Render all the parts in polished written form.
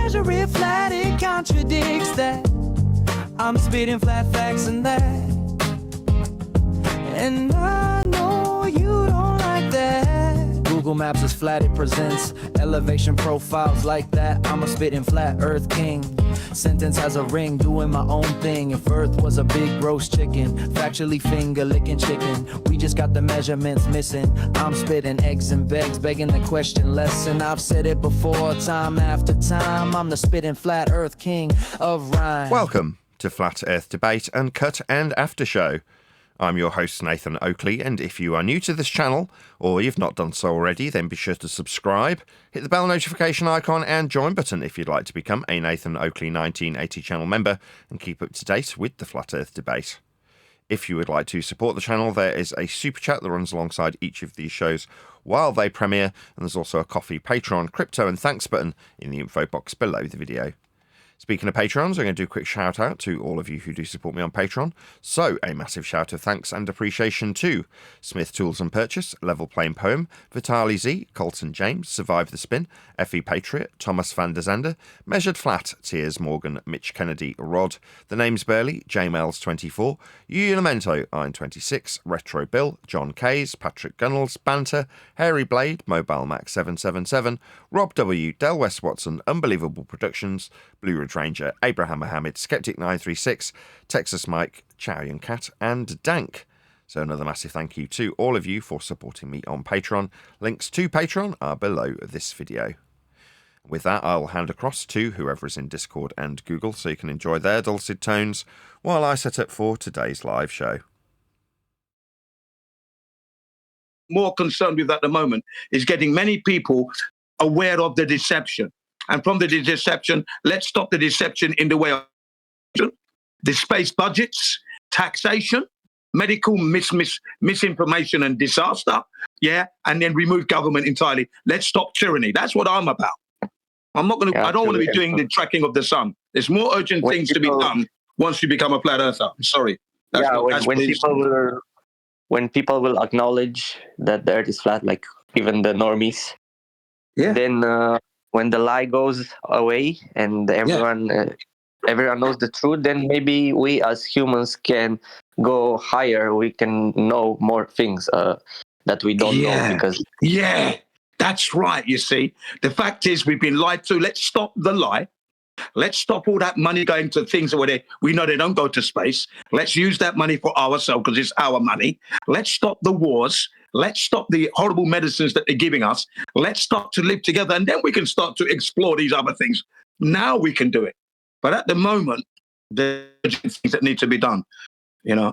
measure it flat, it contradicts that. I'm spitting flat facts and that. And I know you don't like that. Google Maps is flat, it presents elevation profiles like that. I'm a spitting flat earth king. Sentence has a ring, doing my own thing. If earth was a big roast chicken, factually finger licking chicken, we just got the measurements missing. I'm spitting eggs and begs, begging the question lesson. I've said it before, time after time. I'm the spitting flat earth king of rhyme. Welcome to Flat Earth Debate, Uncut and After Show. I'm your host, Nathan Oakley, and if you are new to this channel, or you've not done so already, then be sure to subscribe, hit the bell notification icon and join button if you'd like to become a Nathan Oakley 1980 channel member and keep up to date with the Flat Earth Debate. If you would like to support the channel, there is a super chat that runs alongside each of these shows while they premiere, and there's also a coffee, Patreon, crypto and thanks button in the info box below the video. Speaking of Patrons, I'm going to do a quick shout out to all of you who do support me on Patreon. So, a massive shout of thanks and appreciation to Smith Tools and Purchase, Level Plain Poem, Vitali Z, Colton James, Survive the Spin, Effie Patriot, Thomas van der Zander, Measured Flat, Tiers Morgan, Mitch Kennedy, Rod, The Name's Burley, JMails24, Ulamento, Iron26, Retro Bill, John Kays, Patrick Gunnels, Banter, Hairy Blade, Mobile Max 777, Rob W, Del West Watson, Unbelievable Productions, Blue Ridge Ranger, Abraham Mohammed, Skeptic936, Texas Mike, Chow Yun Cat, and Dank. So another massive thank you to all of you for supporting me on Patreon. Links to Patreon are below this video. With that, I'll hand across to whoever is in Discord and Google so you can enjoy their dulcet tones while I set up for today's live show. More concerned with at the moment is getting many people aware of the deception. And from the deception, let's stop the deception in the way of the space budgets, taxation, medical misinformation and disaster, and then remove government entirely. Let's stop tyranny. That's what I'm about. I'm not going to. I don't want to be doing the tracking of the sun. There's more urgent things to be done once you become a flat earther. I'm sorry. When people will acknowledge that the Earth is flat, like even the normies, then. When the lie goes away and everyone knows the truth, then maybe we as humans can go higher. We can know more things that we don't know. Because That's right. You see, the fact is we've been lied to. Let's stop the lie. Let's stop all that money going to things where we know they don't go to space. Let's use that money for ourselves because it's our money. Let's stop the wars. Let's stop the horrible medicines that they're giving us. Let's start to live together, and then we can start to explore these other things. Now we can do it. But at the moment, there's things that need to be done,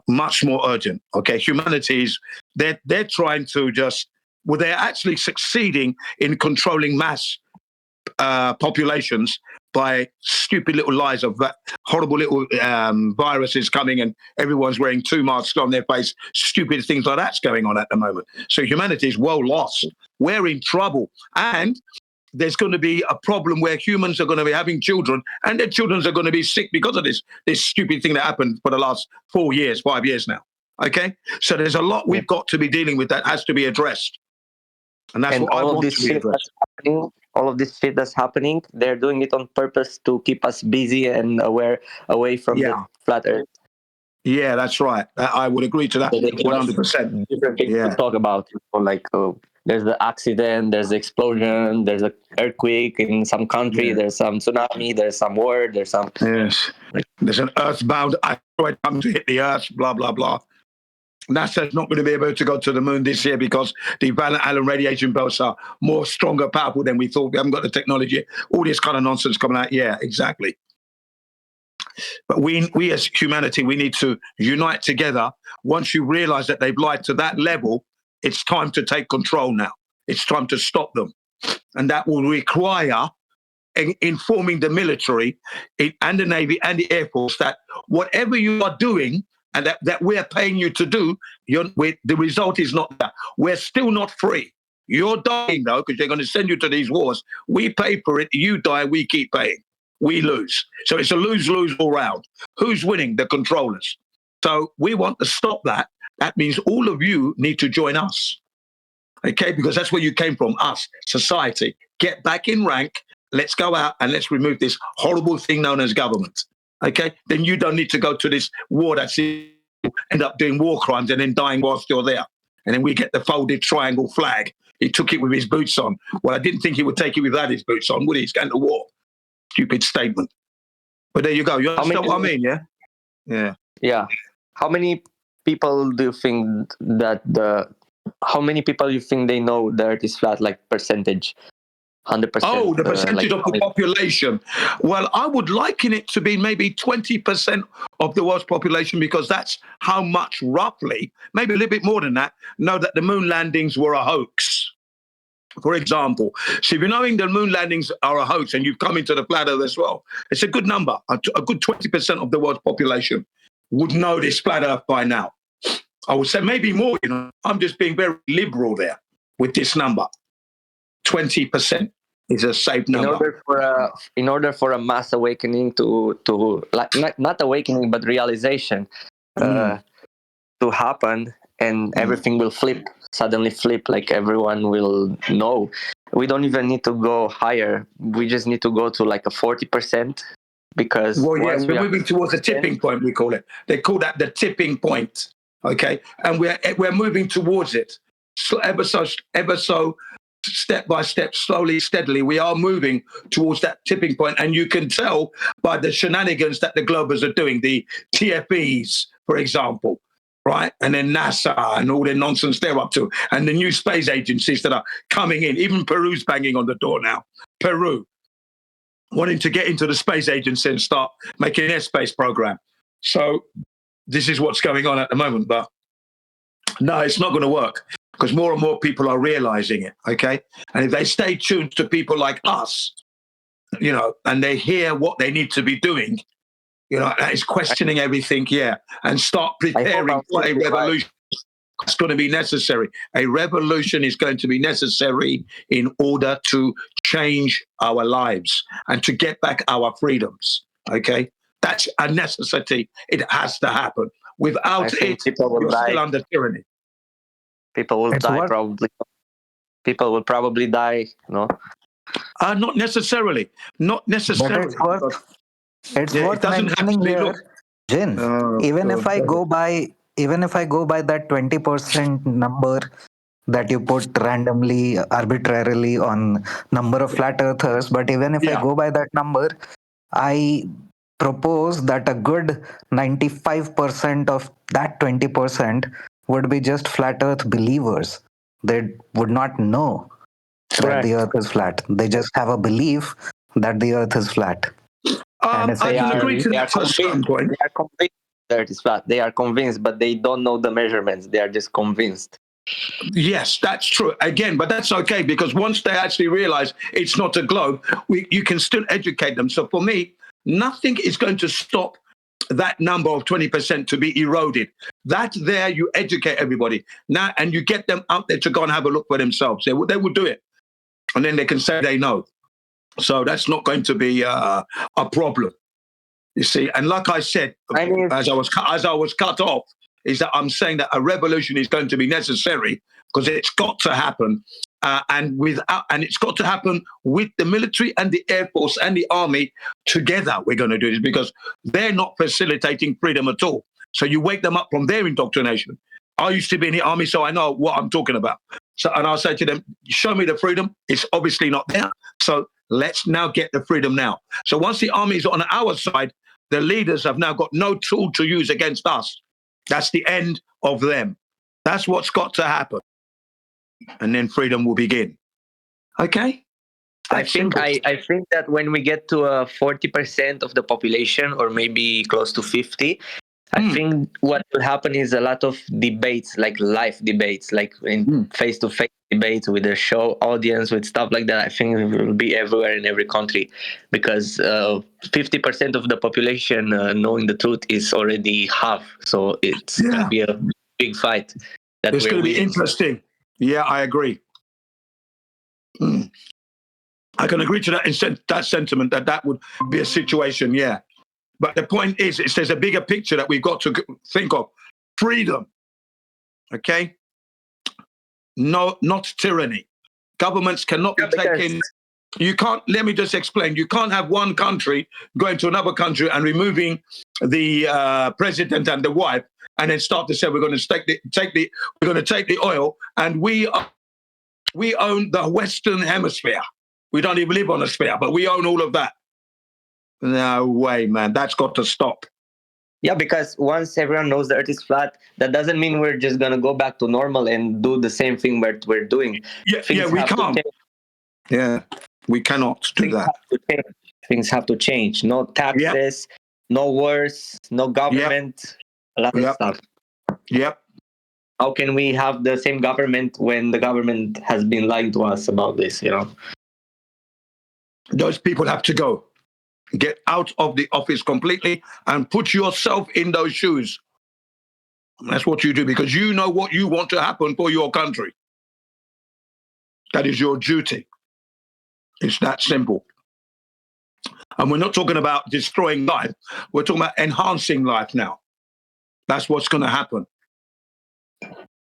much more urgent. Okay, humanities, they're trying to they're actually succeeding in controlling mass populations by stupid little lies of that horrible little viruses coming and everyone's wearing 2 masks on their face. Stupid things like that's going on at the moment. So humanity is well lost. We're in trouble. And there's going to be a problem where humans are going to be having children and their children are going to be sick because of this stupid thing that happened for the last 5 years now. Okay? So there's a lot we've got to be dealing with that has to be addressed. And that's what I want to be addressed. All of this shit that's happening, they're doing it on purpose to keep us busy and away from the flat Earth. Yeah, that's right. I would agree to that 100%. Different things to talk about. There's the accident, there's the explosion, there's an earthquake in some country, there's some tsunami, there's some war, there's some... Yes. There's an earthbound asteroid coming to hit the Earth, blah, blah, blah. NASA's not going to be able to go to the moon this year because the Van Allen radiation belts are more stronger, powerful than we thought. We haven't got the technology. All this kind of nonsense coming out. Yeah, exactly. But we as humanity, we need to unite together. Once you realize that they've lied to that level, it's time to take control now. It's time to stop them. And that will require informing the military and the Navy and the Air Force that whatever you are doing, and that we're paying you to do, the result is not that. We're still not free. You're dying, though, because they're going to send you to these wars. We pay for it. You die. We keep paying. We lose. So it's a lose-lose all round. Who's winning? The controllers. So we want to stop that. That means all of you need to join us. Okay? Because that's where you came from, us, society. Get back in rank. let's go out and let's remove this horrible thing known as government. Okay, then you don't need to go to this war that's end up doing war crimes and then dying whilst you're there. And then we get the folded triangle flag. He took it with his boots on. Well, I didn't think he would take it without his boots on, would he? He's going to war. Stupid statement. But there you go. You understand what I mean, yeah? Yeah. Yeah. How many people do you think how many people you think they know the Earth is flat, like percentage? 100%. Oh, the percentage of the population. Well, I would liken it to be maybe 20% of the world's population, because that's how much, roughly, maybe a little bit more than that, know that the moon landings were a hoax. For example, so if you're knowing the moon landings are a hoax and you've come into the flat Earth as well, it's a good number. A good 20% of the world's population would know this flat Earth by now. I would say maybe more, I'm just being very liberal there with this number. 20% is a safe number. In order for a mass awakening to like not awakening but realization to happen, and everything will suddenly flip, like everyone will know. We don't even need to go higher. We just need to go to like a 40%, because we're moving towards a tipping point, we call it. They call that the tipping point. Okay, and we're moving towards it. So ever so step by step, slowly, steadily, we are moving towards that tipping point. And you can tell by the shenanigans that the Globers are doing, the TFEs, for example, right? And then NASA and all the nonsense they're up to, and the new space agencies that are coming in. Even Peru's banging on the door now. Peru, wanting to get into the space agency and start making their space program. So this is what's going on at the moment. But no, it's not going to work, because more and more people are realizing it, okay? And if they stay tuned to people like us, and they hear what they need to be doing, that is questioning everything, and start preparing for a revolution. It's going to be necessary. A revolution is going to be necessary in order to change our lives and to get back our freedoms, okay? That's a necessity. It has to happen. Without it, you're still under tyranny. People will die probably. People will probably die, Not necessarily. Not necessarily. But it's worth mentioning here, Jin. Even if I go by that 20% number that you put randomly, arbitrarily on number of flat earthers, but even if I go by that number, I propose that a good 95% of that 20% would be just flat earth believers. They would not know that the earth is flat. They just have a belief that the earth is flat. I can agree to that to a certain point. They are convinced the earth is flat. They are convinced, but they don't know the measurements. They are just convinced. Yes, that's true. Again, but that's okay, because once they actually realize it's not a globe, you can still educate them. So for me, nothing is going to stop that number of 20% to be eroded. That there, you educate everybody now, and you get them out there to go and have a look for themselves. They will do it, and then they can say they know. So that's not going to be a problem, you see. And like I said, as I was cut off, is that I'm saying that a revolution is going to be necessary, because it's got to happen. And it's got to happen with the military and the Air Force and the Army together. We're going to do this, because they're not facilitating freedom at all. So you wake them up from their indoctrination. I used to be in the Army, so I know what I'm talking about. So, and I'll say to them, show me the freedom. It's obviously not there. So let's now get the freedom now. So once the Army is on our side, the leaders have now got no tool to use against us. That's the end of them. That's what's got to happen. And then freedom will begin. Okay? I think that when we get to 40% of the population, or maybe close to 50, I think what will happen is a lot of debates, like live debates, like in face-to-face debates with a show audience, with stuff like that. I think it will be everywhere in every country, because 50% of the population knowing the truth is already half. So it's going to be a big fight. It's going to be interesting. Yeah, I agree. I can agree to that sentiment, that would be a situation, yeah. But the point is, there's a bigger picture that we've got to think of. Freedom, okay? No, not tyranny. Governments cannot be taken You can't, let me just explain. You can't have one country going to another country and removing the president and the wife and then start to say we're going to take the oil, and we own the Western Hemisphere. We don't even live on a sphere, but we own all of that. No way, man. That's got to stop. Yeah, because once everyone knows the Earth is flat, that doesn't mean we're just gonna go back to normal and do the same thing we're doing. Yeah, we can't. Yeah, we cannot do that. Things have to change. No taxes, no wars, no government, a lot of stuff. Yep. How can we have the same government when the government has been lying to us about this, you know? Those people have to go. Get out of the office completely and put yourself in those shoes. That's what you do, because you know what you want to happen for your country. That is your duty. It's that simple. And we're not talking about destroying life. We're talking about enhancing life now. That's what's going to happen.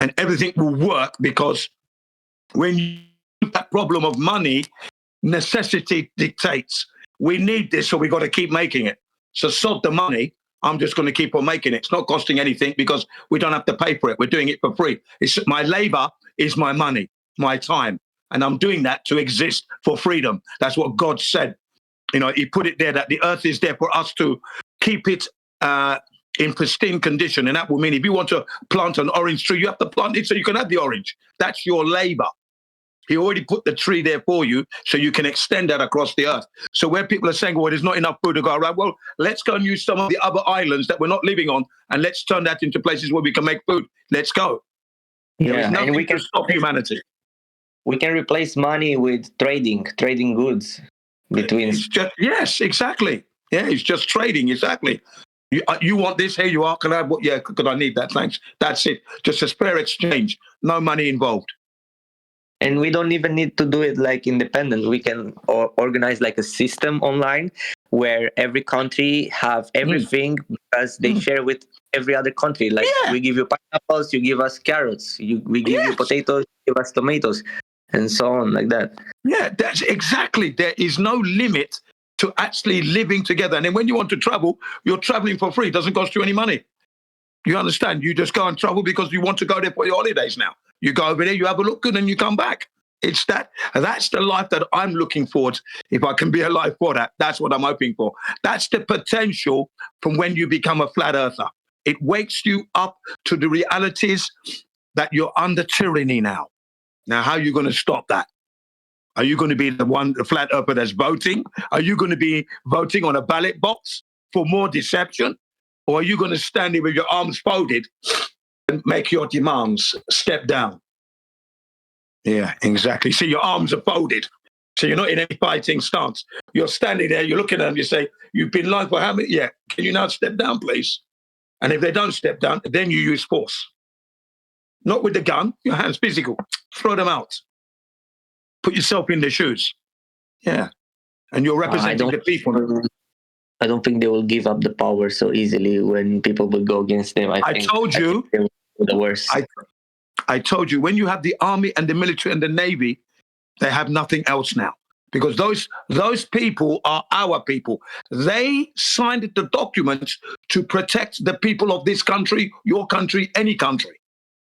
And everything will work, because when you have that problem of money, necessity dictates. We need this, so we've got to keep making it. So sod the money. I'm just going to keep on making it. It's not costing anything because we don't have to pay for it. We're doing it for free. It's my labor is my money, my time. And I'm doing that to exist for freedom. That's what God said. You know, he put it there that the earth is there for us to keep it in pristine condition. And that will mean if you want to plant an orange tree, you have to plant it so you can have the orange. That's your labor. He already put the tree there for you so you can extend that across the earth. So where people are saying, well, there's not enough food to go around, well, let's go and use some of the other islands that we're not living on, and let's turn that into places where we can make food. Let's go. Yeah, there is nothing and we can stop humanity. We can replace money with trading goods between. It's just, yes, exactly. Yeah, it's just trading, exactly. You want this? Here you are. Can I have what? Yeah, because I need that. Thanks. That's it. Just a fair exchange. No money involved. And we don't even need to do it like independent. We can organize like a system online where every country have everything because they share with every other country. Like we give you pineapples, you give us carrots. We give you potatoes, you give us tomatoes, and so on like that. Yeah, that's exactly. There is no limit to actually living together. And then when you want to travel, you're traveling for free. It doesn't cost you any money. You understand? You just go and travel because you want to go there for your holidays now. You go over there, you have a look good, and you come back. It's that's the life that I'm looking forward. If I can be alive for that, that's what I'm hoping for. That's the potential from when you become a flat earther. It wakes you up to the realities that you're under tyranny now. Now, how are you going to stop that? Are you going to be the flat earther that's voting? Are you going to be voting on a ballot box for more deception? Or are you going to stand there with your arms folded and make your demands? Step down. Yeah, exactly. See, your arms are folded. So you're not in any fighting stance. You're standing there, you're looking at them, you say, you've been lying for how many? Yeah, can you now step down, please? And if they don't step down, then you use force. Not with the gun, your hands physical. Throw them out. Put yourself in their shoes. Yeah. And you're representing the people. I don't think they will give up the power so easily when people will go against them. I told you. The worst. I told you, when you have the army and the military and the navy, they have nothing else now. Because those people are our people. They signed the documents to protect the people of this country, your country, any country.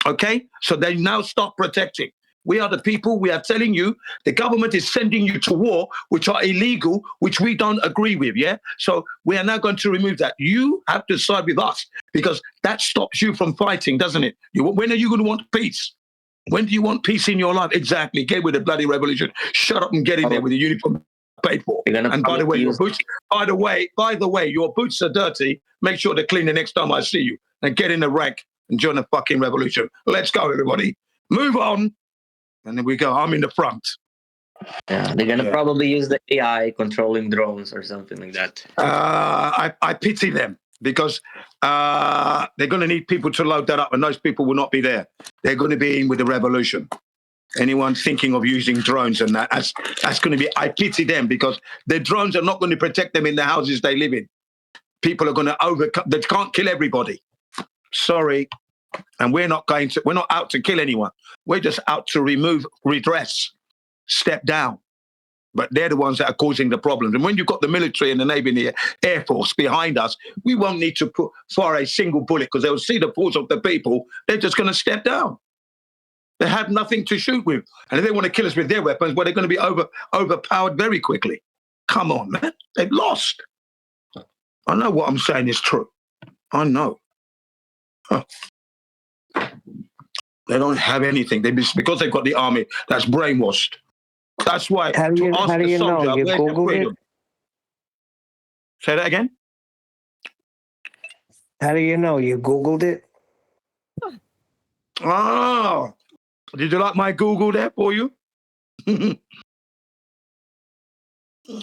Okay? So they now start protecting. We are the people. We are telling you the government is sending you to war, which are illegal, which we don't agree with. Yeah. So we are now going to remove that. You have to side with us because that stops you from fighting, doesn't it? When are you going to want peace? When do you want peace in your life? Exactly. Get with the bloody revolution. Shut up and get in there with the uniform paid for. And by the way, your boots. By the way, your boots are dirty. Make sure they're clean the next time I see you. And get in the rank and join the fucking revolution. Let's go, everybody. Move on. And then we go, I'm in the front. Yeah, they're going to probably use the AI controlling drones or something like that. I pity them because they're going to need people to load that up, and those people will not be there. They're going to be in with the revolution. Anyone thinking of using drones and that's going to be, I pity them because the drones are not going to protect them in the houses they live in. People are going to overcome, they can't kill everybody. Sorry. And we're not out to kill anyone. We're just out to redress, step down, But they're the ones that are causing the problems. And when you've got the military and the Navy and the Air Force behind us, we won't need to fire a single bullet because they'll see the force of the people. They're just going to step down. They have nothing to shoot with. And if they want to kill us with their weapons, well, they're going to be overpowered very quickly. Come on, man. They've lost. I know what I'm saying is true. I know. Huh. They don't have anything. Because they've got the army that's brainwashed. That's why how do you know? You Googled it? Say that again? How do you know? You Googled it? Oh, did you like my Google there for you?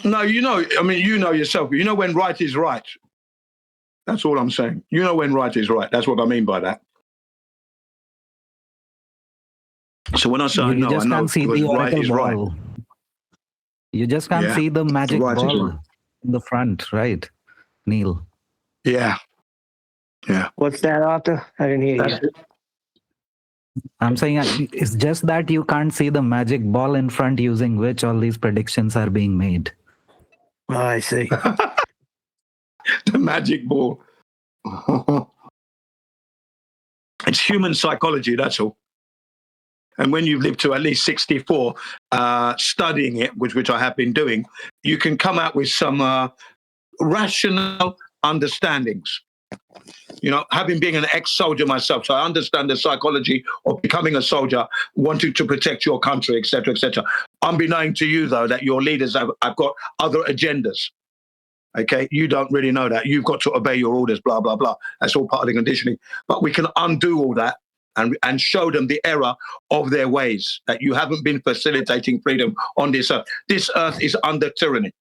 No, you know yourself. You know when right is right. That's all I'm saying. You know when right is right. That's what I mean by that. So when I say I know can't see the right is right. You just can't see the magic ball in the front, right, Neil? Yeah. Yeah. What's that, Arthur? I didn't hear you. I'm saying it's just that you can't see the magic ball in front using which all these predictions are being made. Oh, I see. The magic ball. It's human psychology, that's all. And when you've lived to at least 64, studying it, which I have been doing, you can come out with some rational understandings. You know, having been an ex-soldier myself, so I understand the psychology of becoming a soldier, wanting to protect your country, etc., etc. Unbeknown to you, though, that your leaders have got other agendas. Okay, you don't really know that. You've got to obey your orders, blah, blah, blah. That's all part of the conditioning. But we can undo all that and show them the error of their ways, that you haven't been facilitating freedom on this earth. This earth is under tyranny.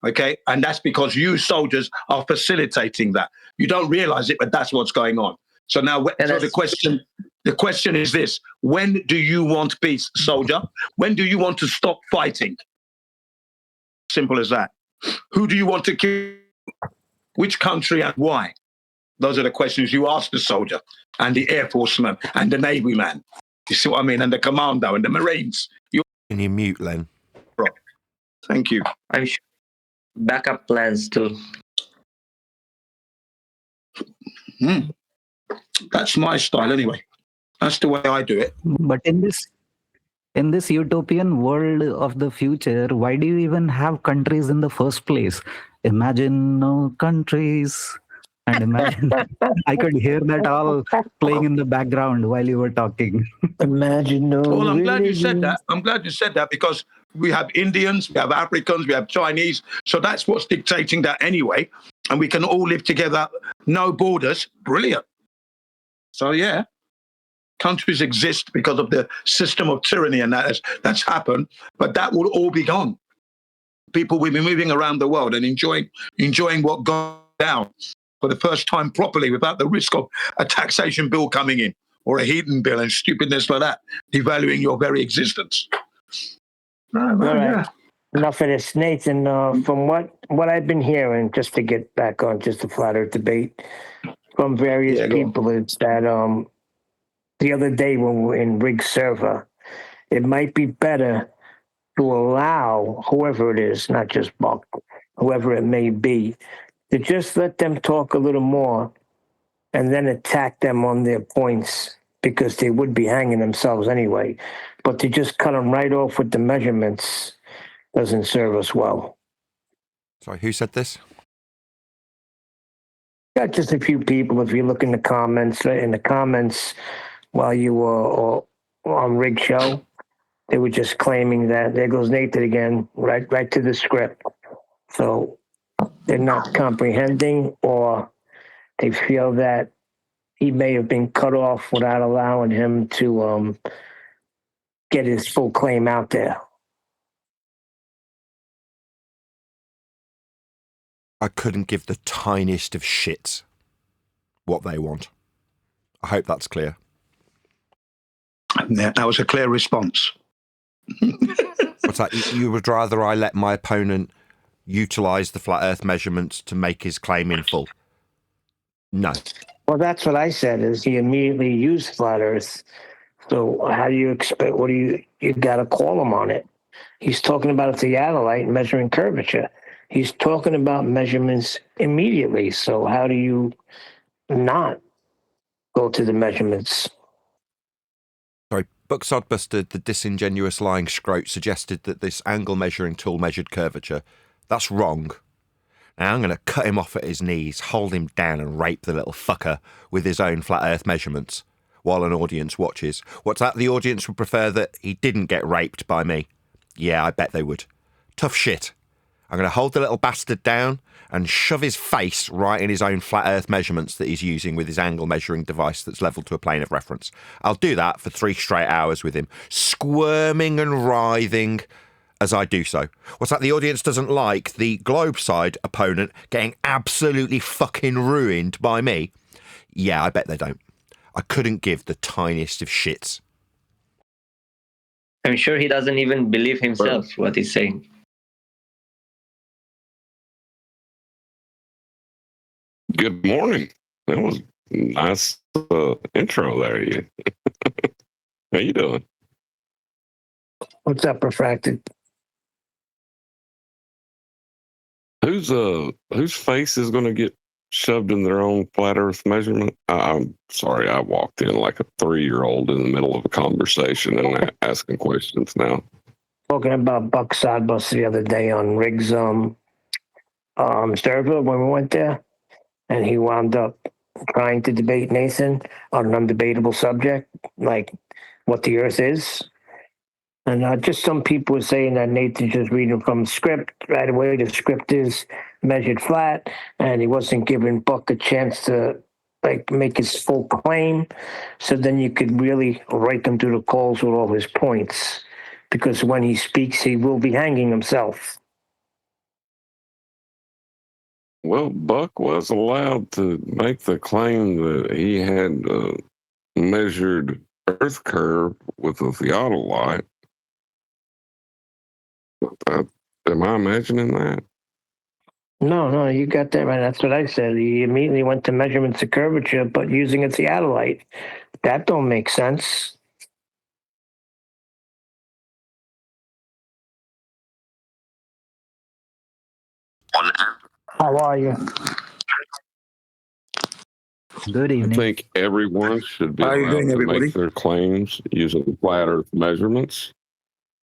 Okay, and that's because you soldiers are facilitating that. You don't realize it, but that's what's going on. So now, the question is this: when do you want peace, soldier? When do you want to stop fighting? Simple as that. Who do you want to kill? Which country and why? Those are the questions you ask the soldier and the Air Forceman and the Navy man. You see what I mean? And the commando and the Marines. Can you mute, Len? Thank you. I'm sure. Backup plans too. That's my style anyway. That's the way I do it. But in this utopian world of the future, why do you even have countries in the first place? Imagine no countries. And imagine, I could hear that all playing in the background while you were talking. Imagine no. Well, I'm glad you said that. I'm glad you said that because we have Indians, we have Africans, we have Chinese. So that's what's dictating that anyway. And we can all live together, no borders. Brilliant. So, yeah, countries exist because of the system of tyranny and that's happened. But that will all be gone. People will be moving around the world and enjoying what goes down for the first time properly without the risk of a taxation bill coming in or a heating bill and stupidness like that, devaluing your very existence. All right. Enough of this, Nathan. From what I've been hearing, just to get back on just the flat earth debate from various people, is that the other day when we were in Rig Server, it might be better to allow whoever it is, not just Buck, whoever it may be, to just let them talk a little more and then attack them on their points because they would be hanging themselves anyway. But to just cut them right off with the measurements doesn't serve us well. Sorry, who said this? Got just a few people. If you look in the comments while you were on Rig Show, they were just claiming that there goes Nathan again, right to the script. So they're not comprehending, or they feel that he may have been cut off without allowing him to get his full claim out there. I couldn't give the tiniest of shits what they want. I hope that's clear. Yeah, that was a clear response. What's that? You would rather I let my opponent utilise the flat earth measurements to make his claim in full? No. Well, that's what I said, is he immediately used flat earth. So how do you expect, you got to call him on it. He's talking about a theodolite measuring curvature. He's talking about measurements immediately. So how do you not go to the measurements? Sorry, Bucksodbuster, the disingenuous lying scrote, suggested that this angle measuring tool measured curvature. That's wrong. Now I'm going to cut him off at his knees, hold him down and rape the little fucker with his own flat earth measurements while an audience watches. What's that? The audience would prefer that he didn't get raped by me. Yeah, I bet they would. Tough shit. I'm going to hold the little bastard down and shove his face right in his own flat earth measurements that he's using with his angle measuring device that's leveled to a plane of reference. I'll do that for 3 straight hours with him, squirming and writhing as I do so. What's that? The audience doesn't like the globe side opponent getting absolutely fucking ruined by me. Yeah, I bet they don't. I couldn't give the tiniest of shits. I'm sure he doesn't even believe himself what he's saying. Good morning. That was a nice intro there. You. How you doing? What's up, Refracted? Whose face is going to get shoved in their own flat Earth measurement? I'm sorry, I walked in like a 3-year-old in the middle of a conversation and asking questions now. Talking about Buck Sodbus the other day on Riggs server when we went there, and he wound up trying to debate Nathan on an undebatable subject, like what the Earth is. And just some people were saying that Nathan's just reading from the script right away. The script is measured flat, and he wasn't giving Buck a chance to make his full claim. So then you could really write him through the coals with all his points, because when he speaks, he will be hanging himself. Well, Buck was allowed to make the claim that he had measured Earth curve with a theodolite. Am I imagining that? No, you got that right. That's what I said. He immediately went to measurements of curvature, but using a theodolite. That don't make sense. How are you? Good evening. I think everyone should be allowed to make their claims using flat Earth measurements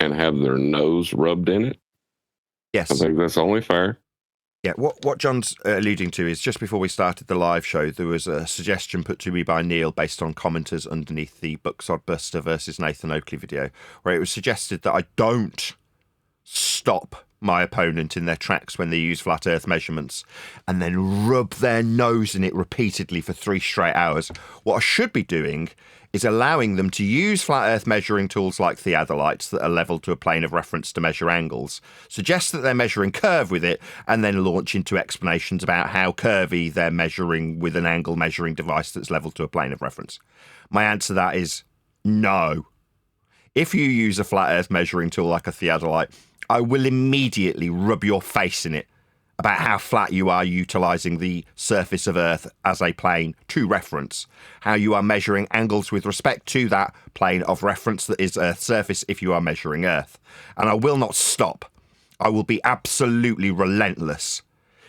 and have their nose rubbed in it. Yes. I think that's only fair. Yeah, what John's alluding to is just before we started the live show, there was a suggestion put to me by Neil based on commenters underneath the Bucksodbuster versus Nathan Oakley video, where it was suggested that I don't stop my opponent in their tracks when they use flat earth measurements and then rub their nose in it repeatedly for 3 straight hours. What I should be doing is allowing them to use flat earth measuring tools like theodolites that are leveled to a plane of reference to measure angles, suggest that they're measuring curve with it, and then launch into explanations about how curvy they're measuring with an angle measuring device that's leveled to a plane of reference. My answer to that is no. If you use a flat earth measuring tool like a theodolite, I will immediately rub your face in it about how flat you are utilising the surface of Earth as a plane to reference, how you are measuring angles with respect to that plane of reference that is Earth's surface if you are measuring Earth. And I will not stop. I will be absolutely relentless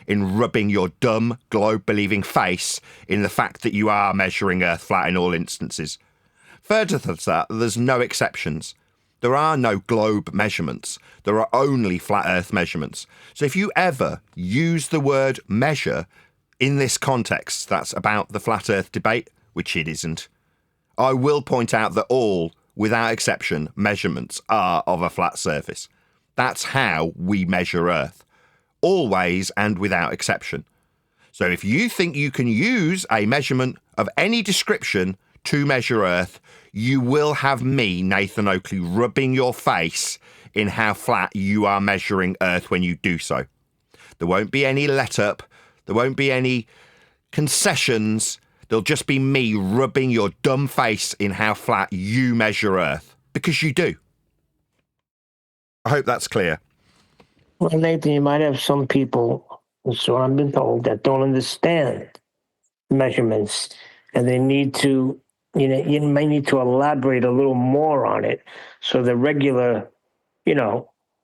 in rubbing your dumb, globe-believing face in the fact that you are measuring Earth flat in all instances. Further to that, there's no exceptions. There are no globe measurements. There are only flat Earth measurements. So if you ever use the word measure in this context that's about the flat Earth debate, which it isn't, I will point out that all, without exception, measurements are of a flat surface. That's how we measure Earth. Always and without exception. So if you think you can use a measurement of any description to measure Earth, you will have me, Nathan Oakley, rubbing your face in how flat you are measuring Earth when you do so. There won't be any let up. There won't be any concessions. There'll just be me rubbing your dumb face in how flat you measure Earth. Because you do. I hope that's clear. Well, Nathan, you might have some people, so I've been told, that don't understand measurements, and they need to, you may need to elaborate a little more on it, so the regular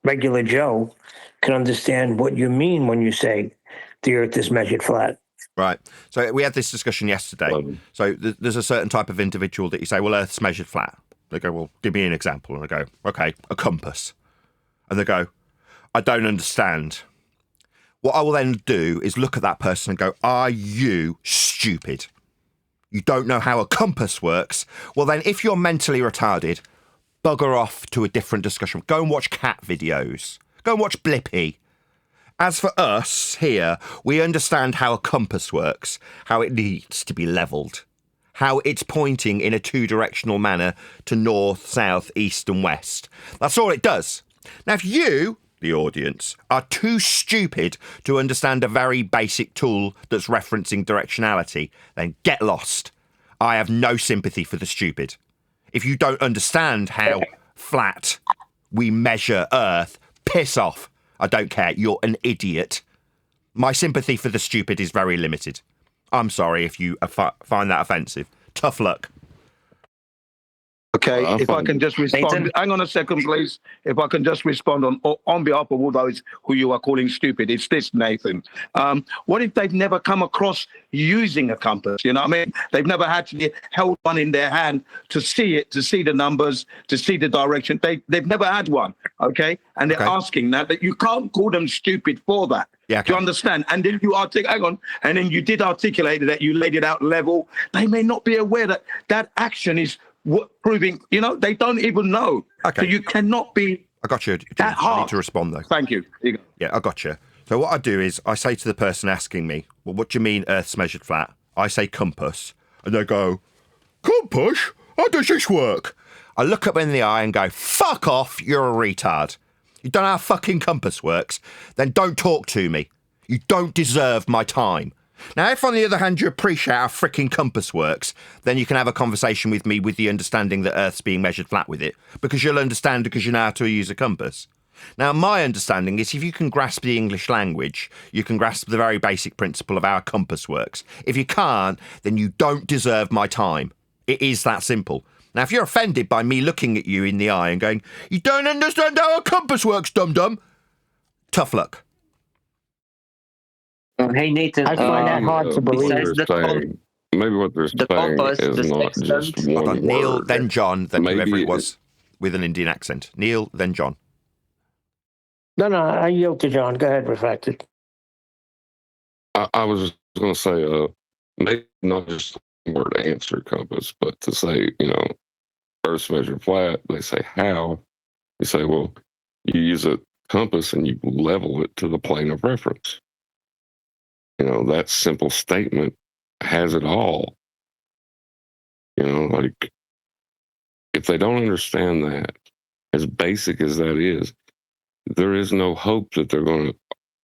regular Joe can understand what you mean when you say the Earth is measured flat. Right. So we had this discussion yesterday. So there's a certain type of individual that you say, well, Earth's measured flat. They go, well, give me an example. And I go, okay, a compass. And they go, I don't understand. What I will then do is look at that person and go, are you stupid? You don't know how a compass works? Well, then if you're mentally retarded, bugger off to a different discussion. Go and watch cat videos. Go and watch Blippi. As for us here, we understand how a compass works, how it needs to be levelled, how it's pointing in a two-directional manner to north, south, east and west. That's all it does. Now, if you, the audience, are too stupid to understand a very basic tool that's referencing directionality, then get lost. I have no sympathy for the stupid. If you don't understand how flat we measure Earth, piss off. I don't care. You're an idiot. My sympathy for the stupid is very limited. I'm sorry if you find that offensive. Tough luck. Okay, if I can just respond. Nathan? Hang on a second, please. If I can just respond on behalf of all those who you are calling stupid. It's this, Nathan. What if they've never come across using a compass? You know what I mean? They've never actually held one in their hand to see it, to see the numbers, to see the direction. They've never had one, okay? And they're asking that you can't call them stupid for that. Yeah, do you understand? And then and then you did articulate that, you laid it out level. They may not be aware that that action is proving, they don't even know. Okay. So you cannot be. I got you. I need to respond though. Thank you. Yeah, I got you. So what I do is I say to the person asking me, well, what do you mean Earth's measured flat? I say compass. And they go, compass? How does this work? I look up in the eye and go, fuck off, you're a retard. You don't know how fucking compass works? Then don't talk to me. You don't deserve my time. Now, if on the other hand you appreciate how frickin' compass works, then you can have a conversation with me with the understanding that Earth's being measured flat with it, because you'll understand because you know how to use a compass. Now, my understanding is if you can grasp the English language, you can grasp the very basic principle of how a compass works. If you can't, then you don't deserve my time. It is that simple. Now, if you're offended by me looking at you in the eye and going, you don't understand how a compass works, dum-dum, tough luck. Hey, Nathan. I find that hard to believe. Maybe what they're saying compass, is not just one word. Neil, then John, then whoever it was with an Indian accent. Neil, then John. No, I yield to John. Go ahead, Reflected. I was going to say, maybe not just the word answer compass, but to say, Earth's measured flat, they say how. You say, well, you use a compass and you level it to the plane of reference. That simple statement has it all. Like, if they don't understand that, as basic as that is, there is no hope that they're going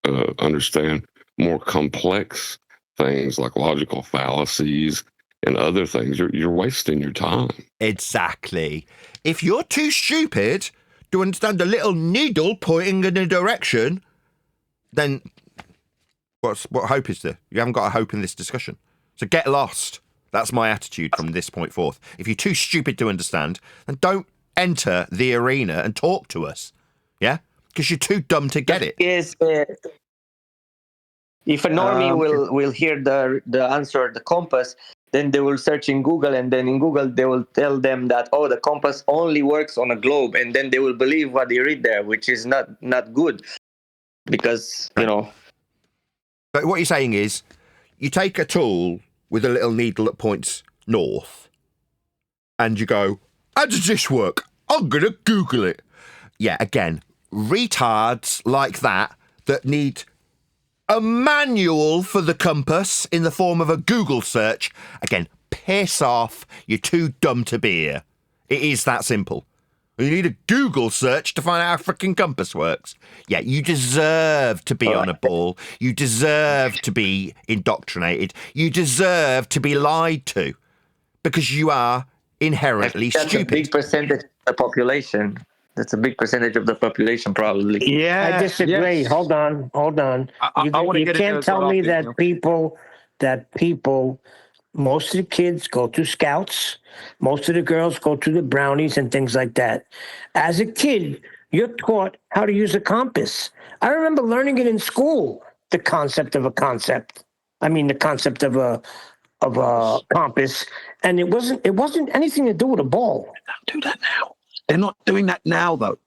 to understand more complex things like logical fallacies and other things. You're wasting your time. Exactly. If you're too stupid to understand a little needle pointing in a direction, then what hope is there? You haven't got a hope in this discussion. So get lost. That's my attitude from this point forth. If you're too stupid to understand, then don't enter the arena and talk to us. Yeah? Because you're too dumb to get it. Yes. If a normie will hear the answer, the compass, then they will search in Google, and then in Google they will tell them that, the compass only works on a globe, and then they will believe what they read there, which is not good. Because, But what you're saying is, you take a tool with a little needle that points north, and you go, how does this work? I'm going to Google it. Yeah, again, retards like that need a manual for the compass in the form of a Google search. Again, piss off. You're too dumb to be here. It is that simple. You need a Google search to find out how a freaking compass works. Yeah, you deserve to be on a ball. You deserve to be indoctrinated. You deserve to be lied to because you are inherently stupid. That's a big percentage of the population. That's a big percentage of the population, probably. Yeah, I disagree. Yes. Hold on. You can't tell me that people, most of the kids go to Scouts, most of the girls go to the Brownies and things like that. As a kid, you're taught how to use a compass. I remember learning it in school, the concept of a concept. I mean, the concept of a compass, and it wasn't anything to do with a ball. They don't do that now. They're not doing that now, though.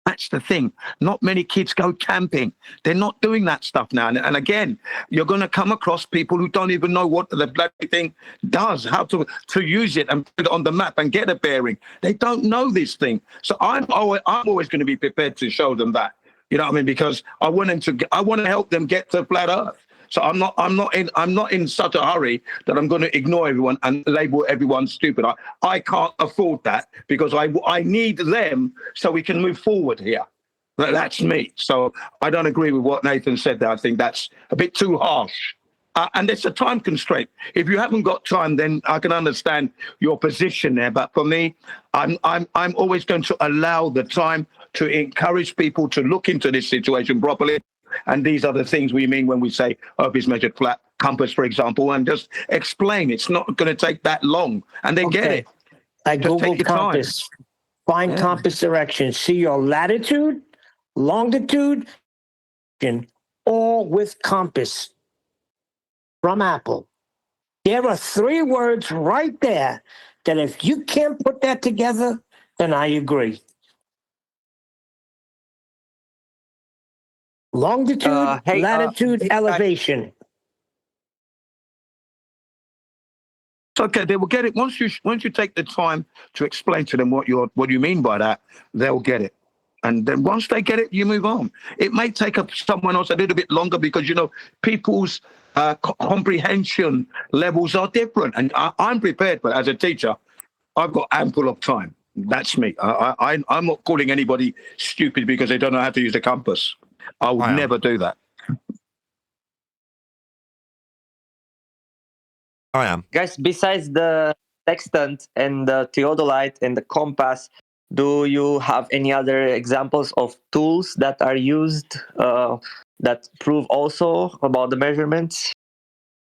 That's the thing. Not many kids go camping. They're not doing that stuff now. And again, you're going to come across people who don't even know what the bloody thing does, how to use it and put it on the map and get a bearing. They don't know this thing. So I'm always going to be prepared to show them that. You know what I mean? Because I want to help them get to flat Earth. So I'm not in such a hurry that I'm going to ignore everyone and label everyone stupid. I can't afford that because I need them so we can move forward here. That's me. So I don't agree with what Nathan said there. I think that's a bit too harsh. And it's a time constraint. If you haven't got time, then I can understand your position there. But for me, I'm always going to allow the time to encourage people to look into this situation properly. And these are the things we mean when we say Earth is measured flat, compass, for example, and just explain. It's not going to take that long, and they get it. I Googled compass, find compass direction, see your latitude, longitude, all with compass from Apple. There are 3 words right there that if you can't put that together, then I agree. Longitude, latitude, elevation. It's okay. They will get it once you take the time to explain to them what you mean by that. They'll get it, and then once they get it, you move on. It may take up someone else a little bit longer because people's comprehension levels are different, and I'm prepared. But as a teacher, I've got ample of time. That's me. I'm not calling anybody stupid because they don't know how to use a compass. I would never do that. I am. Guys, besides the sextant and the theodolite and the compass, do you have any other examples of tools that are used that prove also about the measurements?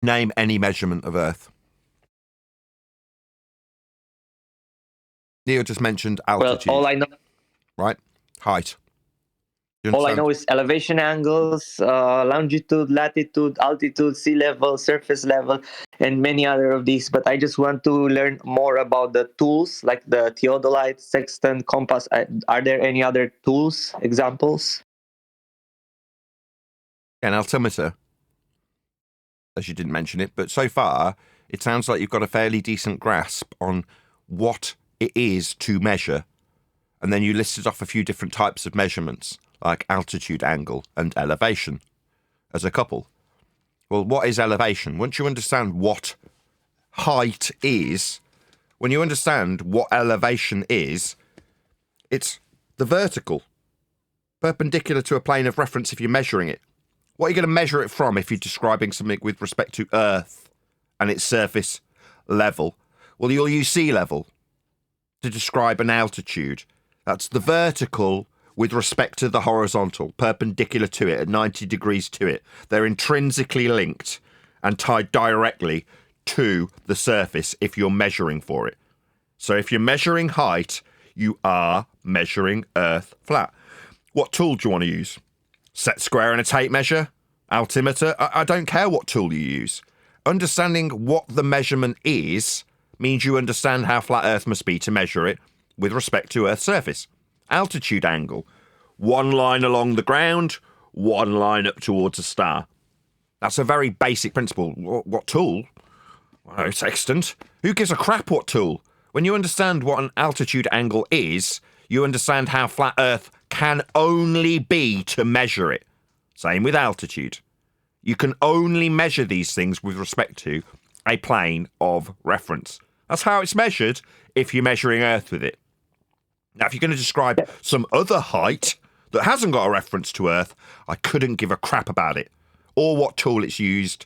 Name any measurement of Earth. Neil just mentioned altitude. Well, all I know... Right? Height. All I know is elevation angles, longitude, latitude, altitude, sea level, surface level, and many other of these. But I just want to learn more about the tools, like the theodolite, sextant, compass. Are there any other tools, examples? An altimeter, as you didn't mention it, but so far, it sounds like you've got a fairly decent grasp on what it is to measure. And then you listed off a few different types of measurements, like altitude, angle, and elevation, as a couple. Well, what is elevation? Once you understand what height is, when you understand what elevation is, it's the vertical, perpendicular to a plane of reference if you're measuring it. What are you going to measure it from if you're describing something with respect to Earth and its surface level? Well, you'll use sea level to describe an altitude. That's the vertical with respect to the horizontal, perpendicular to it, at 90 degrees to it. They're intrinsically linked and tied directly to the surface if you're measuring for it. So if you're measuring height, you are measuring Earth flat. What tool do you want to use? Set square and a tape measure? Altimeter? I don't care what tool you use. Understanding what the measurement is means you understand how flat Earth must be to measure it with respect to Earth's surface. Altitude angle. One line along the ground, one line up towards a star. That's a very basic principle. What tool? Oh, sextant. Who gives a crap what tool? When you understand what an altitude angle is, you understand how flat Earth can only be to measure it. Same with altitude. You can only measure these things with respect to a plane of reference. That's how it's measured if you're measuring Earth with it. Now, if you're going to describe some other height that hasn't got a reference to Earth, I couldn't give a crap about it or what tool it's used.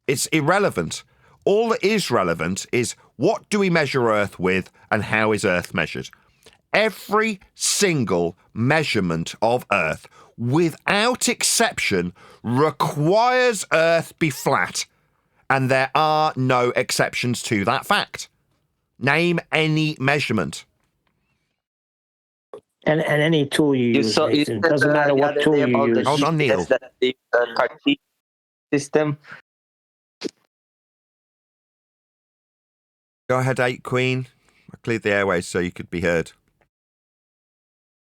It's irrelevant. All that is relevant is what do we measure Earth with and how is Earth measured? Every single measurement of Earth, without exception, requires Earth be flat, and there are no exceptions to that fact. Name any measurement. And any tool you use, Nathan. It doesn't matter what tool you use. Hold on, Neil. That's the Cartesian system. Go ahead, 8 Queen. I cleared the airways so you could be heard.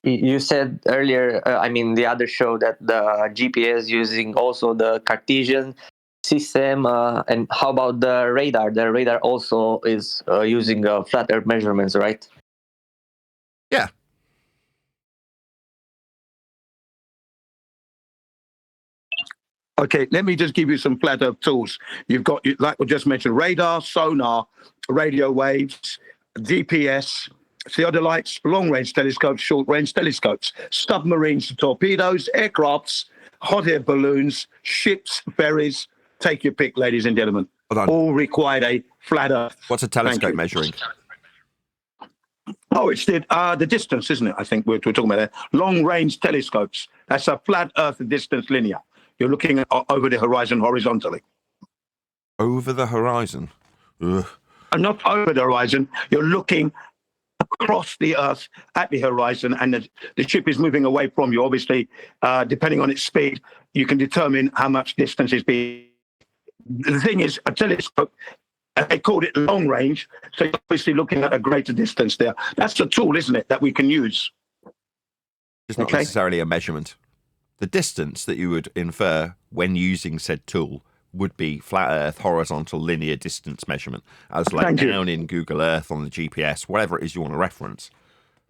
You said earlier, the other show, that the GPS using also the Cartesian system. And how about the radar? The radar also is using flat Earth measurements, right? Yeah. Okay, let me just give you some flat Earth tools. You've got, like we just mentioned, radar, sonar, radio waves, GPS, theodolites, long-range telescopes, short-range telescopes, submarines, torpedoes, aircrafts, hot air balloons, ships, ferries. Take your pick, ladies and gentlemen. All required a flat Earth. What's a telescope measuring? Oh, it's the distance, isn't it? I think we're talking about that. Long-range telescopes. That's a flat Earth distance linear. You're looking over the horizon horizontally. Over the horizon? Ugh. And not over the horizon. You're looking across the Earth at the horizon, and the ship is moving away from you. Obviously, depending on its speed, you can determine how much distance is being. The thing is, a telescope, they called it long range, so you're obviously looking at a greater distance there. That's the tool, isn't it, that we can use? It's not necessarily a measurement. The distance that you would infer when using said tool would be flat Earth horizontal linear distance measurement, as like down in Google Earth on the GPS, whatever it is you want to reference.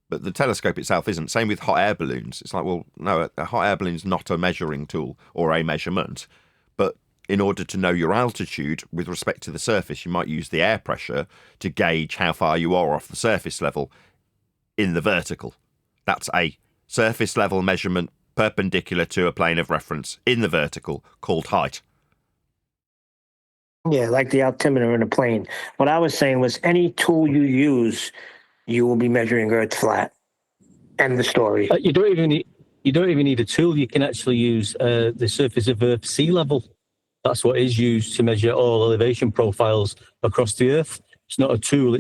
But the telescope itself isn't. Same with hot air balloons. It's like, well, no, a hot air balloon's not a measuring tool or a measurement. But in order to know your altitude with respect to the surface, you might use the air pressure to gauge how far you are off the surface level in the vertical. That's a surface level measurement perpendicular to a plane of reference in the vertical, called height. Yeah, like the altimeter in a plane. What I was saying was any tool you use, you will be measuring Earth flat. End the story. You don't even need a tool. You can actually use the surface of Earth sea level. That's what is used to measure all elevation profiles across the Earth. It's not a tool.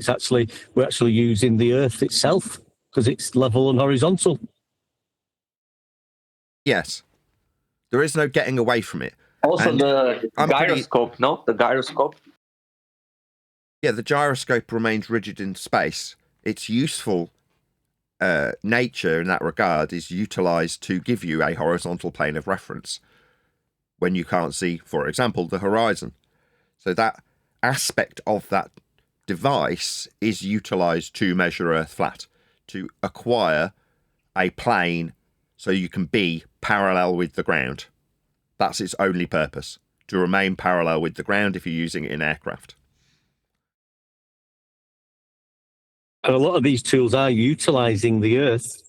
We're actually using the Earth itself because it's level and horizontal. Yes. There is no getting away from it. Also, the gyroscope, no? The gyroscope? Yeah, the gyroscope remains rigid in space. Its useful nature in that regard is utilised to give you a horizontal plane of reference when you can't see, for example, the horizon. So that aspect of that device is utilised to measure Earth flat, to acquire a plane so you can be parallel with the ground. That's its only purpose, to remain parallel with the ground if you're using it in aircraft. And a lot of these tools are utilising the Earth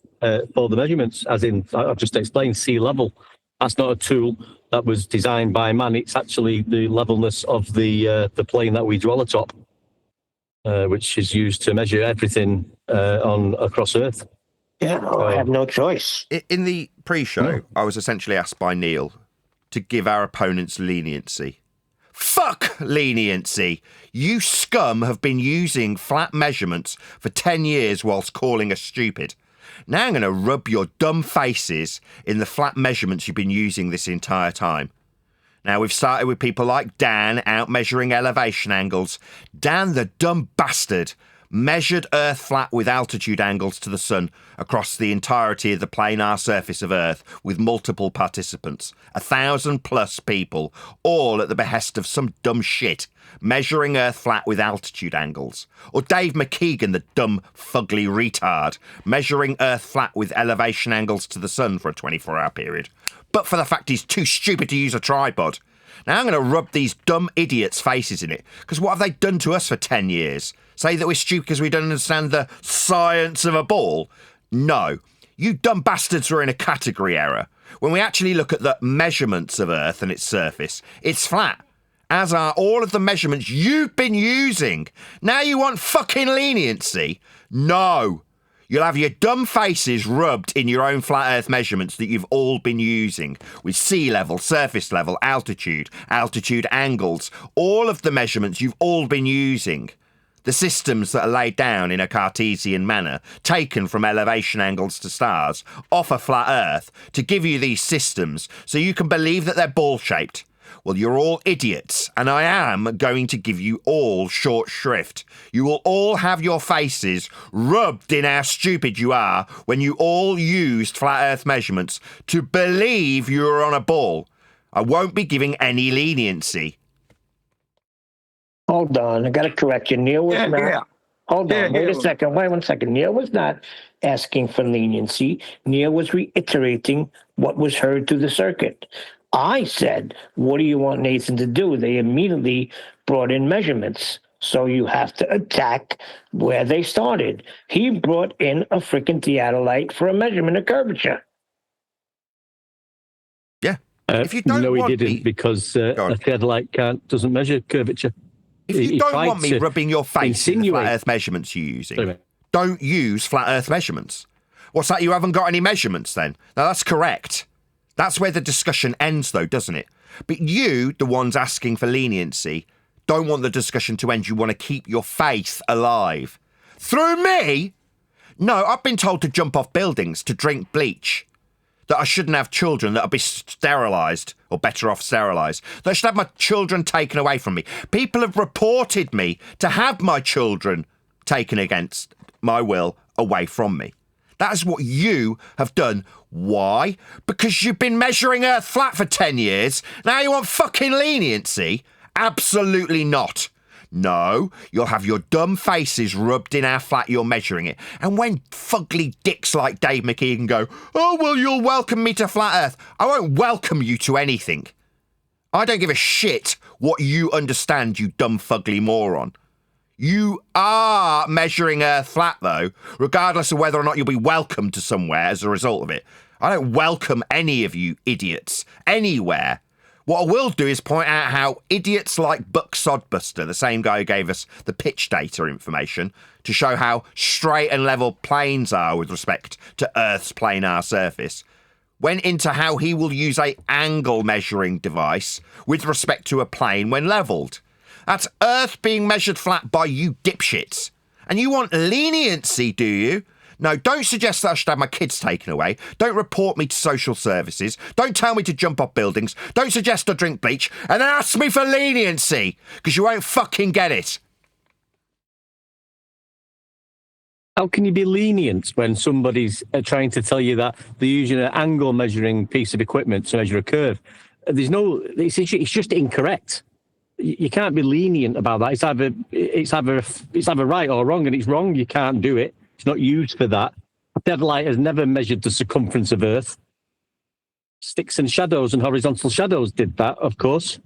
for the measurements, as in, I've just explained, sea level. That's not a tool that was designed by man. It's actually the levelness of the plane that we dwell atop, which is used to measure everything across Earth. Yeah, I have no choice. In the pre-show, I was essentially asked by Neil to give our opponents leniency. Fuck leniency! You scum have been using flat measurements for 10 years whilst calling us stupid. Now I'm going to rub your dumb faces in the flat measurements you've been using this entire time. Now, we've started with people like Dan out measuring elevation angles. Dan, the dumb bastard, measured Earth flat with altitude angles to the sun across the entirety of the planar surface of Earth with multiple participants, 1,000+ people, all at the behest of some dumb shit, measuring Earth flat with altitude angles. Or Dave McKeegan, the dumb, fugly retard, measuring Earth flat with elevation angles to the sun for a 24-hour period. But for the fact he's too stupid to use a tripod. Now I'm going to rub these dumb idiots' faces in it, because what have they done to us for 10 years? Say that we're stupid because we don't understand the science of a ball? No. You dumb bastards are in a category error. When we actually look at the measurements of Earth and its surface, it's flat. As are all of the measurements you've been using. Now you want fucking leniency? No. You'll have your dumb faces rubbed in your own flat Earth measurements that you've all been using, with sea level, surface level, altitude angles, all of the measurements you've all been using. The systems that are laid down in a Cartesian manner, taken from elevation angles to stars, off a flat Earth, to give you these systems so you can believe that they're ball-shaped. Well, you're all idiots, and I am going to give you all short shrift. You will all have your faces rubbed in how stupid you are when you all used flat Earth measurements to believe you were on a ball. I won't be giving any leniency. Hold on, I got to correct you. Neil was not. Yeah. Hold on, wait a second. Wait 1 second. Neil was not asking for leniency. Neil was reiterating what was heard through the circuit. I said, what do you want Nathan to do? They immediately brought in measurements. So you have to attack where they started. He brought in a freaking theodolite for a measurement of curvature. Yeah. If you don't he didn't, because a theodolite doesn't measure curvature. If you don't want me rubbing your face in the flat Earth measurements you're using, don't use flat Earth measurements. What's that? You haven't got any measurements then? Now, that's correct. That's where the discussion ends, though, doesn't it? But you, the ones asking for leniency, don't want the discussion to end. You want to keep your faith alive. Through me? No, I've been told to jump off buildings, to drink bleach, that I shouldn't have children, that I'll be sterilised, or better off sterilised, that I should have my children taken away from me. People have reported me to have my children taken against my will away from me. That is what you have done. Why? Because you've been measuring Earth flat for 10 years. Now you want fucking leniency? Absolutely not. No, you'll have your dumb faces rubbed in how flat you're measuring it. And when fugly dicks like Dave McKeegan go, oh, well, you'll welcome me to flat Earth. I won't welcome you to anything. I don't give a shit what you understand, you dumb fugly moron. You are measuring Earth flat, though, regardless of whether or not you'll be welcomed to somewhere as a result of it. I don't welcome any of you idiots anywhere. What I will do is point out how idiots like Buck Sodbuster, the same guy who gave us the pitch data information, to show how straight and level planes are with respect to Earth's planar surface, went into how he will use an angle measuring device with respect to a plane when levelled. That's Earth being measured flat by you dipshits. And you want leniency, do you? No, don't suggest that I should have my kids taken away. Don't report me to social services. Don't tell me to jump off buildings. Don't suggest I drink bleach. And then ask me for leniency, because you won't fucking get it. How can you be lenient when somebody's trying to tell you that they're using an angle measuring piece of equipment to measure a curve? It's just incorrect. You can't be lenient about that. It's either right or wrong, and it's wrong. You can't do it. It's not used for that. A theodolite has never measured the circumference of Earth. Sticks and shadows and horizontal shadows did that, of course.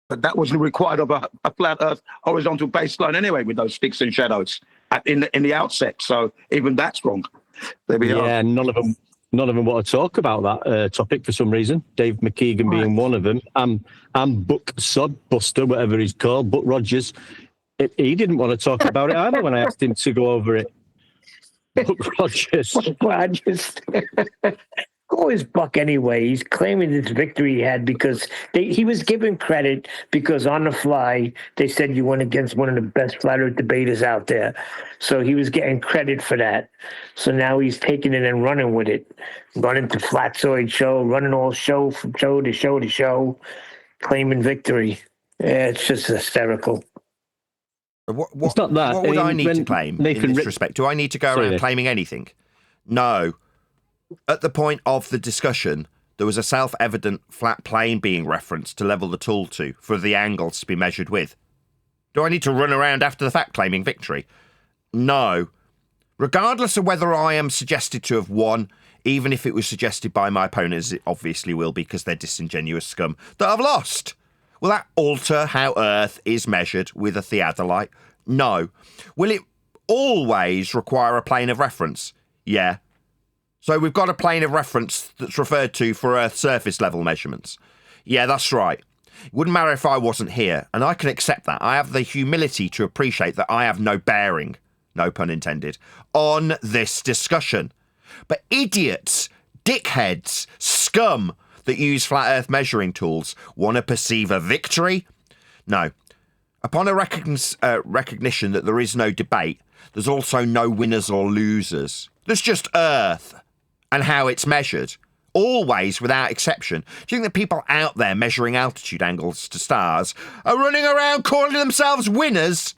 But that wasn't required of a flat Earth horizontal baseline anyway, with those sticks and shadows in the outset. So even that's wrong. There we are. Yeah, none of them want to talk about that topic for some reason. Dave McKeegan being one of them. And Buck Sodbuster, whatever he's called, Buck Rogers. He didn't want to talk about it either when I asked him to go over it. Buck Rogers. Who is Buck anyway? He's claiming this victory he had because he was given credit because on the fly they said you went against one of the best flat earth debaters out there. So he was getting credit for that. So now he's taking it and running with it. Running to Flatzoid Show, running all show from show to show to show, claiming victory. Yeah, it's just hysterical. It's not that. What would I need to claim in this respect? Do I need to go around claiming anything? No. At the point of the discussion, there was a self-evident flat plane being referenced to level the tool to for the angles to be measured with. Do I need to run around after the fact claiming victory? No. Regardless of whether I am suggested to have won, even if it was suggested by my opponents, it obviously will be because they're disingenuous scum, that I've lost. Will that alter how Earth is measured with a theodolite? No. Will it always require a plane of reference? Yeah. So we've got a plane of reference that's referred to for Earth's surface level measurements. Yeah, that's right. It wouldn't matter if I wasn't here, and I can accept that. I have the humility to appreciate that I have no bearing, no pun intended, on this discussion. But idiots, dickheads, scum that use flat Earth measuring tools want to perceive a victory? No. Upon a recognition that there is no debate, there's also no winners or losers. There's just Earth and how it's measured, always without exception. Do you think the people out there measuring altitude angles to stars are running around calling themselves winners?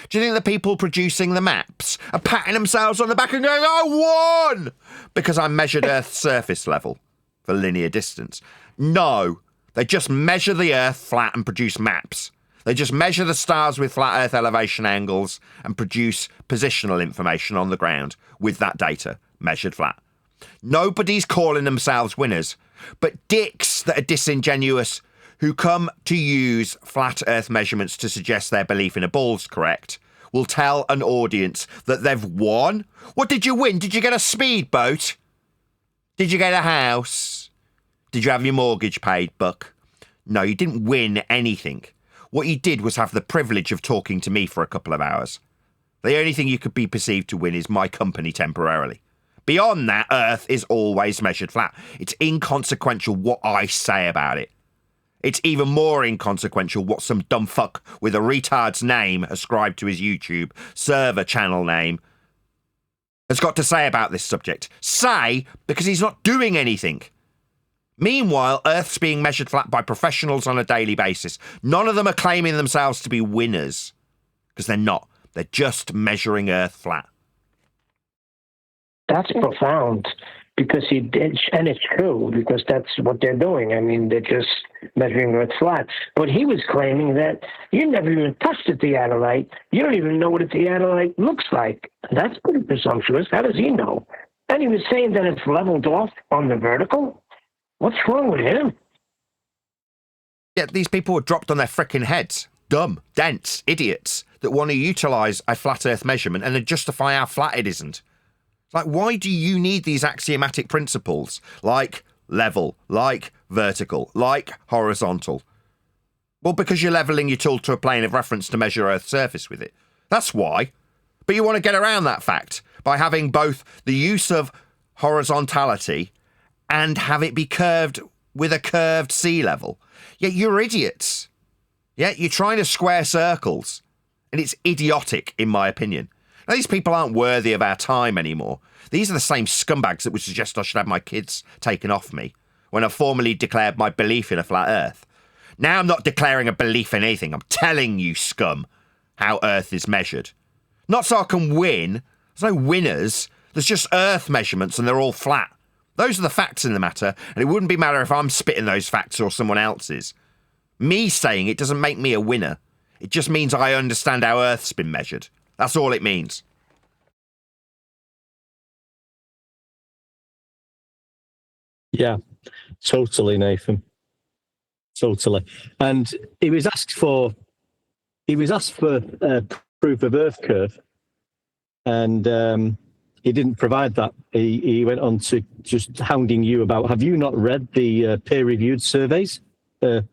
Do you think the people producing the maps are patting themselves on the back and going, I won, because I measured Earth's surface level for linear distance? No, they just measure the Earth flat and produce maps. They just measure the stars with flat Earth elevation angles and produce positional information on the ground with that data measured flat. Nobody's calling themselves winners, but dicks that are disingenuous who come to use flat Earth measurements to suggest their belief in a ball's correct will tell an audience that they've won. What did you win? Did you get a speedboat? Did you get a house? Did you have your mortgage paid, Buck? No, you didn't win anything. What you did was have the privilege of talking to me for a couple of hours. The only thing you could be perceived to win is my company temporarily. Beyond that, Earth is always measured flat. It's inconsequential what I say about it. It's even more inconsequential what some dumb fuck with a retard's name ascribed to his YouTube server channel name has got to say about this subject. Say, because he's not doing anything. Meanwhile, Earth's being measured flat by professionals on a daily basis. None of them are claiming themselves to be winners, because they're not. They're just measuring Earth flat. That's profound, because and it's true, because that's what they're doing. I mean, they're just measuring Earth flat. But he was claiming that you never even touched a theodolite. You don't even know what a theodolite looks like. That's pretty presumptuous. How does he know? And he was saying that it's leveled off on the vertical. What's wrong with him? Yeah, these people were dropped on their frickin' heads. Dumb, dense, idiots that want to utilise a flat Earth measurement and then justify how flat it isn't. It's like, why do you need these axiomatic principles like level, like vertical, like horizontal? Well, because you're levelling your tool to a plane of reference to measure Earth's surface with it. That's why. But you want to get around that fact by having both the use of horizontality and have it be curved with a curved sea level. Yeah, you're idiots. Yeah, you're trying to square circles. And it's idiotic, in my opinion. Now, these people aren't worthy of our time anymore. These are the same scumbags that would suggest I should have my kids taken off me when I formally declared my belief in a flat Earth. Now I'm not declaring a belief in anything. I'm telling you, scum, how Earth is measured. Not so I can win. There's no winners. There's just Earth measurements and they're all flat. Those are the facts in the matter, and it wouldn't be matter if I'm spitting those facts or someone else's. Me saying it doesn't make me a winner. It just means I understand how Earth's been measured. That's all it means. Yeah, totally, Nathan. Totally. And he was asked for proof of Earth curve, and he didn't provide that. He went on to just hounding you about, have you not read the peer-reviewed surveys? The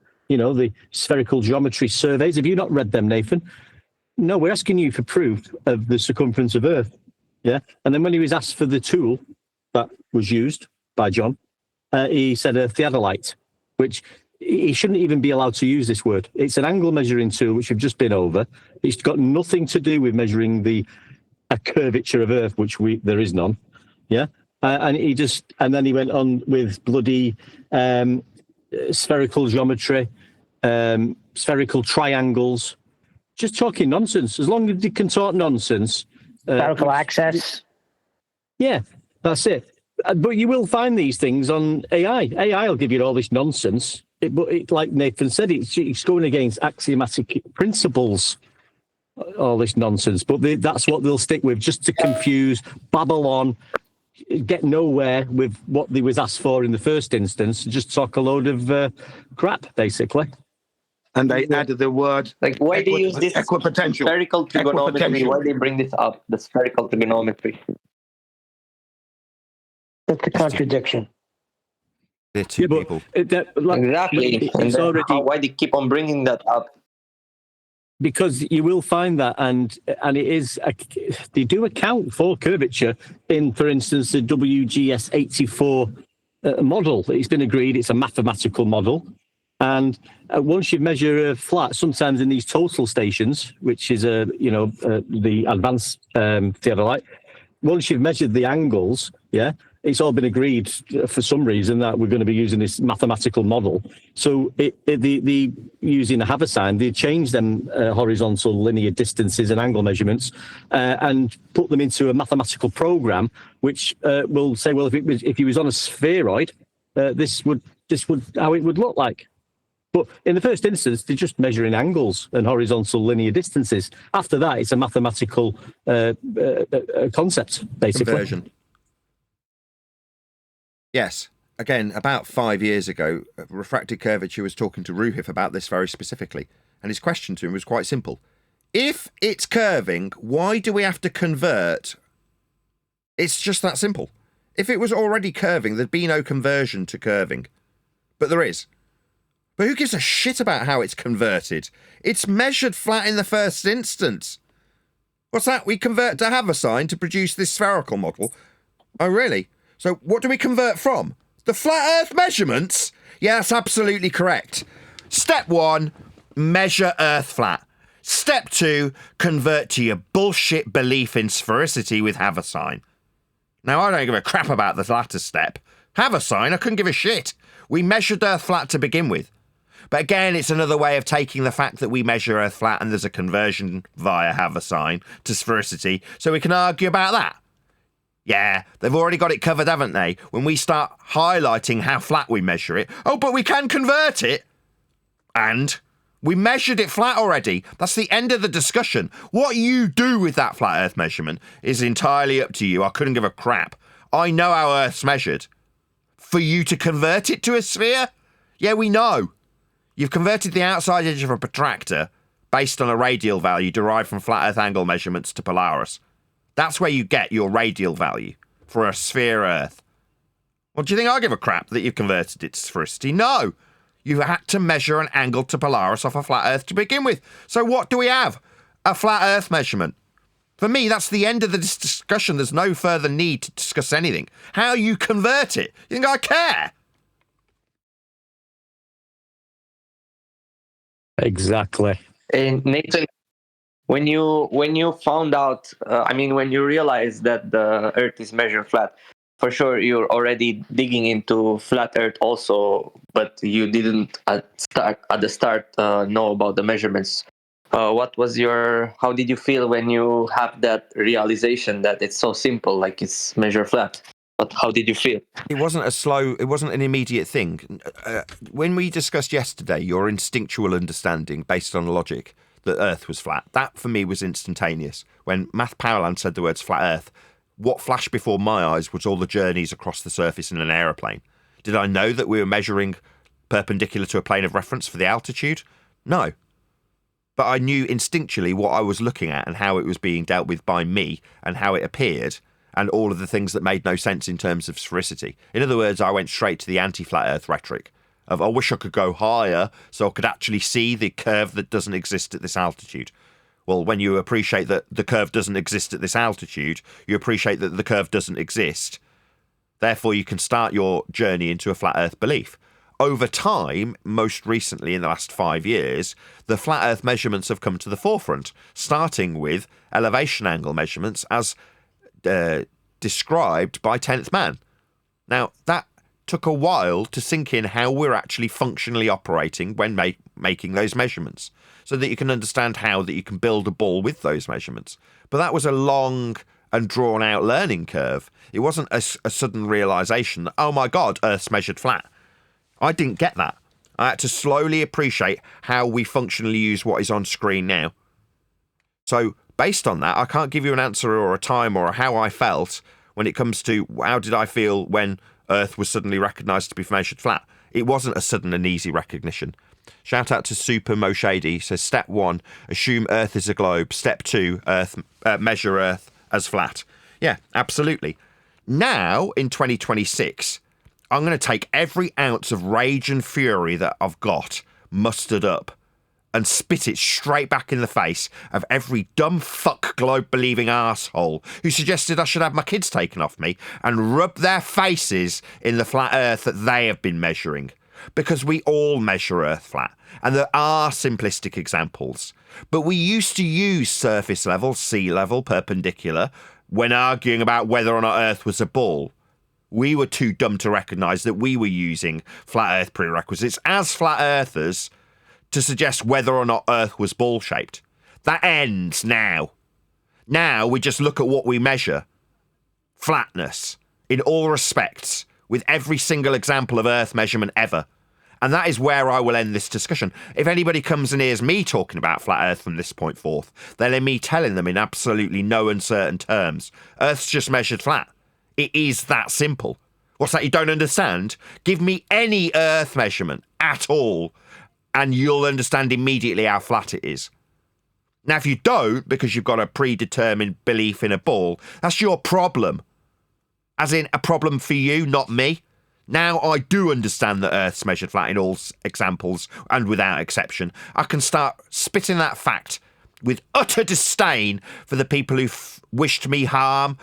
spherical geometry surveys. Have you not read them, Nathan? No, we're asking you for proof of the circumference of Earth. Yeah. And then when he was asked for the tool that was used by John, he said a theodolite, which he shouldn't even be allowed to use this word. It's an angle measuring tool, which we've just been over. It's got nothing to do with measuring a curvature of Earth, which there is none. Yeah. And then he went on with bloody spherical geometry, spherical triangles, just talking nonsense. As long as you can talk nonsense. Spherical access. Yeah, that's it. But you will find these things on AI. AI will give you all this nonsense. But like Nathan said, it's going against axiomatic principles, all this nonsense. But that's what they'll stick with, just to confuse, babble on, get nowhere with what they was asked for in the first instance, just talk a load of crap, basically. And they added the word, like, why do you use this equipotential spherical trigonometry? Why they bring this up, the spherical trigonometry? That's a contradiction. They're two people. Exactly. And why they keep on bringing that up? Because you will find that, and it is they do account for curvature in, for instance, the WGS 84 model. It's been agreed it's a mathematical model, And once you measure a flat, sometimes in these total stations, which is the advanced theodolite, once you've measured the angles, it's all been agreed for some reason that we're going to be using this mathematical model. So using a Haversine, they change them horizontal linear distances and angle measurements and put them into a mathematical program, which will say, well, if he was on a spheroid, this would how it would look like. But in the first instance, they're just measuring angles and horizontal linear distances. After that, it's a mathematical concept, basically. Conversion. Yes. Again, about 5 years ago, Refracted Curvature was talking to Ruhif about this very specifically. And his question to him was quite simple. If it's curving, why do we have to convert? It's just that simple. If it was already curving, there'd be no conversion to curving. But there is. But who gives a shit about how it's converted? It's measured flat in the first instance. What's that? We convert to Haversine to produce this spherical model? Oh, really? So what do we convert from? The flat Earth measurements? Yeah, that's absolutely correct. Step 1, measure Earth flat. Step 2, convert to your bullshit belief in sphericity with Haversine. Now, I don't give a crap about the latter step. Haversine, I couldn't give a shit. We measured Earth flat to begin with. But again, it's another way of taking the fact that we measure Earth flat and there's a conversion via Haversine to sphericity, so we can argue about that. Yeah, they've already got it covered, haven't they? When we start highlighting how flat we measure it. Oh, but we can convert it. And we measured it flat already. That's the end of the discussion. What you do with that flat Earth measurement is entirely up to you. I couldn't give a crap. I know how Earth's measured. For you to convert it to a sphere? Yeah, we know. You've converted the outside edge of a protractor based on a radial value derived from flat Earth angle measurements to Polaris. That's where you get your radial value for a sphere Earth. Well, do you think I give a crap that you've converted it to sphericity? No. You had to measure an angle to Polaris off a flat Earth to begin with. So what do we have? A flat Earth measurement. For me, that's the end of the discussion. There's no further need to discuss anything. How you convert it? You think I care? Exactly. And Nathan, when you found out, when you realized that the Earth is measured flat, for sure you're already digging into flat Earth also, but you didn't at the start know about the measurements. How did you feel when you have that realization that it's so simple, like it's measured flat? But how did you feel? It wasn't an immediate thing. When we discussed yesterday your instinctual understanding based on logic that Earth was flat, that for me was instantaneous. When Math Powerland said the words flat Earth, what flashed before my eyes was all the journeys across the surface in an aeroplane. Did I know that we were measuring perpendicular to a plane of reference for the altitude? No. But I knew instinctually what I was looking at and how it was being dealt with by me and how it appeared and all of the things that made no sense in terms of sphericity. In other words, I went straight to the anti-flat Earth rhetoric of, I wish I could go higher so I could actually see the curve that doesn't exist at this altitude. Well, when you appreciate that the curve doesn't exist at this altitude, you appreciate that the curve doesn't exist. Therefore, you can start your journey into a flat Earth belief. Over time, most recently in the last 5 years, the flat Earth measurements have come to the forefront, starting with elevation angle measurements as described by 10th Man. Now, that took a while to sink in how we're actually functionally operating when making those measurements, so that you can understand how that you can build a ball with those measurements. But that was a long and drawn out learning curve. It wasn't a sudden realization that, oh my God, Earth's measured flat. I didn't get that. I had to slowly appreciate how we functionally use what is on screen now. So based on that, I can't give you an answer or a time or how I felt when it comes to how did I feel when Earth was suddenly recognised to be measured flat. It wasn't a sudden and easy recognition. Shout out to Super Moshady. Says step 1, assume Earth is a globe. Step 2, measure Earth as flat. Yeah, absolutely. Now, in 2026, I'm going to take every ounce of rage and fury that I've got mustered up and spit it straight back in the face of every dumb fuck globe-believing arsehole who suggested I should have my kids taken off me and rub their faces in the flat Earth that they have been measuring. because we all measure Earth flat, and there are simplistic examples. But we used to use surface level, sea level, perpendicular, when arguing about whether or not Earth was a ball. We were too dumb to recognise that we were using flat Earth prerequisites as flat earthers to suggest whether or not Earth was ball-shaped. That ends now. Now we just look at what we measure. Flatness, in all respects, with every single example of Earth measurement ever. And that is where I will end this discussion. If anybody comes and hears me talking about flat Earth from this point forth, then in me telling them in absolutely no uncertain terms, Earth's just measured flat. It is that simple. What's that you don't understand? Give me any Earth measurement at all, and you'll understand immediately how flat it is. Now, if you don't, because you've got a predetermined belief in a ball, that's your problem. As in, a problem for you, not me. Now I do understand that Earth's measured flat in all examples and without exception. I can start spitting that fact with utter disdain for the people who wished me harm.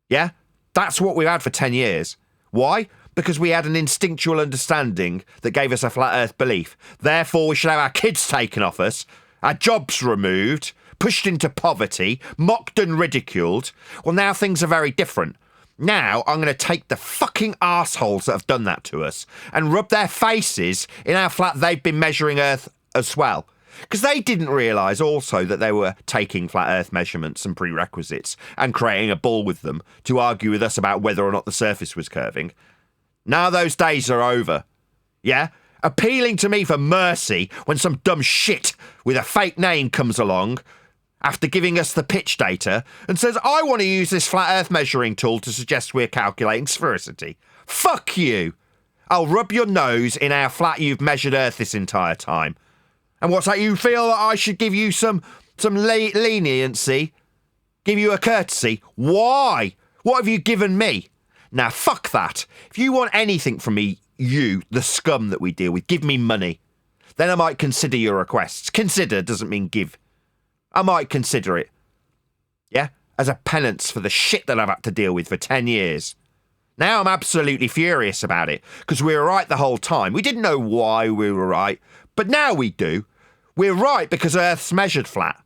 Yeah? That's what we've had for 10 years. Why? Because we had an instinctual understanding that gave us a flat Earth belief. Therefore, we should have our kids taken off us, our jobs removed, pushed into poverty, mocked and ridiculed. Well, now things are very different. Now I'm going to take the fucking arseholes that have done that to us and rub their faces in how flat they've been measuring Earth as well. Because they didn't realise also that they were taking flat Earth measurements and prerequisites and creating a ball with them to argue with us about whether or not the surface was curving. Now those days are over. Yeah? Appealing to me for mercy when some dumb shit with a fake name comes along after giving us the pitch data and says, I want to use this flat Earth measuring tool to suggest we're calculating sphericity. Fuck you. I'll rub your nose in how flat you've measured Earth this entire time. And what's that, you feel that I should give you some leniency? Give you a courtesy? Why? What have you given me? Now, fuck that. If you want anything from me, you, the scum that we deal with, give me money. Then I might consider your requests. Consider doesn't mean give. I might consider it. Yeah? As a penance for the shit that I've had to deal with for 10 years. Now I'm absolutely furious about it, because we were right the whole time. We didn't know why we were right, but now we do. We're right because Earth's measured flat.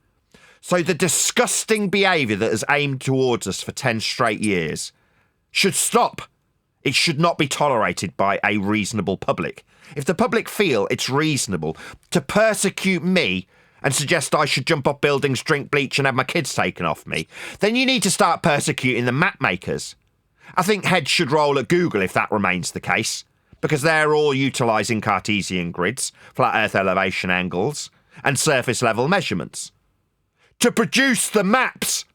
So the disgusting behaviour that has aimed towards us for 10 straight years should stop. It should not be tolerated by a reasonable public. If the public feel it's reasonable to persecute me and suggest I should jump off buildings, drink bleach and have my kids taken off me, then you need to start persecuting the map makers. I think heads should roll at Google if that remains the case, because they're all utilising Cartesian grids, flat Earth elevation angles, and surface level measurements to produce the maps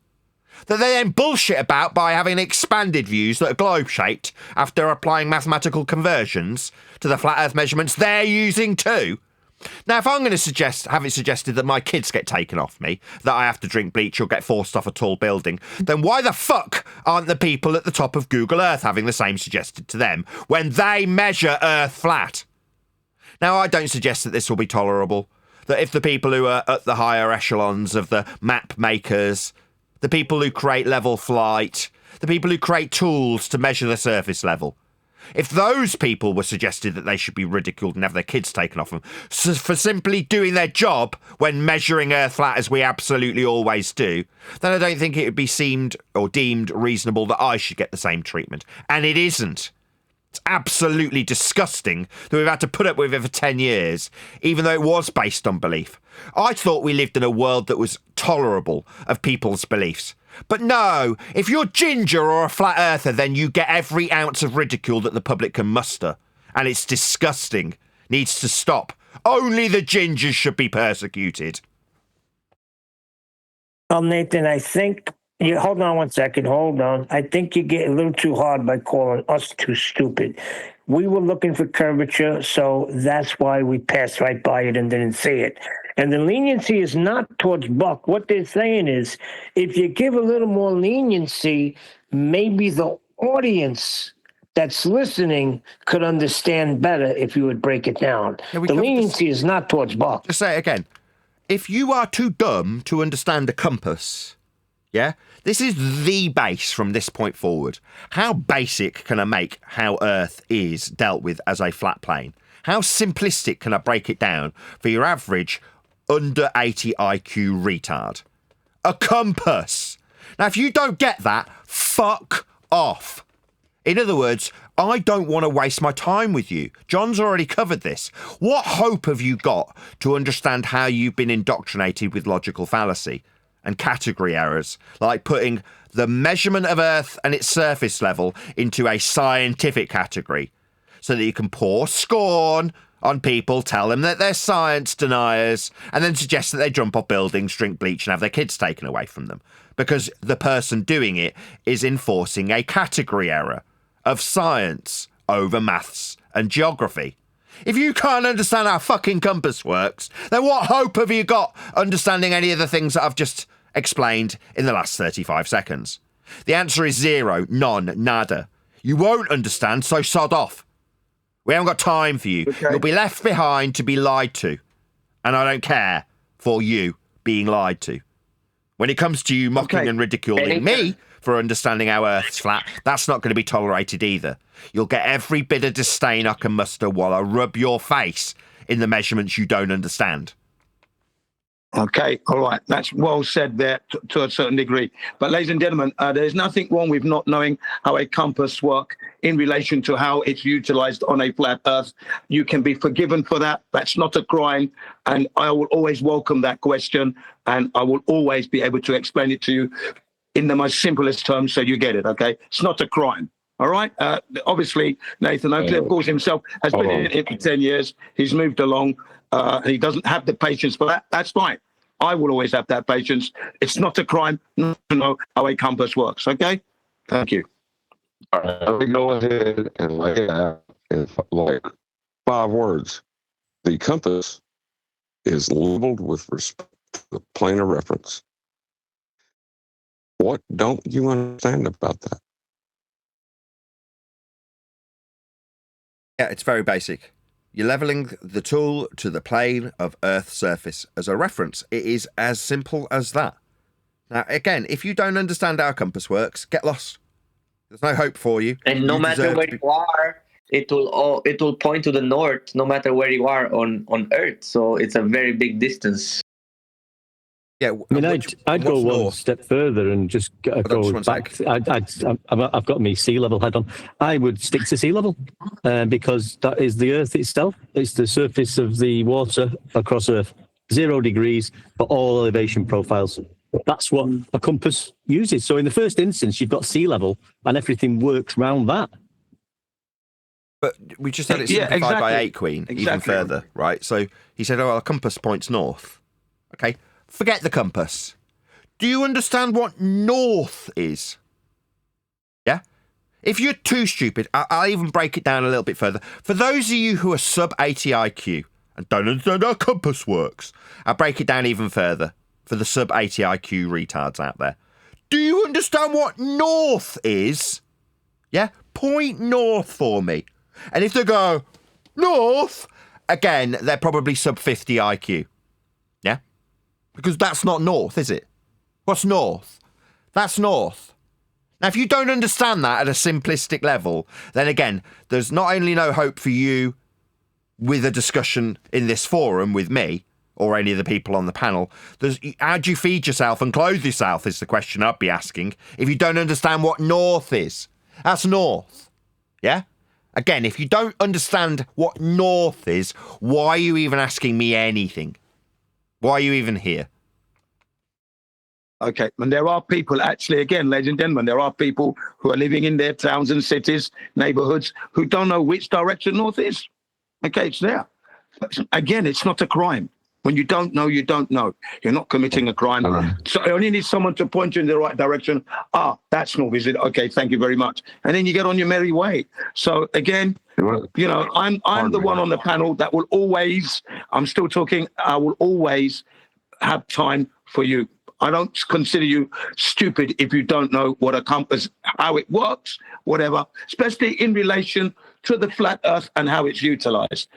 that they then bullshit about by having expanded views that are globe-shaped after applying mathematical conversions to the flat Earth measurements they're using too. Now, if I'm going to have it suggested that my kids get taken off me, that I have to drink bleach or get forced off a tall building, then why the fuck aren't the people at the top of Google Earth having the same suggested to them when they measure Earth flat? Now, I don't suggest that this will be tolerable, that if the people who are at the higher echelons of the map makers, the people who create level flight, the people who create tools to measure the surface level, if those people were suggested that they should be ridiculed and have their kids taken off them for simply doing their job when measuring Earth flat as we absolutely always do, then I don't think it would be seemed or deemed reasonable that I should get the same treatment. And it isn't. It's absolutely disgusting that we've had to put up with it for 10 years, even though it was based on belief. I thought we lived in a world that was tolerable of people's beliefs. But no, if you're ginger or a flat earther, then you get every ounce of ridicule that the public can muster. And it's disgusting. Needs to stop. Only the gingers should be persecuted. Well, Nathan, I think hold on one second. Hold on. I think you get a little too hard by calling us too stupid. We were looking for curvature, so that's why we passed right by it and didn't see it. And the leniency is not towards Buck. What they're saying is, if you give a little more leniency, maybe the audience that's listening could understand better if you would break it down. The leniency is not towards Buck. Just say it again. If you are too dumb to understand a compass, Yeah? This is the base from this point forward. How basic can I make how Earth is dealt with as a flat plane? How simplistic can I break it down for your average under 80 IQ retard? A compass. Now, if you don't get that, fuck off. In other words, I don't want to waste my time with you. John's already covered this. What hope have you got to understand how you've been indoctrinated with logical fallacy and category errors, like putting the measurement of Earth and its surface level into a scientific category so that you can pour scorn on people, tell them that they're science deniers, and then suggest that they jump off buildings, drink bleach, and have their kids taken away from them? Because the person doing it is enforcing a category error of science over maths and geography. If you can't understand how fucking compass works, then what hope have you got understanding any of the things that I've just explained in the last 35 seconds? The answer is zero, none, nada. You won't understand, so sod off. We haven't got time for you. Okay. You'll be left behind to be lied to. And I don't care for you being lied to. When it comes to you mocking and ridiculing me for understanding how Earth's flat, that's not going to be tolerated either. You'll get every bit of disdain I can muster while I rub your face in the measurements you don't understand. Okay, all right. That's well said there to a certain degree. But ladies and gentlemen, there's nothing wrong with not knowing how a compass works in relation to how it's utilized on a flat Earth. You can be forgiven for that. That's not a crime. And I will always welcome that question. And I will always be able to explain it to you in the most simplest terms so you get it, okay? It's not a crime. All right. Obviously, Nathan Oakley, of course, himself has been in it for 10 years. He's moved along. He doesn't have the patience for that. That's fine. I will always have that patience. It's not a crime not to know how a compass works. Okay. Thank you. All right. Let me go ahead and lay it out in like 5 words. The compass is labeled with respect to the plane of reference. What don't you understand about that? Yeah, it's very basic. You're levelling the tool to the plane of Earth's surface as a reference. It is as simple as that. Now, again, if you don't understand how a compass works, get lost. There's no hope for you. And no matter where you are, it will point to the north, no matter where you are on Earth. So it's a very big distance. Yeah, I mean, I'd go one step further and just go back. I've got me sea level head on. I would stick to sea level because that is the Earth itself. It's the surface of the water across Earth, 0 degrees for all elevation profiles. That's what a compass uses. So in the first instance, you've got sea level and everything works around that. But we just had it simplified by 8 Queen, even further, right? So he said, a compass points north. Okay. Forget the compass. Do you understand what north is? Yeah? If you're too stupid, I'll even break it down a little bit further. For those of you who are sub 80 IQ and don't understand how compass works, I'll break it down even further for the sub 80 IQ retards out there. Do you understand what north is? Yeah? Point north for me. And if they go, north, again, they're probably sub 50 IQ. Yeah? Because that's not north, is it? What's north? That's north. Now, if you don't understand that at a simplistic level, then again, there's not only no hope for you with a discussion in this forum with me or any of the people on the panel. How do you feed yourself and clothe yourself is the question I'd be asking if you don't understand what north is. That's north. Yeah? Again, if you don't understand what north is, why are you even asking me anything? Why are you even here? Okay, and there are people actually, again, ladies and gentlemen, there are people who are living in their towns and cities, neighborhoods, who don't know which direction north is. Okay, it's there. Again, it's not a crime. When you don't know, you don't know. You're not committing a crime. So I only need someone to point you in the right direction. That's north, is it? Okay, thank you very much. And then you get on your merry way. So again, you know, I'm the one on the panel that will always, I'm still talking, I will always have time for you. I don't consider you stupid if you don't know what a compass, how it works, whatever, especially in relation to the flat Earth and how it's utilized.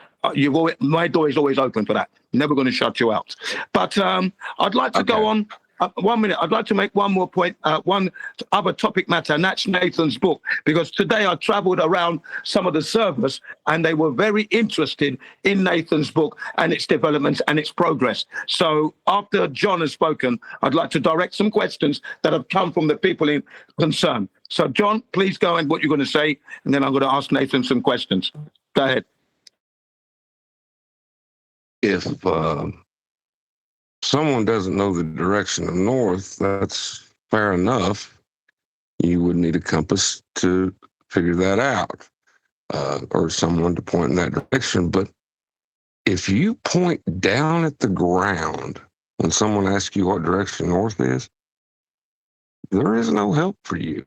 My door is always open for that. Never going to shut you out. But I'd like to go on 1 minute. I'd like to make one more point, one other topic matter, and that's Nathan's book. Because today I travelled around some of the servers, and they were very interested in Nathan's book and its developments and its progress. So after John has spoken, I'd like to direct some questions that have come from the people in concern. So John, please go and what you're going to say, and then I'm going to ask Nathan some questions. Go ahead. If someone doesn't know the direction of north, that's fair enough. You would need a compass to figure that out, or someone to point in that direction. But if you point down at the ground when someone asks you what direction north is, there is no help for you.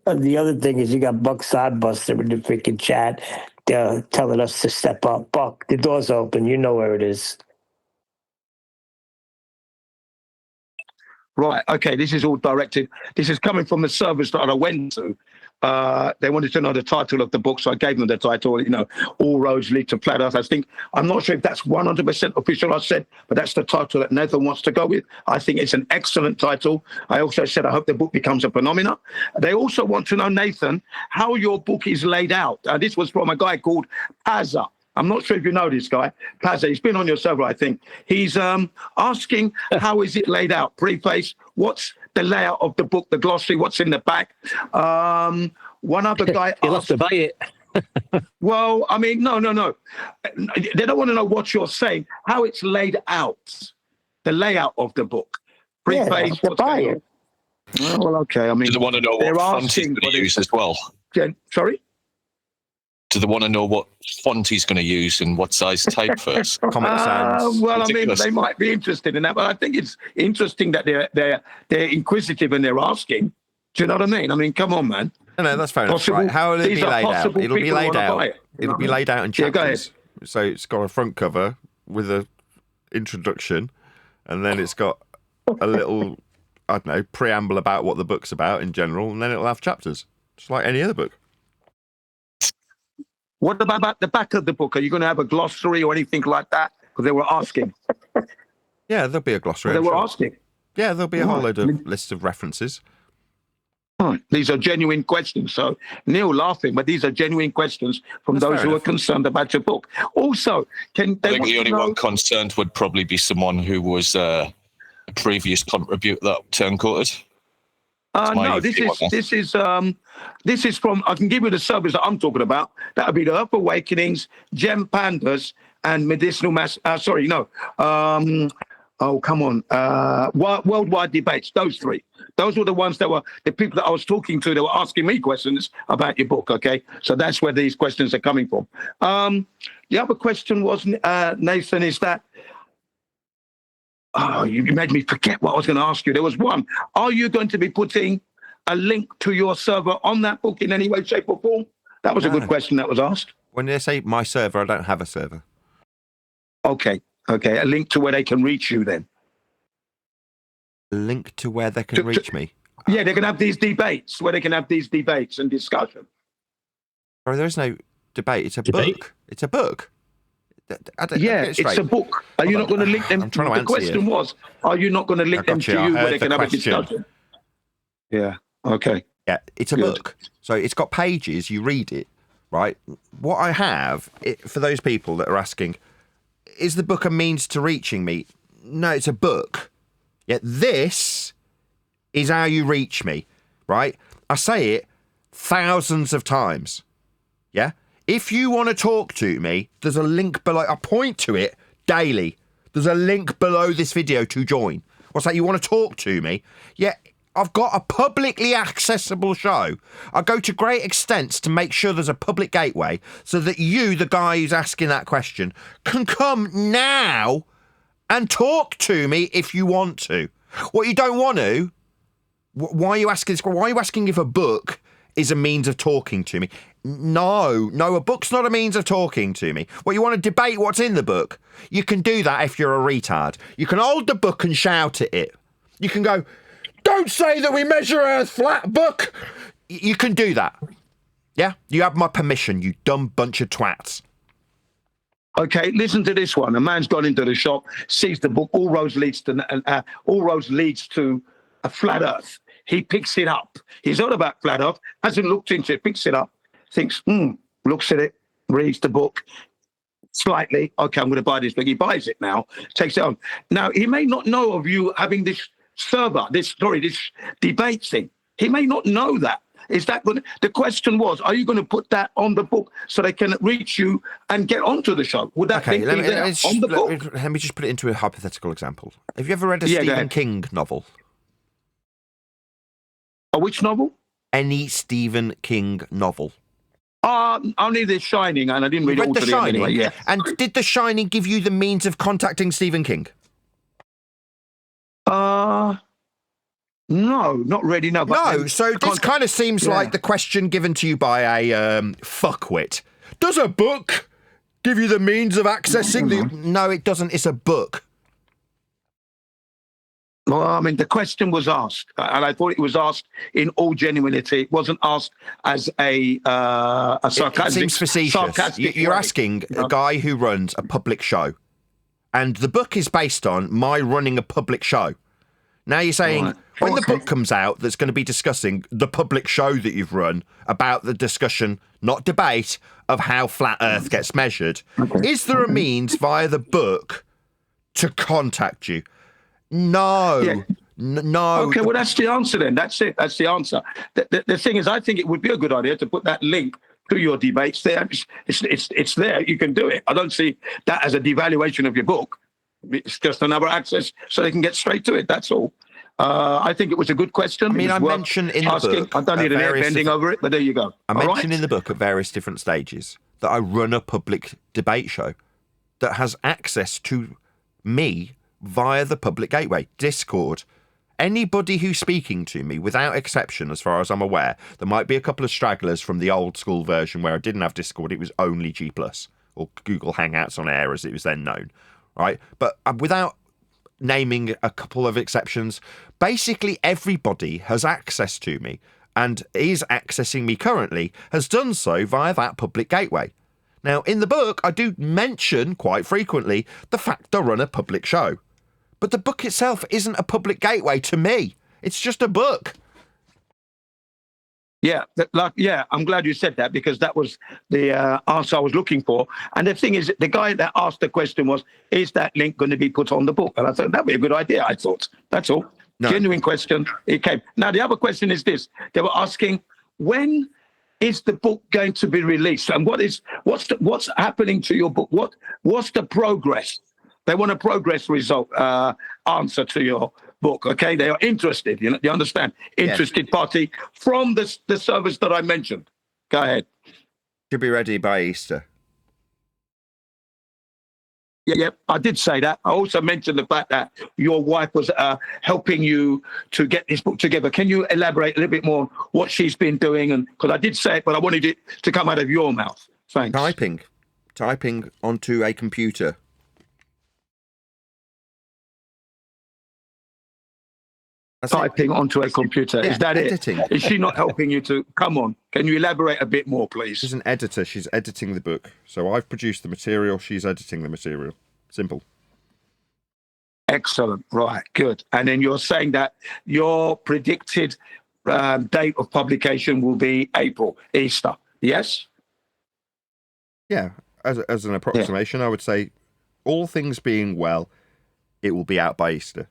The other thing is you got Buck Sodbuster in the freaking chat telling us to step up. Buck, the door's open. You know where it is. Right. Okay. This is all directed. This is coming from the servers that I went to. They wanted to know the title of the book, so I gave them the title. You know, All Roads Lead to Flat Earth. I'm not sure if that's 100% official. I said, but that's the title that Nathan wants to go with. I think it's an excellent title. I also said I hope the book becomes a phenomenon. They also want to know, Nathan, how your book is laid out. This was from a guy called Pazza. I'm not sure if you know this guy, Pazza. He's been on your server, I think. He's asking how is it laid out? Preface, what's the layout of the book, the glossary, what's in the back? One other guy You'll have to buy it. Well, I mean, no. They don't want to know what you're saying, how it's laid out, the layout of the book. Preface, to buy it. Well, okay. I mean, do they want to know what font he's going to use as well? Sorry? Do they want to know what font he's going to use and what size typeface? Comic Sans. Well, ridiculous. I mean, they might be interested in that, but I think it's interesting that they're inquisitive and they're asking. Do you know what I mean? I mean, come on, man. No, that's fair enough. Right. How will it be laid out? It'll be laid out. It'll be laid out in chapters. So it's got a front cover with a introduction, and then it's got a little, I don't know, preamble about what the book's about in general, and then it'll have chapters, just like any other book. What about the back of the book? Are you going to have a glossary or anything like that? Because they were asking. Yeah, there'll be a glossary. They were asking. Yeah, there'll be a whole load of lists of references. Right. These are genuine questions. So Neil laughing, but these are genuine questions from those who are concerned about your book. Also, I think the only one concerned would probably be someone who was a previous contributor that turncoated. No, this is from, I can give you the servers that I'm talking about. That would be the Earth Awakenings, Gem Pandas, and Medicinal Mass. Worldwide Debates. Those three. Those were the ones that were the people that I was talking to. They were asking me questions about your book. Okay, so that's where these questions are coming from. The other question was, Nathan, is that. Oh, you made me forget what I was going to ask you. There was one. Are you going to be putting a link to your server on that book in any way, shape, or form? That was a good question that was asked. When they say my server, I don't have a server. Okay. A link to where they can reach you then. A link to where they can reach me? Yeah, they can have these debates, where they can have these debates and discussion. Or there is no debate. It's a book. It's a book. It's a book. Are you not going to link them? I'm trying to answer the question was, are you not going to link them to you where they can have a discussion? Yeah. Okay. Yeah, it's a book. So it's got pages. You read it, right? What I have, for those people that are asking, is the book a means to reaching me? No, it's a book. Yet this is how you reach me, right? I say it thousands of times. Yeah? If you want to talk to me, there's a link below. I point to it daily. There's a link below this video to join. What's that? You want to talk to me? Yeah, I've got a publicly accessible show. I go to great extents to make sure there's a public gateway so that you, the guy who's asking that question, can come now and talk to me if you want to. What you don't want to, why are you asking this? Why are you asking if a book is a means of talking to me? No, a book's not a means of talking to me. Well, you want to debate what's in the book? You can do that if you're a retard. You can hold the book and shout at it. You can go, don't say that we measure Earth flat, book. You can do that. Yeah? You have my permission, you dumb bunch of twats. Okay, listen to this one. A man's gone into the shop, sees the book. All roads leads to a flat Earth. He picks it up. He's not about flat Earth. Hasn't looked into it. Picks it up. Thinks, looks at it. Reads the book. Slightly. Okay, I'm going to buy this book. He buys it now. Takes it on. Now he may not know of you having this server. This debate thing. He may not know that. Is that going? The question was, are you going to put that on the book so they can reach you and get onto the show? Would that be there on the book? Let me just put it into a hypothetical example. Have you ever read a Stephen King novel? A which novel? Any Stephen King novel. Only The Shining, and I didn't read it all to the end anyway. Yeah. And did The Shining give you the means of contacting Stephen King? No, not really. No. But no. So this kind of seems like the question given to you by a fuckwit. Does a book give you the means of accessing the? No, it doesn't. It's a book. Well, I mean, the question was asked, and I thought it was asked in all genuinity. It wasn't asked as a sarcastic. It seems facetious. You're asking a guy who runs a public show, and the book is based on my running a public show. Now you're saying when the book comes out that's going to be discussing the public show that you've run about the discussion, not debate, of how flat Earth gets measured, is there a means via the book to contact you? No. Yeah. No. Okay, well, that's the answer then. That's it. That's the answer. The thing is, I think it would be a good idea to put that link to your debates there. It's there. You can do it. I don't see that as a devaluation of your book. It's just another access so they can get straight to it. That's all. I think it was a good question. I mean, I mentioned in the book. I don't need an air bending over it, but there you go. I mentioned in the book at various different stages that I run a public debate show that has access to me via the public gateway, Discord. Anybody who's speaking to me, without exception, as far as I'm aware, there might be a couple of stragglers from the old school version where I didn't have Discord, it was only G+, or Google Hangouts on Air as it was then known. Right, but without naming a couple of exceptions, basically everybody has access to me and is accessing me currently, has done so via that public gateway. Now, in the book, I do mention quite frequently the fact I run a public show, but the book itself isn't a public gateway to me. It's just a book. Yeah, I'm glad you said that because that was the answer I was looking for. And the thing is, the guy that asked the question was, is that link going to be put on the book? And I thought, that'd be a good idea, I thought. That's all. No. Genuine question. It came. Now, the other question is this. They were asking, when is the book going to be released? And what's happening to your book? What's the progress? They want a progress result answer to your book, okay? They are interested, you understand? Interested party from the service that I mentioned. Go ahead. Should be ready by Easter. Yeah, I did say that. I also mentioned the fact that your wife was helping you to get this book together. Can you elaborate a little bit more what she's been doing? And because I did say it, but I wanted it to come out of your mouth. Thanks. Typing onto a computer. Typing onto a computer. Yeah, is that editing. It? Is she not helping you to... Come on. Can you elaborate a bit more, please? She's an editor. She's editing the book. So I've produced the material. She's editing the material. Simple. Excellent. Right. Good. And then you're saying that your predicted date of publication will be April, Easter. Yes? Yeah. As an approximation, I would say all things being well, it will be out by Easter.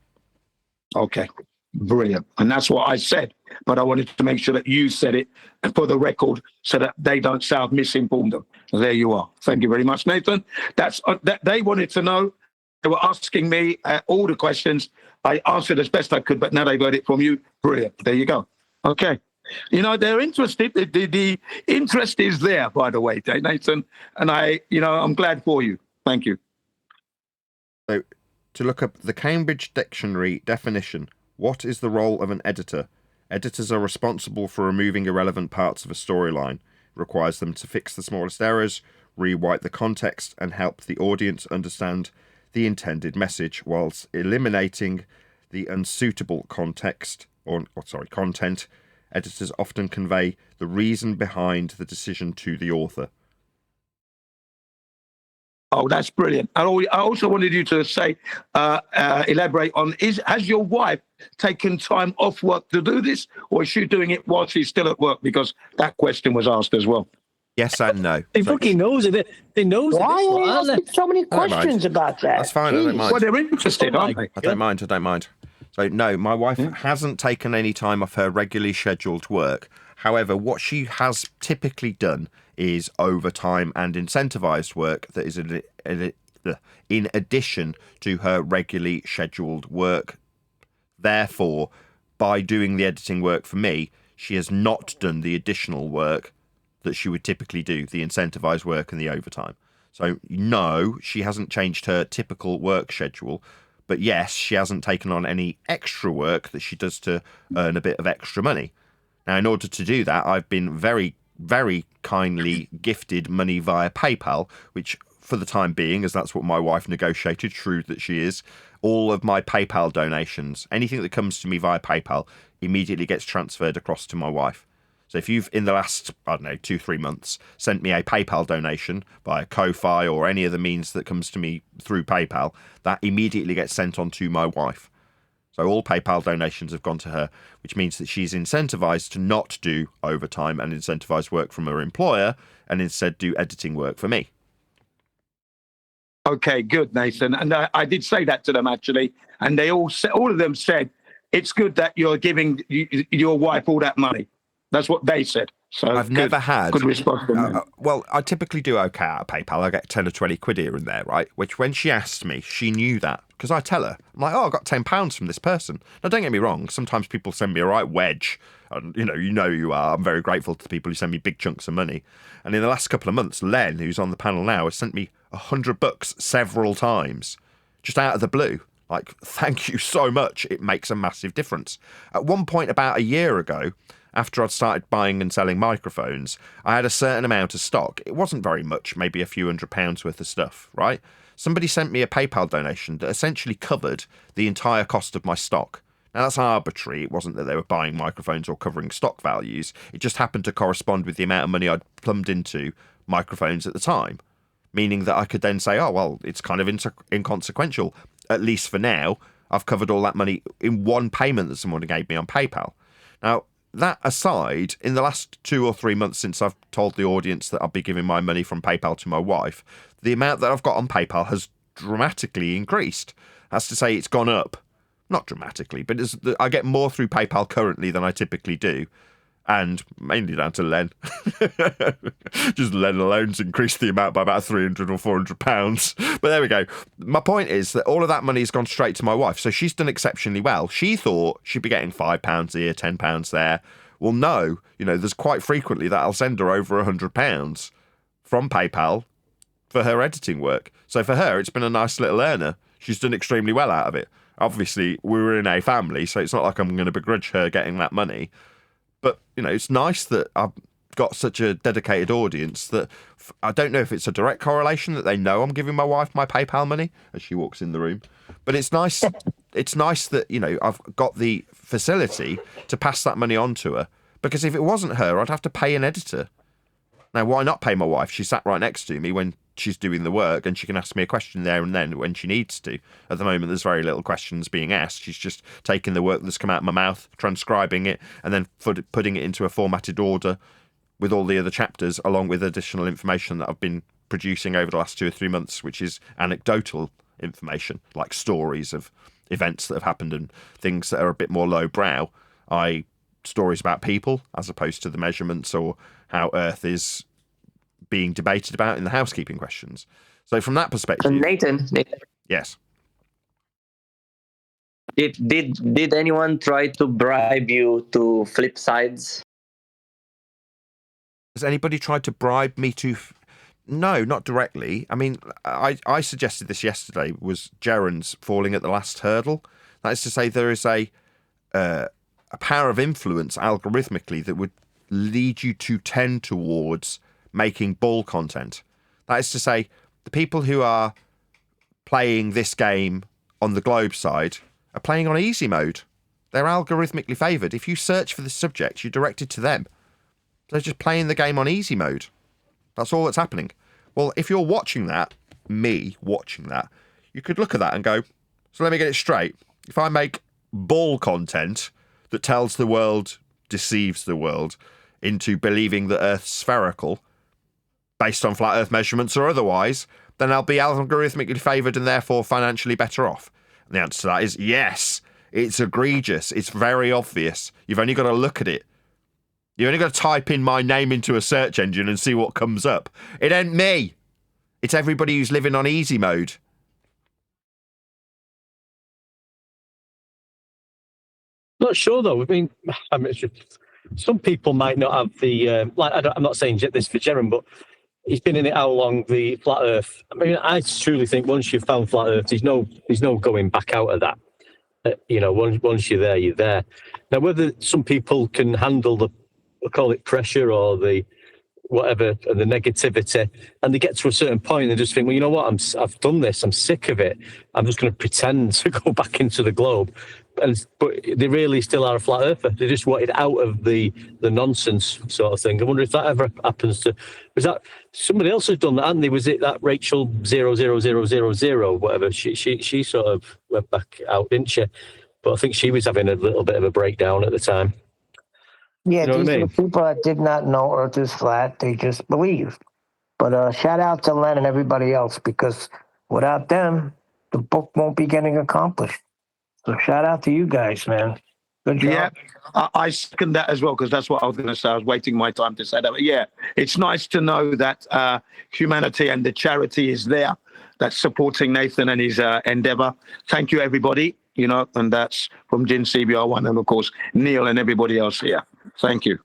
Okay. Brilliant. And that's what I said. But I wanted to make sure that you said it for the record so that they don't sound misinformed them. So there you are. Thank you very much, Nathan. That's that they wanted to know. They were asking me all the questions. I answered as best I could, but now they've heard it from you. Brilliant. There you go. Okay. They're interested. The interest is there, by the way, Nathan. And I'm glad for you. Thank you. So to look up the Cambridge Dictionary definition, what is the role of an editor? Editors are responsible for removing irrelevant parts of a storyline. It requires them to fix the smallest errors, rewrite the context, and help the audience understand the intended message, whilst eliminating the unsuitable content. Editors often convey the reason behind the decision to the author. Oh, that's brilliant. I also wanted you to say, elaborate on, has your wife taken time off work to do this, or is she doing it while she's still at work? Because that question was asked as well. Yes and no. They fucking knows it. They knows Why it. are you asking so many questions about that? That's fine. I don't mind. Well, they're interested, aren't they? I don't mind. So no, my wife hasn't taken any time off her regularly scheduled work. However, what she has typically done is overtime and incentivized work that is in addition to her regularly scheduled work. Therefore, by doing the editing work for me, she has not done the additional work that she would typically do, the incentivized work and the overtime. So no, she hasn't changed her typical work schedule. But yes, she hasn't taken on any extra work that she does to earn a bit of extra money. Now, in order to do that, I've been very, very kindly gifted money via PayPal, which for the time being, as that's what my wife negotiated, shrewd that she is, all of my PayPal donations, anything that comes to me via PayPal, immediately gets transferred across to my wife. So if you've, in the last, 2-3 months, sent me a PayPal donation via Ko-Fi or any other means that comes to me through PayPal, that immediately gets sent on to my wife. So all PayPal donations have gone to her, which means that she's incentivized to not do overtime and incentivized work from her employer and instead do editing work for me. Okay, good, Nathan. And I did say that to them, actually. And they all of them said, it's good that you're giving your wife all that money. That's what they said. So I've never had good response from them. Well, I typically do okay out of PayPal. I get 10 or 20 quid here and there, right? Which when she asked me, she knew that because I tell her, I'm like, oh, I got £10 from this person. Now, don't get me wrong. Sometimes people send me a right wedge. And, you know you are. I'm very grateful to the people who send me big chunks of money. And in the last couple of months, Len, who's on the panel now, has sent me $100 several times, just out of the blue. Like, thank you so much. It makes a massive difference. At one point, about a year ago, after I'd started buying and selling microphones, I had a certain amount of stock. It wasn't very much, maybe a few £100 worth of stuff, right? Somebody sent me a PayPal donation that essentially covered the entire cost of my stock. Now, that's arbitrary. It wasn't that they were buying microphones or covering stock values. It just happened to correspond with the amount of money I'd plumbed into microphones at the time, meaning that I could then say, oh, well, it's kind of inconsequential. At least for now, I've covered all that money in one payment that someone gave me on PayPal. Now, that aside, in the last 2 or 3 months since I've told the audience that I'll be giving my money from PayPal to my wife, the amount that I've got on PayPal has dramatically increased. That's to say, it's gone up. Not dramatically, but I get more through PayPal currently than I typically do. And mainly down to Len. Just Len alone's increased the amount by about £300 or £400. But there we go. My point is that all of that money has gone straight to my wife. So she's done exceptionally well. She thought she'd be getting £5 here, £10 there. Well, no. There's quite frequently that I'll send her over £100 from PayPal for her editing work. So for her, it's been a nice little earner. She's done extremely well out of it. Obviously, we were in a family, so it's not like I'm going to begrudge her getting that money. But, it's nice that I've got such a dedicated audience that I don't know if it's a direct correlation that they know I'm giving my wife my PayPal money as she walks in the room. But it's nice. It's nice that, I've got the facility to pass that money on to her. Because if it wasn't her, I'd have to pay an editor. Now, why not pay my wife? She sat right next to me when she's doing the work and she can ask me a question there and then when she needs to. At the moment, there's very little questions being asked. She's just taking the work that's come out of my mouth, transcribing it, and then putting it into a formatted order with all the other chapters, along with additional information that I've been producing over the last 2 or 3 months, which is anecdotal information, like stories of events that have happened and things that are a bit more lowbrow. Stories about people as opposed to the measurements or how Earth is being debated about in the housekeeping questions. So from that perspective, Nathan, yes. Did anyone try to bribe you to flip sides? Has anybody tried to bribe me to? No, not directly. I mean, I suggested this yesterday. Was Gerrans falling at the last hurdle? That is to say, there is a power of influence algorithmically that would lead you to tend towards making bull content. That is to say, the people who are playing this game on the Globe side are playing on easy mode. They're algorithmically favoured. If you search for the subject, you're directed to them. They're just playing the game on easy mode. That's all that's happening. Well, if you're watching that, me watching that, you could look at that and go, so let me get it straight. If I make bull content that tells the world, deceives the world into believing the Earth's spherical, based on flat Earth measurements or otherwise, then I'll be algorithmically favoured and therefore financially better off. And the answer to that is yes. It's egregious. It's very obvious. You've only got to look at it. You've only got to type in my name into a search engine and see what comes up. It ain't me. It's everybody who's living on easy mode. Not sure though. I mean, some people might not have the I'm not saying this for Jeremy, but he's been in it how long? The flat Earth. I mean, I truly think once you've found flat Earth, there's no going back out of that. Once you're there, you're there. Now, whether some people can handle we'll call it pressure or the whatever, the negativity, and they get to a certain point and they just think, well, you know what, I've done this, I'm sick of it, I'm just going to pretend to go back into the globe. But they really still are a flat earther. They just wanted out of the nonsense sort of thing. I wonder if that ever happens to. Was that somebody else has done that, hadn't they? Was it that Rachel 00000 whatever? She sort of went back out, didn't she? But I think she was having a little bit of a breakdown at the time. Yeah, you know these what I mean? are people that did not know Earth is flat. They just believe. But shout out to Len and everybody else, because without them, the book won't be getting accomplished. So shout out to you guys, man. Good job. Yeah, I second that as well, because that's what I was going to say. I was waiting my time to say that. But yeah, it's nice to know that humanity and the charity is there, that's supporting Nathan and his endeavor. Thank you, everybody. And that's from Jin CBR1 and, of course, Neil and everybody else here. Thank you.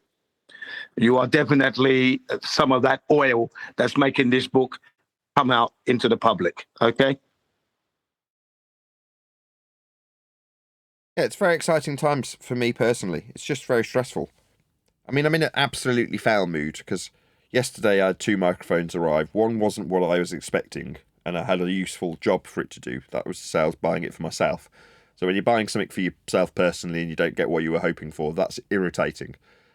You are definitely some of that oil that's making this book come out into the public. Okay? Yeah, it's very exciting times for me personally. It's just very stressful. I mean, I'm in an absolutely foul mood because yesterday I had 2 microphones arrive. One wasn't what I was expecting, and I had a useful job for it to do. That was to say I was buying it for myself. So when you're buying something for yourself personally and you don't get what you were hoping for, that's irritating.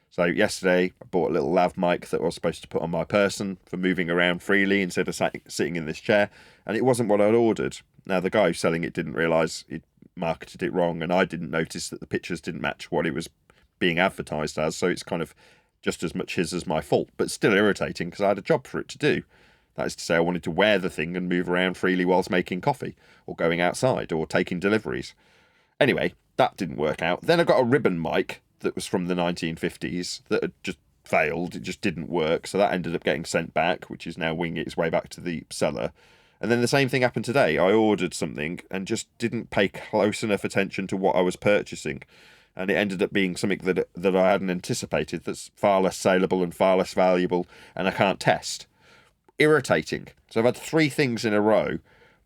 So yesterday I bought a little lav mic that I was supposed to put on my person for moving around freely instead of sitting in this chair, and it wasn't what I'd ordered. Now the guy who's selling it didn't realise he'd marketed it wrong, and I didn't notice that the pictures didn't match what it was being advertised as, so it's kind of just as much his as my fault, but still irritating because I had a job for it to do. That is to say, I wanted to wear the thing and move around freely whilst making coffee or going outside or taking deliveries. Anyway, that didn't work out. Then I got a ribbon mic that was from the 1950s that had just failed. It just didn't work, so that ended up getting sent back, which is now winging its way back to the seller. And then the same thing happened today. I ordered something and just didn't pay close enough attention to what I was purchasing. And it ended up being something that I hadn't anticipated, that's far less saleable and far less valuable, and I can't test. Irritating. So I've had 3 things in a row,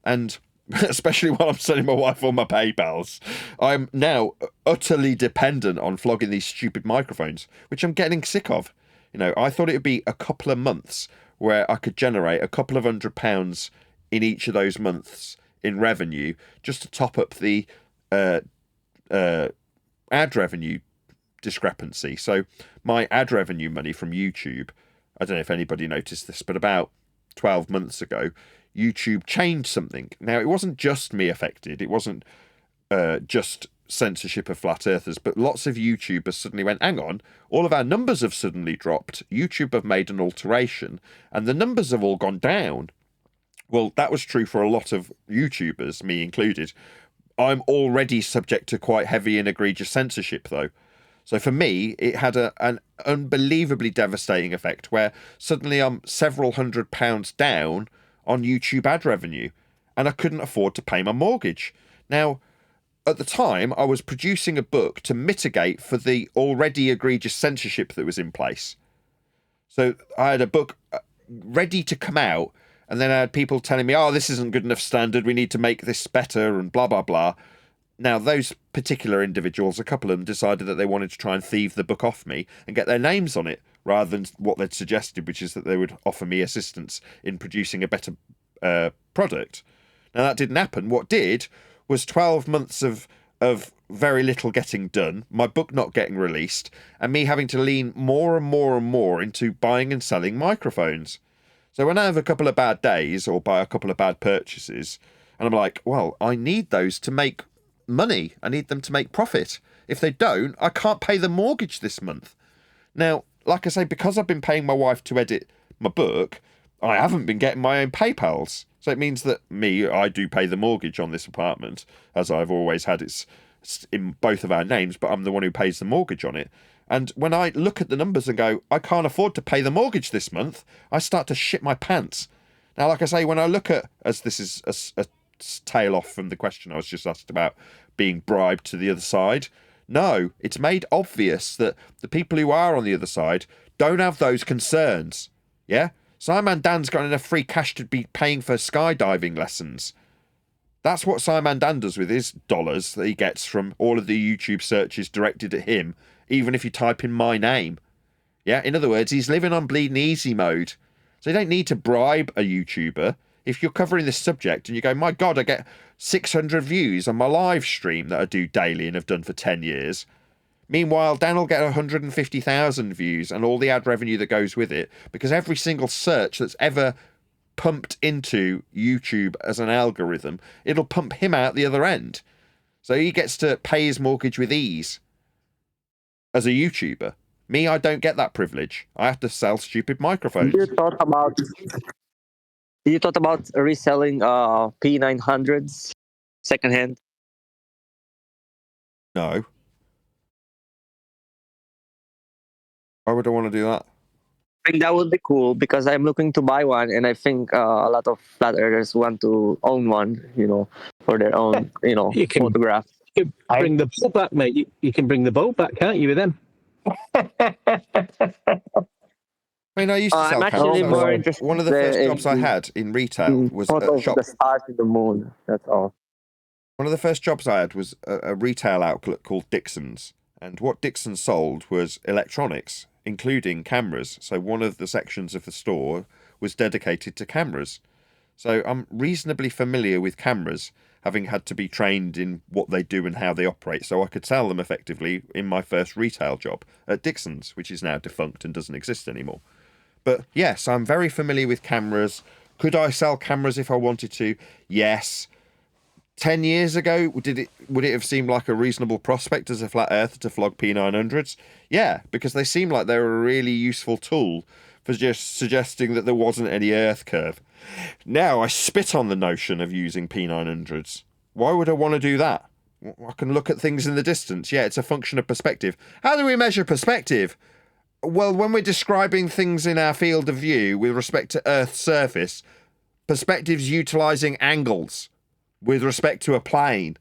and especially while I'm sending my wife all my PayPals, I'm now utterly dependent on flogging these stupid microphones, which I'm getting sick of. I thought it would be a couple of months where I could generate a couple of £100 in each of those months in revenue just to top up the ad revenue discrepancy. So my ad revenue money from YouTube, I don't know if anybody noticed this, but about 12 months ago, YouTube changed something. Now, it wasn't just me affected. It wasn't just censorship of flat earthers, but lots of YouTubers suddenly went, hang on, all of our numbers have suddenly dropped. YouTube have made an alteration and the numbers have all gone down. Well, that was true for a lot of YouTubers, me included. I'm already subject to quite heavy and egregious censorship, though. So for me, it had an unbelievably devastating effect where suddenly I'm several £100s down on YouTube ad revenue, and I couldn't afford to pay my mortgage. Now, at the time, I was producing a book to mitigate for the already egregious censorship that was in place. So I had a book ready to come out, and then I had people telling me, oh, this isn't good enough standard, we need to make this better, and blah, blah, blah. Now, those particular individuals, a couple of them decided that they wanted to try and thieve the book off me and get their names on it, rather than what they'd suggested, which is that they would offer me assistance in producing a better product. Now, that didn't happen. What did was 12 months of very little getting done, my book not getting released, and me having to lean more and more and more into buying and selling microphones. So when I have a couple of bad days or buy a couple of bad purchases, and I'm like, well, I need those to make money. I need them to make profit. If they don't, I can't pay the mortgage this month. Now, like I say, because I've been paying my wife to edit my book, I haven't been getting my own PayPals. So it means that I do pay the mortgage on this apartment, as I've always had it in both of our names, but I'm the one who pays the mortgage on it. And when I look at the numbers and go, I can't afford to pay the mortgage this month, I start to shit my pants. Now, like I say, when I look at, as this is a tail off from the question I was just asked about being bribed to the other side, no, it's made obvious that the people who are on the other side don't have those concerns. Yeah? Simon Dan's got enough free cash to be paying for skydiving lessons. That's what Simon Dan does with his dollars that he gets from all of the YouTube searches directed at him, even if you type in my name. Yeah, in other words, he's living on bleeding easy mode. So you don't need to bribe a YouTuber. If you're covering this subject and you go, my God, I get 600 views on my live stream that I do daily and have done for 10 years. Meanwhile, Dan will get 150,000 views and all the ad revenue that goes with it, because every single search that's ever pumped into YouTube as an algorithm, it'll pump him out the other end. So he gets to pay his mortgage with ease as a YouTuber. Me, I don't get that privilege. I have to sell stupid microphones. You thought about reselling P900s secondhand? No. Why would I want to do that? I think that would be cool, because I'm looking to buy one, and I think a lot of flat earthers want to own one, for their own, photograph. You can bring the boat back, mate. You can bring the boat back, can't you, with them? I mean, I used to sell cameras. One of the first jobs I had in retail was a shop. The stars in the moon. That's all. One of the first jobs I had was a retail outlet called Dixon's, and what Dixon sold was electronics, including cameras. So one of the sections of the store was dedicated to cameras. So I'm reasonably familiar with cameras, having had to be trained in what they do and how they operate, so I could sell them effectively in my first retail job at Dixon's, which is now defunct and doesn't exist anymore. But yes, I'm very familiar with cameras. Could I sell cameras if I wanted to? Yes. 10 years ago, would it have seemed like a reasonable prospect as a flat earther to flog P900s? Yeah, because they seem like they're a really useful tool for just suggesting that there wasn't any earth curve. Now I spit on the notion of using P900s. Why would I want to do that? I can look at things in the distance. Yeah, it's a function of perspective. How do we measure perspective? Well, when we're describing things in our field of view with respect to Earth's surface, perspective's utilising angles with respect to a plane.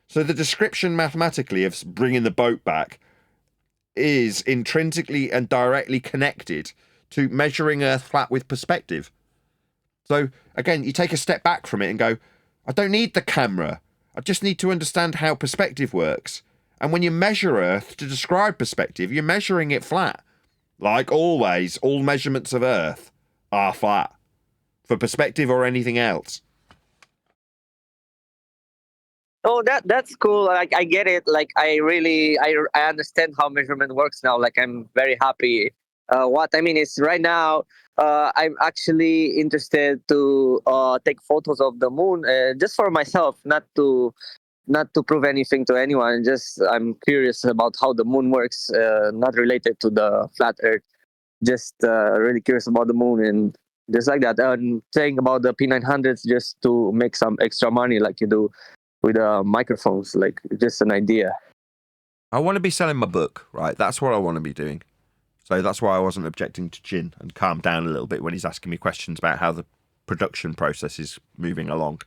So the description mathematically of bringing the boat back is intrinsically and directly connected to measuring Earth flat with perspective. So again, you take a step back from it and go, I don't need the camera. I just need to understand how perspective works. And when you measure Earth to describe perspective, you're measuring it flat. Like always, all measurements of Earth are flat for perspective or anything else. Oh, that's cool. Like, I get it. Like, I understand how measurement works now. Like, I'm very happy. What I mean is, right now, I'm actually interested to take photos of the moon just for myself, not to prove anything to anyone. Just I'm curious about how the moon works, not related to the flat Earth. Just really curious about the moon, and just like that. And saying about the P900s just to make some extra money, like you do with microphones, like just an idea. I want to be selling my book, right? That's what I want to be doing. So that's why I wasn't objecting to Jin and calmed down a little bit when he's asking me questions about how the production process is moving along.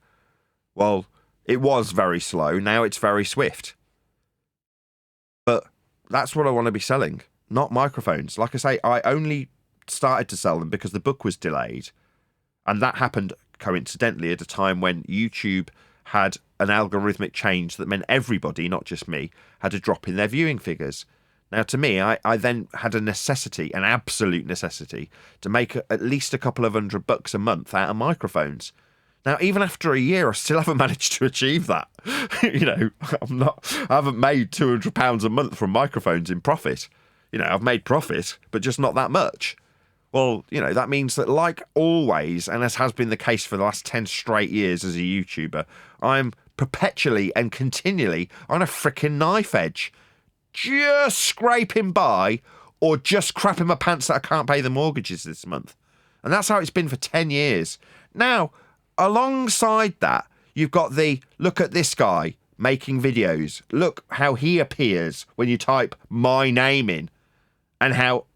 Well, it was very slow. Now it's very swift. But that's what I want to be selling, not microphones. Like I say, I only started to sell them because the book was delayed. And that happened coincidentally at a time when YouTube had an algorithmic change that meant everybody, not just me, had a drop in their viewing figures. Now, to me, I then had a necessity, an absolute necessity, to make at least a couple of $100 a month out of microphones. Now, even after a year, I still haven't managed to achieve that. I haven't made £200 a month from microphones in profit. I've made profit, but just not that much. Well, that means that, like always, and as has been the case for the last 10 straight years as a YouTuber, I'm perpetually and continually on a freaking knife edge, just scraping by or just crapping my pants that I can't pay the mortgages this month. And that's how it's been for 10 years. Now, alongside that, you've got the look at this guy making videos. Look how he appears when you type my name in and how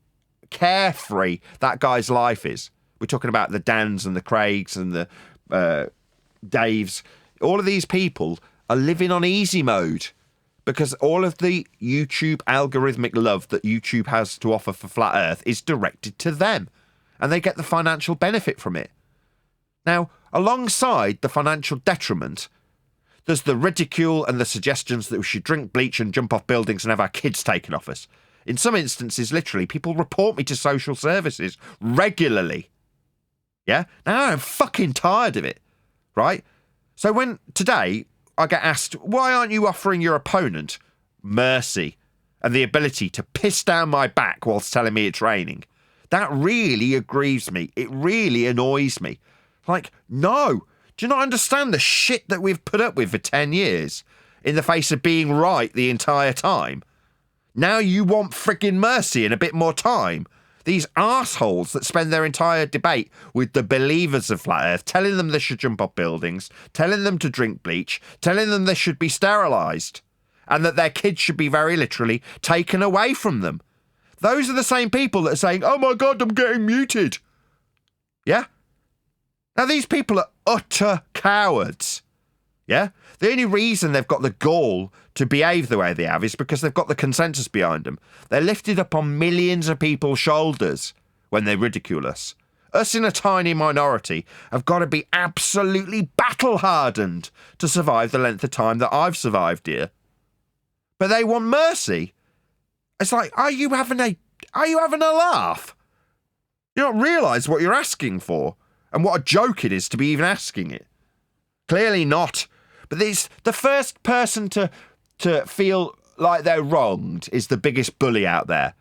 carefree that guy's life is. We're talking about the Dans and the Craigs and the Daves. All of these people are living on easy mode because all of the YouTube algorithmic love that YouTube has to offer for Flat Earth is directed to them, and they get the financial benefit from it. Now, alongside the financial detriment, there's the ridicule and the suggestions that we should drink bleach and jump off buildings and have our kids taken off us. In some instances, literally, people report me to social services regularly. Yeah? Now I'm fucking tired of it, right? So when today I get asked, why aren't you offering your opponent mercy and the ability to piss down my back whilst telling me it's raining? That really aggrieves me. It really annoys me. Like, no. Do you not understand the shit that we've put up with for 10 years in the face of being right the entire time? Now you want frigging mercy and a bit more time. These arseholes that spend their entire debate with the believers of Flat Earth, telling them they should jump off buildings, telling them to drink bleach, telling them they should be sterilised, and that their kids should be very literally taken away from them. Those are the same people that are saying, oh my God, I'm getting muted. Yeah? Now these people are utter cowards. Yeah? The only reason they've got the gall to behave the way they have is because they've got the consensus behind them. They're lifted up on millions of people's shoulders when they ridicule us. Us in a tiny minority have got to be absolutely battle-hardened to survive the length of time that I've survived here. But they want mercy. It's like, are you having a laugh? You don't realise what you're asking for and what a joke it is to be even asking it. Clearly not. But the first person to feel like they're wronged is the biggest bully out there.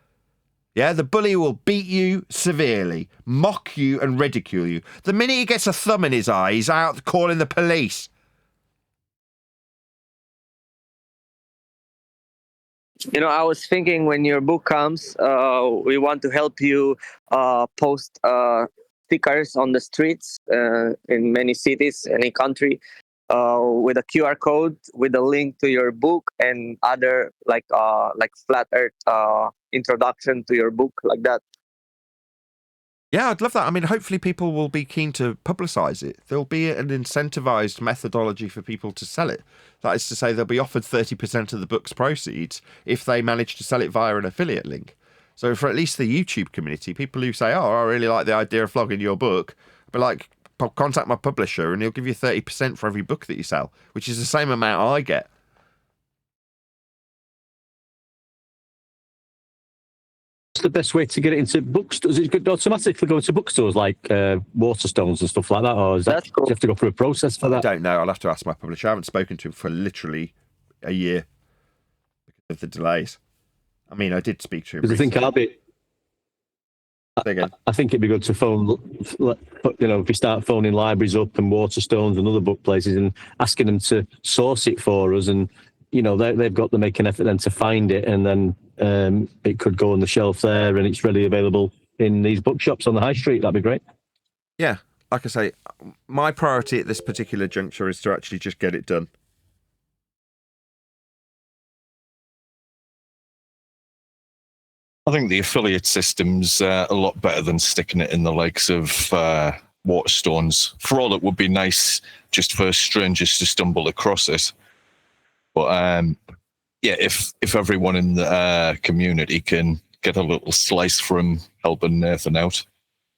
Yeah, the bully will beat you severely, mock you and ridicule you. The minute he gets a thumb in his eye, he's out calling the police. I was thinking when your book comes, we want to help you post stickers on the streets in many cities, any country, with a QR code with a link to your book and other like Flat Earth introduction to your book, like that. Yeah, I'd love that. I mean, hopefully people will be keen to publicise it. There'll be an incentivised methodology for people to sell it. That is to say, they'll be offered 30% of the book's proceeds if they manage to sell it via an affiliate link. So for at least the YouTube community, people who say, oh, I really like the idea of flogging your book, but like, contact my publisher and he'll give you 30% for every book that you sell, which is the same amount I get. What's the best way to get it into bookstores? Does it automatically go into bookstores like Waterstones and stuff like that, or is that cool. Do you have to go through a process for that? I don't know. I'll have to ask my publisher. I haven't spoken to him for literally a year because of the delays. I mean, I did speak to him. Because I think I think it'd be good to phone, if we start phoning libraries up and Waterstones and other book places and asking them to source it for us, and they've got to make an effort then to find it, and then it could go on the shelf there and it's readily available in these bookshops on the high street. That'd be great. Yeah, like I say, my priority at this particular juncture is to actually just get it done. I think the affiliate system's a lot better than sticking it in the likes of Waterstones. For all, it would be nice just for strangers to stumble across it. But if everyone in the community can get a little slice from helping Nathan out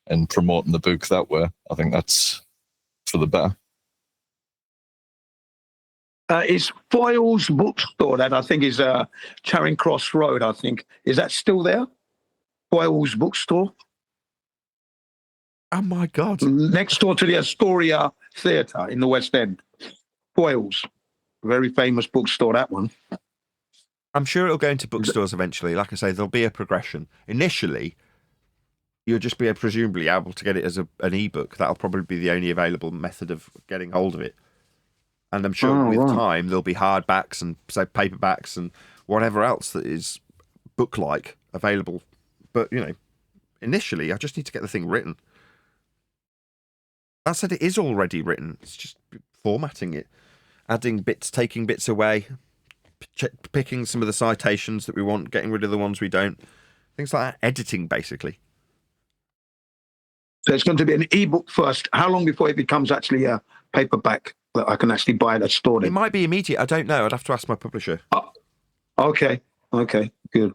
and promoting the book that way, I think that's for the better. It's Foyle's bookstore that I think is Charing Cross Road, I think. Is that still there? Foyle's bookstore? Oh, my God. Next door to the Astoria Theatre in the West End. Foyle's. Very famous bookstore, that one. I'm sure it'll go into bookstores eventually. Like I say, there'll be a progression. Initially, you'll just be presumably able to get it as an ebook. That'll probably be the only available method of getting hold of it. And I'm sure with time there'll be hardbacks and paperbacks and whatever else that is book-like available. But, initially I just need to get the thing written. That said, it is already written. It's just formatting it, adding bits, taking bits away, picking some of the citations that we want, getting rid of the ones we don't. Things like that. Editing, basically. So it's going to be an ebook first. How long before it becomes actually a paperback that I can actually buy at a store? It might be immediate. I don't know. I'd have to ask my publisher. Okay, good.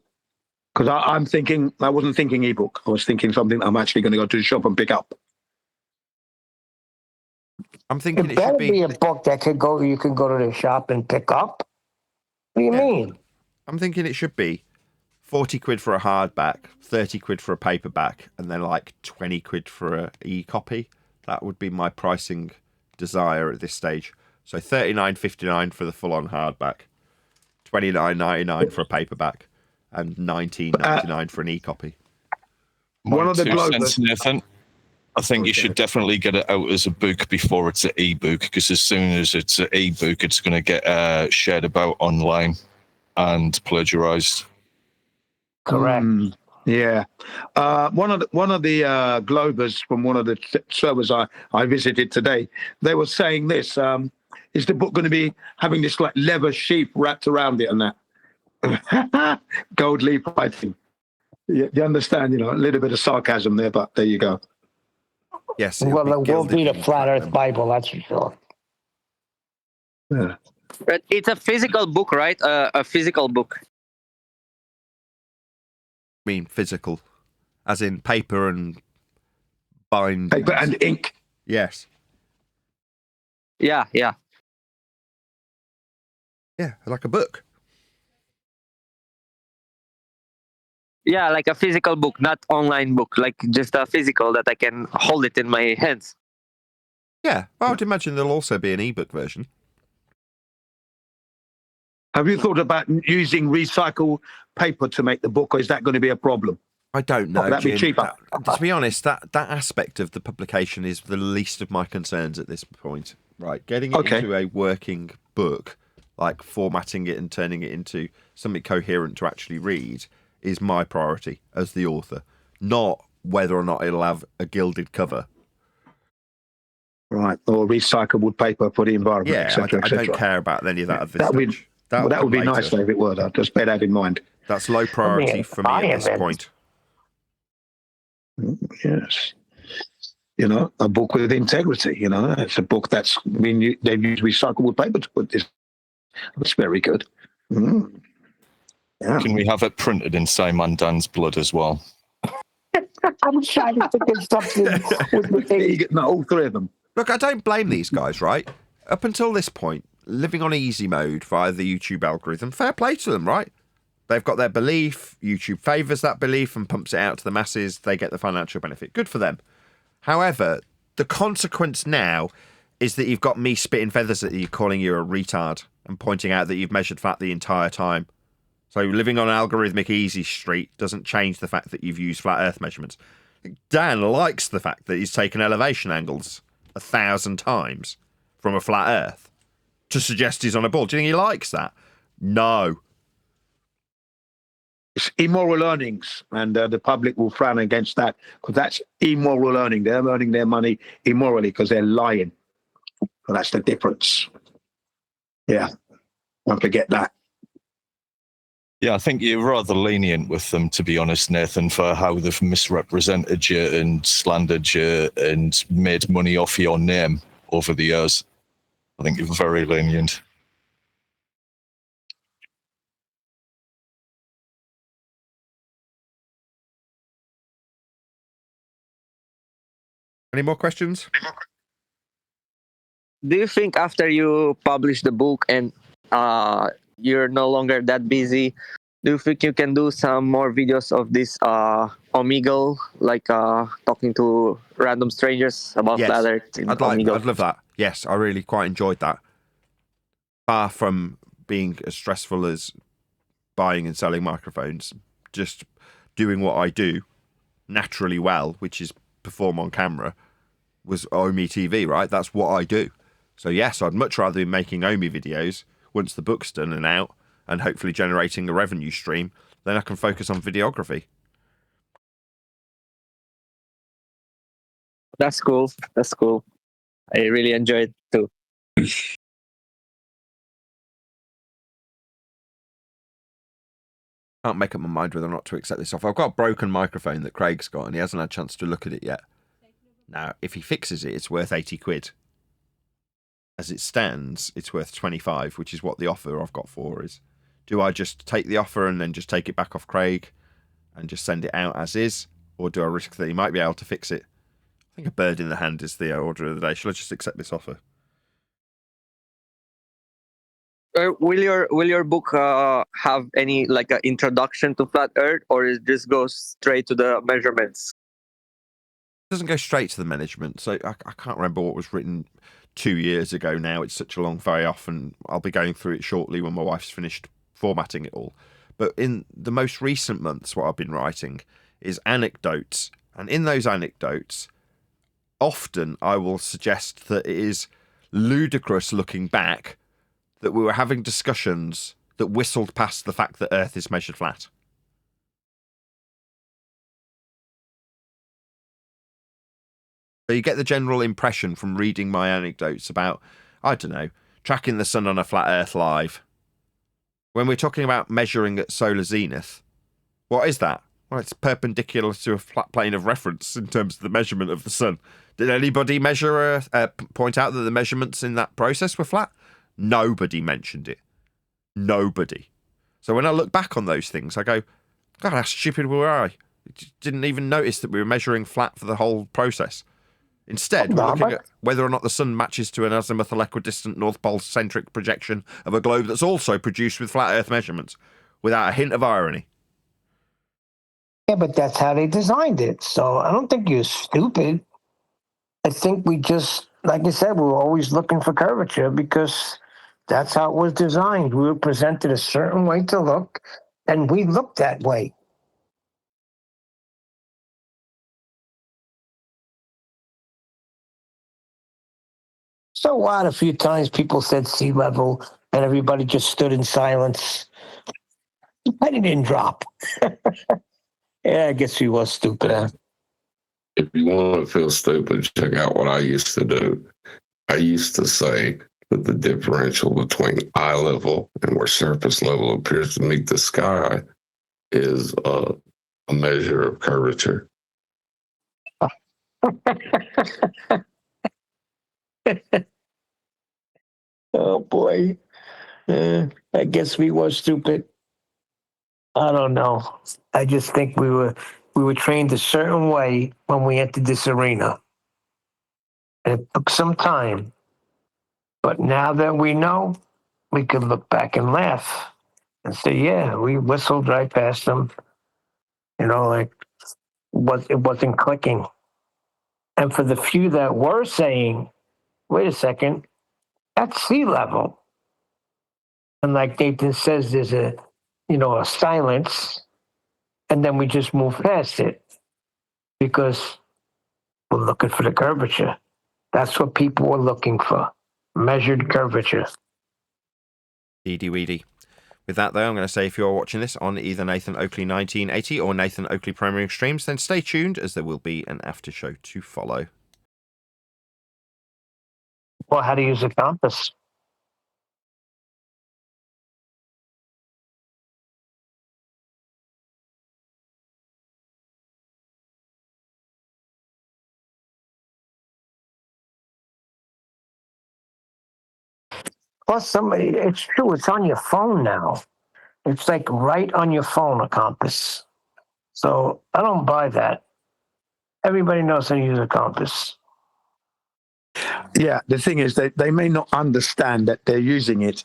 Because I wasn't thinking ebook. I was thinking something I'm actually going to go to the shop and pick up. I'm thinking it should be a book that you can go to the shop and pick up. What do you mean? I'm thinking it should be 40 quid for a hardback, 30 quid for a paperback, and then like 20 quid for an e-copy. That would be my pricing desire at this stage. So $39.59 for the full-on hardback, $29.99 for a paperback, and $19.99 for an e-copy. One of the globes, Nathan. I think you should definitely get it out as a book before it's an e-book, because as soon as it's an e-book, it's going to get shared about online and plagiarized. Correct. Yeah. One of the Globers from one of the servers I visited today, they were saying this, is the book going to be having this like leather sheath wrapped around it and that? Gold leaf writing. You understand, a little bit of sarcasm there, but there you go. Yes. Well, it won't be the Flat Earth Bible, that's for sure. Yeah. But it's a physical book, right? A physical book. I mean physical, as in paper and bind. Paper and ink. Yes. Yeah. Yeah, like a book. Yeah, like a physical book, not online book, like just a physical that I can hold it in my hands. Yeah, I would imagine there'll also be an ebook version. Have you thought about using recycled paper to make the book, or is that going to be a problem? I don't know. That'd be cheaper. To be honest, that aspect of the publication is the least of my concerns at this point. Right, getting it into a working book, like formatting it and turning it into something coherent to actually read, is my priority as the author, not whether or not it'll have a gilded cover. Right, or recyclable paper for the environment, Yeah, etc. I don't care about any of that at this stage. That would be nice, if it were. I'll just bear that in mind. That's low priority for me at this point. Yes. A book with integrity, it's a book they've used recyclable paper to put this. That's very good. Yeah. Can we have it printed in Simon Dan's blood as well? I'm trying to think of something. No, all three of them. Look, I don't blame these guys, right? Up until this point, living on easy mode via the YouTube algorithm, fair play to them, right? They've got their belief, YouTube favours that belief and pumps it out to the masses, they get the financial benefit. Good for them. However, the consequence now is that you've got me spitting feathers at you, calling you a retard, and pointing out that you've measured fat the entire time. So living on algorithmic easy street doesn't change the fact that you've used flat earth measurements. Dan likes the fact that he's taken elevation angles 1,000 times from a flat earth to suggest he's on a ball. Do you think he likes that? No. It's immoral earnings, and the public will frown against that, because that's immoral earning. They're earning their money immorally because they're lying. So that's the difference. Yeah, don't forget that. Yeah, I think you're rather lenient with them, to be honest, Nathan, for how they've misrepresented you and slandered you and made money off your name over the years. I think you're very lenient. Any more questions? Do you think after you publish the book and you're no longer that busy, do you think you can do some more videos of this Omegle, like talking to random strangers about flat Earth? I'd love that. Yes, I really quite enjoyed that. Far from being as stressful as buying and selling microphones, just doing what I do, naturally well, which is perform on camera, was Omi TV, right? That's what I do. So yes, I'd much rather be making Omi videos once the book's done and out, and hopefully generating a revenue stream, then I can focus on videography. That's cool. That's cool. I really enjoyed it too. Can't make up my mind whether or not to accept this offer. I've got a broken microphone that Craig's got, and he hasn't had a chance to look at it yet. Now, if he fixes it, it's worth 80 quid. As it stands, it's worth 25, which is what the offer I've got for is. Do I just take the offer and then just take it back off Craig and just send it out as is? Or do I risk that he might be able to fix it? I think a bird in the hand is the order of the day. Shall I just accept this offer? Will your book have any like an introduction to flat Earth, or it just goes straight to the measurements? It doesn't go straight to the management, so I can't remember what was written 2 years ago now. It's such a long way off, and I'll be going through it shortly when my wife's finished formatting it all. But in the most recent months, what I've been writing is anecdotes, and in those anecdotes, often I will suggest that it is ludicrous looking back that we were having discussions that whistled past the fact that Earth is measured flat. So you get the general impression from reading my anecdotes about, I don't know, tracking the sun on a flat Earth live. When we're talking about measuring at solar zenith, what is that? Well, it's perpendicular to a flat plane of reference in terms of the measurement of the sun. Did anybody measure point out that the measurements in that process were flat? Nobody mentioned it. Nobody. So when I look back on those things, I go, God, how stupid were I? Didn't even notice that we were measuring flat for the whole process. Instead, we're looking at whether or not the sun matches to an azimuthal equidistant North Pole centric projection of a globe that's also produced with flat Earth measurements, without a hint of irony. Yeah, but that's how they designed it. So I don't think you're stupid. I think we just, like you said, we were always looking for curvature because that's how it was designed. We were presented a certain way to look, and we looked that way. So what? A few times people said sea level, and everybody just stood in silence. The penny didn't drop. Yeah, I guess he was stupid. Huh? If you want to feel stupid, check out what I used to do. I used to say that the differential between eye level and where surface level appears to meet the sky is a measure of curvature. Oh boy. I guess we were stupid. I don't know. I just think we were trained a certain way when we entered this arena. And it took some time. But now that we know, we could look back and laugh and say, yeah, we whistled right past them. You know, like it wasn't clicking. And for the few that were saying, wait a second, that's sea level. And like Nathan says, there's a silence, and then we just move past it because we're looking for the curvature. That's what people were looking for, measured curvature. Deedy weedy. With that, though, I'm going to say if you're watching this on either Nathan Oakley 1980 or Nathan Oakley Primary Streams, then stay tuned as there will be an after show to follow. Well, how to use a compass. Plus, it's true, it's on your phone now. It's like right on your phone, a compass. So I don't buy that. Everybody knows how to use a compass. Yeah, the thing is they may not understand that they're using it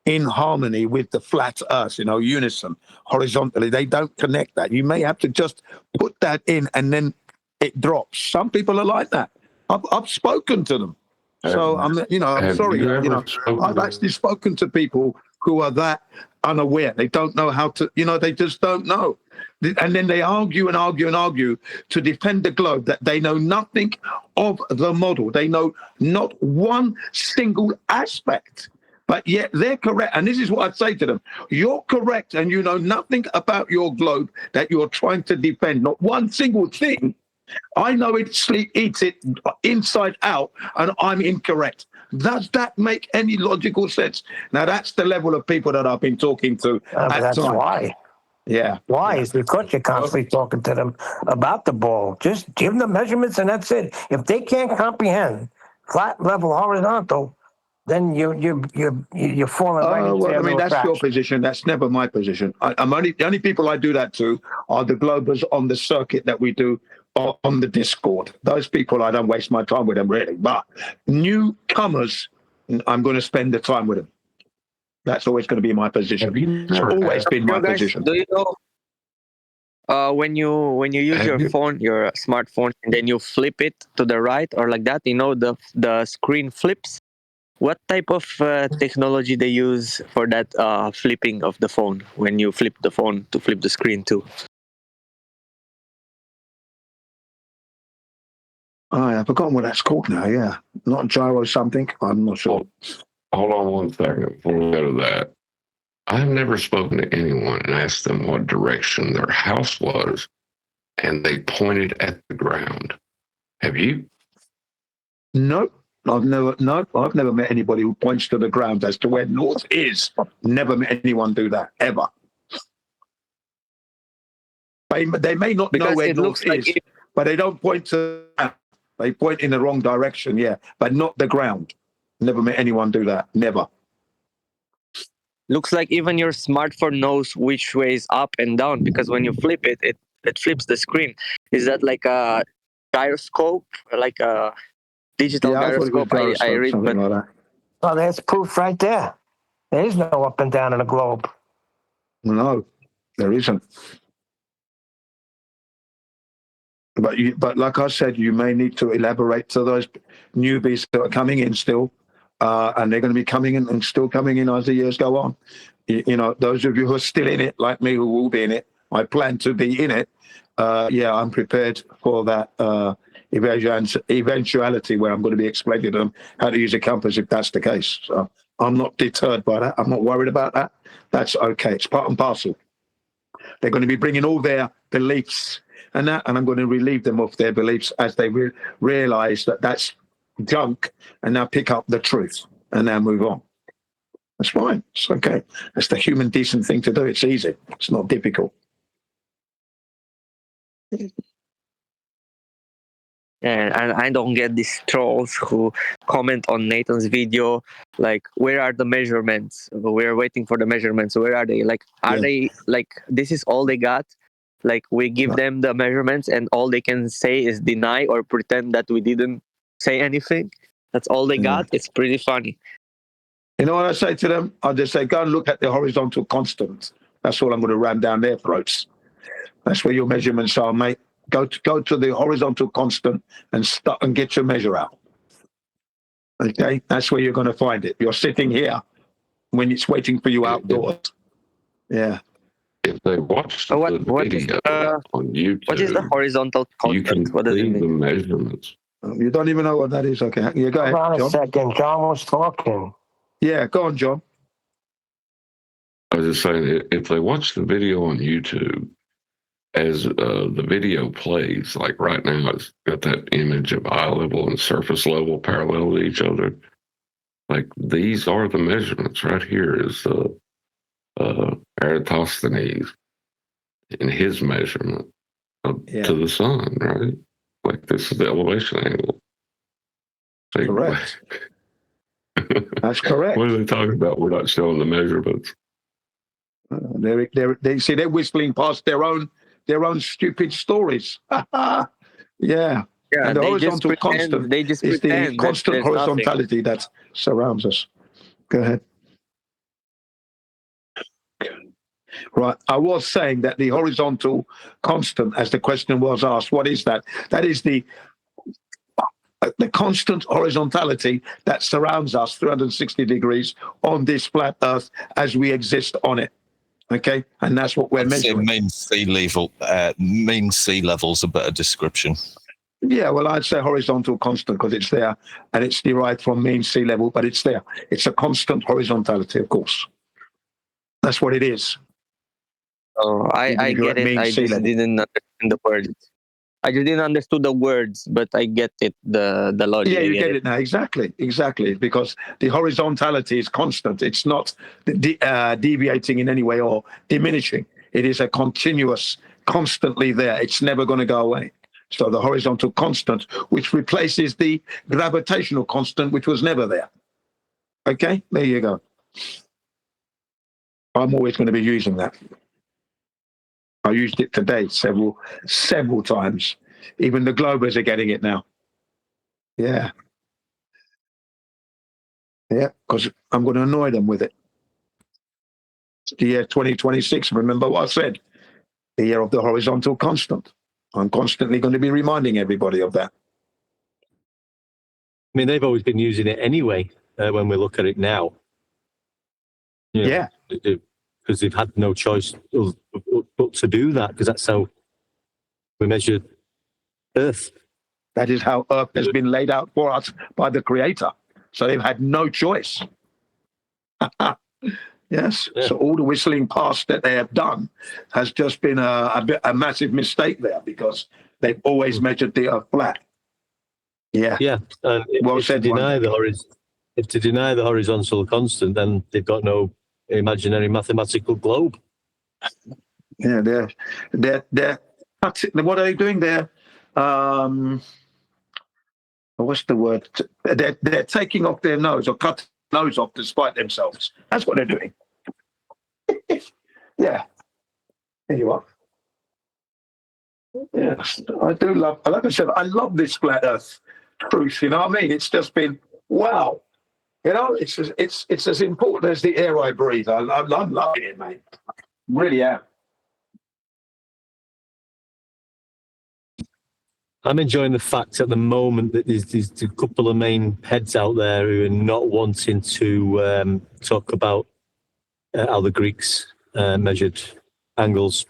in harmony with the flat earth, unison, horizontally. They don't connect that. You may have to just put that in and then it drops. Some people are like that. I've spoken to them. So I'm sorry. I've actually spoken to people who are that unaware. They don't know how to, they just don't know. And then they argue and argue and argue to defend the globe that they know nothing of the model. They know not one single aspect, but yet they're correct. And this is what I'd say to them. You're correct, and you know nothing about your globe that you're trying to defend. Not one single thing. I know it eats it inside out, and I'm incorrect. Does that make any logical sense? Now, that's the level of people that I've been talking to. That's why. Yeah. Why? Is because you're constantly talking to them about the ball. Just give them the measurements and that's it. If they can't comprehend flat, level, horizontal, then you're falling right into well, I mean, that's your position. That's never my position. The only people I do that to are the Globers on the circuit that we do on the Discord. Those people, I don't waste my time with them, really. But newcomers, I'm going to spend the time with them. That's always going to be my position. It's always been my position. Do you know when you use your phone, your smartphone, and then you flip it to the right or like that, the screen flips? What type of technology they use for that flipping of the phone when you flip the phone to flip the screen too? I've forgotten what that's called now, yeah. Not gyro something, I'm not sure. Hold on one second before we go to that. I've never spoken to anyone and asked them what direction their house was, and they pointed at the ground. Have you? Nope. I've never met anybody who points to the ground as to where north is. Never met anyone do that, ever. They may not know where north is, but they don't point to. They point in the wrong direction, yeah, but not the ground. Never met anyone do that. Never. Looks like even your smartphone knows which way is up and down, because when you flip it, it flips the screen. Is that like a gyroscope, like a digital gyroscope? I read, but like that. Well, there's proof right there. There is no up and down in a globe. No, there isn't. But like I said, you may need to elaborate to those newbies that are coming in still, and they're going to be coming in and still coming in as the years go on. Those of you who are still in it, like me, who will be in it, I plan to be in it. I'm prepared for that eventuality where I'm going to be explaining to them how to use a compass if that's the case. So I'm not deterred by that. I'm not worried about that. That's okay. It's part and parcel. They're going to be bringing all their beliefs and I'm going to relieve them of their beliefs as they realize that that's junk, and now pick up the truth and now move on. That's fine. It's okay. That's the human decent thing to do. It's easy. It's not difficult. And I don't get these trolls who comment on Nathan's video like, where are the measurements? We're waiting for the measurements. Where are they? Like, they like, this is all they got? Like, we give them the measurements and all they can say is deny or pretend that we didn't say anything. That's all they got. It's pretty funny. You know what I say to them? I just say, go and look at the horizontal constant. That's all I'm going to ram down their throats. That's where your measurements are, mate. Go to the horizontal constant and get your measure out. Okay? That's where you're going to find it. You're sitting here when it's waiting for you outdoors. Yeah. If they watch the video on YouTube, what is the horizontal constant? You can see the measurements. You don't even know what that is. Okay. Yeah, go ahead, Hold on John. a second. John was talking. Yeah, go on, John. I was just saying, if they watch the video on YouTube, as the video plays, like right now, it's got that image of eye level and surface level parallel to each other. Like, these are the measurements. Right here is Eratosthenes in his measurement to the sun, right? Like, this is the elevation angle. Like, correct. That's correct. What are they talking about? We're not showing the measurements. They're whistling past their own stupid stories. Yeah. And the horizontal constant is the constant horizontality that surrounds us. Go ahead. Right. I was saying that the horizontal constant, as the question was asked, what is that? That is the the constant horizontality that surrounds us 360 degrees on this flat Earth as we exist on it. Okay, and that's what we're measuring. Mean sea level's a better description. Yeah, well, I'd say horizontal constant because it's there, and it's derived from mean sea level, but it's there. It's a constant horizontality, of course. That's what it is. Oh, I get it. I just didn't understand the words. I just didn't understand the words, but I get it. The logic. Yeah, you get it now. Exactly. Because the horizontality is constant. It's not deviating in any way or diminishing. It is a continuous, constantly there. It's never going to go away. So the horizontal constant, which replaces the gravitational constant, which was never there. Okay, there you go. I'm always going to be using that. I used it today several times. Even the Globers are getting it now. Yeah. Yeah, because I'm going to annoy them with it. It's the year 2026. Remember what I said? The year of the horizontal constant. I'm constantly going to be reminding everybody of that. I mean, they've always been using it anyway when we look at it now. You know, yeah. Because they've had no choice but to do that, because that's how we measure Earth. That is how Earth has been laid out for us by the Creator. So they've had no choice. Yes. Yeah. So all the whistling past that they have done has just been a massive mistake there, because they've always measured the Earth flat. Yeah. Yeah. And if to deny the horizontal constant, then they've got no imaginary mathematical globe. Yeah, they're what are they doing? They're what's the word? They're taking off their nose or cutting their nose off to spite themselves. That's what they're doing. Yeah. There you are. Yes, I do love. Like I said, I love this flat Earth truth. You know what I mean? It's just been wow. You know, it's as important as the air I breathe. I'm loving it, mate. Really am. I'm enjoying the fact at the moment that there's a couple of main heads out there who are not wanting to talk about how the Greeks measured angles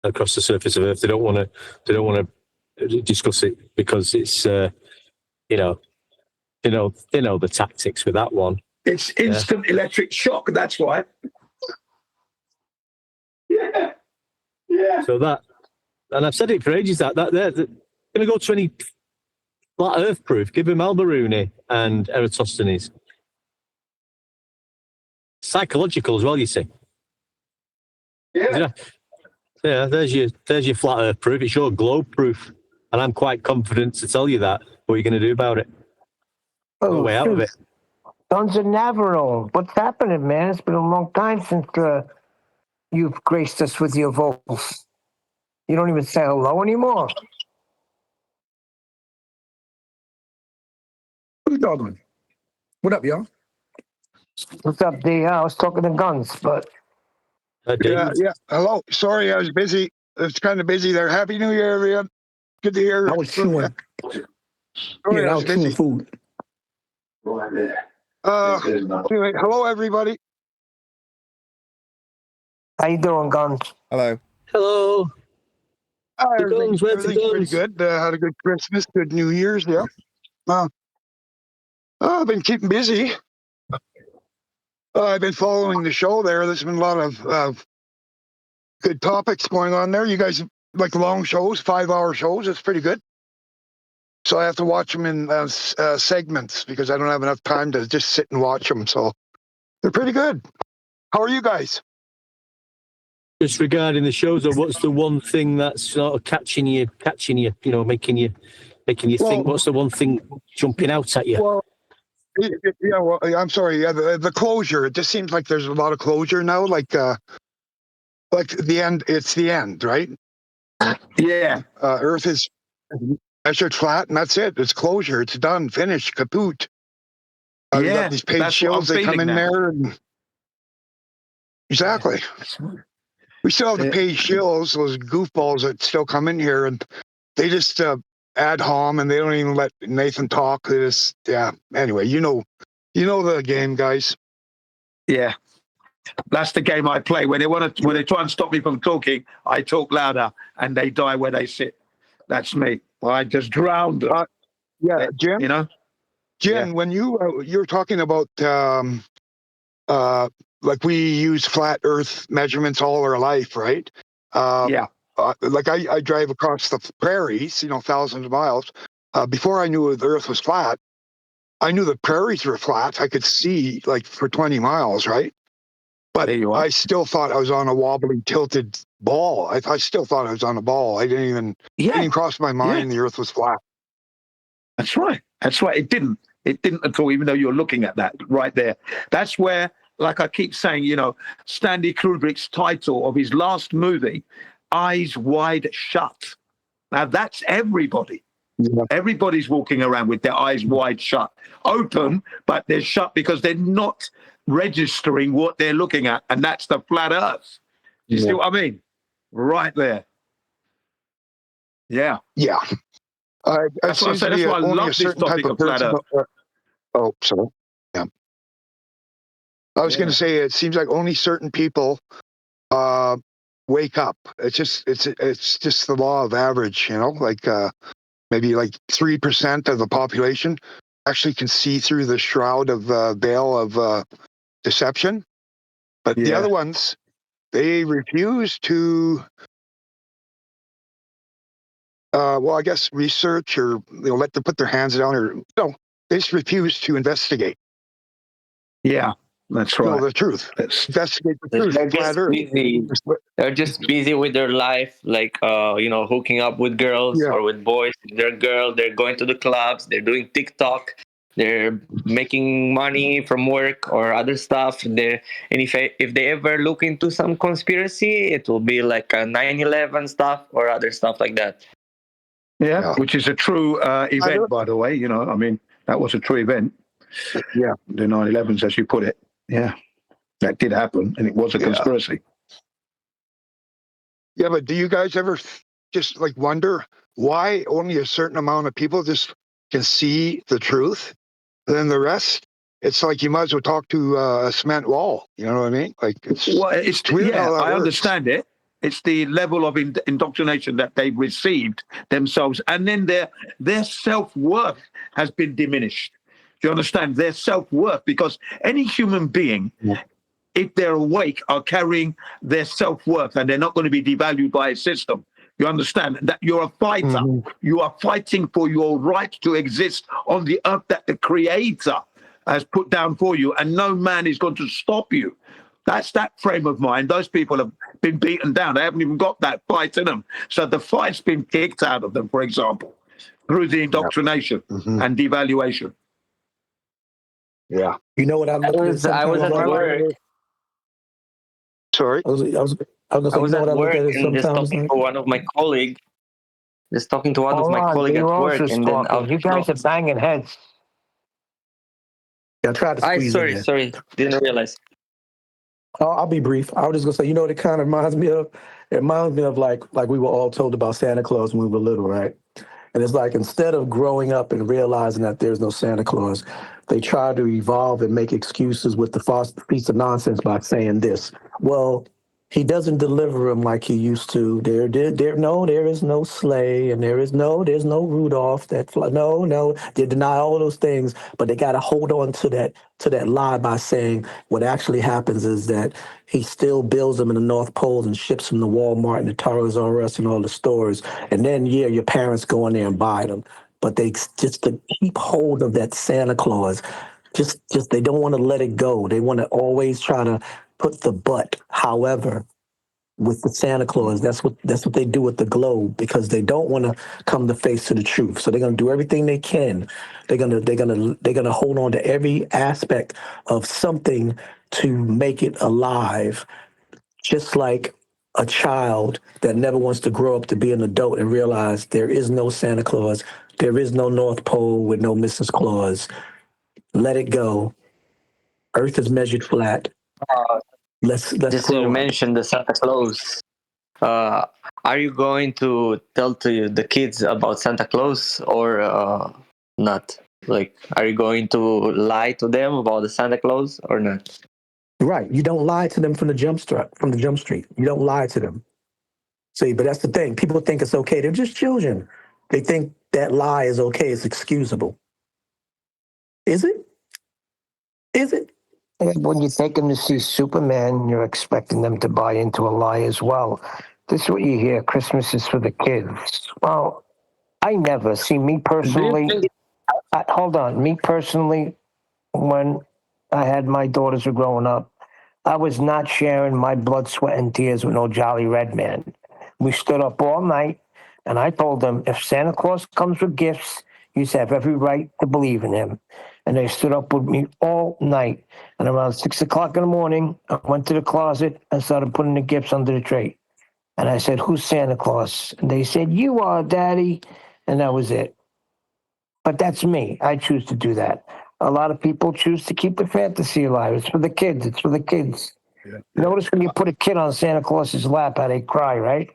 across the surface of Earth. They don't want to discuss it because it's they know the tactics with that one. It's instant electric shock. That's why. Yeah. So that, and I've said it for ages, that they're going to go to any flat Earth proof. Give them Al-Biruni and Eratosthenes. Psychological as well, you see. Yeah. Yeah. There's your flat Earth proof. It's your globe proof, and I'm quite confident to tell you that. What are you going to do about it? No way out of it. Sons of Navarro, what's happening, man? It's been a long time since you've graced us with your vocals. You don't even say hello anymore. Who's talking? What up, y'all? What's up, D? I was talking to Guns, but... Yeah. Hello. Sorry, I was busy. It's kind of busy there. Happy New Year, everyone. Good to hear. I was chewing. Sorry, I was busy. Food. Anyway, hello, everybody. How you doing, Guns? Hello. Hello. Everything's pretty good. Had a good Christmas, good New Year's. Yeah. I've been keeping busy. I've been following the show there. There's been a lot of good topics going on there. You guys like long shows, 5-hour shows. It's pretty good. So I have to watch them in segments because I don't have enough time to just sit and watch them. So they're pretty good. How are you guys? Just regarding the shows, or what's the one thing that's sort of catching you, making you think? What's the one thing jumping out at you? Well, I'm sorry. Yeah, the closure. It just seems like there's a lot of closure now. Like the end. It's the end, right? Yeah. Earth is measured flat, and that's it. It's closure. It's done. Finished. Kaput. You got these page shields. They come in there. And... Exactly. We still have the page shields, those goofballs that still come in here, and they just ad hom, and they don't even let Nathan talk. They just, yeah. Anyway, you know the game, guys. Yeah, that's the game I play. When they try and stop me from talking, I talk louder, and they die where they sit. That's me. I just drown them. Yeah, Jim. You know, Jim. When you're talking about like we use flat Earth measurements all our life, right? Yeah. Like I drive across the prairies, thousands of miles. Before I knew the Earth was flat, I knew the prairies were flat. I could see like for 20 miles, right? But I still thought I was on a wobbly, tilted ball. I still thought I was on a ball. I didn't even cross my mind the Earth was flat. That's right. That's right. It didn't at all, even though you're looking at that right there. That's where, like I keep saying, Stanley Kubrick's title of his last movie, Eyes Wide Shut. Now that's everybody. Yeah. Everybody's walking around with their eyes wide shut, open, but they're shut because they're not registering what they're looking at, and that's the flat Earth. You see what I mean? Right there. Yeah. Yeah. That's why I love this topic of flat Earth. Oh, sorry. Yeah. I was going to say, it seems like only certain people wake up. It's just the law of average, like maybe like 3% of the population actually can see through the shroud of veil of deception. But the other ones, they refuse to, I guess research or let them put their hands down, or they just refuse to investigate. Yeah, that's right. Know the truth. Investigate the truth. They're just busy with their life, like hooking up with girls or with boys. They're going to the clubs. They're doing TikTok. They're making money from work or other stuff. If they ever look into some conspiracy, it will be like a 9/11 stuff or other stuff like that. Yeah, which is a true event, by the way. That was a true event. Yeah, the 9/11s, as you put it. Yeah, that did happen, and it was a conspiracy. Yeah, but do you guys ever just like wonder why only a certain amount of people just can see the truth? And then the rest, it's like you might as well talk to a cement wall. You know what I mean? Like it's weird how that works. Understand it. It's the level of indoctrination that they've received themselves, and then their self-worth has been diminished. Do you understand? Their self-worth, because any human being, if they're awake, are carrying their self-worth, and they're not going to be devalued by a system. You understand that you're a fighter. Mm-hmm. You are fighting for your right to exist on the earth that the Creator has put down for you, and no man is going to stop you. That's that frame of mind. Those people have been beaten down. They haven't even got that fight in them. So the fight's been kicked out of them, for example, through the indoctrination and devaluation. Yeah. You know what I'm looking at? I was at work. Sorry? I was at work and just talking to one of my colleagues. Just talking to one of my colleagues at work, and then you guys are banging heads. Yeah, I tried to squeeze sorry, didn't realize. I'll be brief. I was just gonna say, what it kind of reminds me of? It reminds me of like we were all told about Santa Claus when we were little, right? And it's like instead of growing up and realizing that there's no Santa Claus, they try to evolve and make excuses with the false piece of nonsense by saying this. Well, he doesn't deliver them like he used to. There is no sleigh, and there's no Rudolph. No. They deny all those things, but they got to hold on to that lie by saying what actually happens is that he still builds them in the North Pole and ships them to Walmart and the Toys R Us and all the stores. And then, your parents go in there and buy them. But they just to keep hold of that Santa Claus, just they don't want to let it go. They want to always try to put the but. However, with the Santa Claus, that's what they do with the globe, because they don't want to come to face to the truth. So they're gonna do everything they can. They're gonna hold on to every aspect of something to make it alive, just like a child that never wants to grow up to be an adult and realize there is no Santa Claus, there is no North Pole with no Mrs. Claus. Let it go. Earth is measured flat. Let's just grow to up. mention the Santa Claus. Are you going to tell to the kids about Santa Claus or not? Like, are you going to lie to them about the Santa Claus or not? Right. You don't lie to them from the jump street. You don't lie to them. See, but that's the thing. People think it's okay. They're just children. They think that lie is okay. It's excusable. Is it? Is it? When you take them to see Superman, you're expecting them to buy into a lie as well. This is what you hear. Christmas is for the kids. Well, I never see me personally. Hold on. Me personally, when I had my daughters were growing up, I was not sharing my blood, sweat, and tears with no jolly red man. We stood up all night, and I told them, if Santa Claus comes with gifts, you have every right to believe in him. And they stood up with me all night. And around 6 o'clock in the morning, I went to the closet and started putting the gifts under the tray. And I said, who's Santa Claus? And they said, you are, Daddy. And that was it. But that's me. I choose to do that. A lot of people choose to keep the fantasy alive. It's for the kids. It's for the kids. Yeah. Notice when you put a kid on Santa Claus's lap, how they cry, right?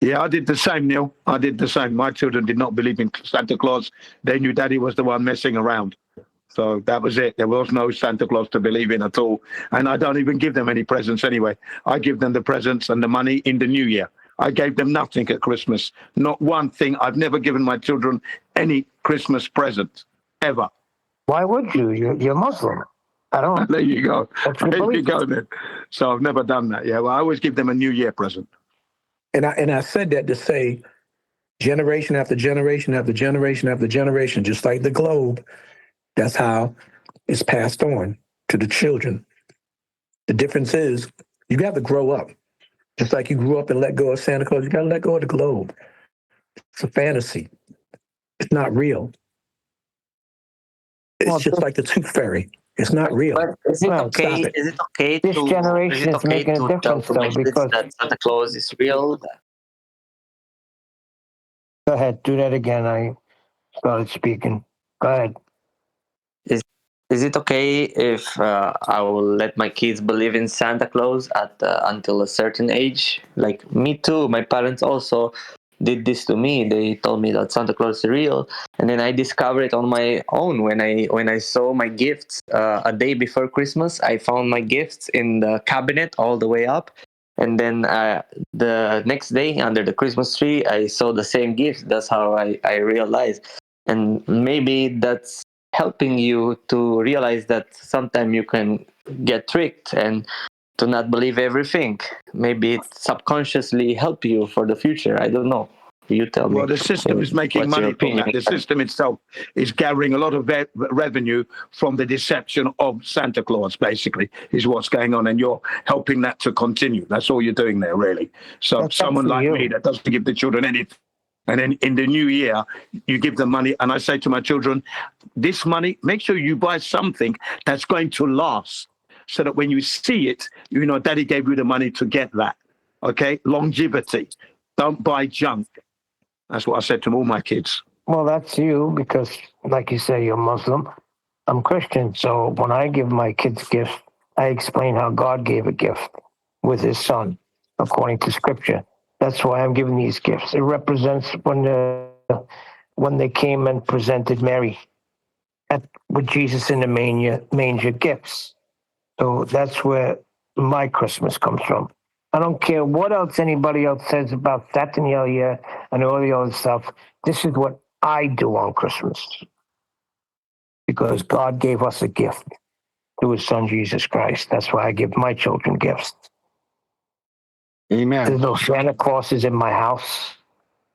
Yeah, I did the same, Neil. I did the same. My children did not believe in Santa Claus. They knew Daddy was the one messing around. So that was it. There was no Santa Claus to believe in at all. And I don't even give them any presents anyway. I give them the presents and the money in the new year. I gave them nothing at Christmas. Not one thing. I've never given my children any Christmas present, ever. Why would you? You're Muslim. I don't. There you go. There you go then. So I've never done that. Yeah, well, I always give them a New Year present. And I said that to say generation after generation after generation after generation, just like the globe, that's how it's passed on to the children. The difference is you got to grow up. Just like you grew up and let go of Santa Claus, you got to let go of the globe. It's a fantasy. It's not real. It's just like the tooth fairy. It's not real. But is it okay? Is it okay this to? generation Is it is okay making a to tell difference, to though, my kids because that Santa Claus is real? Go ahead, do that again. I started speaking. Go ahead. Is it okay if I will let my kids believe in Santa Claus at until a certain age? Like me too. My parents also did this to me. They told me that Santa Claus is real, and then I discovered it on my own when I saw my gifts a day before Christmas. I found my gifts in the cabinet all the way up, and then the next day under the Christmas tree, I saw the same gifts. That's how I realized, and maybe that's helping you to realize that sometimes you can get tricked and to not believe everything. Maybe it subconsciously help you for the future. I don't know. You tell me. Well, the system is making money from that. The system itself is gathering a lot of revenue from the deception of Santa Claus, basically, is what's going on. And you're helping that to continue. That's all you're doing there, really. So That's someone like me that doesn't give the children anything, and then in the new year, you give them money. And I say to my children, this money, make sure you buy something that's going to last so that when you see it, you know, Daddy gave you the money to get that. Okay? Longevity. Don't buy junk. That's what I said to all my kids. Well, that's you because, like you say, you're Muslim. I'm Christian. So when I give my kids gifts, I explain how God gave a gift with his son, according to scripture. That's why I'm giving these gifts. It represents when they came and presented Mary with Jesus in the manger gifts. So that's where my Christmas comes from. I don't care what else anybody else says about Saturnalia and all the other stuff. This is what I do on Christmas. Because God gave us a gift through his son, Jesus Christ. That's why I give my children gifts. Amen. There's no Santa Clauses in my house.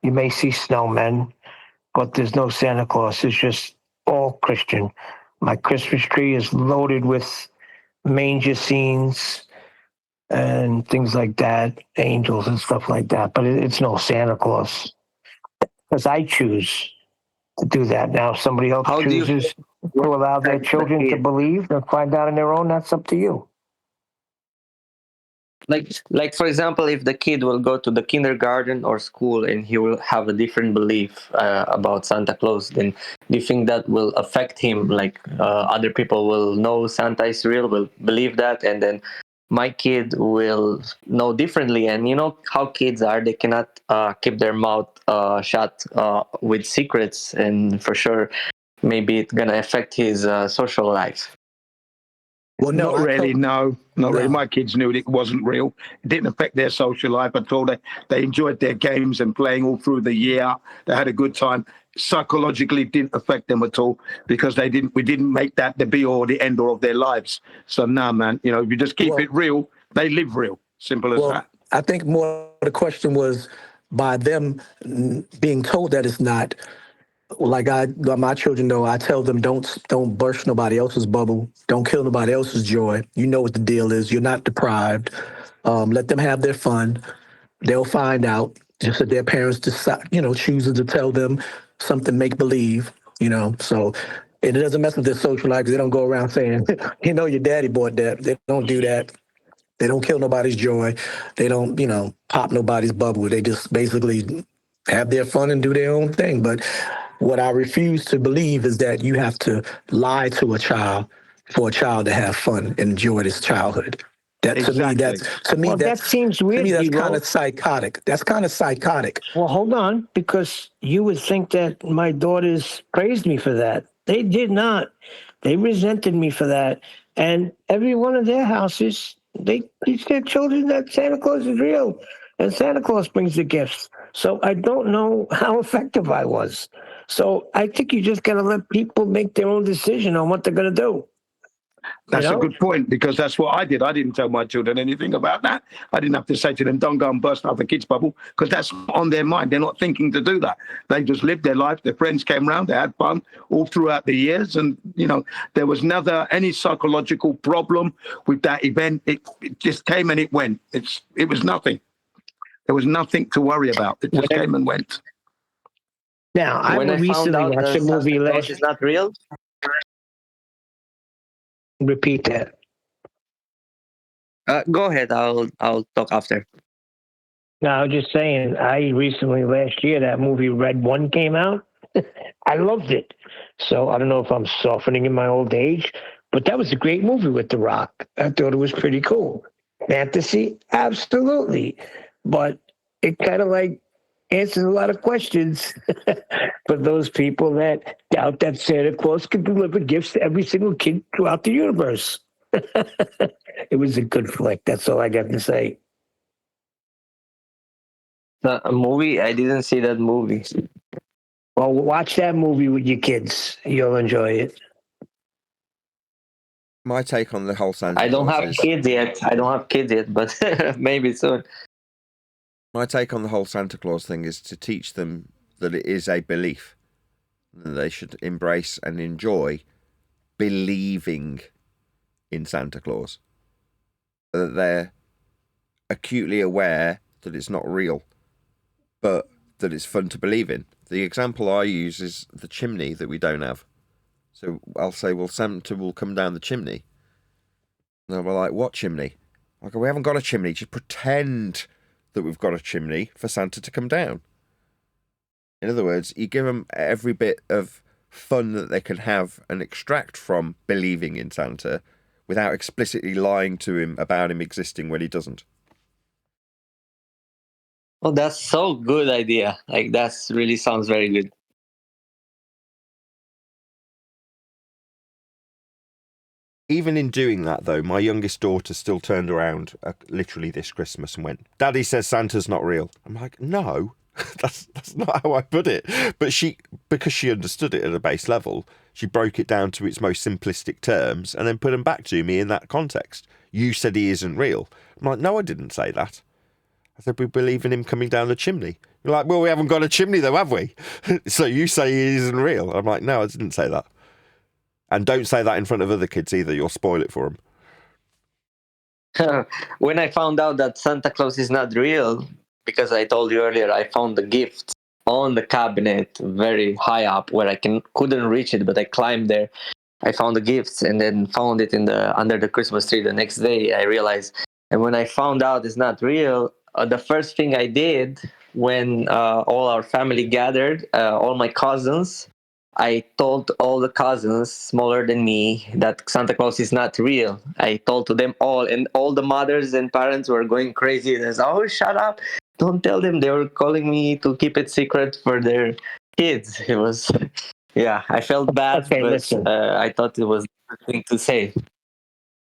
You may see snowmen, but there's no Santa Claus. It's just all Christian. My Christmas tree is loaded with manger scenes and things like that, angels and stuff like that. But it's no Santa Claus because I choose to do that. Now, if somebody else chooses to allow their children to believe and find out on their own, that's up to you. Like for example, if the kid will go to the kindergarten or school and he will have a different belief about Santa Claus, then do you think that will affect him? Like other people will know Santa is real, will believe that, and then my kid will know differently. And you know how kids are, they cannot keep their mouth shut with secrets, and for sure maybe it's gonna affect his social life. Well, no, not really. No, not really. My kids knew it wasn't real. It didn't affect their social life at all. They enjoyed their games and playing all through the year. They had a good time. Psychologically, it didn't affect them at all because we didn't make that the be all, the end all of their lives. So, nah, man, you know, if you just keep it real, they live real. Simple as that. I think more the question was by them being told that it's not. Like my children know, I tell them don't burst nobody else's bubble, don't kill nobody else's joy. You know what the deal is. You're not deprived. Let them have their fun. They'll find out. Just that their parents decide, chooses to tell them something make believe. So it doesn't mess with their social life. They don't go around saying, your daddy bought that. They don't do that. They don't kill nobody's joy. They don't, pop nobody's bubble. They just basically have their fun and do their own thing. But what I refuse to believe is that you have to lie to a child for a child to have fun and enjoy his childhood. That seems weird. To me, that's kind of psychotic. That's kind of psychotic. Well, hold on, because you would think that my daughters praised me for that. They did not. They resented me for that. And every one of their houses, they teach their children that Santa Claus is real and Santa Claus brings the gifts. So I don't know how effective I was. So I think you just got to let people make their own decision on what they're going to do. That's a good point, because that's what I did. I didn't tell my children anything about that. I didn't have to say to them, don't go and burst out the kids' bubble, because that's on their mind. They're not thinking to do that. They just lived their life. Their friends came around. They had fun all throughout the years. And, there was never any psychological problem with that event. It just came and it went. It was nothing. There was nothing to worry about. It just came and went. Now, I recently watched a movie last. Is not real. Repeat that. Go ahead. I'll talk after. No, I was just saying. I recently last year that movie Red 1 came out. I loved it. So I don't know if I'm softening in my old age, but that was a great movie with The Rock. I thought it was pretty cool. Fantasy, absolutely, but it kind of answers a lot of questions for those people that doubt that Santa Claus can deliver gifts to every single kid throughout the universe. It was a good flick. That's all I got to say. A movie? I didn't see that movie. Well, watch that movie with your kids. You'll enjoy it. My take on the whole Santa I don't Claus have kids yet, but maybe soon. My take on the whole Santa Claus thing is to teach them that it is a belief. That they should embrace and enjoy believing in Santa Claus. That they're acutely aware that it's not real, but that it's fun to believe in. The example I use is the chimney that we don't have. So I'll say, well, Santa will come down the chimney. And they're like, what chimney? I go, we haven't got a chimney. Just pretend that we've got a chimney for Santa to come down. In other words, you give them every bit of fun that they can have and extract from believing in Santa without explicitly lying to him about him existing when he doesn't. Oh, that's so good idea. That's really sounds very good. Even in doing that, though, my youngest daughter still turned around literally this Christmas and went, Daddy says Santa's not real. I'm like, no, that's not how I put it. But because she understood it at a base level, she broke it down to its most simplistic terms and then put them back to me in that context. You said he isn't real. I'm like, no, I didn't say that. I said, we believe in him coming down the chimney. You're like, well, we haven't got a chimney though, have we? So you say he isn't real. I'm like, no, I didn't say that. And don't say that in front of other kids either. You'll spoil it for them. When I found out that Santa Claus is not real, because I told you earlier, I found the gift on the cabinet very high up where I couldn't reach it, but I climbed there. I found the gifts and then found it under the Christmas tree the next day. I realized, and when I found out it's not real, the first thing I did when all our family gathered, all my cousins, I told all the cousins smaller than me that Santa Claus is not real. I told to them all, and all the mothers and parents were going crazy. They said, "Oh, shut up! Don't tell them." They were calling me to keep it secret for their kids. It was, yeah, I felt bad, Okay, but listen. I thought it was the thing to say.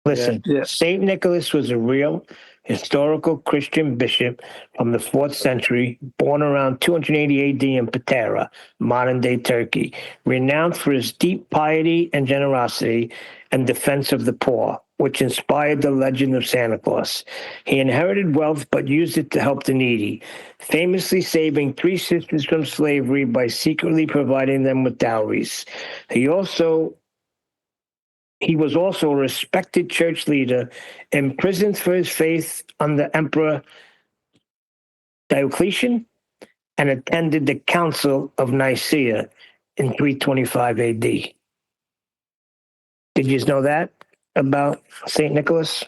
Listen, Saint Nicholas was a real historical Christian bishop from the 4th century, born around 280 AD in Patara, modern-day Turkey, renowned for his deep piety and generosity and defense of the poor, which inspired the legend of Santa Claus. He inherited wealth but used it to help the needy, famously saving 3 sisters from slavery by secretly providing them with dowries. He was also a respected church leader, imprisoned for his faith under Emperor Diocletian, and attended the Council of Nicaea in 325 AD. Did you know that about St. Nicholas?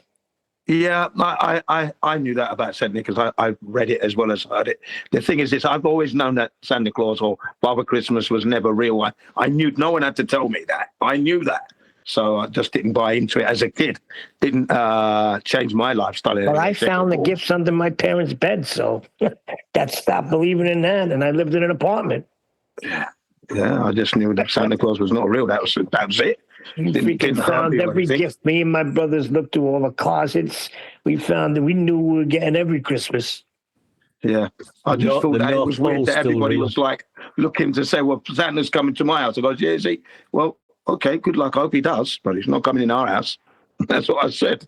Yeah, I knew that about St. Nicholas. I read it as well as heard it. The thing is this, I've always known that Santa Claus or Father Christmas was never real. I knew, no one had to tell me that. I knew that. So I just didn't buy into it as a kid. Didn't change my lifestyle. Well, I found the gifts under my parents' bed, so that stopped believing in that, and I lived in an apartment. Yeah, I just knew that Santa Claus was not real. That was it. We freaking found every gift. Me and my brothers looked through all the closets. We found that we knew we were getting every Christmas. Yeah, I just thought that it was weird that everybody was like looking to say, well, Santa's coming to my house. I go, yeah, is he? Well, okay, good luck. I hope he does, but he's not coming in our house. That's what I said.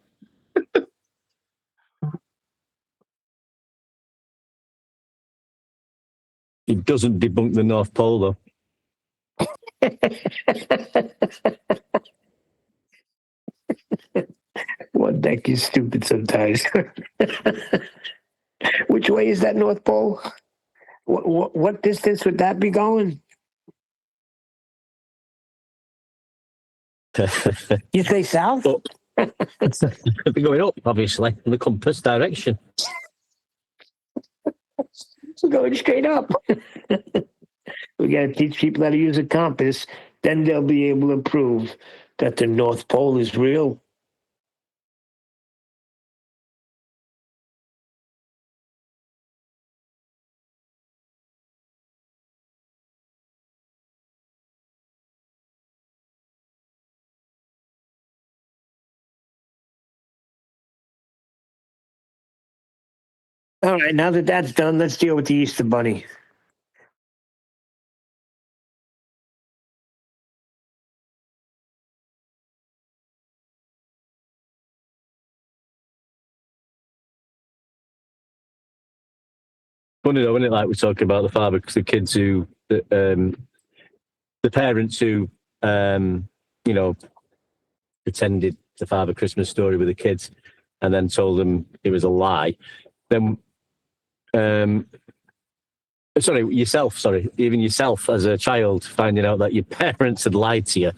He doesn't debunk the North Pole, though. One deck is stupid sometimes. Which way is that North Pole? What distance would that be going? You say south? It'd be going up, obviously, in the compass direction. We're going straight up. We got to teach people how to use a compass. Then they'll be able to prove that the North Pole is real. All right, now that that's done, let's deal with the Easter Bunny. Funny though, isn't it? Like we're talking about the father, because the kids who, the parents who, pretended the Father Christmas story with the kids, and then told them it was a lie. Then, even yourself as a child, finding out that your parents had lied to you,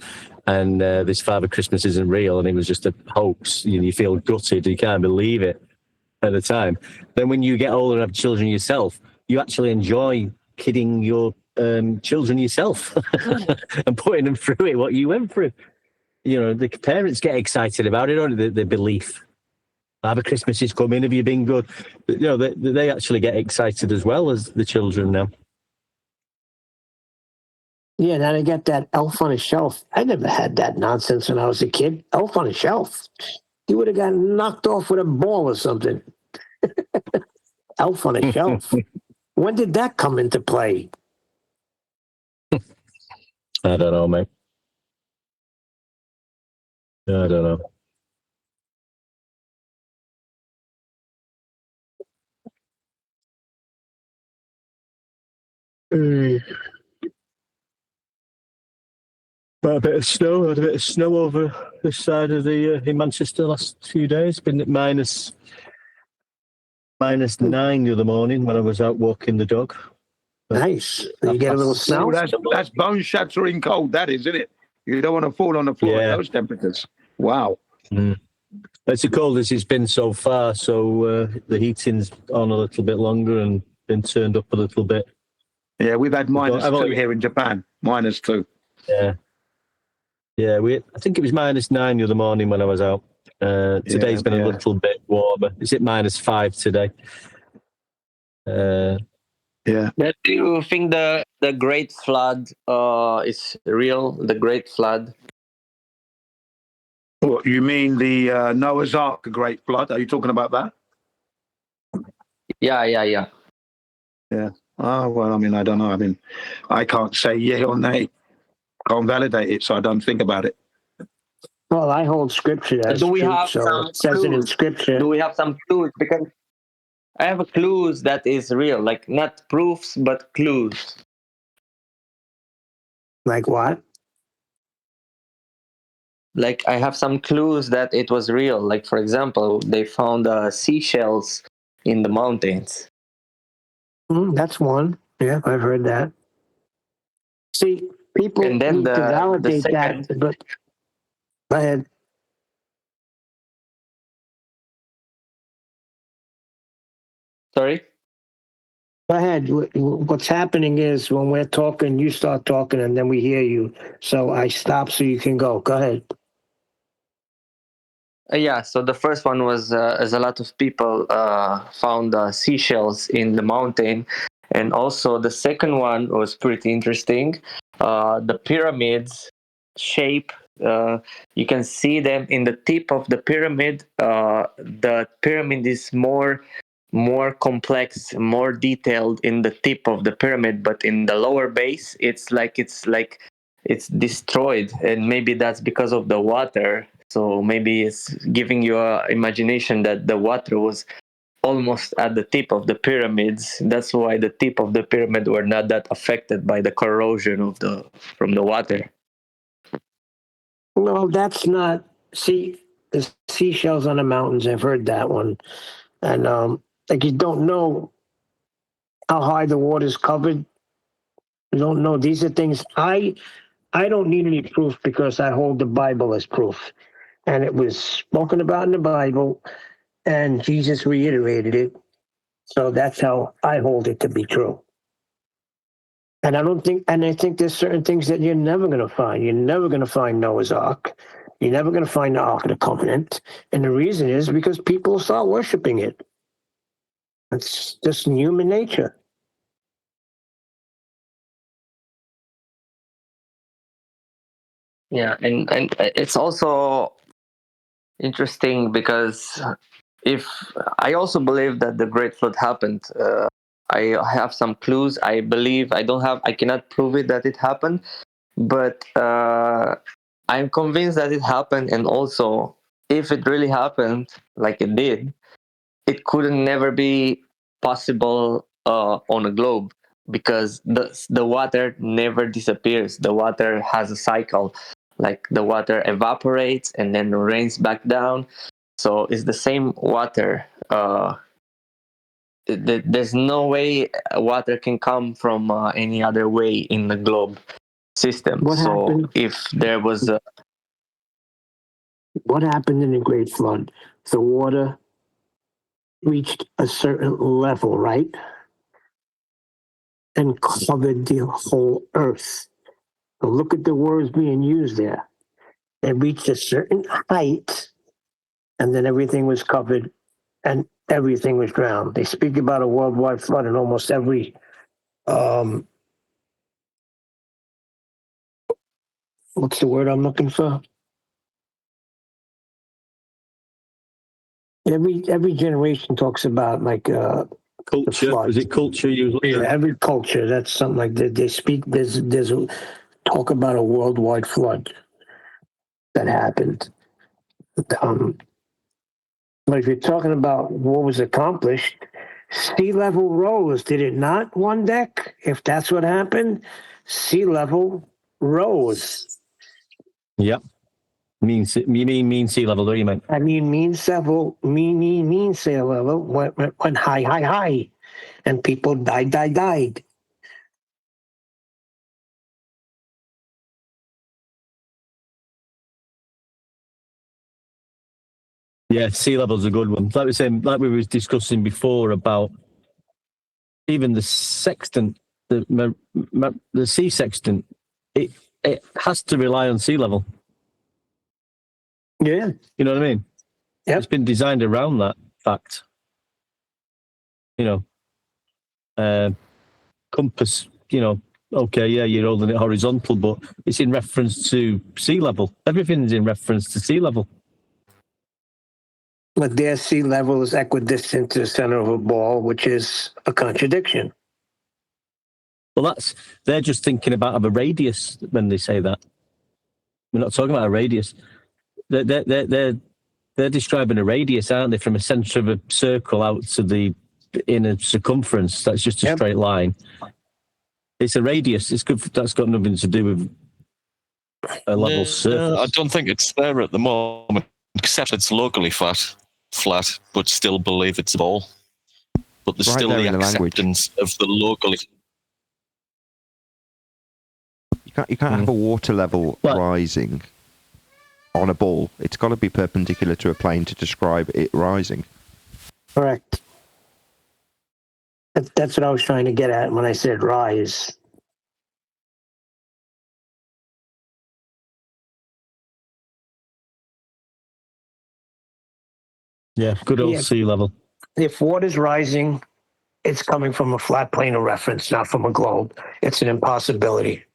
and this Father Christmas isn't real, and it was just a hoax. You feel gutted. You can't believe it at the time. Then when you get older and have children yourself, you actually enjoy kidding your children yourself and putting them through it, what you went through. The parents get excited about it, or the belief. Father Christmas is coming, have you been good? They actually get excited as well as the children now. Yeah, now they got that elf on a shelf. I never had that nonsense when I was a kid. Elf on a shelf. You would have gotten knocked off with a ball or something. Elf on a shelf. When did that come into play? I don't know, mate. I don't know. But a bit of snow. Had a bit of snow over this side of in Manchester the last few days. Been at minus 9 the other morning when I was out walking the dog. Nice. You get a little snow. That's bone shattering cold. That is, isn't it? You don't want to fall on the floor at those temperatures. Wow. Mm. It's the coldest it's been so far. So the heating's on a little bit longer and been turned up a little bit. Yeah, we've had -2 here in Japan. -2. Yeah. I think it was -9 the other morning when I was out. Today's been a little bit warmer. Is it -5 today? But do you think the Great Flood is real? The Great Flood. What you mean, the Noah's Ark Great Flood? Are you talking about that? Yeah. Yeah. Oh, well, I mean, I don't know. I mean, I can't say yea or nay. Can't validate it, so I don't think about it. Well, I hold scripture as Do we truth, have so some it says it in clues? scripture. Do we have some clues? Because I have clues that is real, like not proofs, but clues. Like what? Like I have some clues that it was real. Like for example, they found seashells in the mountains. That's one. Yeah, I've heard that. See, people And then need to the validate second, that, but go ahead. sorry? Go ahead. What's happening is when we're talking, you start talking, and then we hear you. So I stop so you can go. Go ahead. Yeah, so the first one was as a lot of people found seashells in the mountain. And also the second one was pretty interesting. The pyramids shape, you can see them in the tip of the pyramid. The pyramid is more complex, more detailed in the tip of the pyramid, but in the lower base, it's like it's destroyed, and maybe that's because of the water. So maybe it's giving you a imagination that the water was almost at the tip of the pyramids. That's why the tip of the pyramid were not that affected by the corrosion from the water. No, that's not. See, the seashells on the mountains. I've heard that one, and like you don't know how high the water's covered. You don't know. These are things I don't need any proof because I hold the Bible as proof, and it was spoken about in the Bible, and Jesus reiterated it. So that's how I hold it to be true. And I think there's certain things that you're never going to find. You're never going to find Noah's Ark. You're never going to find the Ark of the Covenant. And the reason is because people start worshiping it. It's just human nature. Yeah, and it's also interesting because if I also believe that the Great Flood happened. I have some clues. I believe I cannot prove it that it happened, but I'm convinced that it happened. And also, if it really happened, like it did, it couldn't never be possible on a globe, because the water never disappears. The water has a cycle. Like the water evaporates and then rains back down. So it's the same water. There's no way water can come from any other way in the globe system. What happened? If there was What happened in the Great Flood? The water reached a certain level, right? And covered the whole earth. So look at the words being used there. It reached a certain height, and then everything was covered and everything was drowned. They speak about a worldwide flood in almost every what's the word I'm looking for? Every generation talks about like culture. Is it culture usually? Yeah, every culture. That's something like that. They speak. There's a talk about a worldwide flood that happened. But if you're talking about what was accomplished, sea level rose, did it not, one deck? If that's what happened, sea level rose. Yep. Mean sea level, do you mean? I mean sea level went high, and people died. Yeah, sea level's a good one. Like we were discussing before about even the sextant, the sea sextant. it has to rely on sea level. Yeah. You know what I mean? Yep. It's been designed around that fact. Compass, okay, yeah, you're holding it horizontal, but it's in reference to sea level. Everything's in reference to sea level. But their sea level is equidistant to the center of a ball, which is a contradiction. Well, they're just thinking about a radius when they say that. We're not talking about a radius. They're describing a radius, aren't they, from a center of a circle out to the inner circumference. That's just a straight line. It's a radius. It's good. That's got nothing to do with a level surface. I don't think it's there at the moment, except it's locally flat, but still believe it's a ball. But there's still the acceptance of the locally. You can't have a water level rising on a ball. It's got to be perpendicular to a plane to describe it rising. Correct. That's what I was trying to get at when I said rise. Yeah, good old sea level. If water's rising, it's coming from a flat plane of reference, not from a globe. It's an impossibility.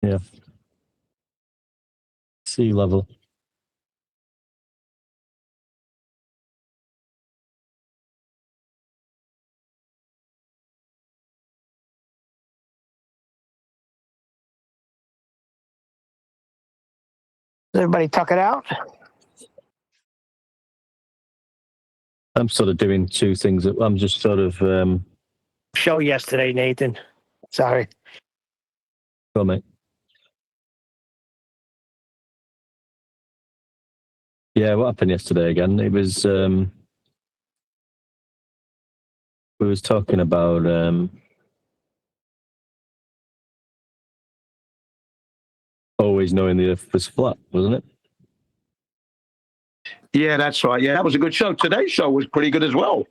Yeah. Sea level. Everybody tuck it out? I'm sort of doing two things. I'm just sort of... Show yesterday, Nathan. Sorry. Go, mate. Yeah, what happened yesterday again? It was... we was talking about... always knowing the Earth was flat, wasn't it? Yeah, that's right. Yeah, that was a good show. Today's show was pretty good as well.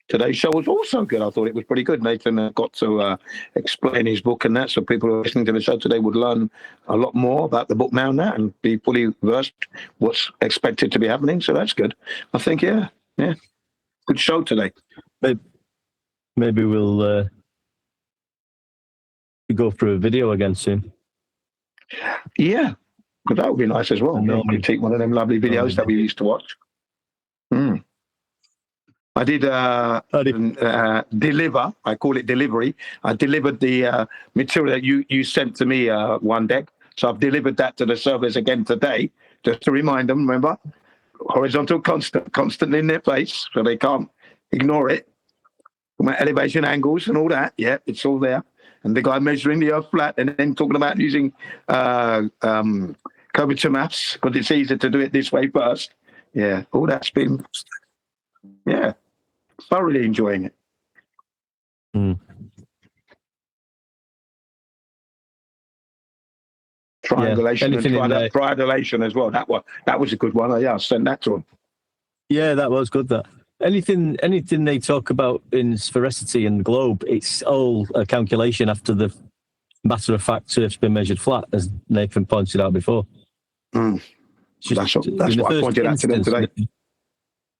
Today's show was also good. I thought it was pretty good. Nathan got to explain his book and that, so people who are listening to the show today would learn a lot more about the book now and that, and be fully versed what's expected to be happening. So that's good. I think, yeah, good show today. Maybe we'll go through a video again soon. Yeah, but that would be nice as well. Critique one of them lovely videos that we used to watch. I did deliver. I call it delivery. I delivered the material that you sent to me one deck. So I've delivered that to the servers again today, just to remind them. Remember, horizontal constantly in their face, so they can't ignore it. My elevation angles and all that. Yeah, it's all there. And the guy measuring the Earth flat, and then talking about using curvature maps because it's easier to do it this way first. Yeah, all that's been. Yeah, thoroughly enjoying it. Triangulation and triangulation as well. That was a good one. Yeah, I'll send that to him. Yeah, that was good. That anything they talk about in sphericity and globe, it's all a calculation after the matter of fact Earth's been measured flat, as Nathan pointed out before. That's what I pointed out to them today.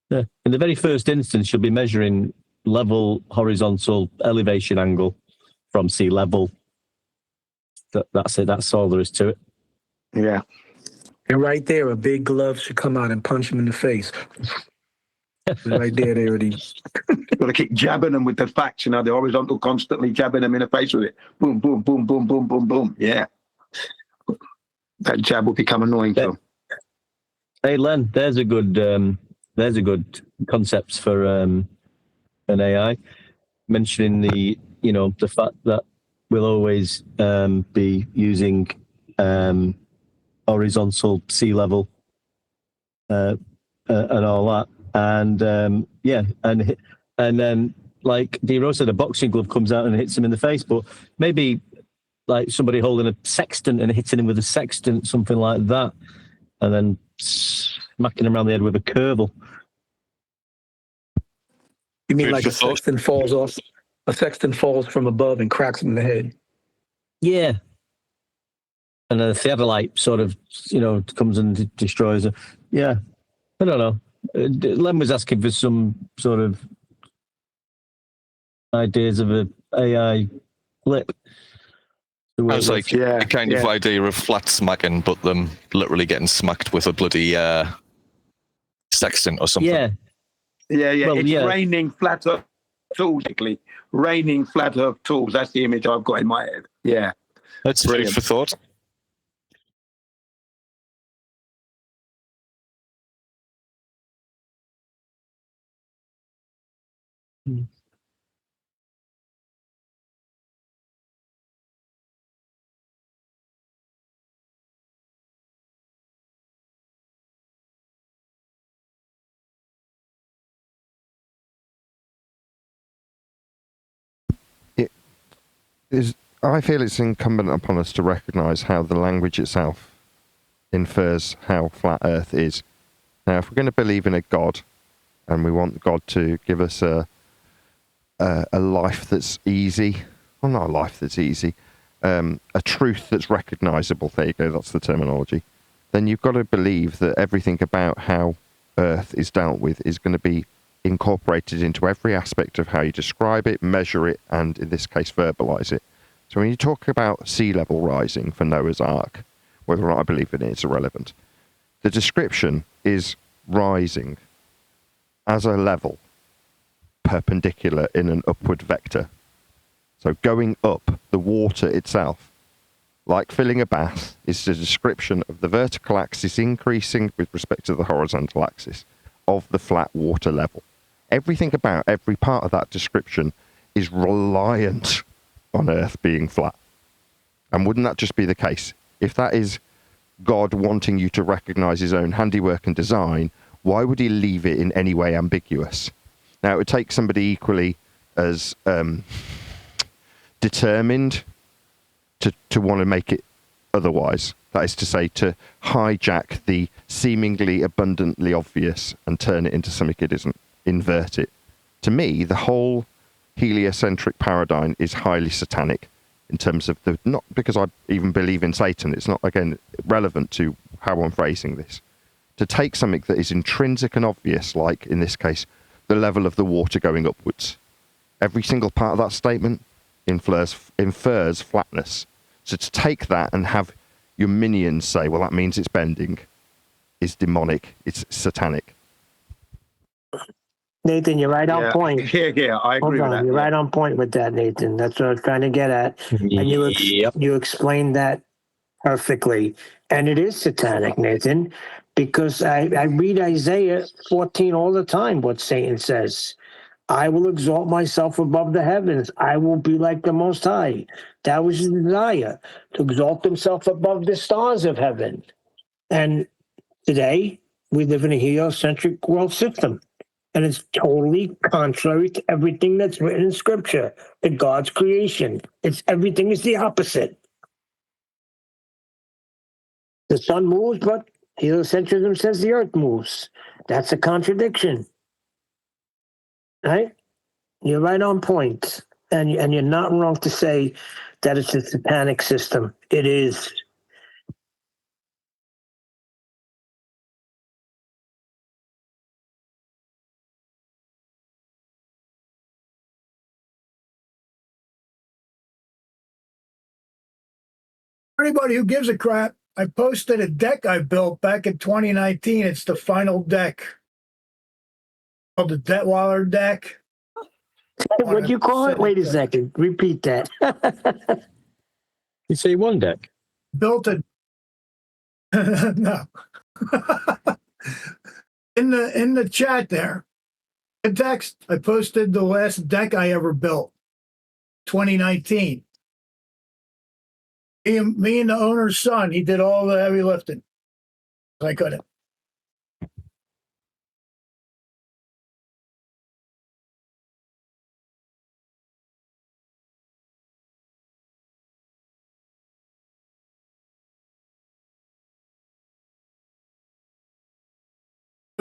Yeah. In the very first instance, you'll be measuring level, horizontal, elevation angle from sea level. That's it. That's all there is to it. Yeah. And right there, a big glove should come out and punch him in the face. Right there it is. Got to keep jabbing them with the facts, the horizontal, constantly jabbing them in the face with it. Boom, boom, boom, boom, boom, boom, boom. Yeah. That jab will become annoying. So. Hey, Len, there's a good concept for an AI, mentioning the fact that we'll always be using horizontal sea level and all that. and yeah, and then like D-Rose said, a boxing glove comes out and hits him in the face, but maybe like somebody holding a sextant and hitting him with a sextant, something like that, and then smacking him around the head with a curval. You mean like a sextant falls off? A sextant falls from above and cracks him in the head. Yeah. And then the theodolite sort of, comes and destroys it. Yeah. I don't know. Len was asking for some sort of ideas of an AI flip. I was like, the kind of idea of flat smacking, but them literally getting smacked with a bloody sextant or something. Yeah. Yeah. Well, it's raining flat earth tools, basically. Raining flat earth tools. That's the image I've got in my head. Yeah. That's food for thought. I feel it's incumbent upon us to recognise how the language itself infers how flat Earth is. Now, if we're going to believe in a God, and we want God to give us a life that's easy, well, not a life that's easy, a truth that's recognisable, there you go, that's the terminology, then you've got to believe that everything about how Earth is dealt with is going to be incorporated into every aspect of how you describe it, measure it, and in this case, verbalise it. So when you talk about sea level rising for Noah's Ark, whether or not I believe in it is irrelevant. The description is rising as a level, perpendicular in an upward vector. So going up, the water itself, like filling a bath, is the description of the vertical axis increasing with respect to the horizontal axis of the flat water level. Everything about every part of that description is reliant on Earth being flat. And wouldn't that just be the case? If that is God wanting you to recognize his own handiwork and design, why would he leave it in any way ambiguous? Now, it would take somebody equally as determined to want to make it otherwise. That is to say, to hijack the seemingly abundantly obvious and turn it into something it isn't, invert it. To me, the whole heliocentric paradigm is highly satanic in terms of not because I even believe in Satan, it's not, again, relevant to how I'm phrasing this. To take something that is intrinsic and obvious, like in this case, the level of the water going upwards. Every single part of that statement infers flatness. So to take that and have your minions say, well, that means it's bending, is demonic, it's satanic. Nathan, you're right on point. Yeah, I agree with that. You're right on point with that, Nathan. That's what I was trying to get at. And you explained that perfectly. And it is satanic, Nathan, because I read Isaiah 14 all the time, what Satan says. I will exalt myself above the heavens. I will be like the Most High. That was his desire, to exalt himself above the stars of heaven. And today, we live in a heliocentric world system. And it's totally contrary to everything that's written in Scripture, to God's creation. Everything is the opposite. The sun moves, but heliocentrism says the earth moves. That's a contradiction. Right? You're right on point. And you're not wrong to say that it's a satanic system. It is. Anybody who gives a crap, I posted a deck I built back in 2019. It's the final deck called the Detweiler deck. What'd you call it? Wait a second. Repeat that. You say one deck? Built it. No. In the chat there, the text, I posted the last deck I ever built, 2019. Me and the owner's son, he did all the heavy lifting. I couldn't.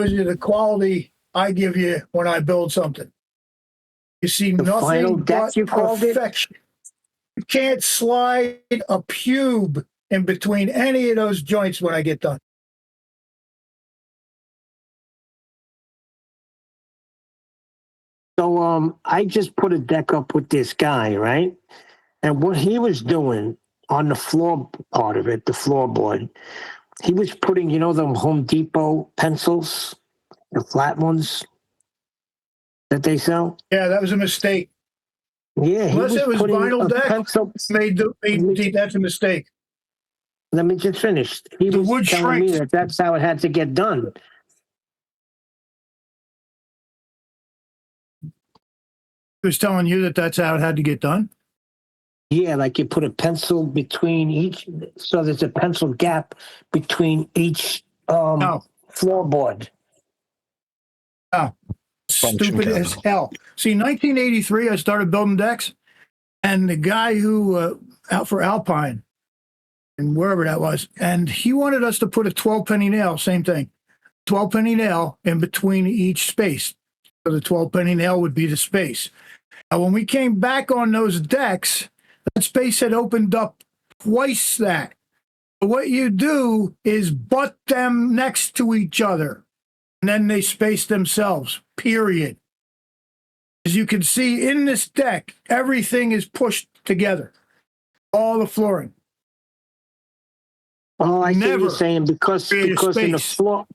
you the quality I give you when I build something. You see The final nothing deck but you called it? perfection. You can't slide a pube in between any of those joints when I get done. So I just put a deck up with this guy, right? And what he was doing on the floor part of it, the floorboard, he was putting, you know, them Home Depot pencils, the flat ones that they sell. Yeah, that was a mistake. Yeah, Unless it was vinyl deck, pencil. that's a mistake. Let me just finish. He The was wood telling me shrinks. that's how it had to get done. He was telling you that that's how it had to get done? Yeah, like you put a pencil between each, so there's a pencil gap between each floorboard. Oh, stupid as hell. See, 1983, I started building decks, and the guy who out for Alpine and wherever that was, and he wanted us to put a 12 penny nail, same thing, 12 penny nail in between each space. So the 12 penny nail would be the space. Now, when we came back on those decks, that space had opened up twice that. What you do is butt them next to each other, and then they space themselves, period. As you can see in this deck, everything is pushed together, all the flooring. Oh, I see what you're saying, because in the space. floor.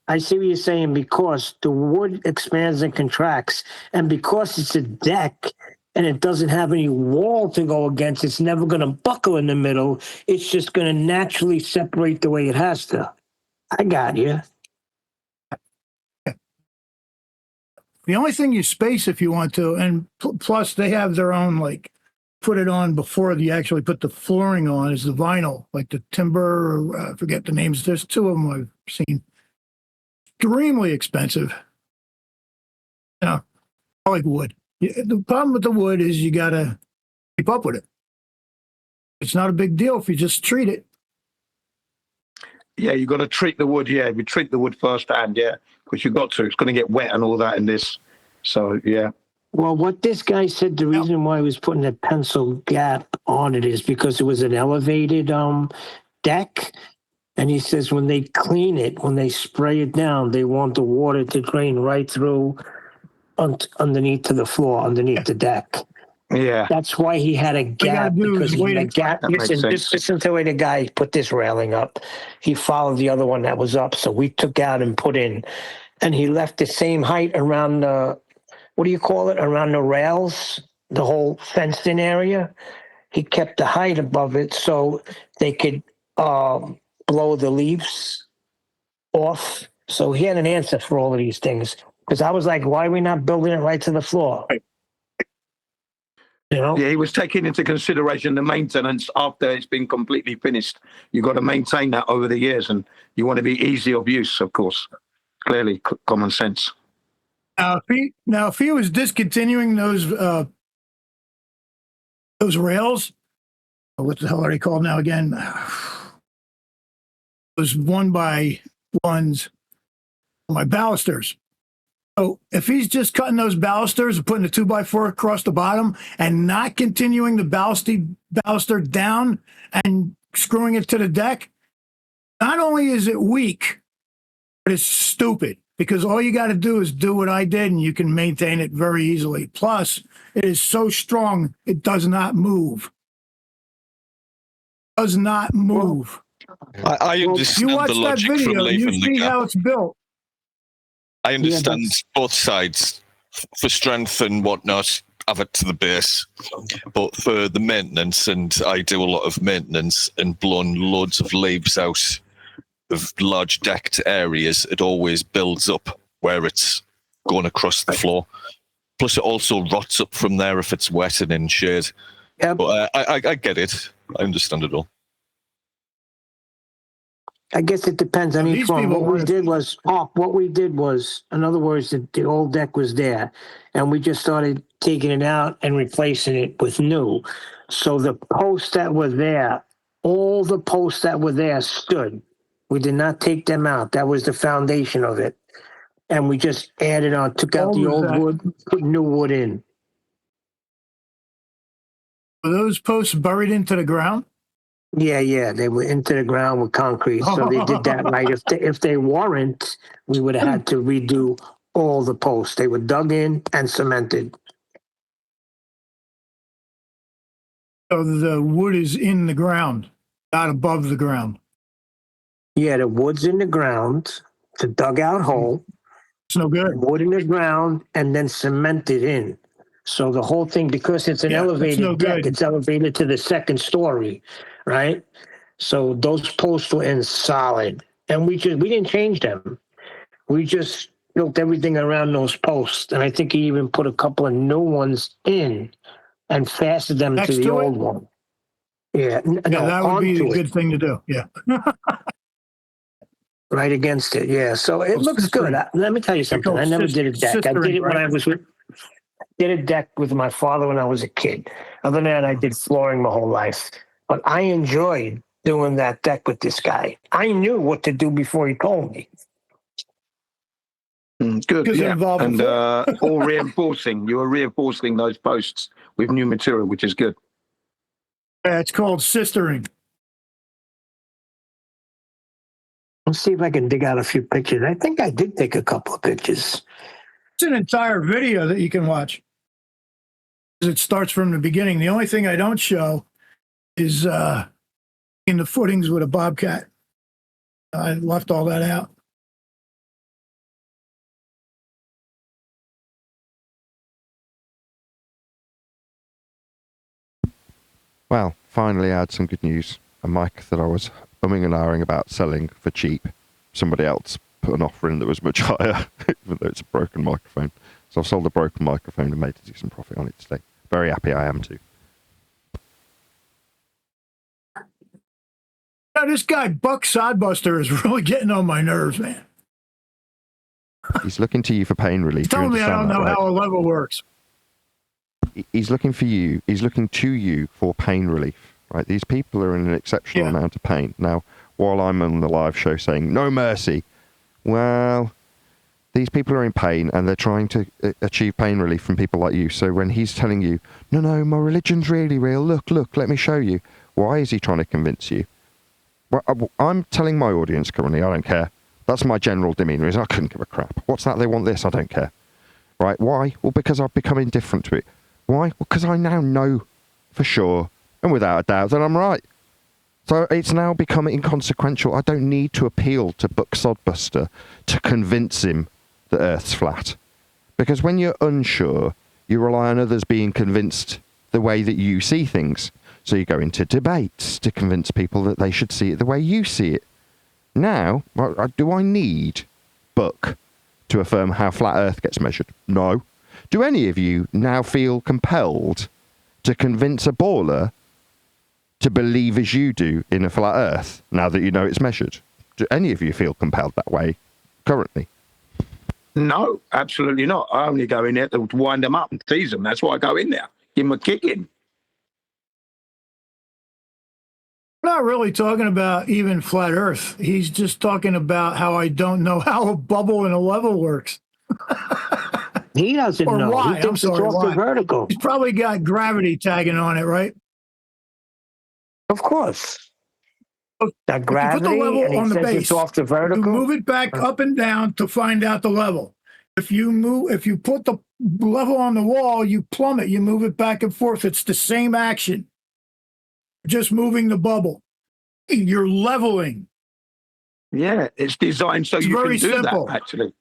I see what you're saying, because the wood expands and contracts, and because it's a deck and it doesn't have any wall to go against, it's never going to buckle in the middle. It's just going to naturally separate the way it has to. I got you. The only thing you space if you want to, and plus they have their own, like, put it on before you actually put the flooring on, is the vinyl, like the timber, or, I forget the names. There's two of them I've seen. Extremely expensive. I like wood. The problem with the wood is you got to keep up with it. It's not a big deal if you just treat it. Yeah, you got to treat the wood. Yeah, you treat the wood firsthand. Yeah, because you got to. It's going to get wet and all that in this. So yeah. Well, what this guy said, the reason why he was putting a pencil gap on it is because it was an elevated deck. And he says when they clean it, when they spray it down, they want the water to drain right through underneath to the floor, underneath the deck. Yeah. That's why he had a gap, because he had a gap. Listen to the way the guy put this railing up. He followed the other one that was up. So we took out and put in. And he left the same height around the, what do you call it? Around the rails, the whole fenced in area. He kept the height above it so they could blow the leaves off. So he had an answer for all of these things. Because I was like, why are we not building it right to the floor? You know? Yeah, he was taking into consideration the maintenance after it's been completely finished. You've got to maintain that over the years, and you want to be easy of use, of course. Clearly, common sense. If he was discontinuing those rails, what the hell are they called now again? Those 1x1s, my balusters. So if he's just cutting those balusters and putting the 2x4 across the bottom and not continuing the baluster down and screwing it to the deck, not only is it weak, but it's stupid, because all you got to do is do what I did and you can maintain it very easily. Plus, it is so strong, it does not move. Does not move. I understand you watch the logic that video, from leaving you see how it's built. I understand both sides. For strength and whatnot, have it to the base. But for the maintenance, and I do a lot of maintenance and blown loads of leaves out of large decked areas, it always builds up where it's going across the floor. Plus, it also rots up from there if it's wet and in shade. Yep. But I get it. I understand it all. I guess it depends on each one. What we did was, in other words, the old deck was there, and we just started taking it out and replacing it with new. So the posts that were there, all the posts that were there stood. We did not take them out. That was the foundation of it. and we just added on, took out the old wood, put new wood in. Were those posts buried into the ground? Yeah, they were into the ground with concrete. So they did that right. If they weren't, we would have had to redo all the posts. They were dug in and cemented. So the wood is in the ground, not above the ground. Yeah, the wood's in the ground, it's a dugout hole. It's no good. Wood in the ground and then cemented in. So the whole thing, because it's an elevated deck, it's elevated to the second story, right? So those posts were in solid, and we didn't change them. We just built everything around those posts, and I think he even put a couple of new ones in and fastened them to the old one. Yeah, that would be a good thing to do. Yeah. Right against it, yeah. So it looks good. Let me tell you something. I never did a deck. I did it when I was did a deck with my father when I was a kid. Other than that, I did flooring my whole life. But I enjoyed doing that deck with this guy. I knew what to do before he told me. Good, yeah. And all reinforcing. You were reinforcing those posts with new material, which is good. Yeah, it's called sistering. Let's see if I can dig out a few pictures. I think I did take a couple of pictures. It's an entire video that you can watch. It starts from the beginning. The only thing I don't show is in the footings with a bobcat. I left all that out. Well, finally I had some good news. A mic that I was umming and ahhing about selling for cheap. Somebody else put an offer in that was much higher, even though it's a broken microphone. So I've sold a broken microphone and made a decent profit on it today. Very happy I am too. Now, this guy, Buck Sodbuster, is really getting on my nerves, man. He's looking to you for pain relief. Tell me I don't know how a level works. He's looking for you. He's looking to you for pain relief, right? These people are in an exceptional amount of pain. Now, while I'm on the live show saying, no mercy, well, these people are in pain and they're trying to achieve pain relief from people like you. So when he's telling you, no, my religion's really real, look, let me show you. Why is he trying to convince you? Well, I'm telling my audience currently, I don't care. That's my general demeanour, is I couldn't give a crap. What's that? They want this, I don't care. Right, why? Well, because I've become indifferent to it. Why? Well, because I now know for sure and without a doubt that I'm right. So it's now become inconsequential. I don't need to appeal to Buck Sodbuster to convince him that Earth's flat. Because when you're unsure, you rely on others being convinced the way that you see things. So you go into debates to convince people that they should see it the way you see it. Now, do I need Buck to affirm how flat Earth gets measured? No. Do any of you now feel compelled to convince a baller to believe as you do in a flat Earth now that you know it's measured? Do any of you feel compelled that way currently? No, absolutely not. I only go in there to wind them up and tease them. That's why I go in there. Give them a kick in. I'm not really talking about even flat Earth. He's just talking about how I don't know how a bubble and a level works. He doesn't know. Why? He thinks it's off the vertical. He's probably got gravity tagging on it, right? Of course. That gravity, you put the level and he on the says base, it's off the vertical. You move it back up and down to find out the level. If you put the level on the wall, you plummet. You move it back and forth. It's the same action. Just moving the bubble. You're leveling. Yeah, it's designed so you can do that, actually.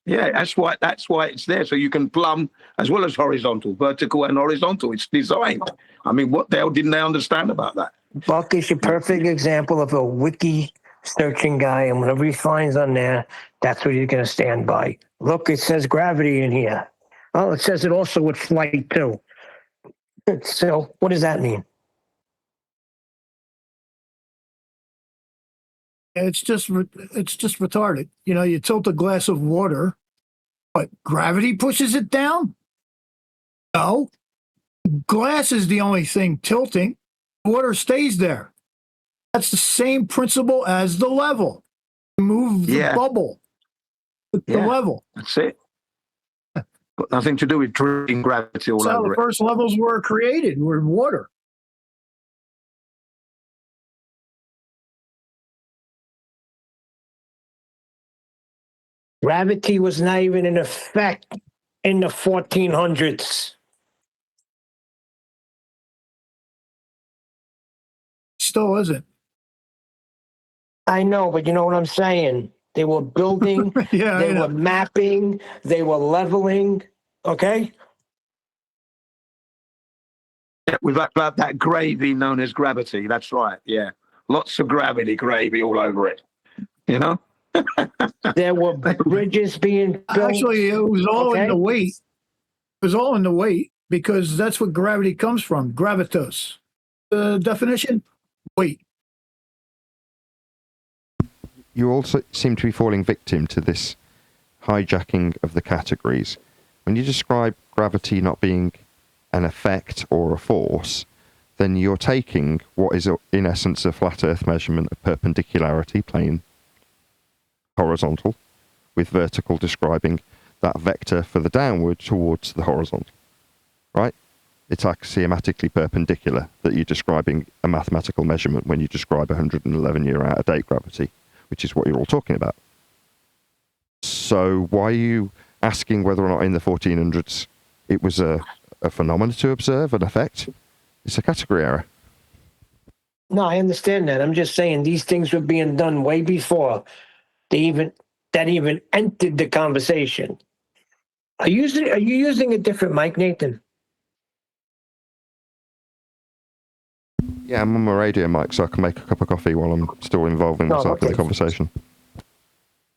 Yeah, that's why it's there. So you can plumb as well as horizontal, vertical and horizontal. It's designed. I mean, what the hell didn't they understand about that? Buck is a perfect example of a wiki searching guy, and whatever he finds on there, that's what he's going to stand by. Look, it says gravity in here. Oh, it says it also with flight too. So what does that mean? It's just retarded. You know, you tilt a glass of water, but gravity pushes it down? No. Glass is the only thing tilting. Water stays there. That's the same principle as the level. Move the bubble. the level. That's it. Got nothing to do with drilling gravity all That's how over the it. first levels were created, were in water. Gravity was not even in effect in the 1400s. Still isn't. I know, but you know what I'm saying? They were building, Yeah, they were mapping, they were leveling, okay? Yeah, we've got that gravy known as gravity. That's right. Yeah. Lots of gravy all over it. You know? There were bridges being built. Actually, it was all in the weight. It was all in the weight because that's what gravity comes from. Gravitas. The definition? Weight. You also seem to be falling victim to this hijacking of the categories. When you describe gravity not being an effect or a force, then you're taking what is in essence a flat earth measurement of perpendicularity, plane horizontal, with vertical describing that vector for the downward towards the horizontal, right? It's axiomatically perpendicular that you're describing a mathematical measurement when you describe 111-year out-of-date gravity, which is what you're all talking about. So why are you asking whether or not in the 1400s it was a phenomenon to observe, an effect? It's a category error. No, I understand that. I'm just saying these things were being done way before that even entered the conversation. Are you using a different mic, Nathan? Yeah, I'm on my radio mic, so I can make a cup of coffee while I'm still involving myself in the conversation.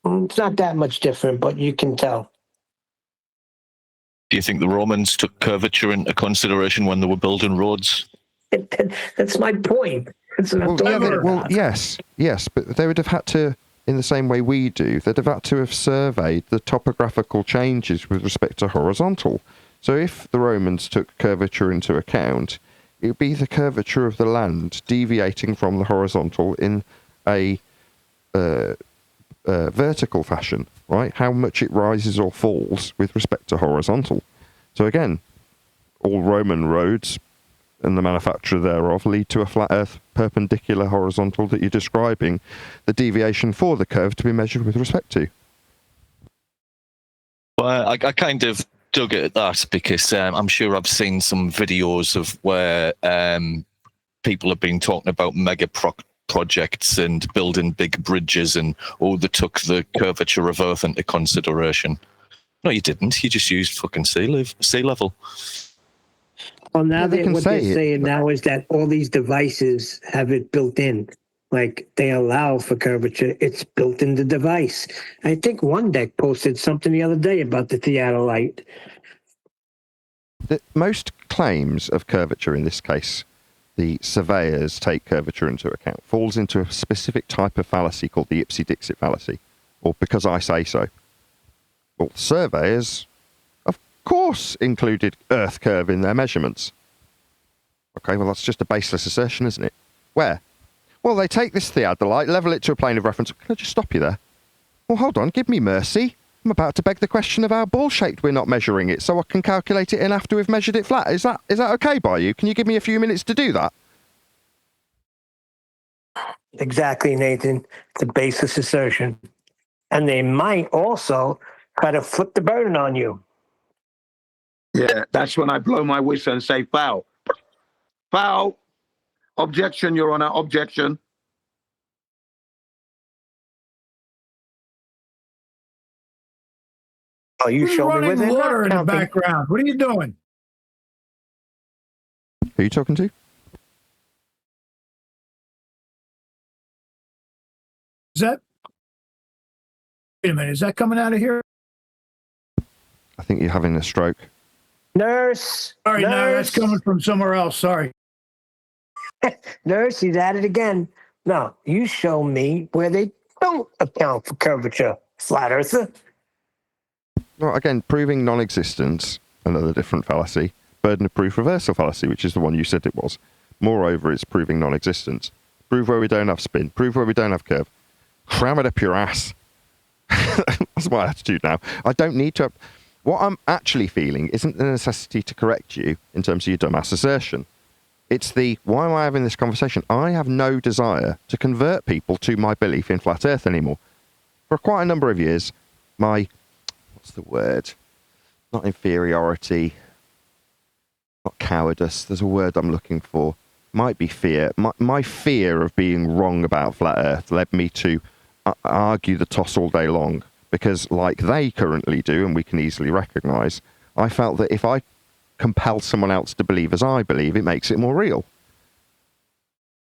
It's not that much different, but you can tell. Do you think the Romans took curvature into consideration when they were building roads? That's my point. Yes, but they would have had to, in the same way we do, they'd have had to have surveyed the topographical changes with respect to horizontal. So if the Romans took curvature into account, it would be the curvature of the land deviating from the horizontal in a vertical fashion, right? How much it rises or falls with respect to horizontal. So again, all Roman roads and the manufacture thereof lead to a flat earth perpendicular horizontal that you're describing the deviation for the curve to be measured with respect to. Well, I kind of dug at that because I'm sure I've seen some videos of where people have been talking about mega projects and building big bridges and they took the curvature of Earth into consideration. No, you didn't. You just used fucking sea level. Well, now what they're saying now is that all these devices have it built in. Like they allow for curvature. It's built in the device. I think OneDeck posted something the other day about the theodolite. Most claims of curvature in this case, the surveyors take curvature into account, falls into a specific type of fallacy called the Ipsy-Dixit fallacy, or because I say so. Well, surveyors, of course, included Earth curve in their measurements. Okay, well, that's just a baseless assertion, isn't it? Where? Well, they take this theodolite, level it to a plane of reference. Can I just stop you there? Well, hold on, give me mercy. I'm about to beg the question of how ball-shaped we're not measuring it, so I can calculate it in after we've measured it flat. Is that okay by you? Can you give me a few minutes to do that? Exactly, Nathan. It's a baseless assertion. And they might also try to flip the burden on you. Yeah, that's when I blow my whistle and say foul. Foul. Objection, Your Honor. Objection. Oh, you Who's show me running with it. water in the background? What are you doing? Who are you talking to? Is that? Wait a minute. Is that coming out of here? I think you're having a stroke. Nurse. Sorry, nurse. no, that's coming from somewhere else. Sorry. Nurse, he's at it again. No, you show me where they don't account for curvature, flat earther. Well, again, proving non-existence, another different fallacy. Burden of proof reversal fallacy, which is the one you said it was. Moreover, it's proving non-existence. Prove where we don't have spin. Prove where we don't have curve. Cram it up your ass. That's my attitude now. I don't need to. What I'm actually feeling isn't the necessity to correct you in terms of your dumbass assertion. It's why am I having this conversation? I have no desire to convert people to my belief in flat Earth anymore. For quite a number of years, what's the word? Not inferiority, not cowardice. There's a word I'm looking for. Might be fear. My fear of being wrong about flat Earth led me to argue the toss all day long, because like they currently do, and we can easily recognise, I felt that if I compel someone else to believe as I believe, it makes it more real.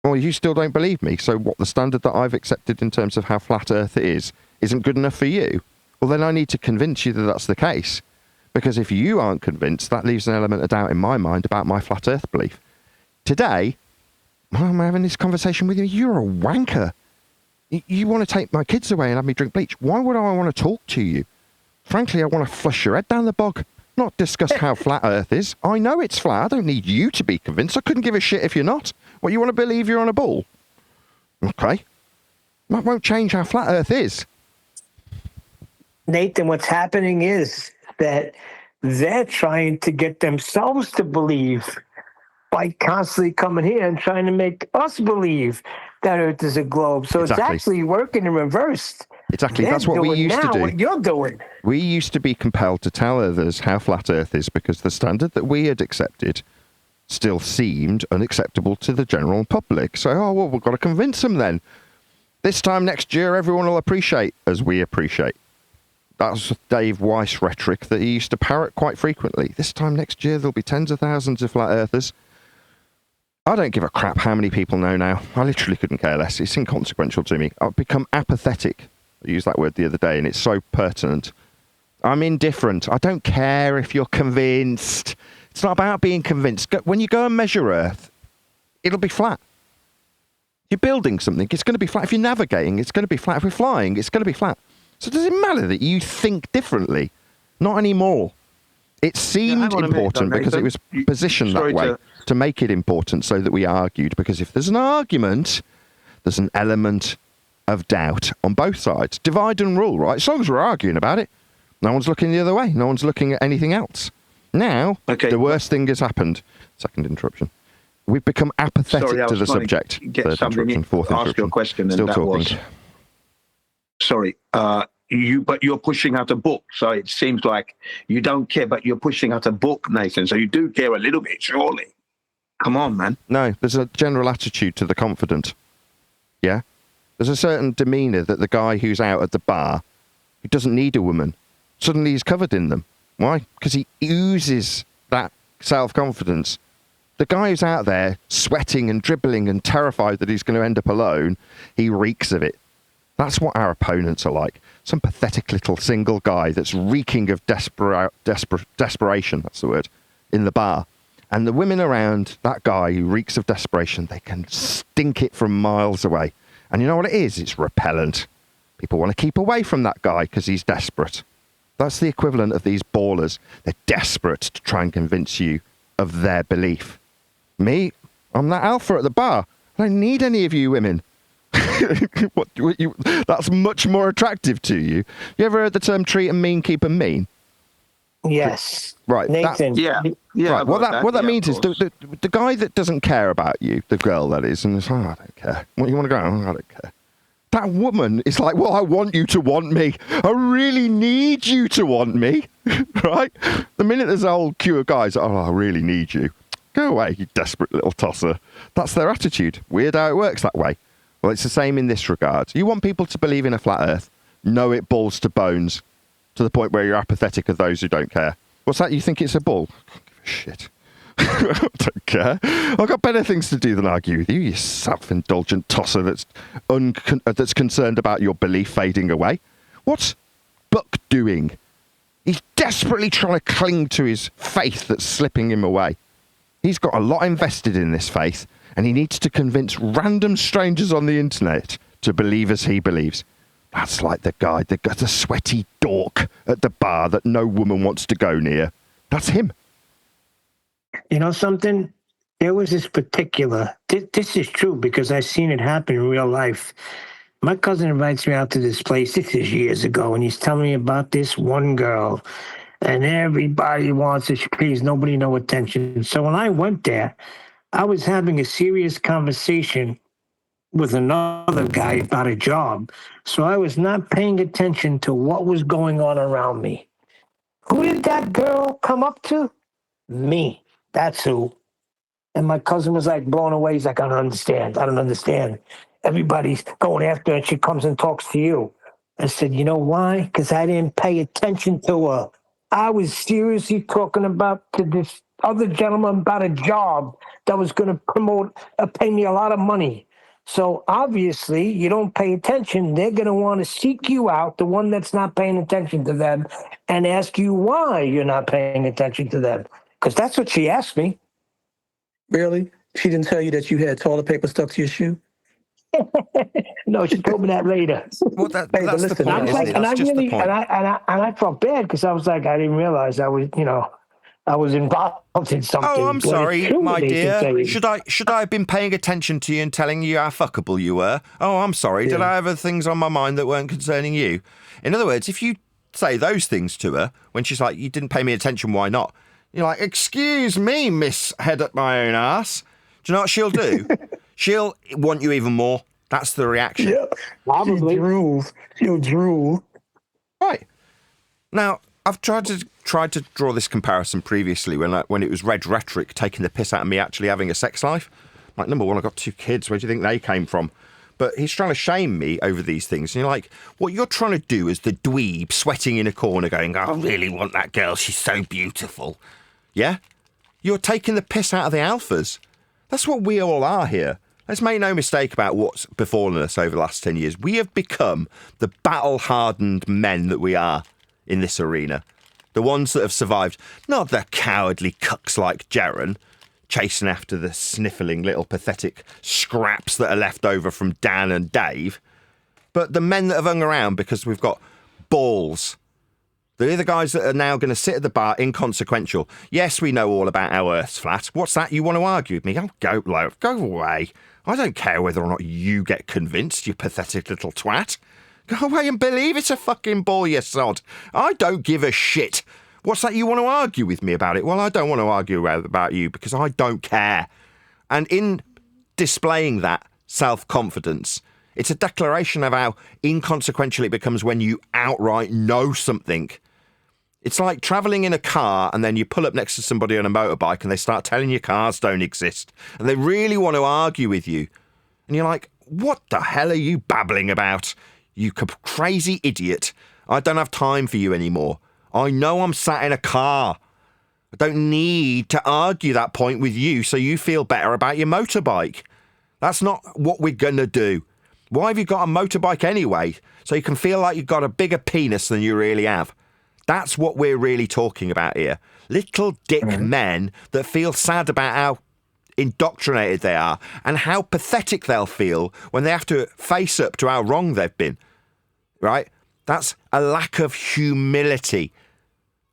Well, you still don't believe me, so what, the standard that I've accepted in terms of how flat Earth isn't good enough for you? Well, then I need to convince you that that's the case. Because if you aren't convinced, that leaves an element of doubt in my mind about my flat Earth belief. Today, why am I having this conversation with you? You're a wanker. You want to take my kids away and have me drink bleach. Why would I want to talk to you? Frankly, I want to flush your head down the bog, not discuss how flat Earth is. I know it's flat. I don't need you to be convinced. I couldn't give a shit if you're not. What, you want to believe you're on a ball? Okay. That won't change how flat Earth is. Nathan, what's happening is that they're trying to get themselves to believe by constantly coming here and trying to make us believe that Earth is a globe. So It's actually working in reverse. Exactly. That's what we used to do. What you're doing. We used to be compelled to tell others how flat Earth is because the standard that we had accepted still seemed unacceptable to the general public. So, we've got to convince them then. This time next year, everyone will appreciate as we appreciate. That's Dave Weiss rhetoric that he used to parrot quite frequently. This time next year, there'll be tens of thousands of flat earthers. I don't give a crap how many people know now. I literally couldn't care less. It's inconsequential to me. I've become apathetic. I used that word the other day, and it's so pertinent. I'm indifferent. I don't care if you're convinced. It's not about being convinced. When you go and measure Earth, it'll be flat. You're building something, it's going to be flat. If you're navigating, it's going to be flat. If we're flying, it's going to be flat. So does it matter that you think differently? Not anymore. It seemed important because it was positioned that way to make it important so that we argued. Because if there's an argument, there's an element of doubt on both sides. Divide and rule, right? As long as we're arguing about it, no one's looking the other way. No one's looking at anything else. Now, the worst thing has happened. Second interruption. We've become apathetic to the subject. Third interruption, fourth interruption. Ask you a question, Still and that talking. was... Sorry. But you're pushing out a book, so it seems like you don't care, but you're pushing out a book, Nathan, so you do care a little bit, surely. Come on, man. No, there's a general attitude to the confident. Yeah? There's a certain demeanour that the guy who's out at the bar, who doesn't need a woman, suddenly is covered in them. Why? Because he oozes that self-confidence. The guy who's out there sweating and dribbling and terrified that he's going to end up alone, he reeks of it. That's what our opponents are like. Some pathetic little single guy that's reeking of desperation, that's the word, in the bar. And the women around that guy who reeks of desperation, they can stink it from miles away. And you know what it is? It's repellent. People want to keep away from that guy because he's desperate. That's the equivalent of these ballers. They're desperate to try and convince you of their belief. Me, I'm that alpha at the bar. I don't need any of you women. That's much more attractive to you. You ever heard the term treat them mean, keep them mean? Yes. Right. Nathan. Right. What that means is the guy that doesn't care about you, the girl that is, and it's, I don't care. What, you want to go? I don't care. That woman is like, well, I want you to want me. I really need you to want me. Right? The minute there's a whole queue of guys, I really need you. Go away, you desperate little tosser. That's their attitude. Weird how it works that way. Well, it's the same in this regard. You want people to believe in a flat earth, know it balls to bones, to the point where you're apathetic of those who don't care. What's that? You think it's a ball? I don't give a shit. I don't care. I've got better things to do than argue with you, you self-indulgent tosser that's concerned about your belief fading away. What's Buck doing? He's desperately trying to cling to his faith that's slipping him away. He's got a lot invested in this faith, and he needs to convince random strangers on the internet to believe as he believes. That's like the guy, the sweaty dork at the bar that no woman wants to go near. That's him. You know something? There was this particular, this is true because I've seen it happen in real life. My cousin invites me out to this place. This is years ago, and he's telling me about this one girl, and everybody wants her. She pays nobody no attention. So when I went there, I was having a serious conversation with another guy about a job. So I was not paying attention to what was going on around me. Who did that girl come up to? Me. That's who. And my cousin was like blown away. He's like, I don't understand. Everybody's going after her and she comes and talks to you. I said, you know why? Because I didn't pay attention to her. I was seriously talking to this other gentleman about a job that was going to pay me a lot of money. So obviously you don't pay attention. They're going to want to seek you out, the one that's not paying attention to them, and ask you why you're not paying attention to them. Because that's what she asked me. Really? She didn't tell you that you had toilet paper stuck to your shoe? No, she told me that later. Well, that's the point, isn't it? And That's just the point. I felt bad because I was like, I didn't realize I was involved in something. Oh, I'm sorry, true, my dear. saying. Should I have been paying attention to you and telling you how fuckable you were? Oh, I'm sorry. Did I have other things on my mind that weren't concerning you? In other words, if you say those things to her when she's like, you didn't pay me attention, why not? You're like, excuse me, miss head up my own ass. Do you know what she'll do? She'll want you even more. That's the reaction. Yeah, probably. She'll drool. Right. Now, I've tried to draw this comparison previously when it was Red Rhetoric taking the piss out of me actually having a sex life. Like, number one, I've got 2 kids. Where do you think they came from? But he's trying to shame me over these things. And you're like, what you're trying to do is the dweeb sweating in a corner going, I really want that girl. She's so beautiful. Yeah? You're taking the piss out of the alphas. That's what we all are here. Let's make no mistake about what's befallen us over the last 10 years. We have become the battle-hardened men that we are in this arena. The ones that have survived. Not the cowardly cucks like Jaren, chasing after the sniffling little pathetic scraps that are left over from Dan and Dave. But the men that have hung around because we've got balls. They're the guys that are now going to sit at the bar inconsequential. Yes, we know all about our Earth's flat. What's that you want to argue with me? Oh, go away. I don't care whether or not you get convinced, you pathetic little twat. Go away and believe it's a fucking ball, you sod. I don't give a shit. What's that you want to argue with me about it? Well, I don't want to argue about you because I don't care. And in displaying that self-confidence, it's a declaration of how inconsequential it becomes when you outright know something. It's like travelling in a car and then you pull up next to somebody on a motorbike and they start telling you cars don't exist. And they really want to argue with you. And you're like, what the hell are you babbling about? You crazy idiot. I don't have time for you anymore. I know I'm sat in a car. I don't need to argue that point with you so you feel better about your motorbike. That's not what we're going to do. Why have you got a motorbike anyway? So you can feel like you've got a bigger penis than you really have. That's what we're really talking about here. Little dick men that feel sad about how indoctrinated they are and how pathetic they'll feel when they have to face up to how wrong they've been. Right? That's a lack of humility.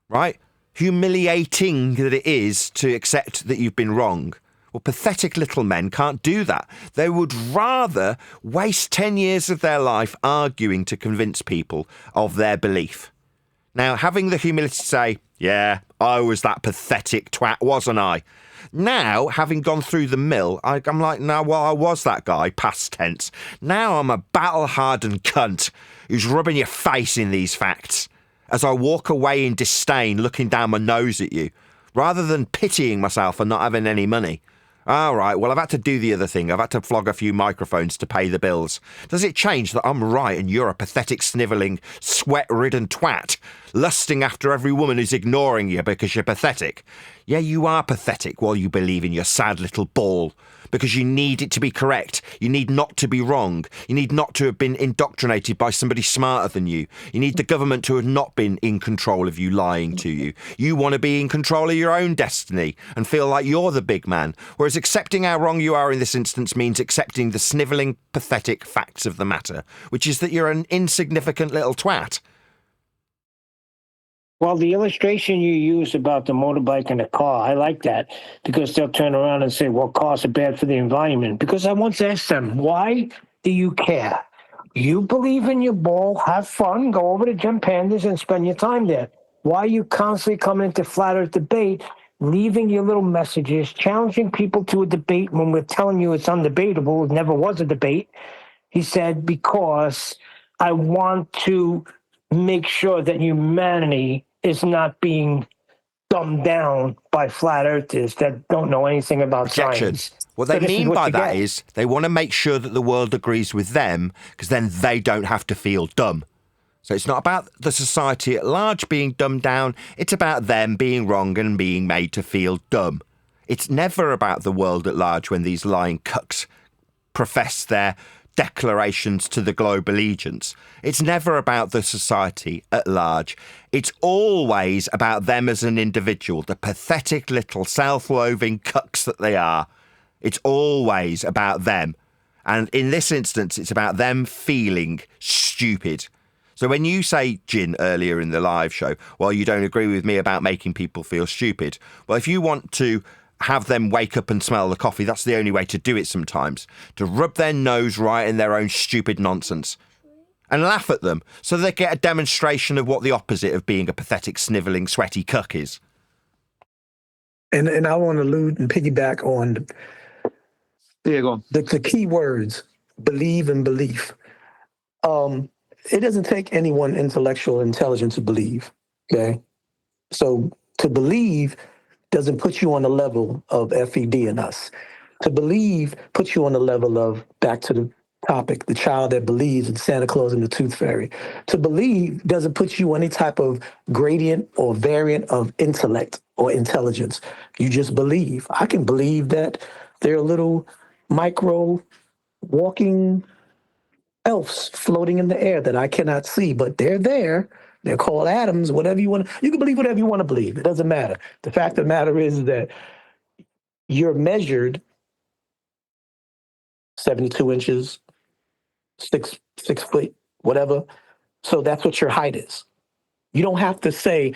Right? Humiliating that it is to accept that you've been wrong. Well, pathetic little men can't do that. They would rather waste 10 years of their life arguing to convince people of their belief. Now, having the humility to say, yeah, I was that pathetic twat, wasn't I? Now, having gone through the mill, I'm like, no, well, I was that guy, past tense. Now I'm a battle-hardened cunt who's rubbing your face in these facts as I walk away in disdain looking down my nose at you, rather than pitying myself for not having any money. All right, well, I've had to do the other thing. I've had to flog a few microphones to pay the bills. Does it change that I'm right and you're a pathetic, snivelling, sweat-ridden twat, lusting after every woman who's ignoring you because you're pathetic? Yeah, you are pathetic while you believe in your sad little ball, because you need it to be correct. You need not to be wrong. You need not to have been indoctrinated by somebody smarter than you. You need the government to have not been in control of you, lying to you. You want to be in control of your own destiny and feel like you're the big man, whereas accepting how wrong you are in this instance means accepting the snivelling, pathetic facts of the matter, which is that you're an insignificant little twat. Well, the illustration you use about the motorbike and the car, I like that, because they'll turn around and say, well, cars are bad for the environment. Because I once asked them, why do you care? You believe in your ball, have fun, go over to Gem Pandas and spend your time there. Why are you constantly coming into flat earth debate, leaving your little messages, challenging people to a debate when we're telling you it's undebatable, it never was a debate? He said, because I want to make sure that humanity is not being dumbed down by flat earthers that don't know anything about science. What they mean by that is they want to make sure that the world agrees with them, because then they don't have to feel dumb. So it's not about the society at large being dumbed down. It's about them being wrong and being made to feel dumb. It's never about the world at large when these lying cucks profess their declarations to the globe allegiance. It's never about the society at large. It's always about them as an individual, the pathetic little self-loathing cucks that they are. It's always about them. And in this instance, it's about them feeling stupid. So when you say, Jin, earlier in the live show, well, you don't agree with me about making people feel stupid. Well, if you want to have them wake up and smell the coffee, that's the only way to do it sometimes. To rub their nose right in their own stupid nonsense. And laugh at them, so they get a demonstration of what the opposite of being a pathetic, snivelling, sweaty cuck is. And I want to allude and piggyback on the key words, believe and belief. It doesn't take anyone intellectual intelligence to believe, okay? So to believe doesn't put you on the level of FED and us. To believe puts you on the level of, back to the topic, the child that believes in Santa Claus and the Tooth Fairy. To believe doesn't put you on any type of gradient or variant of intellect or intelligence. You just believe. I can believe that there are little micro walking elves floating in the air that I cannot see, but they're there. They're called atoms, whatever you want. You can believe whatever you want to believe. It doesn't matter. The fact of the matter is that you're measured 72 inches, six foot, whatever. So that's what your height is. You don't have to say,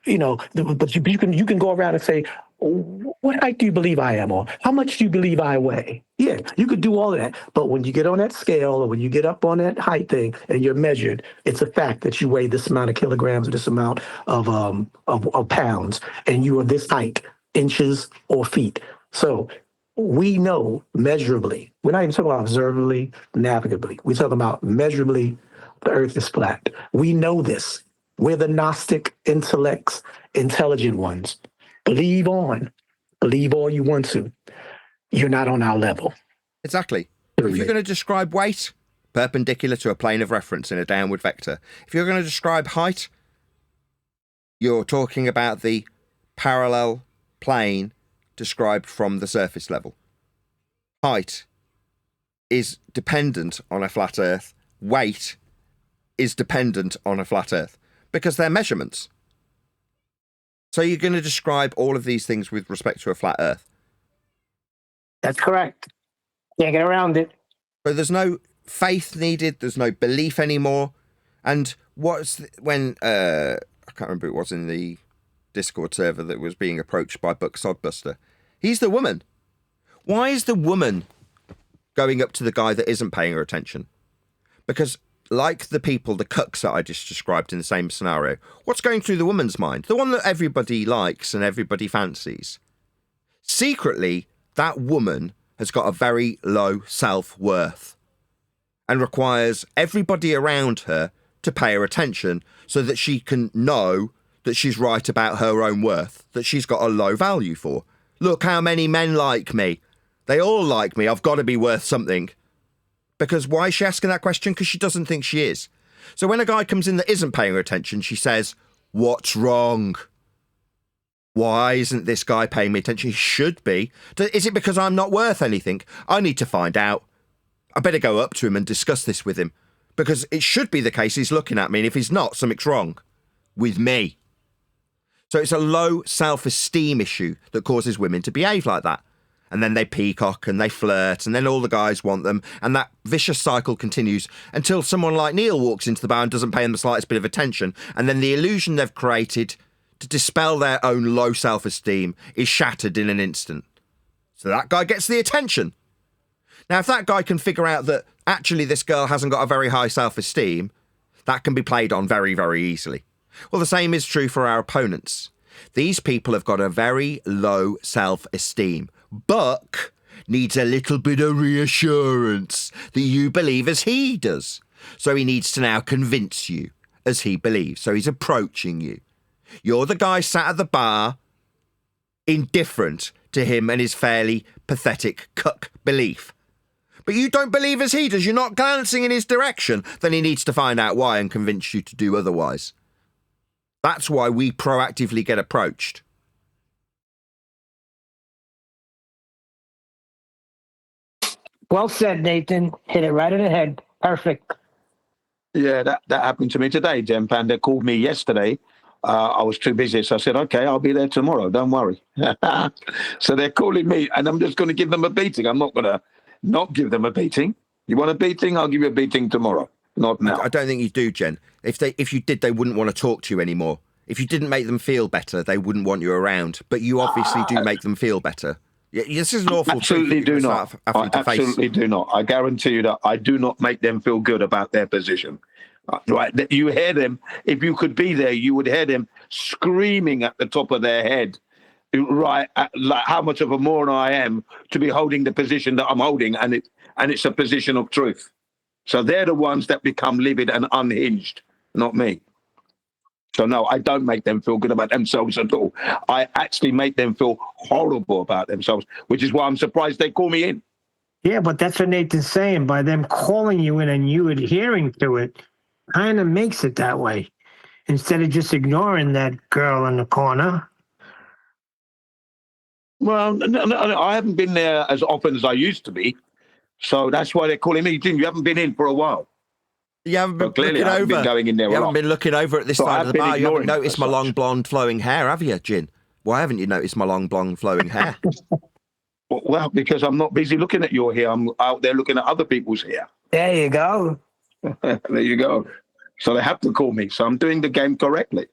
but you can go around and say, what height do you believe I am, or how much do you believe I weigh? Yeah, you could do all of that. But when you get on that scale, or when you get up on that height thing and you're measured, it's a fact that you weigh this amount of kilograms or this amount of pounds, and you are this height, inches or feet. So we know measurably. We're not even talking about observably, navigably. We're talking about measurably, the earth is flat. We know this. We're the Gnostic intellects, intelligent ones. Believe on. Believe all you want to. You're not on our level. Exactly. If you're going to describe weight, perpendicular to a plane of reference in a downward vector. If you're going to describe height, you're talking about the parallel plane described from the surface level. Height is dependent on a flat earth. Weight is dependent on a flat earth because they're measurements. So you're going to describe all of these things with respect to a flat earth. That's correct. Can't get around it. So there's no faith needed. There's no belief anymore. And when I can't remember who it was in the Discord server that was being approached by Buck Sodbuster. He's the woman. Why is the woman going up to the guy that isn't paying her attention? Because like the people, the cucks that I just described in the same scenario, what's going through the woman's mind? The one that everybody likes and everybody fancies. Secretly, that woman has got a very low self-worth and requires everybody around her to pay her attention so that she can know that she's right about her own worth, that she's got a low value for. Look how many men like me. They all like me. I've got to be worth something. Because why is she asking that question? Because she doesn't think she is. So when a guy comes in that isn't paying her attention, she says, what's wrong? Why isn't this guy paying me attention? He should be. Is it because I'm not worth anything? I need to find out. I better go up to him and discuss this with him. Because it should be the case he's looking at me, and if he's not, something's wrong with me. So it's a low self-esteem issue that causes women to behave like that. And then they peacock and they flirt, and then all the guys want them, and that vicious cycle continues until someone like Neil walks into the bar and doesn't pay them the slightest bit of attention, and then the illusion they've created to dispel their own low self-esteem is shattered in an instant. So that guy gets the attention. Now, if that guy can figure out that actually this girl hasn't got a very high self-esteem, that can be played on very, very easily. Well, the same is true for our opponents. These people have got a very low self-esteem. Buck needs a little bit of reassurance that you believe as he does. So he needs to now convince you as he believes. So he's approaching you. You're the guy sat at the bar, indifferent to him and his fairly pathetic cuck belief. But you don't believe as he does. You're not glancing in his direction. Then he needs to find out why and convince you to do otherwise. That's why we proactively get approached. Well said, Nathan. Hit it right in the head. Perfect. Yeah, that happened to me today, Jem Panda called me yesterday. I was too busy, so I said, okay, I'll be there tomorrow. Don't worry. So they're calling me, and I'm just going to give them a beating. I'm not going to not give them a beating. You want a beating? I'll give you a beating tomorrow. Not now. I don't think you do, Jen. If you did, they wouldn't want to talk to you anymore. If you didn't make them feel better, they wouldn't want you around. But you obviously do make them feel better. Yeah, this is an awful absolutely truth. Do not. I absolutely do not. I guarantee you that I do not make them feel good about their position. Right? You hear them. If you could be there, you would hear them screaming at the top of their head. Right, like how much of a moron I am to be holding the position that I'm holding, and it's a position of truth. So they're the ones that become livid and unhinged, not me. So no, I don't make them feel good about themselves at all. I actually make them feel horrible about themselves, which is why I'm surprised they call me in. Yeah, but that's what Nathan's saying. By them calling you in and you adhering to it, kind of makes it that way. Instead of just ignoring that girl in the corner. Well, no, I haven't been there as often as I used to be. So that's why they're calling me. Jim, you haven't been in for a while. You haven't been clearly looking over. Been going in there. You haven't been looking over at this side of the bar. You haven't noticed my long blonde flowing hair, have you, Jin? Why haven't you noticed my long blonde flowing hair? Well, because I'm not busy looking at your hair. I'm out there looking at other people's hair. There you go. There you go. So they have to call me. So I'm doing the game correctly.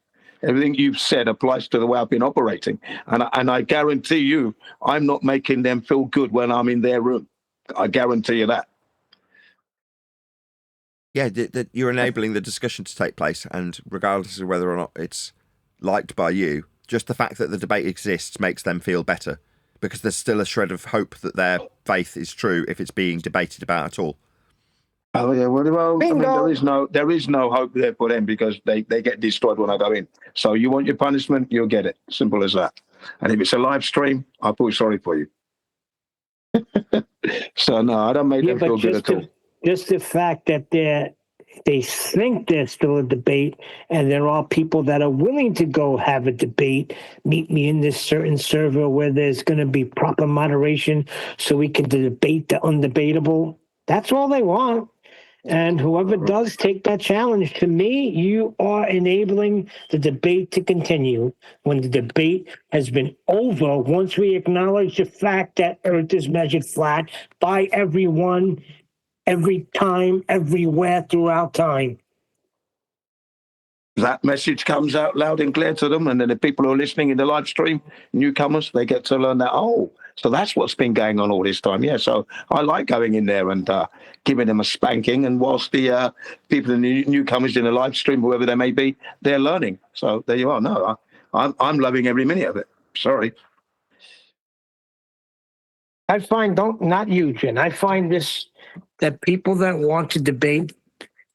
Everything you've said applies to the way I've been operating. And I guarantee you, I'm not making them feel good when I'm in their room. I guarantee you that. Yeah, that you're enabling the discussion to take place, and regardless of whether or not it's liked by you, just the fact that the debate exists makes them feel better, because there's still a shred of hope that their faith is true if it's being debated about at all. Oh yeah, well, I mean, there is no hope there for them because they get destroyed when I go in. So you want your punishment, you'll get it. Simple as that. And if it's a live stream, I feel sorry for you. So no, I don't make them feel good at all. Just the fact that they think there's still a debate, and there are people that are willing to go have a debate, meet me in this certain server where there's going to be proper moderation so we can debate the undebatable. That's all they want. And whoever does take that challenge, to me, you are enabling the debate to continue. When the debate has been over, once we acknowledge the fact that Earth is measured flat by everyone, every time, everywhere, throughout time. That message comes out loud and clear to them, and then the people who are listening in the live stream, newcomers, they get to learn that, so that's what's been going on all this time. Yeah, so I like going in there and giving them a spanking, and whilst the people in the newcomers in the live stream, whoever they may be, they're learning. So there you are. No, I'm loving every minute of it. Sorry. I find, not you, Jen, I find this, that people that want to debate,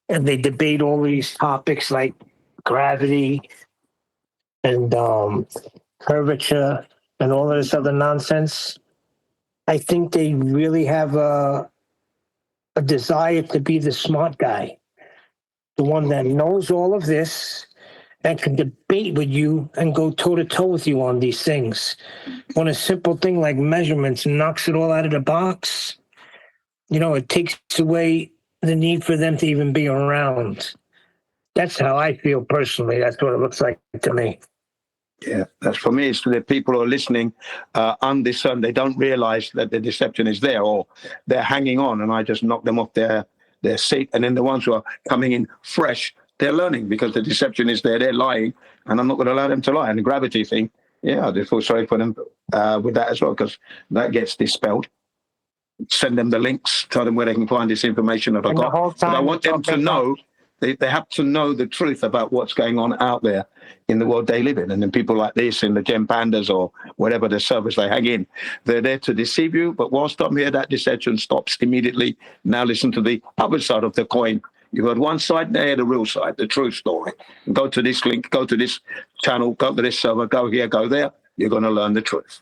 and they debate all these topics like gravity and curvature and all of this other nonsense, I think they really have a desire to be the smart guy, the one that knows all of this and can debate with you and go toe-to-toe with you on these things. When a simple thing like measurements knocks it all out of the box, it takes away the need for them to even be around. That's how I feel personally. That's what it looks like to me. Yeah, that's for me. It's the people who are listening undiscerned. They don't realize that the deception is there, or they're hanging on, and I just knock them off their seat. And then the ones who are coming in fresh, they're learning because the deception is there. They're lying, and I'm not going to allow them to lie. And the gravity thing, yeah, I do feel sorry for them with that as well, because that gets dispelled. send them the links, tell them where they can find this information that I got. But I want them to know, they have to know the truth about what's going on out there in the world they live in. And then people like this in the Gem Pandas or whatever the servers they hang in, they're there to deceive you. But whilst I'm here, that deception stops immediately. Now listen to the other side of the coin. You heard one side, they hear the real side, the true story. Go to this link, go to this channel, go to this server, go here, go there. You're going to learn the truth.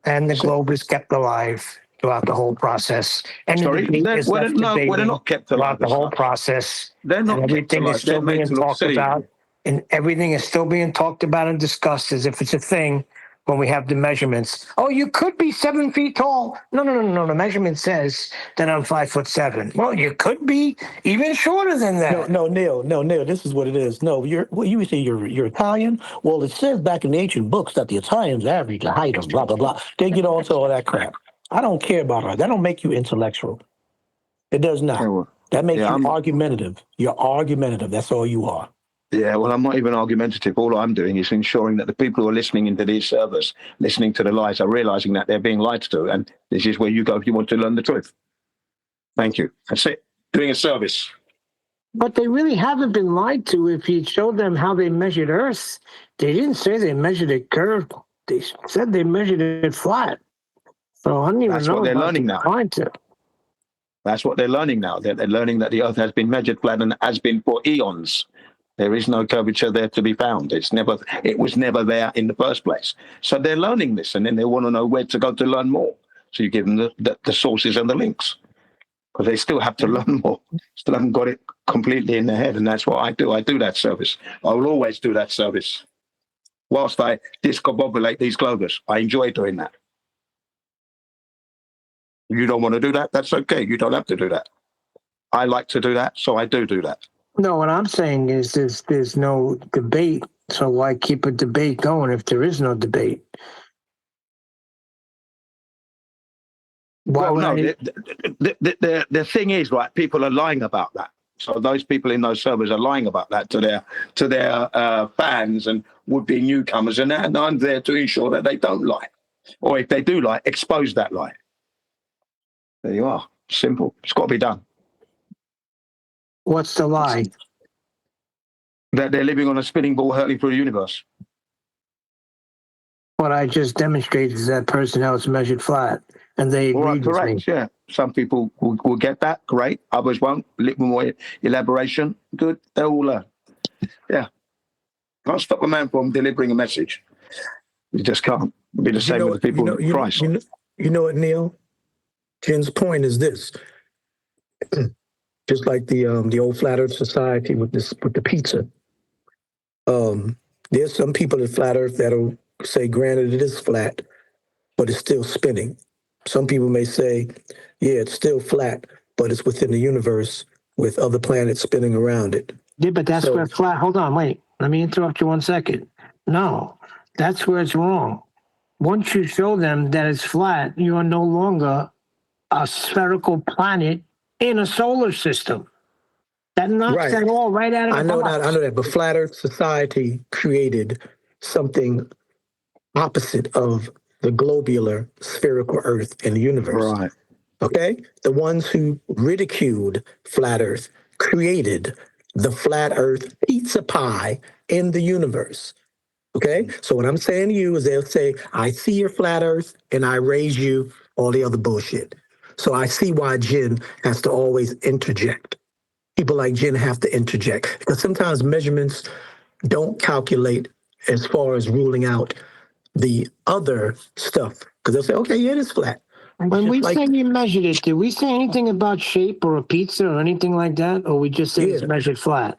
And the globe is kept alive throughout the whole process. And Sorry? They're not kept alive. Throughout the whole process. They're not and everything kept alive. is still being talked about. And everything is still being talked about and discussed as if it's a thing when we have the measurements. Oh, you could be 7 feet tall. No. The measurement says that I'm 5'7". Well, you could be even shorter than that. No, Neil, this is what it is. No, you say you're Italian. Well, it says back in the ancient books that the Italians average the height of blah, blah, blah. They get all to all that crap. I don't care about that. That don't make you intellectual. It does not. That makes you argumentative. You're argumentative. That's all you are. Yeah, well, I'm not even argumentative. All I'm doing is ensuring that the people who are listening into these servers, listening to the lies, are realizing that they're being lied to. And this is where you go if you want to learn the truth. Thank you. That's it. Doing a service. But they really haven't been lied to. If you showed them how they measured Earth, they didn't say they measured it curved. They said they measured it flat. So I don't even know. That's what they're learning now. That's what they're learning now. They're learning that the Earth has been measured flat and has been for eons. There is no curvature there to be found. It was never there in the first place. So they're learning this, and then they want to know where to go to learn more. So you give them the sources and the links, because they still have to learn more. Still haven't got it completely in their head, and that's what I do. I do that service. I will always do that service. Whilst I discombobulate these globers, I enjoy doing that. You don't want to do that? That's okay. You don't have to do that. I like to do that, so I do that. No, what I'm saying is there's no debate, so why keep a debate going if there is no debate? The thing is, right, people are lying about that. So those people in those servers are lying about that to their fans and would-be newcomers, and I'm there to ensure that they don't lie. Or if they do lie, expose that lie. There you are. Simple. It's got to be done. What's the lie? That they're living on a spinning ball hurtling through the universe. What I just demonstrated is that person how it's measured flat, and they agree with me. Yeah. Some people will get that. Great. Others won't. A little more elaboration. Good. They'll all learn. Yeah. Can't stop a man from delivering a message. You just can't. Be the same with the people in Christ. You know what, Neil? Jen's point is this. Just like the old Flat Earth Society with the pizza. There's some people at Flat Earth that'll say, granted, it is flat, but it's still spinning. Some people may say, yeah, it's still flat, but it's within the universe with other planets spinning around it. Yeah, but that's where flat. Hold on, wait. Let me interrupt you 1 second. No, that's where it's wrong. Once you show them that it's flat, you are no longer a spherical planet in a solar system. That knocks that all right out of the box. I know that, but Flat Earth Society created something opposite of the globular spherical Earth in the universe. Right. Okay? The ones who ridiculed Flat Earth created the Flat Earth pizza pie in the universe. Okay? So what I'm saying to you is they'll say, I see your Flat Earth and I raise you all the other bullshit. So I see why Jen has to always interject. People like Jen have to interject because sometimes measurements don't calculate as far as ruling out the other stuff. Because they'll say, okay, yeah, it is flat. When we say you measured it, did we say anything about shape or a pizza or anything like that? Or we just say it's measured flat?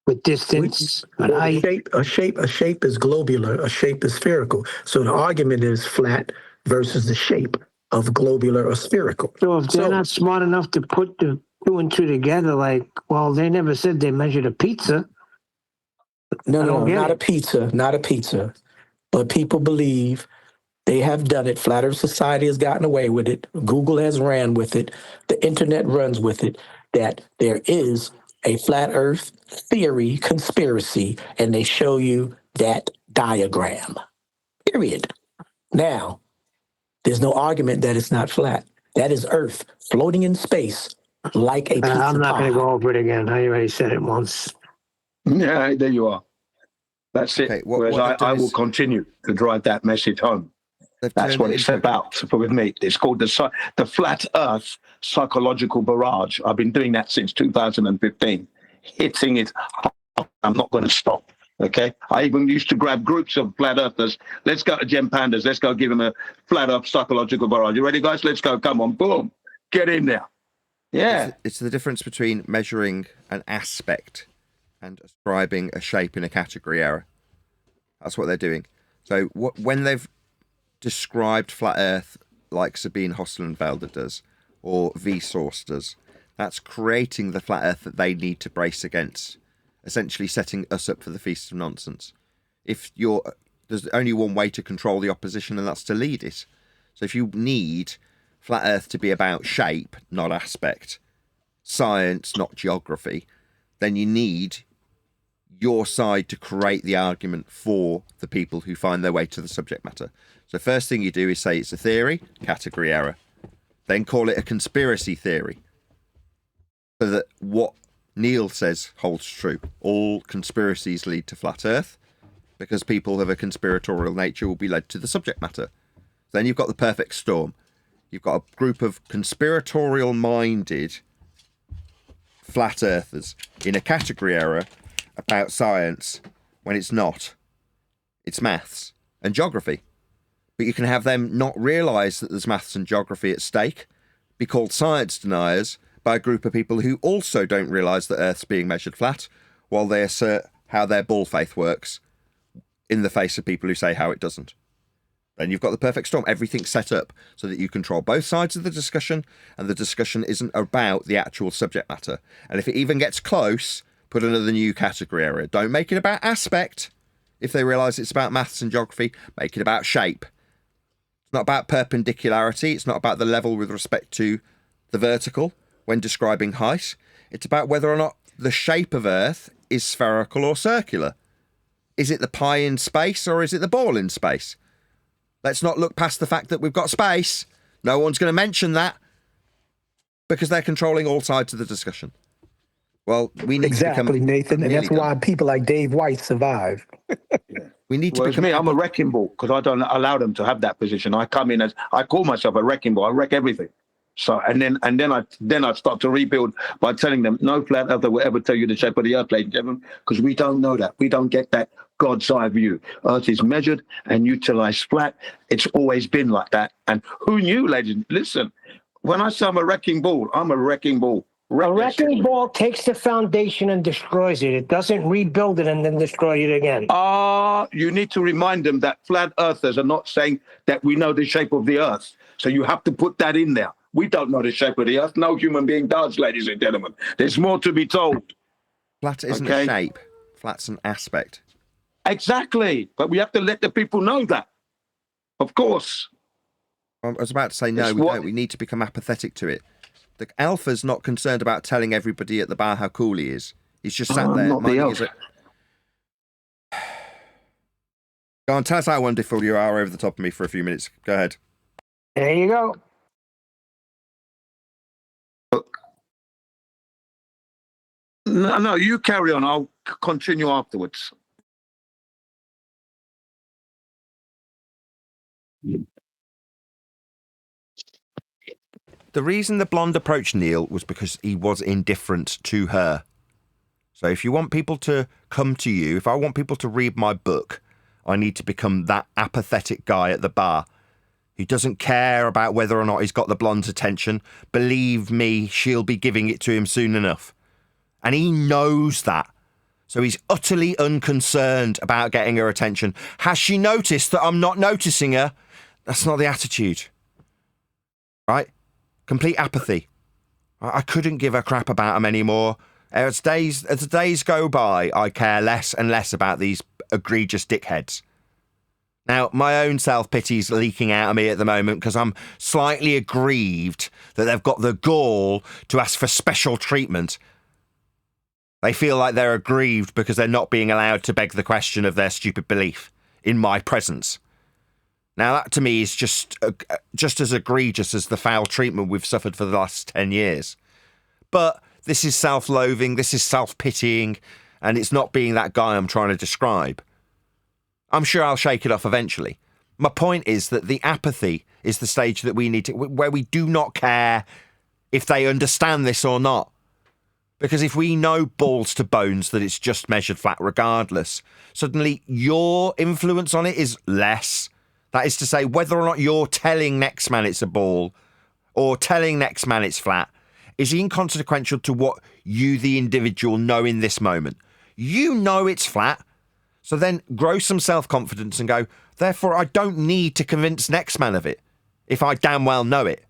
With distance, a shape is globular, a shape is spherical. So the argument is flat versus the shape of globular or spherical. So if they're not smart enough to put the 2 and 2 together, like, well, they never said they measured a pizza. No, not a pizza. But people believe they have done it. Flat Earth Society has gotten away with it. Google has ran with it. The internet runs with it, that there is a flat Earth theory conspiracy, and they show you that diagram. Period. Now, there's no argument that it's not flat. That is Earth floating in space like a pizza pie. I'm not going to go over it again. I already said it once. Yeah, there you are. That's it. Okay, Whereas I will continue to drive that message home. That's what it's about with me. It's called the Flat Earth Psychological Barrage. I've been doing that since 2015, hitting it hard. I'm not going to stop. Okay, I even used to grab groups of flat earthers. Let's go to Gem Pandas. Let's go give them a flat earth psychological barrage. You ready, guys? Let's go. Come on, boom, get in there. Yeah, it's the difference between measuring an aspect and ascribing a shape in a category error. That's what they're doing. So when they've described flat Earth like Sabine Hosselenfelder does, or Vsauce does, that's creating the flat Earth that they need to brace against, essentially setting us up for the feast of nonsense. There's only one way to control the opposition, and that's to lead it. So if you need flat Earth to be about shape, not aspect, science, not geography, then you need your side to create the argument for the people who find their way to the subject matter. So first thing you do is say it's a theory, category error. Then call it a conspiracy theory. So that what Neil says holds true. All conspiracies lead to flat Earth, because people of a conspiratorial nature will be led to the subject matter. Then you've got the perfect storm. You've got a group of conspiratorial-minded flat earthers in a category error about science when it's not. It's maths and geography. But you can have them not realise that there's maths and geography at stake, be called science deniers by a group of people who also don't realise that Earth's being measured flat, while they assert how their ball faith works in the face of people who say how it doesn't. Then you've got the perfect storm. Everything's set up so that you control both sides of the discussion, and the discussion isn't about the actual subject matter. And if it even gets close, put another new category error. Don't make it about aspect. If they realise it's about maths and geography, make it about shape. It's not about perpendicularity. It's not about the level with respect to the vertical when describing height. It's about whether or not the shape of Earth is spherical or circular. Is it the pie in space, or is it the ball in space? Let's not look past the fact that we've got space. No one's going to mention that because they're controlling all sides of the discussion. Well, we need to become Nathan, and that's why people like Dave White survive. We need to become. Me, I'm a wrecking ball because I don't allow them to have that position. I come in as I call myself a wrecking ball. I wreck everything. So and then I start to rebuild by telling them no flat earther will ever tell you the shape of the Earth, ladies and gentlemen, because we don't know that. We don't get that God's eye view. Earth is measured and utilized flat. It's always been like that. And who knew, ladies? Listen, when I say I'm a wrecking ball, I'm a wrecking ball. A wrecking ball takes the foundation and destroys it. It doesn't rebuild it and then destroy it again. You need to remind them that flat earthers are not saying that we know the shape of the Earth. So you have to put that in there. We don't know the shape of the Earth. No human being does, ladies and gentlemen. There's more to be told. Flat isn't a shape. Flat's an aspect. Exactly. But we have to let the people know that. Of course. I was about to say, no, we don't. We need to become apathetic to it. The alpha's not concerned about telling everybody at the bar how cool he is. He's just sat there. Not the alpha. Go on, tell us how wonderful you are over the top of me for a few minutes. Go ahead. There you go. No, you carry on. I'll continue afterwards. The reason the blonde approached Neil was because he was indifferent to her. So if you want people to come to you, if I want people to read my book, I need to become that apathetic guy at the bar who doesn't care about whether or not he's got the blonde's attention. Believe me, she'll be giving it to him soon enough. And he knows that. So he's utterly unconcerned about getting her attention. Has she noticed that I'm not noticing her? That's not the attitude. Right? Complete apathy. I couldn't give a crap about him anymore. As the days go by, I care less and less about these egregious dickheads. Now, my own self-pity's leaking out of me at the moment because I'm slightly aggrieved that they've got the gall to ask for special treatment. They feel like they're aggrieved because they're not being allowed to beg the question of their stupid belief in my presence. Now, that to me is just as egregious as the foul treatment we've suffered for the last 10 years. But this is self-loathing, this is self-pitying, and it's not being that guy I'm trying to describe. I'm sure I'll shake it off eventually. My point is that the apathy is the stage that we need to, where we do not care if they understand this or not. Because if we know balls to bones that it's just measured flat regardless, suddenly your influence on it is less. That is to say, whether or not you're telling next man it's a ball or telling next man it's flat is inconsequential to what you, the individual, know in this moment. You know it's flat. So then grow some self-confidence and go, therefore, I don't need to convince next man of it if I damn well know it.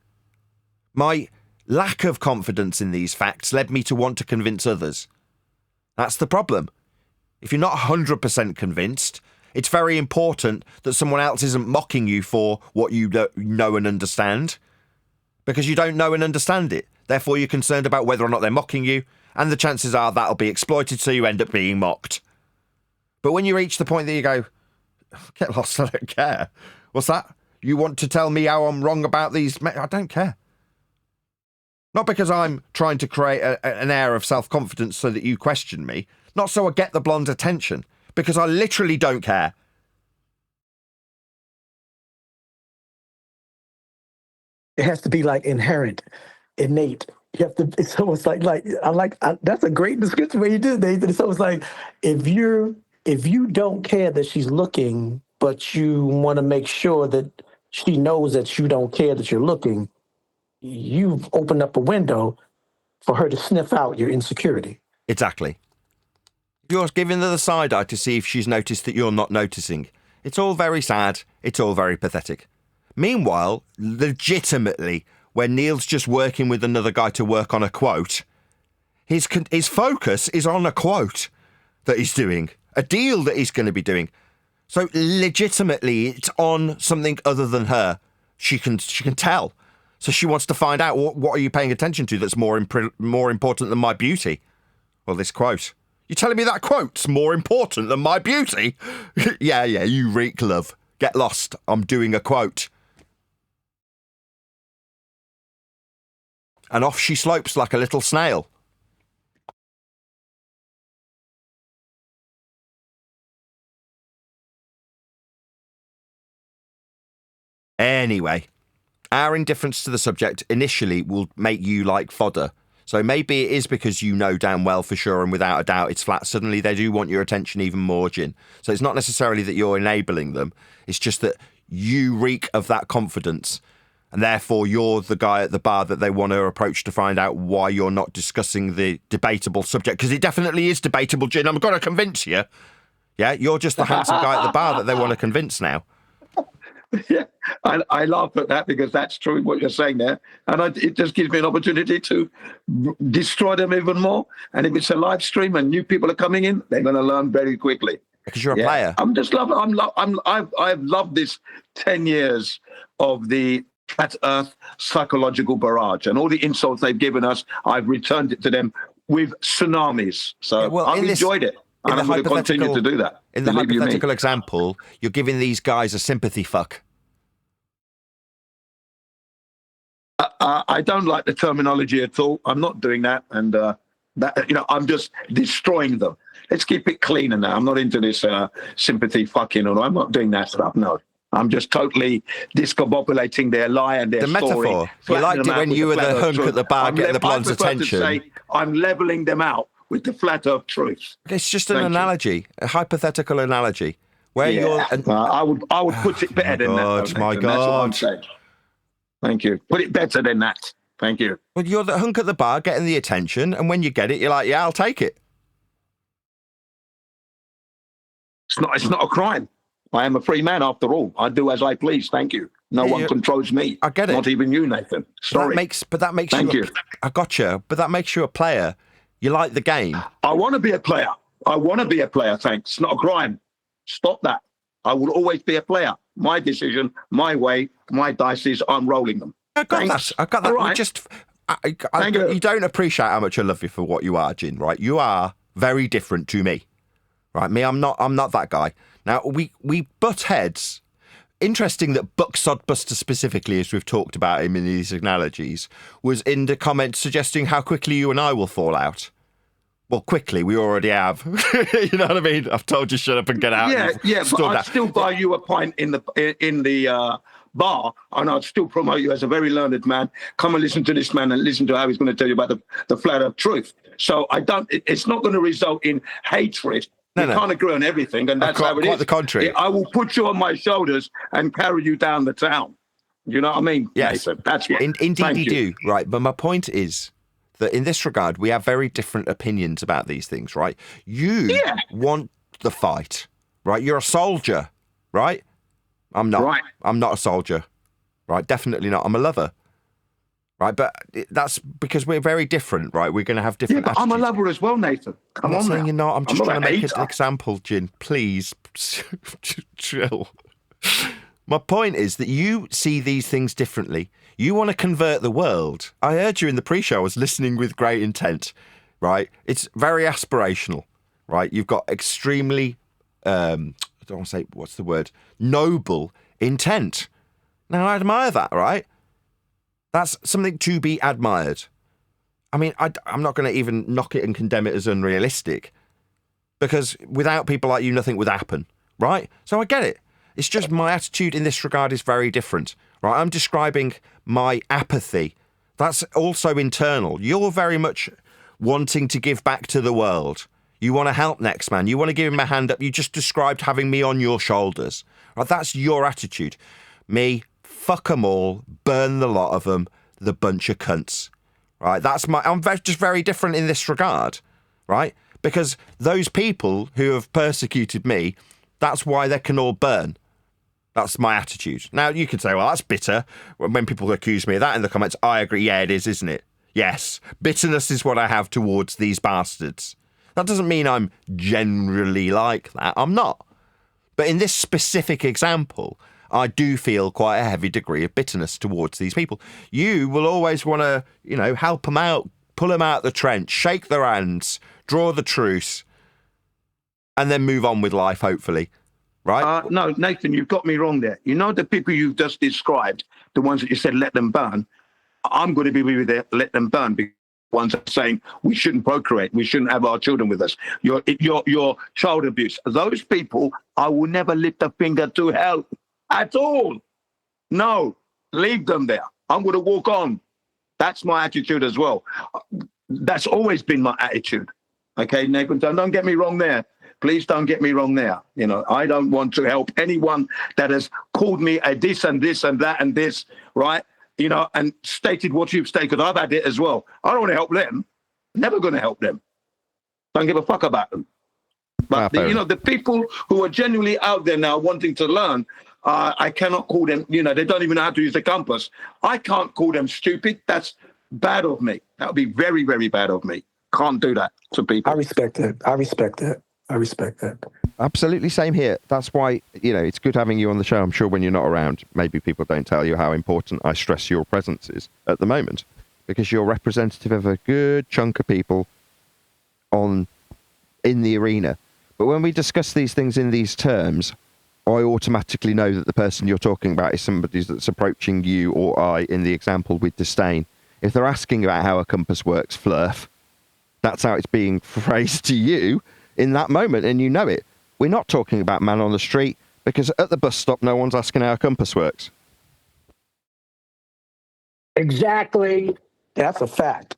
My lack of confidence in these facts led me to want to convince others. That's the problem. If you're not 100% convinced, it's very important that someone else isn't mocking you for what you know and understand, because you don't know and understand it. Therefore, you're concerned about whether or not they're mocking you, and the chances are that'll be exploited, so you end up being mocked. But when you reach the point that you go, get lost, I don't care. What's that? You want to tell me how I'm wrong about these? I don't care. Not because I'm trying to create an air of self-confidence so that you question me. Not so I get the blonde's attention. Because I literally don't care. It has to be like inherent, innate. You have to. It's almost like that's a great description where you do, Nathan. It's almost like if you don't care that she's looking, but you want to make sure that she knows that you don't care that you're looking, you've opened up a window for her to sniff out your insecurity. Exactly. You're giving her the side eye to see if she's noticed that you're not noticing. It's all very sad. It's all very pathetic. Meanwhile, legitimately, when Neil's just working with another guy to work on a quote, his focus is on a quote that he's doing, a deal that he's going to be doing. So legitimately, it's on something other than her. She can tell. So she wants to find out what are you paying attention to that's more important than my beauty? Well, this quote. You're telling me that quote's more important than my beauty? yeah, you reek, love. Get lost. I'm doing a quote. And off she slopes like a little snail. Anyway, our indifference to the subject initially will make you like fodder. So maybe it is because you know damn well for sure and without a doubt it's flat. Suddenly they do want your attention even more, Jin. So it's not necessarily that you're enabling them. It's just that you reek of that confidence. And therefore you're the guy at the bar that they want to approach to find out why you're not discussing the debatable subject. Because it definitely is debatable, Jin. I'm going to convince you. Yeah, you're just the handsome guy at the bar that they want to convince now. Yeah, I laugh at that because that's true what you're saying there. And it just gives me an opportunity to destroy them even more. And if it's a live stream and new people are coming in, they're going to learn very quickly. Because you're a player. I've loved this 10 years of the flat earth psychological barrage and all the insults they've given us. I've returned it to them with tsunamis. So I've enjoyed it. And I'm going to continue to do that. In the hypothetical example, you're giving these guys a sympathy fuck. I don't like the terminology at all. I'm not doing that. And, I'm just destroying them. Let's keep it cleaner now. I'm not into this sympathy fucking. I'm not doing that stuff. No. I'm just totally discombobulating their lie and their story. The metaphor. You liked it when you were the hunk at the bar getting the blonde's attention. To say I'm leveling them out with the flat earth truth. It's just an analogy, a hypothetical analogy. Where you're... I would put it better than that. Oh, my God. That's what I'm saying. Thank you. Put it better than that. Thank you. Well, you're the hunk at the bar getting the attention, and when you get it, you're like, yeah, I'll take it. It's not a crime. I am a free man after all. I do as I please. Thank you. No one controls me. I get it. Not even you, Nathan. Sorry. That makes Thank you. I gotcha. But that makes you a player. You like the game. I want to be a player. Thanks. It's not a crime. Stop that. I will always be a player. My decision, my way, my dice, I'm rolling them. I got that. Right. You don't appreciate how much I love you for what you are, Jin, right? You are very different to me. Right? I'm not that guy. Now, we butt heads interesting that Buster specifically, as we've talked about him in these analogies, was in the comments suggesting how quickly you and I will fall out. Well, quickly, we already have. You know what I mean? I've told you shut up and get out. Yeah, but I'd still buy you a pint in the bar, and I'd still promote you as a very learned man. Come and listen to this man and listen to how he's going to tell you about the flat earth truth. So it's not going to result in hatred. We can't agree on everything, and that's how it is. Quite the contrary. I will put you on my shoulders and carry you down the town. You know what I mean? Yes. Nathan? That's what. Indeed you do. Right, but my point is that in this regard, we have very different opinions about these things, right? You want the fight, right? You're a soldier, right? I'm not. Right. I'm not a soldier, right? Definitely not. I'm a lover, right? But that's because we're very different, right? We're going to have different attitudes. I'm a lover as well, Nathan. I'm not saying you're not. I'm just trying to make an example, Jin. Please, chill. My point is that you see these things differently. You want to convert the world. I heard you in the pre-show. I was listening with great intent, right? It's very aspirational, right? You've got extremely, I don't want to say, what's the word? Noble intent. Now, I admire that, right? That's something to be admired. I mean, I'm not going to even knock it and condemn it as unrealistic, because without people like you, nothing would happen, right? So I get it. It's just my attitude in this regard is very different, right? I'm describing my apathy. That's also internal. You're very much wanting to give back to the world. You want to help next man. You want to give him a hand up. You just described having me on your shoulders. Right? That's your attitude. Me, fuck them all, burn the lot of them, the bunch of cunts. Right? I'm just very different in this regard, right? Because those people who have persecuted me, that's why they can all burn. That's my attitude. Now, you could say, well, that's bitter. When people accuse me of that in the comments, I agree. Yeah, it is, isn't it? Yes. Bitterness is what I have towards these bastards. That doesn't mean I'm generally like that. I'm not. But in this specific example, I do feel quite a heavy degree of bitterness towards these people. You will always want to, help them out, pull them out the trench, shake their hands, draw the truce, and then move on with life, hopefully. Right? No, Nathan, you've got me wrong there. You know the people you've just described, the ones that you said let them burn, I'm going to be with them, let them burn, because the ones that are saying we shouldn't procreate, we shouldn't have our children with us, your child abuse. Those people, I will never lift a finger to help at all. No, leave them there. I'm going to walk on. That's my attitude as well. That's always been my attitude. Okay, Nathan, don't get me wrong there. Please don't get me wrong there. I don't want to help anyone that has called me a this and this and that and this, right? And stated what you've stated, because I've had it as well. I don't want to help them. Never going to help them. Don't give a fuck about them. But, the people who are genuinely out there now wanting to learn, I cannot call them, they don't even know how to use the compass. I can't call them stupid. That's bad of me. That would be very, very bad of me. Can't do that to people. I respect that. Absolutely, same here. That's why, it's good having you on the show. I'm sure when you're not around, maybe people don't tell you how important I stress your presence is at the moment, because you're representative of a good chunk of people in the arena. But when we discuss these things in these terms, I automatically know that the person you're talking about is somebody that's approaching you or I in the example with disdain. If they're asking about how a compass works, flurf, that's how it's being phrased to you in that moment, and you know it. We're not talking about man on the street, because at the bus stop, no one's asking how a compass works. Exactly. That's a fact.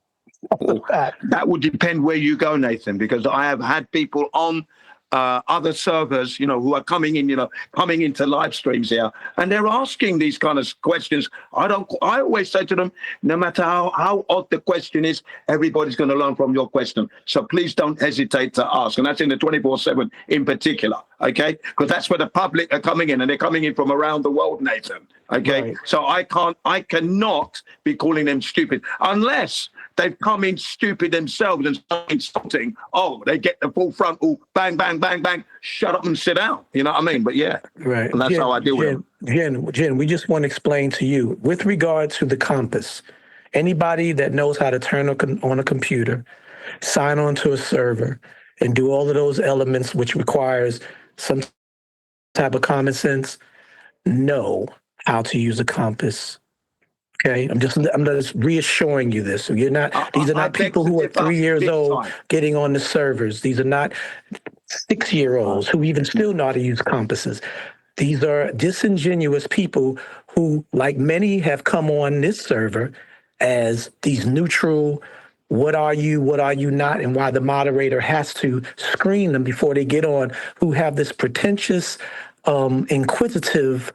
That would depend where you go, Nathan, because I have had people on other servers, who are coming into live streams here, and they're asking these kind of questions. I always say to them, no matter how odd the question is, everybody's going to learn from your question. So please don't hesitate to ask. And that's in the 24/7 in particular, okay? Because that's where the public are coming in, and they're coming in from around the world, Nathan. Okay. Right. So I cannot be calling them stupid unless they've come in stupid themselves and start insulting. Oh, they get the full frontal, bang, bang, bang, bang, shut up and sit down. You know what I mean? But yeah, right. And that's how I deal with them. Jen, we just want to explain to you, with regard to the compass, anybody that knows how to turn on a computer, sign on to a server, and do all of those elements, which requires some type of common sense, know how to use a compass. Okay, I'm just reassuring you this. So you're not. These are not people who are 3 years old getting on the servers. These are not 6-year-olds who even still know how to use compasses. These are disingenuous people who, like many, have come on this server as these neutral. What are you not, and why the moderator has to screen them before they get on, who have this pretentious, inquisitive,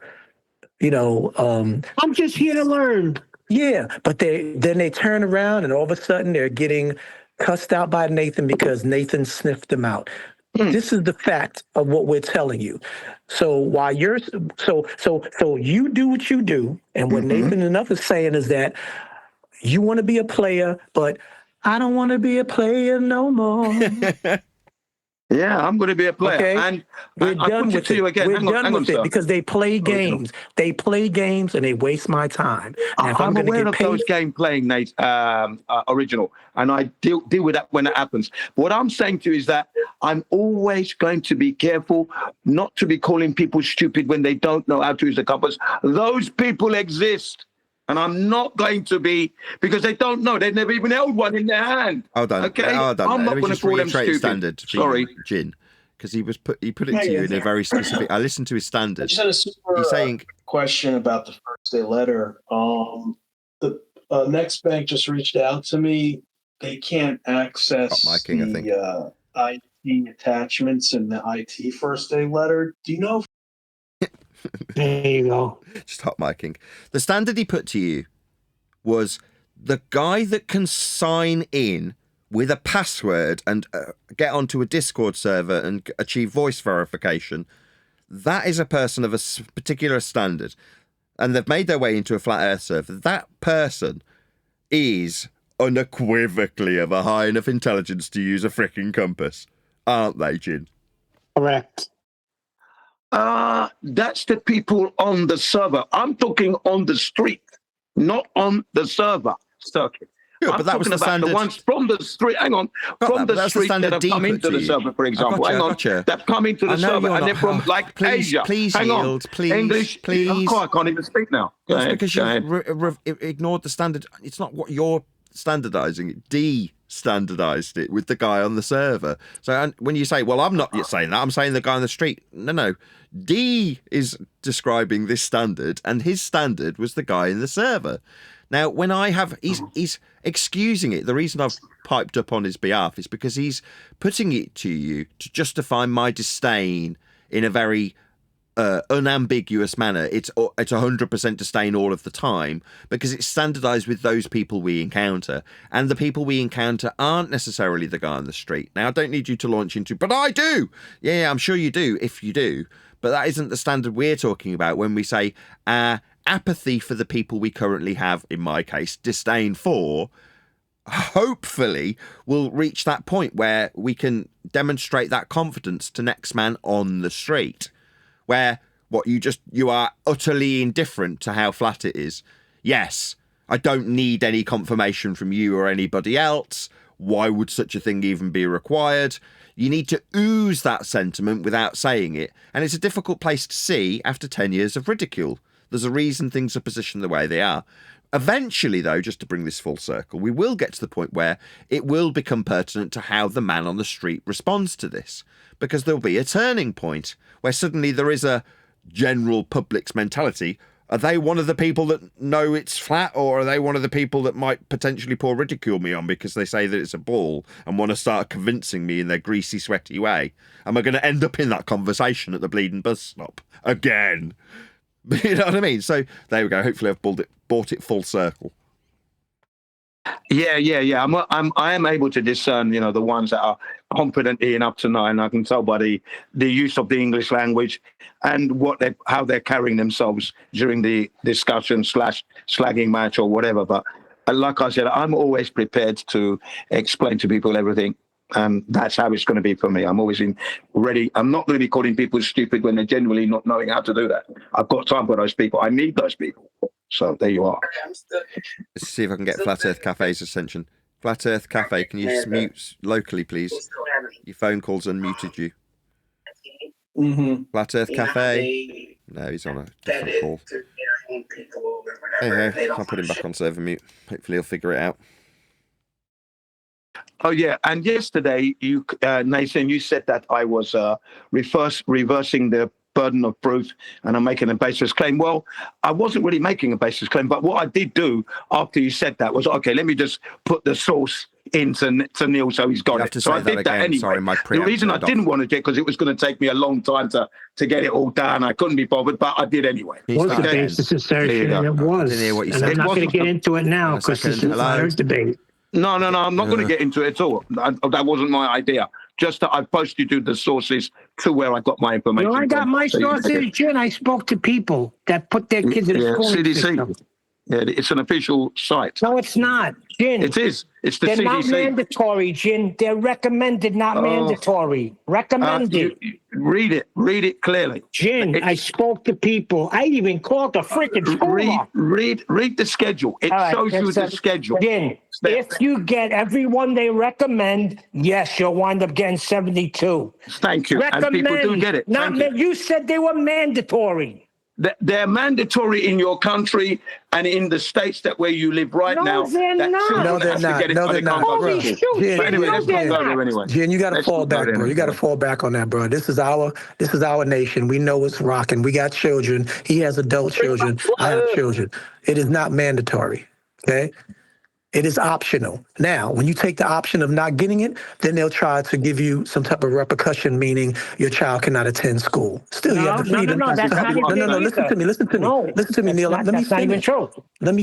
I'm just here to learn. Yeah, but they turn around and all of a sudden they're getting cussed out by Nathan because Nathan sniffed them out. This is the fact of what we're telling you. So while you're so you do what you do, and what Nathan and others saying is that you want to be a player, but I don't want to be a player no more. Yeah, I'm going to be a player. Okay? And we're done with it. We're done with it because they play games. Original. They play games and they waste my time. And if I'm going to aware get of paid, those game playing, Nate, original, and I deal with that when it happens. What I'm saying to you is that I'm always going to be careful not to be calling people stupid when they don't know how to use the compass. Those people exist. And I'm not going to be, because they don't know. They've never even held one in their hand. Hold on. Okay? Hold on. I'm not Let me going to just call them reiterate his stupid. standard for Sorry. you, Jin, because he put it to you in a very specific. I listened to his standard. I just had a super He's saying question about the first day letter. The Next Bank just reached out to me. They can't access the IT attachments in the IT first day letter. Do you know if There you go. Just hot micing. The standard he put to you was the guy that can sign in with a password and get onto a Discord server and achieve voice verification. That is a person of a particular standard. And they've made their way into a flat earth server. That person is unequivocally of a high enough intelligence to use a freaking compass. Aren't they, Jin? Correct. That's the people on the server. I'm talking on the street, not on the server circuit. Yeah, I'm but that was talking the about standard. the ones from the street. Hang on, from the street that have come into the server, for example. Hang on, they've come into the server and they're from like Asia. Please hang yield, on, please, English. please. Oh, I can't even speak now. That's because you've ignored the standard. It's not what you're standardizing. De-standardized it with the guy on the server. So when you say, well, I'm not saying that, I'm saying the guy on the street. No. D is describing this standard, and his standard was the guy in the server. Now, when he's excusing it. The reason I've piped up on his behalf is because he's putting it to you to justify my disdain in a very unambiguous manner. It's 100% disdain all of the time because it's standardized with those people we encounter, and the people we encounter aren't necessarily the guy on the street. Now, I don't need you to launch into, but I do. Yeah, I'm sure you do if you do, but that isn't the standard we're talking about when we say apathy for the people we currently have, in my case, disdain for. Hopefully we'll reach that point where we can demonstrate that confidence to next man on the street, where you are utterly indifferent to how flat it is. Yes, I don't need any confirmation from you or anybody else. Why would such a thing even be required? You need to ooze that sentiment without saying it, and it's a difficult place to see after 10 years of ridicule. There's a reason things are positioned the way they are. Eventually, though, just to bring this full circle, we will get to the point where it will become pertinent to how the man on the street responds to this, because there'll be a turning point where suddenly there is a general public's mentality. Are they one of the people that know it's flat, or are they one of the people that might potentially pour ridicule me on because they say that it's a ball and want to start convincing me in their greasy, sweaty way? Am I going to end up in that conversation at the bleeding bus stop again? You know what I mean? So there we go. Hopefully I've brought it full circle. Yeah. I am able to discern, the ones that are competent in up to 9. I can tell by the use of the English language and how they're carrying themselves during the discussion / slagging match or whatever. But like I said, I'm always prepared to explain to people everything. And that's how it's going to be for me. I'm always ready. I'm not going to be calling people stupid when they're genuinely not knowing how to do that. I've got time for those people. I need those people. So there you are. Let's see if I can get Flat Earth Cafe's attention. Flat Earth Cafe, can you just mute locally, please? Your phone call's unmuted you. Mm-hmm. Flat Earth Cafe. No, he's on a different call. Hey, I'll put him back on server mute. Hopefully he'll figure it out. Oh yeah, and yesterday you, Nathan, you said that I was reversing the burden of proof and I'm making a baseless claim. Well, I wasn't really making a baseless claim, but what I did do after you said that was, okay, let me just put the source into Neil so he's got it. So I did that anyway. Sorry, the reason I didn't want to do it because it was going to take me a long time to get it all done. I couldn't be bothered, but I did anyway. It was a baseless assertion, and it was. I didn't hear what you and said. I'm not going to get into it now because this is a debate. No, I'm not going to get into it at all. That wasn't my idea. Just that I posted you the sources to where I got my information. I got my sources, Jin. I spoke to people that put their kids in the school CDC. system. Yeah, it's an official site. No, it's not, Jin. It is. It's the They're CDC. not mandatory, Jin. They're recommended, not mandatory. Recommended. Read it. Read it clearly. Jin, I spoke to people. I even called the freaking school. Read the schedule. It shows you the schedule. Jin, if you get everyone they recommend, yes, you'll wind up getting 72. Thank you. And people do get it. You said they were mandatory. They're mandatory in your country and in the states that where you live right now. They're not. No, they're not. No, they're not. Holy shoot. Jen, anyway, let's not go there anyway. Jen, you got to fall back, bro. You got to fall back on that, bro. This is our nation. We know it's rocking. We got children. He has adult children. I have children. It is not mandatory. Okay. It is optional. Now, when you take the option of not getting it, then they'll try to give you some type of repercussion, meaning your child cannot attend school. Still, you have the freedom. No, that's not even No, listen to me. Listen to me, Neil. Let me finish. Not even true. Let me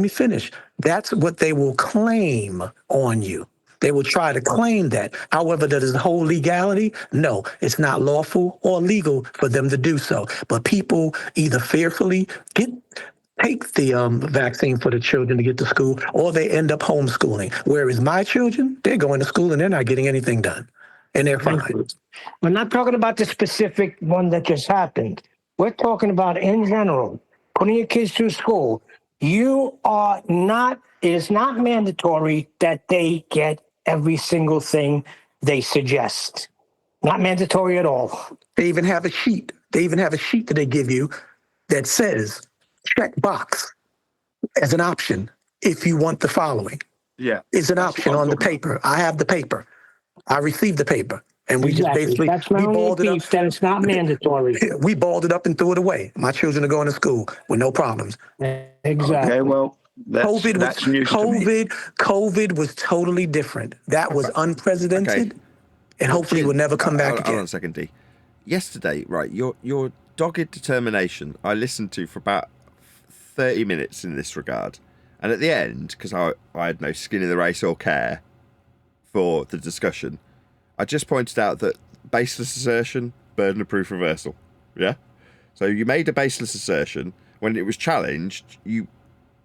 finish. That's what they will claim on you. They will try to claim that. However, that is the whole legality. No, it's not lawful or legal for them to do so. But people either fearfully take the vaccine for the children to get to school, or they end up homeschooling. Whereas my children, they're going to school and they're not getting anything done. And they're fine. We're not talking about the specific one that just happened. We're talking about in general, putting your kids through school. It is not mandatory that they get every single thing they suggest. Not mandatory at all. They even have a sheet. That they give you that says, check box as an option if you want the following. Yeah. It's an option on the paper. I have the paper. I received the paper. And we just basically, that's my only beef, that it's not mandatory. We balled it up and threw it away. My children are going to school with no problems. Exactly. Okay, well, that's news to me. COVID was totally different. That was unprecedented, and hopefully will never come back again. Hold on a second, D. Yesterday, right, your dogged determination, I listened to for about 30 minutes in this regard. And at the end, because I had no skin in the race or care for the discussion, I just pointed out that baseless assertion, burden of proof reversal. Yeah? So you made a baseless assertion. When it was challenged, you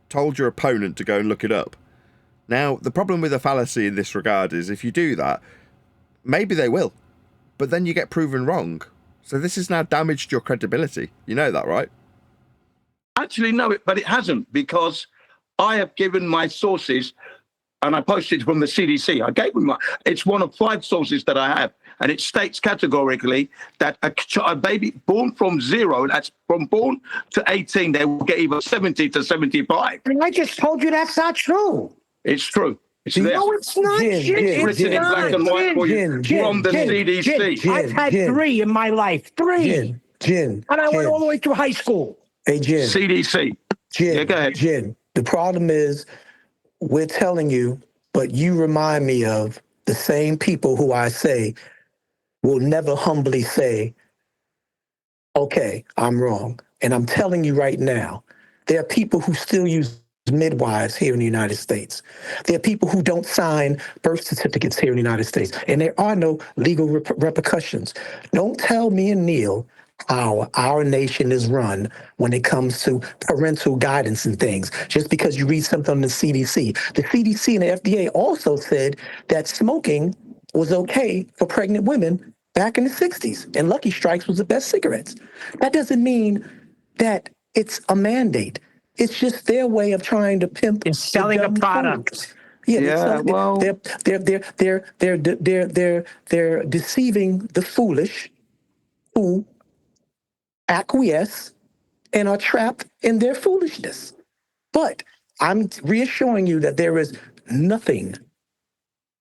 told your opponent to go and look it up. Now, the problem with a fallacy in this regard is if you do that, maybe they will, but then you get proven wrong. So this has now damaged your credibility. You know that, right? Actually, no, but it hasn't, because I have given my sources, and I posted from the CDC. I gave them it's one of 5 sources that I have, and it states categorically that a baby born from 0, that's from born to 18, they will get either 70 to 75. And I just told you that's not true. It's true. No, it's not. It's written in black and white for you from the CDC. I've had 3 in my life. 3. And I went all the way through high school. Hey, Jen. CDC. Jen, yeah, go ahead. Jen, the problem is we're telling you, but you remind me of the same people who I say will never humbly say, okay, I'm wrong. And I'm telling you right now, there are people who still use midwives here in the United States. There are people who don't sign birth certificates here in the United States, and there are no legal repercussions. Don't tell me and Neil how our nation is run when it comes to parental guidance and things, just because you read something on the CDC. The CDC and the FDA also said that smoking was okay for pregnant women back in the 60s, and Lucky Strikes was the best cigarettes. That doesn't mean that it's a mandate. It's just their way of trying to pimp. It's selling a product. They're deceiving the foolish who acquiesce and are trapped in their foolishness. But I'm reassuring you that there is nothing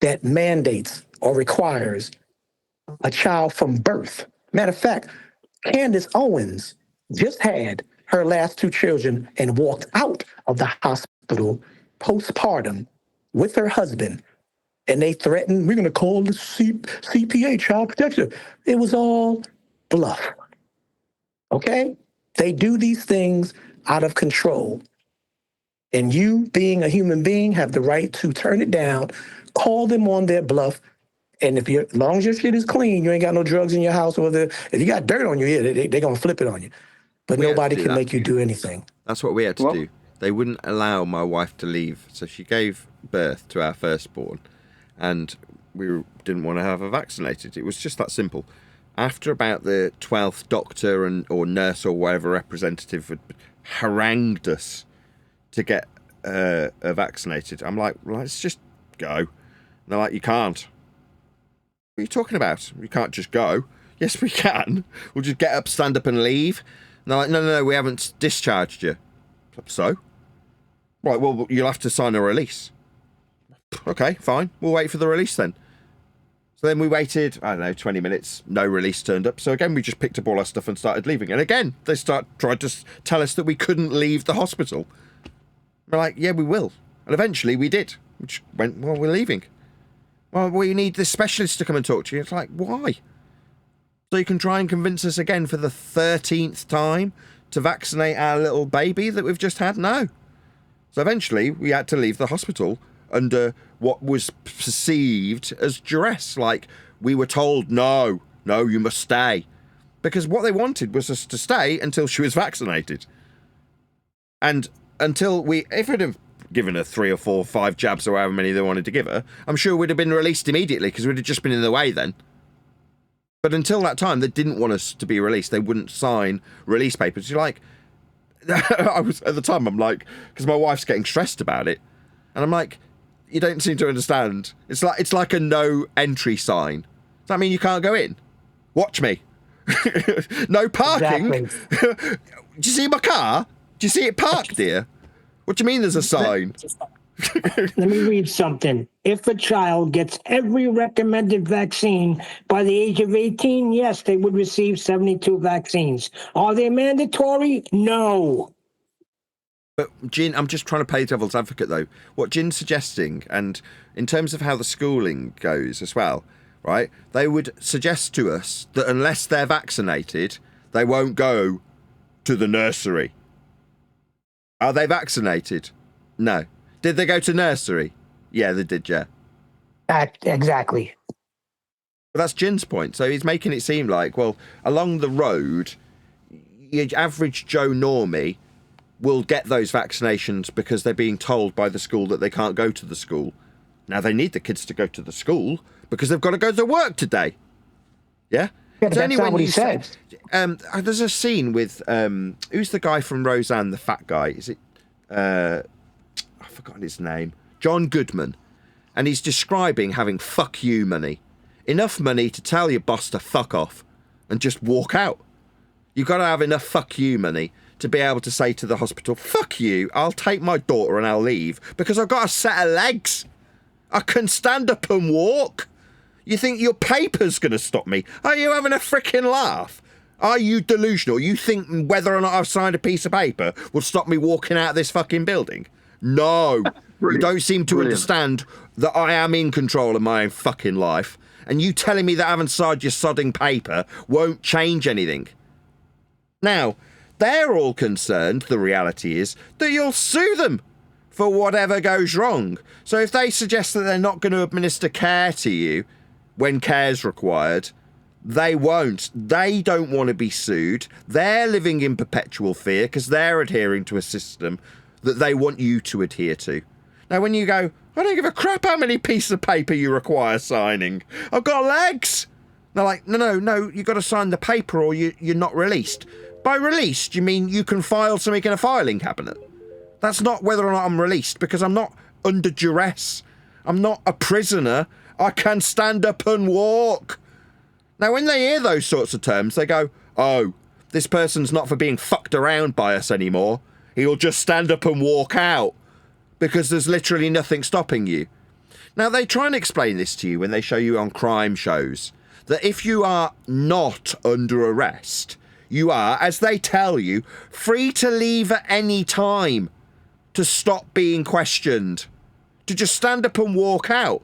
that mandates or requires a child from birth. Matter of fact, Candace Owens just had her last 2 children and walked out of the hospital postpartum with her husband. And they threatened, we're going to call the CPA, Child Protection. It was all bluff. Okay? They do these things out of control. And you, being a human being, have the right to turn it down, call them on their bluff. And if as long as your shit is clean, you ain't got no drugs in your house, or if you got dirt on you, yeah, they're going to flip it on you. But nobody can make you do anything. That's what we had to do. They wouldn't allow my wife to leave. So she gave birth to our firstborn, and we didn't want to have her vaccinated. It was just that simple. After about the 12th doctor or nurse or whatever representative had harangued us to get her vaccinated, I'm like, well, let's just go. And they're like, you can't. What are you talking about? We can't just go. Yes, we can. We'll just get up, stand up and leave. And they're like, no, we haven't discharged you. So? Right, well, you'll have to sign a release. Okay, fine. We'll wait for the release then. So then we waited, I don't know, 20 minutes. No release turned up. So again, we just picked up all our stuff and started leaving. And again, they tried to tell us that we couldn't leave the hospital. We're like, yeah, we will. And eventually we did. We just went, well, we're leaving. Well, we need this specialist to come and talk to you. It's like, why? So you can try and convince us again for the 13th time to vaccinate our little baby that we've just had? No. So eventually we had to leave the hospital under what was perceived as duress. Like, we were told, no, you must stay. Because what they wanted was us to stay until she was vaccinated. And until if we'd have given her 3 or 4 or 5 jabs or however many they wanted to give her, I'm sure we'd have been released immediately because we'd have just been in the way then. But until that time, they didn't want us to be released. They wouldn't sign release papers. You're like, I was at the time, I'm like, because my wife's getting stressed about it. And I'm like, you don't seem to understand. It's like a no entry sign. Does that mean you can't go in? Watch me. No parking. Exactly. Do you see my car? Do you see it parked here? What do you mean there's a sign? Let me read something. If a child gets every recommended vaccine by the age of 18, yes, they would receive 72 vaccines. Are they mandatory? No. But Jin, I'm just trying to play devil's advocate though. What Jin's suggesting, and in terms of how the schooling goes as well, right? They would suggest to us that unless they're vaccinated, they won't go to the nursery. Are they vaccinated? No. Did they go to nursery? Yeah, they did, yeah. Exactly. But that's Jin's point. So he's making it seem like, well, along the road, your average Joe normie will get those vaccinations because they're being told by the school that they can't go to the school. Now, they need the kids to go to the school because they've got to go to work today. Yeah? Yeah, that's not what he said. There's a scene with, who's the guy from Roseanne, the fat guy? Is it, I've forgotten his name. John Goodman. And he's describing having fuck you money. Enough money to tell your boss to fuck off and just walk out. You've got to have enough fuck you money to be able to say to the hospital, fuck you, I'll take my daughter and I'll leave because I've got a set of legs. I can stand up and walk. You think your paper's going to stop me? Are you having a freaking laugh? Are you delusional? You think whether or not I've signed a piece of paper will stop me walking out of this fucking building? No. You don't seem to understand that I am in control of my own fucking life. And you telling me that I haven't signed your sodding paper won't change anything. Now, they're all concerned, the reality is, that you'll sue them for whatever goes wrong. So if they suggest that they're not going to administer care to you when care's required, they won't. They don't want to be sued. They're living in perpetual fear because they're adhering to a system that they want you to adhere to. Now, when you go, I don't give a crap how many pieces of paper you require signing. I've got legs. They're like, no, you've got to sign the paper or you're not released. By released, you mean you can file something in a filing cabinet. That's not whether or not I'm released because I'm not under duress. I'm not a prisoner. I can stand up and walk. Now, when they hear those sorts of terms, they go, oh, this person's not for being fucked around by us anymore. He'll just stand up and walk out because there's literally nothing stopping you. Now, they try and explain this to you when they show you on crime shows, that if you are not under arrest, you are, as they tell you, free to leave at any time, to stop being questioned, to just stand up and walk out.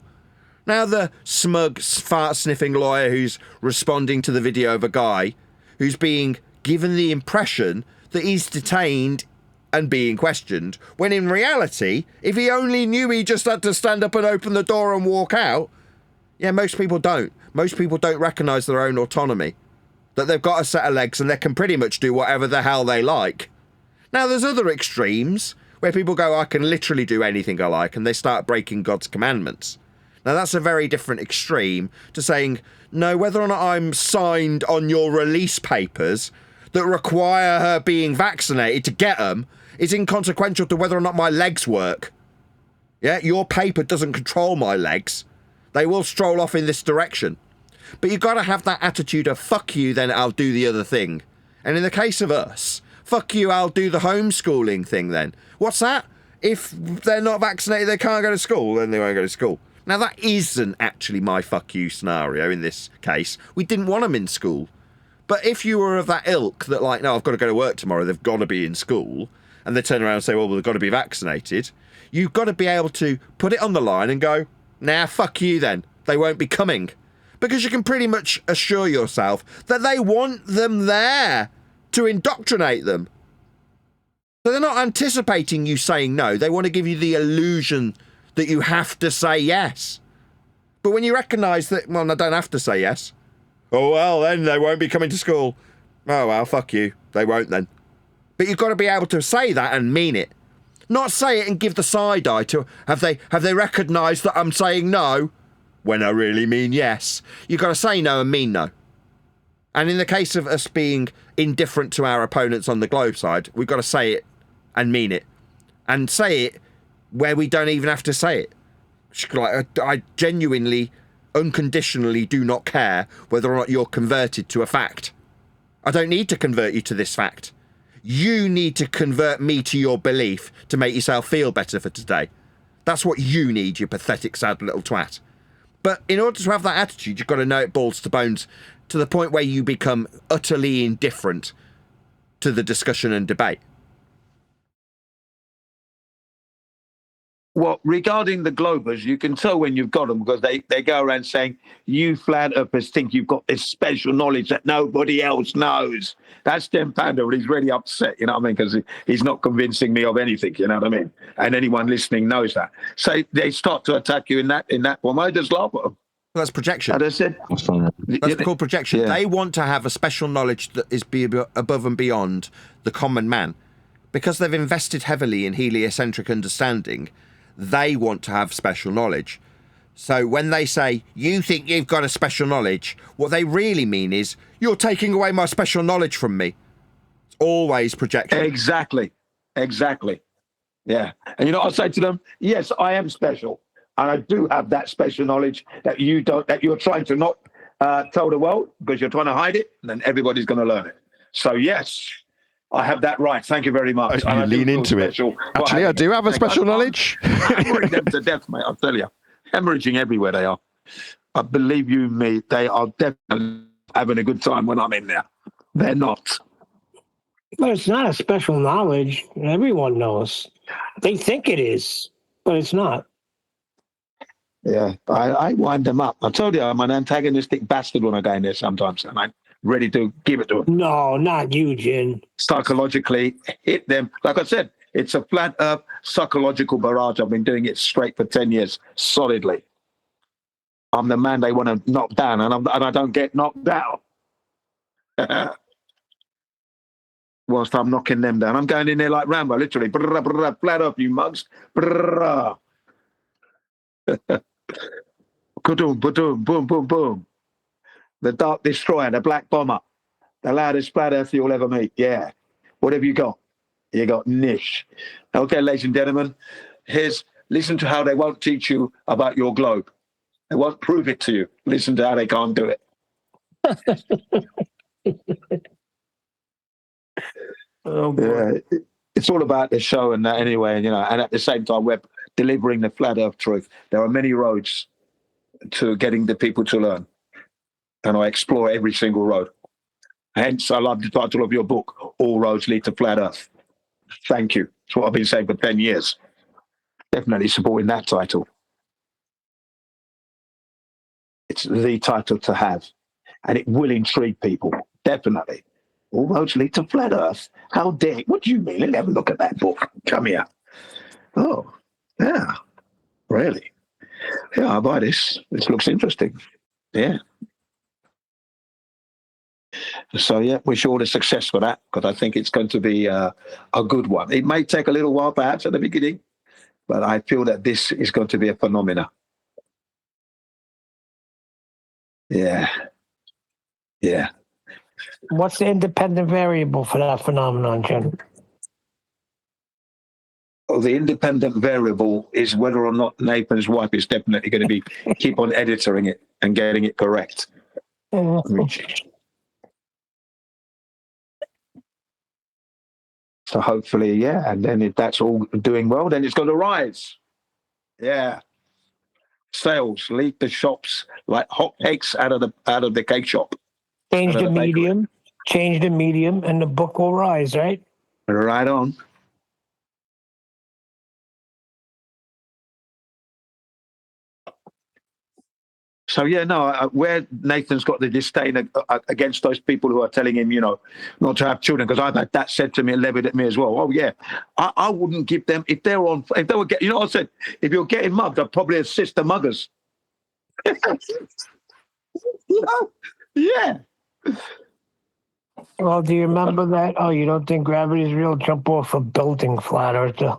Now, the smug, fart-sniffing lawyer who's responding to the video of a guy who's being given the impression that he's detained and being questioned, when in reality, if he only knew he just had to stand up and open the door and walk out, yeah, most people don't. Most people don't recognise their own autonomy, that they've got a set of legs and they can pretty much do whatever the hell they like. Now, there's other extremes where people go, I can literally do anything I like, and they start breaking God's commandments. Now, that's a very different extreme to saying, no, whether or not I'm signed on your release papers that require her being vaccinated to get them is inconsequential to whether or not my legs work. Yeah, your paper doesn't control my legs. They will stroll off in this direction. But you've got to have that attitude of, fuck you, then I'll do the other thing. And in the case of us, fuck you, I'll do the homeschooling thing then. What's that? If they're not vaccinated, they can't go to school, then they won't go to school. Now, that isn't actually my fuck you scenario in this case. We didn't want them in school. But if you were of that ilk that, like, no, I've got to go to work tomorrow, they've got to be in school, and they turn around and say, well, they've got to be vaccinated, you've got to be able to put it on the line and go, nah, fuck you then. They won't be coming. Because you can pretty much assure yourself that they want them there to indoctrinate them. So they're not anticipating you saying no. They want to give you the illusion that you have to say yes. But when you recognise that, well, I don't have to say yes. Oh, well, then they won't be coming to school. Oh, well, fuck you. They won't then. But you've got to be able to say that and mean it. Not say it and give the side eye to, have they recognised that I'm saying no when I really mean yes? You've got to say no and mean no. And in the case of us being indifferent to our opponents on the globe side, we've got to say it and mean it. And say it where we don't even have to say it. Like, I genuinely, unconditionally do not care whether or not you're converted to a fact. I don't need to convert you to this fact. You need to convert me to your belief to make yourself feel better for today. That's what you need, you pathetic, sad little twat. But in order to have that attitude, you've got to know it balls to bones, to the point where you become utterly indifferent to the discussion and debate. Well, regarding the Globers, you can tell when you've got them because they go around saying, you flat earthers think you've got this special knowledge that nobody else knows. That's Tim Panda, but he's really upset, you know what I mean? Because he's not convincing me of anything, you know what I mean? And anyone listening knows that. So they start to attack you in that form. I just laugh at them. Well, that's projection. As I said, that's called projection. Yeah. They want to have a special knowledge that is above and beyond the common man. Because they've invested heavily in heliocentric understanding, they want to have special knowledge. So when they say, you think you've got a special knowledge, what they really mean is, you're taking away my special knowledge from me. It's always projection. Exactly. Yeah. And you know what I say to them? Yes, I am special. And I do have that special knowledge that you don't, that you're trying to not tell the world because you're trying to hide it, and then everybody's going to learn it. So yes, I have that right. Thank you very much. You lean into it. Actually, I do have a special knowledge. Hammering them to death, mate. I'll tell you. Hemorrhaging everywhere they are. I believe you me, they are definitely having a good time when I'm in there. They're not. But it's not a special knowledge. Everyone knows. They think it is, but it's not. Yeah, I wind them up. I told you I'm an antagonistic bastard when I go in there sometimes, and I'm ready to give it to them. No, not you, Jin. Psychologically hit them. Like I said, it's a flat earth psychological barrage. I've been doing it straight for 10 years, solidly. I'm the man they want to knock down, and I don't get knocked down. Whilst I'm knocking them down, I'm going in there like Rambo, literally. Brrr, brrr, flat up, you mugs. Brrr. Boom, boom, boom, boom, boom. The Dark Destroyer, the Black Bomber, the loudest flat earth you'll ever meet. Yeah. What have you got? You got Nish. Okay, ladies and gentlemen, listen to how they won't teach you about your globe. They won't prove it to you. Listen to how they can't do it. Oh, boy. Yeah, it's all about the show and that anyway. And, and at the same time, we're delivering the flat Earth truth. There are many roads to getting the people to learn, and I explore every single road. Hence, I love the title of your book, All Roads Lead to Flat Earth. Thank you. It's what I've been saying for 10 years. Definitely supporting that title. It's the title to have, and it will intrigue people. Definitely. All roads lead to Flat Earth. How dare? What do you mean? Let me have a look at that book. Come here. Oh, yeah. Really? Yeah, I'll buy this. This looks interesting. Yeah. So, yeah, wish you all the success for that, because I think it's going to be a good one. It may take a little while, perhaps, at the beginning, but I feel that this is going to be a phenomena. Yeah. Yeah. What's the independent variable for that phenomenon, Jim? Well, the independent variable is whether or not Nathan's wife is definitely going to be keep on editing it and getting it correct. So hopefully, yeah, and then if that's all doing well, then it's going to rise. Yeah. Sales lead the shops like hot cakes out of the cake shop. Change the medium, and the book will rise, right? Right on. So yeah, no, where Nathan's got the disdain against those people who are telling him, not to have children, because I've had that said to me and leveled at me as well. Oh yeah, I wouldn't give them if they were getting, I said, if you're getting mugged, I'd probably assist the muggers. Yeah. Well, do you remember that? Oh, you don't think gravity is real? Jump off a building, flat earther.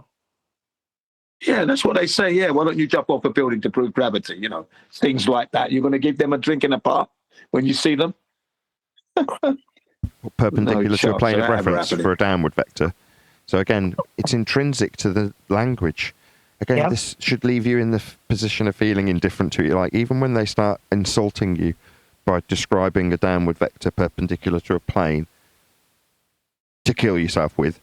Yeah, that's what they say. Yeah, why don't you jump off a building to prove gravity? Things like that. You're going to give them a drink in a bar when you see them? Perpendicular to a plane of reference for a downward vector. So again, it's intrinsic to the language. Again, this should leave you in the position of feeling indifferent to it. Like, even when they start insulting you by describing a downward vector perpendicular to a plane to kill yourself with,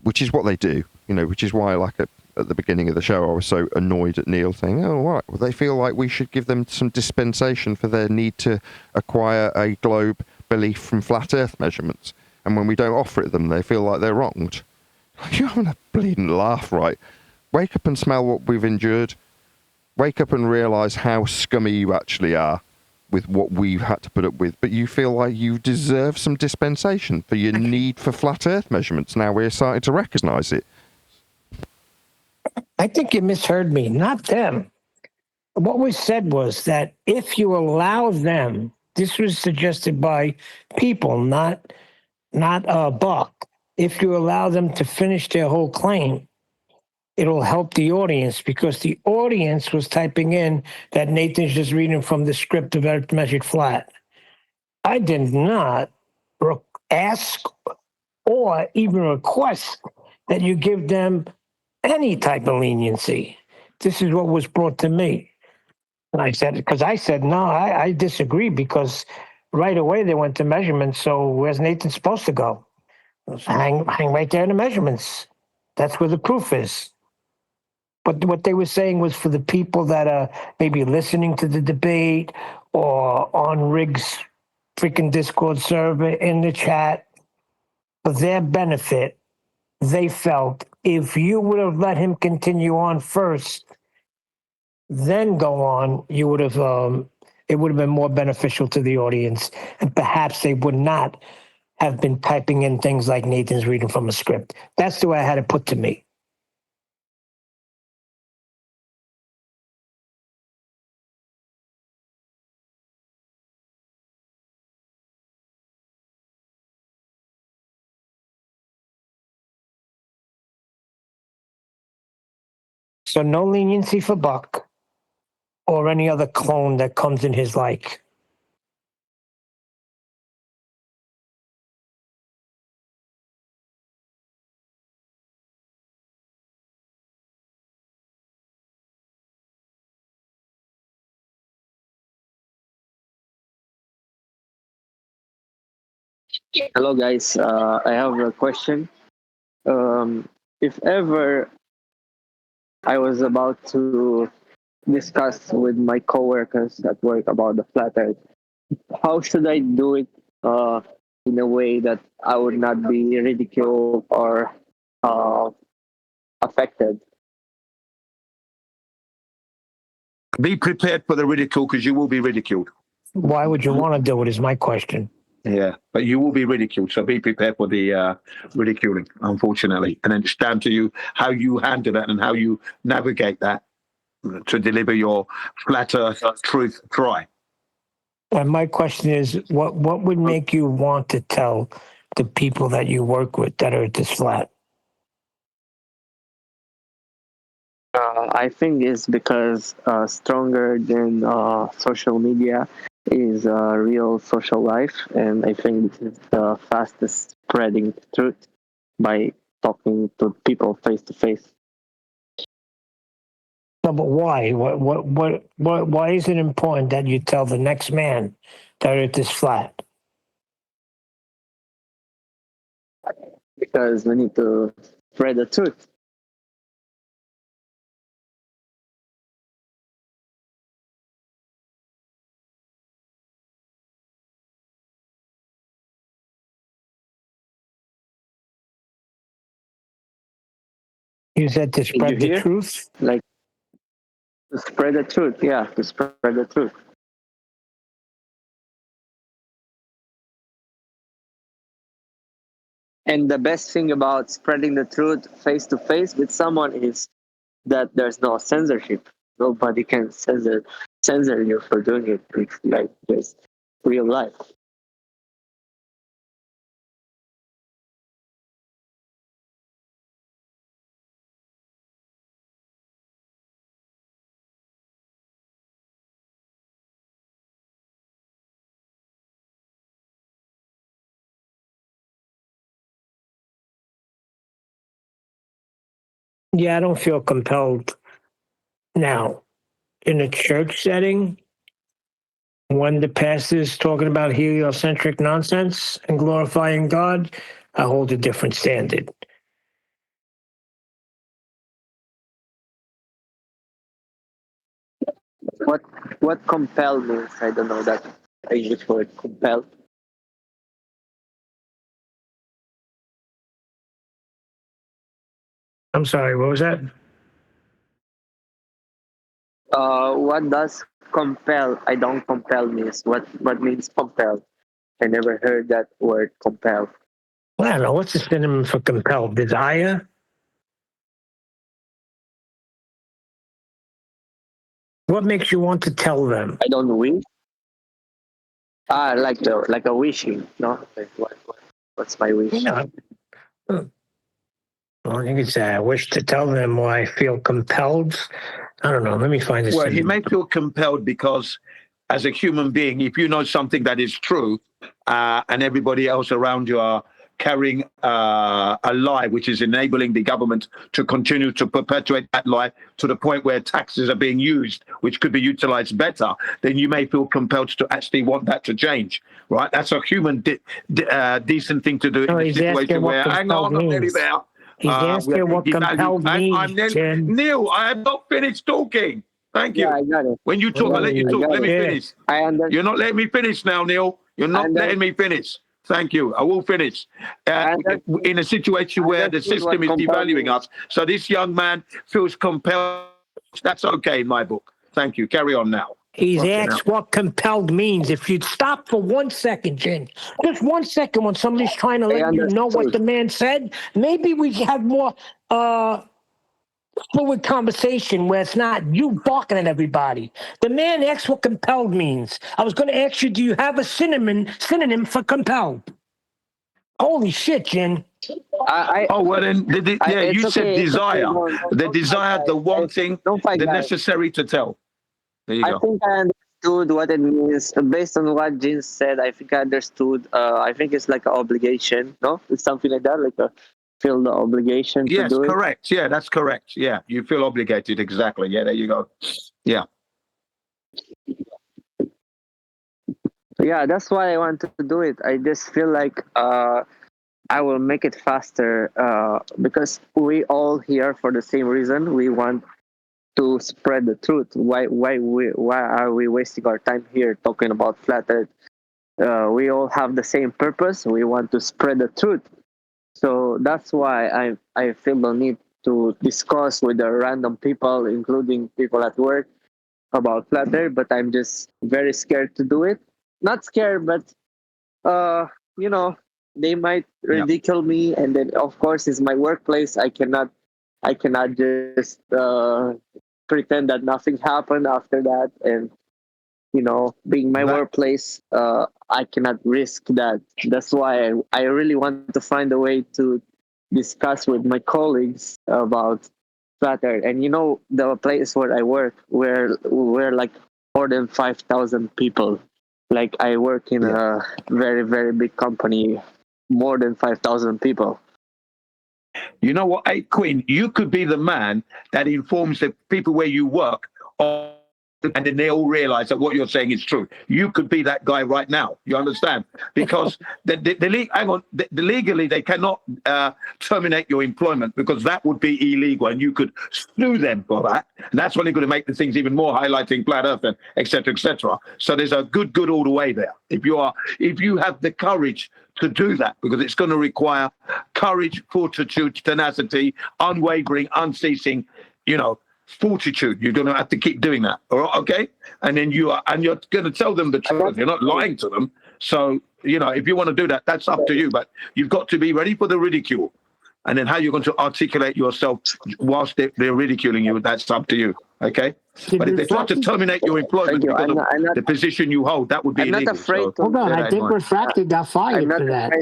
which is what they do, which is why, like, at the beginning of the show, I was so annoyed at Neil saying, oh, right, well, they feel like we should give them some dispensation for their need to acquire a globe belief from flat earth measurements. And when we don't offer it them, they feel like they're wronged. You're having a bleeding laugh, right? Wake up and smell what we've endured. Wake up and realise how scummy you actually are with what we've had to put up with. But you feel like you deserve some dispensation for your need for flat earth measurements. Now we're starting to recognise it. I think you misheard me, not them. What was said was that if you allow them, this was suggested by people, not Buck. If you allow them to finish their whole claim, it'll help the audience, because the audience was typing in that Nathan's just reading from the script of Earth Measured Flat. I did not ask or even request that you give them any type of leniency. This is what was brought to me. And I said, no, I disagree, because right away they went to measurements. So where's Nathan supposed to go? Hang right there in the measurements. That's where the proof is. But what they were saying was for the people that are maybe listening to the debate or on Rig's freaking Discord server in the chat, for their benefit, they felt if you would have let him continue on first, then go on, you would have, it would have been more beneficial to the audience. And perhaps they would not have been typing in things like Nathan's reading from a script. That's the way I had it put to me. So no leniency for Buck or any other clone that comes in his like. Hello, guys. I have a question. If ever I was about to discuss with my coworkers at work about the flat Earth, how should I do it in a way that I would not be ridiculed or affected? Be prepared for the ridicule, because you will be ridiculed. Why would you want to do it is my question. Yeah, but you will be ridiculed, so be prepared for the ridiculing, unfortunately. And then it's down to you how you handle that and how you navigate that to deliver your flat earth truth try. And my question is, what would make you want to tell the people that you work with that Earth is flat? I think it's because stronger than social media is real social life, and I think this is the fastest spreading truth by talking to people face to face. No, but why? Why is it important that you tell the next man that Earth is flat? Because we need to spread the truth. You said to spread the truth? Like, to spread the truth, yeah, to spread the truth. And the best thing about spreading the truth face to face with someone is that there's no censorship. Nobody can censor you for doing it. It's like just real life. Yeah, I don't feel compelled now. In a church setting, when the pastor's talking about heliocentric nonsense and glorifying God, I hold a different standard. What compel means, I don't know that English word compel. I'm sorry, what was that? What does compel? I don't compel means. What means compel? I never heard that word compel. Well, I don't know. What's the synonym for compel? Desire? What makes you want to tell them? I don't wish. Like a wishing, no? Like what's my wish? Yeah. Well, I think it's I wish to tell them why I feel compelled. I don't know. Let me find this. Well, he may feel compelled because, as a human being, if you know something that is true, and everybody else around you are carrying a lie, which is enabling the government to continue to perpetuate that lie to the point where taxes are being used, which could be utilized better, then you may feel compelled to actually want that to change, right? That's a human decent thing to do in a situation where, hang on, I'm nearly there. He's asking what compelled means, Neil, I have not finished talking. Thank you. Yeah, I got it. When you talk, I let you talk. Let me finish. You're not letting me finish now, Neil. You're not letting me finish. Thank you. I will finish. In a situation where the system is devaluing us, so this young man feels compelled. That's okay in my book. Thank you. Carry on now. He's asked what compelled means. If you'd stop for 1 second, Jen, just 1 second when somebody's trying to let you know what the man said, maybe we have more fluid conversation where it's not you barking at everybody. The man asked what compelled means. I was going to ask you, do you have a synonym for compelled? Holy shit, Jen. Well then, you said desire. The desire, the wanting, the necessary to tell. There you go. I think I understood what it means. Based on what Jin said, I think I understood. I think it's like an obligation, no? It's something like that, like a feel the obligation to do it. Yes, correct. Yeah, that's correct. Yeah, you feel obligated. Exactly. Yeah, there you go. Yeah. Yeah, that's why I want to do it. I just feel like I will make it faster because we all here for the same reason. We want to spread the truth. Why are we wasting our time here talking about flat Earth? We all have the same purpose. We want to spread the truth. So that's why I feel the need to discuss with the random people, including people at work, about flat Earth. But I'm just very scared to do it. Not scared, but you know, they might ridicule me, and then of course it's my workplace. I cannot just pretend that nothing happened after that, and being my workplace, I cannot risk that. That's why I really want to find a way to discuss with my colleagues about flat Earth. And the place where I work, we're like more than 5,000 people. Like I work in a very, very big company, more than 5,000 people. You know what, hey, Quinn, you could be the man that informs the people where you work, and then they all realize that what you're saying is true. You could be that guy right now. You understand? Because legally they cannot terminate your employment, because that would be illegal, and you could sue them for that. And that's only going to make the things even more, highlighting flat Earth and et cetera, et cetera. So there's a good all the way there. If you have the courage to do that, because it's going to require courage, fortitude, tenacity, unwavering, unceasing, fortitude. You're going to have to keep doing that. All right, okay? And then you're going to tell them the truth. You're not lying to them. So, if you want to do that, that's up to you. But you've got to be ready for the ridicule. And then how you're going to articulate yourself whilst they're ridiculing you, that's up to you. Okay? But if they try to terminate your employment because of the position you hold, that would be illegal. Hold on, I think Refracted got fired for that.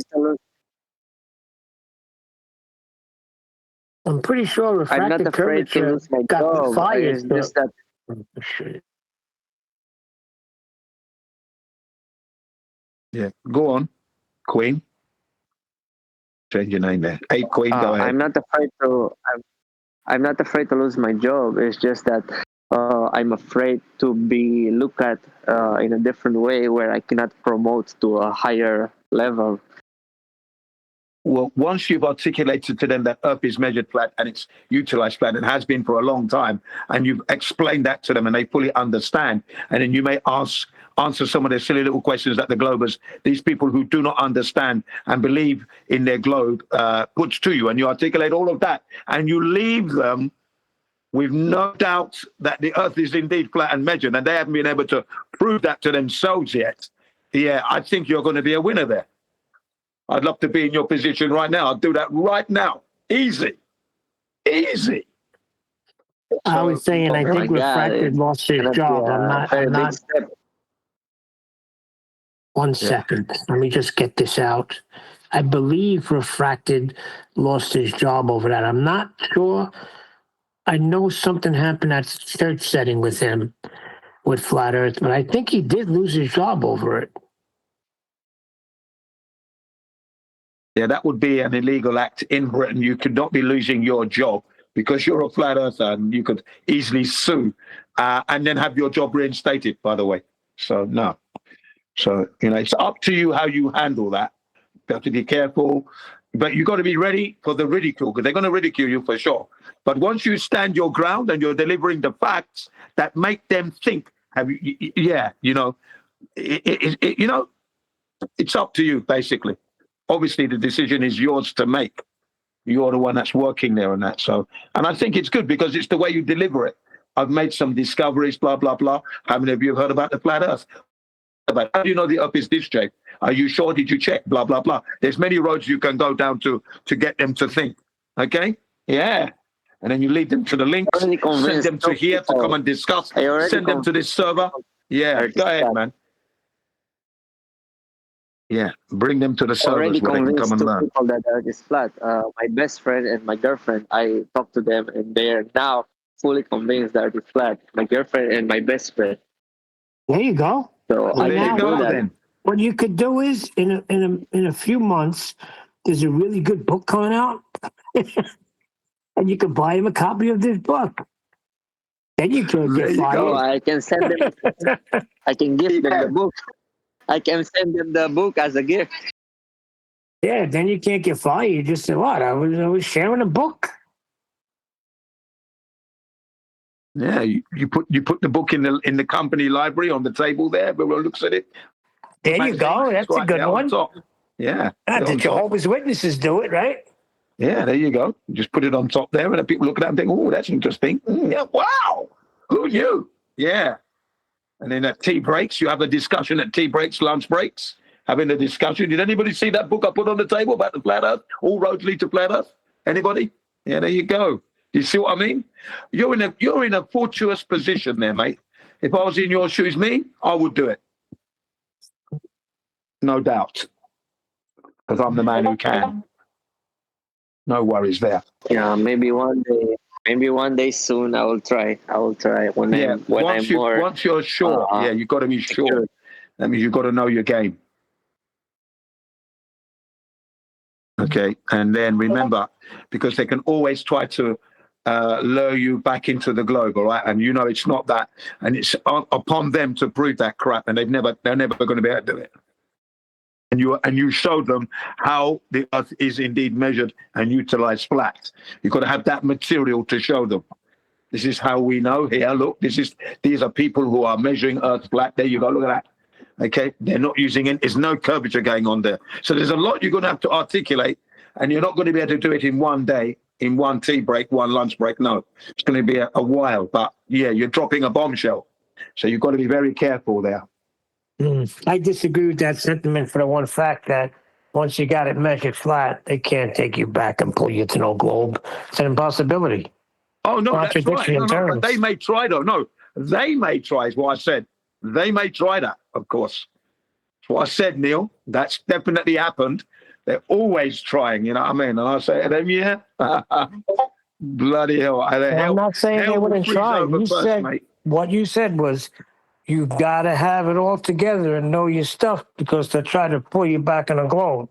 I'm pretty sure Refracted Curvature got fired. Yeah, go on, Queen. Change your name there. Hey, Queen, go ahead. I'm not afraid to lose my job. It's just that I'm afraid to be looked at in a different way, where I cannot promote to a higher level. Well, once you've articulated to them that Earth is measured flat and it's utilized flat and has been for a long time, and you've explained that to them and they fully understand, and then you may answer some of their silly little questions that the globers, these people who do not understand and believe in their globe, puts to you, and you articulate all of that, and you leave them with no doubt that the Earth is indeed flat and measured, and they haven't been able to prove that to themselves yet. Yeah, I think you're going to be a winner there. I'd love to be in your position right now. I'd do that right now. Easy. I was saying, I think Refracted lost his job. I'm not. One second. Let me just get this out. I believe Refracted lost his job over that. I'm not sure. I know something happened at church setting with him, with Flat Earth, but I think he did lose his job over it. Yeah, that would be an illegal act in Britain. You could not be losing your job because you're a flat earther, and you could easily sue and then have your job reinstated, by the way. So, no. So, it's up to you how you handle that. You have to be careful. But you've got to be ready for the ridicule, because they're going to ridicule you for sure. But once you stand your ground and you're delivering the facts that make them think, it's up to you, basically. Obviously, the decision is yours to make. You're the one that's working there and that. So, and I think it's good because it's the way you deliver it. I've made some discoveries, blah, blah, blah. How many of you have heard about the flat Earth? How do you know the Earth is this shape? Are you sure? Did you check? Blah, blah, blah. There's many roads you can go down to get them to think. Okay? Yeah. And then you lead them to the links, send them to here to come and discuss, send them to this server. Yeah, go ahead, man. Yeah, bring them to the servers where they can come and learn. People that Earth is flat. My best friend and my girlfriend, I talked to them, and they are now fully convinced that Earth is flat. My girlfriend and my best friend. There you go. So there you go then. What you could do is in a few months, there's a really good book coming out, and you can buy him a copy of this book. Then you can get fired. I can send them. I can give them the book. I can send them the book as a gift. Yeah, then you can't get fired. You just say, what? I was sharing a book. Yeah, you put the book in the company library on the table there. Everyone looks at it. There you go. That's a good one. Yeah. The Jehovah's Witnesses do it, right? Yeah, there you go. Just put it on top there, and the people look at that and think, "Oh, that's interesting." Yeah, wow. Who knew? Yeah. And then at tea breaks, you have a discussion at tea breaks, lunch breaks, having a discussion. Did anybody see that book I put on the table about the flat Earth? All roads lead to flat Earth. Anybody? Yeah, there you go. You see what I mean? You're in a fortuitous position there, mate. If I was in your shoes, I would do it. No doubt. Because I'm the man who can. No worries there. Yeah, maybe one day soon I will try. Once you're sure, you've got to be sure. That means you've got to know your game. Okay, and then remember, because they can always try to lure you back into the globe, all right? And you know it's not that, and it's upon them to prove that crap, and they're never going to be able to do it. And you show them how the Earth is indeed measured and utilized flat. You've got to have that material to show them. This is how we know here. Look, these are people who are measuring Earth flat. There you go. Look at that. Okay, they're not using it. There's no curvature going on there. So there's a lot you're going to have to articulate, and you're not going to be able to do it in one day, in one tea break, one lunch break. No, it's going to be a while. But yeah, you're dropping a bombshell. So you've got to be very careful there. I disagree with that sentiment for the one fact that once you got it measured flat, they can't take you back and pull you to no globe. It's an impossibility. Oh, no, that's right. No, they may try, though. No, they may try is what I said. They may try that, of course. That's what I said, Neil. That's definitely happened. They're always trying, you know what I mean? And I say to them, yeah, bloody hell. I'm not saying they wouldn't try. What you said was, you got to have it all together and know your stuff because they'll try to pull you back on a globe.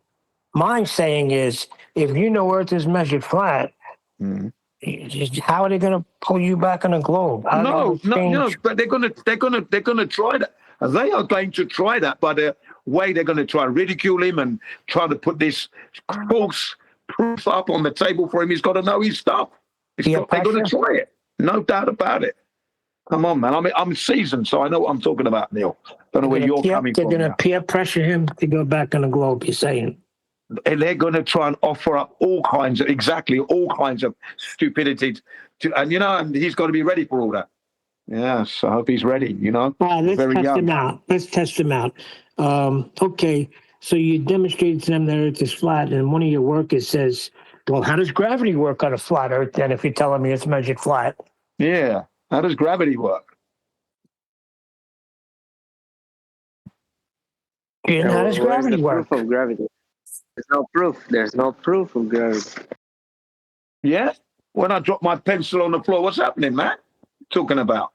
My saying is, if you know Earth is measured flat, how are they going to pull you back on a globe? No, but they're going to try that. They are going to try that by the way they're going to try and ridicule him and try to put this false proof up on the table for him. He's got to know his stuff. They're going to try it. No doubt about it. Come on, man. I'm seasoned, so I know what I'm talking about, Neil. Don't know where you're coming from. They're going to peer pressure him to go back on the globe, you're saying? And they're going to try and offer up all kinds of stupidity. And he's got to be ready for all that. Yes, I hope he's ready, All right, let's test him out. Okay, so you demonstrated to them that Earth is flat, and one of your workers says, well, how does gravity work on a flat Earth then if you're telling me it's measured flat? Yeah. How does gravity work? And how does gravity work? Proof of gravity. There's no proof of gravity. Yeah? When I drop my pencil on the floor, what's happening, Matt? Talking about?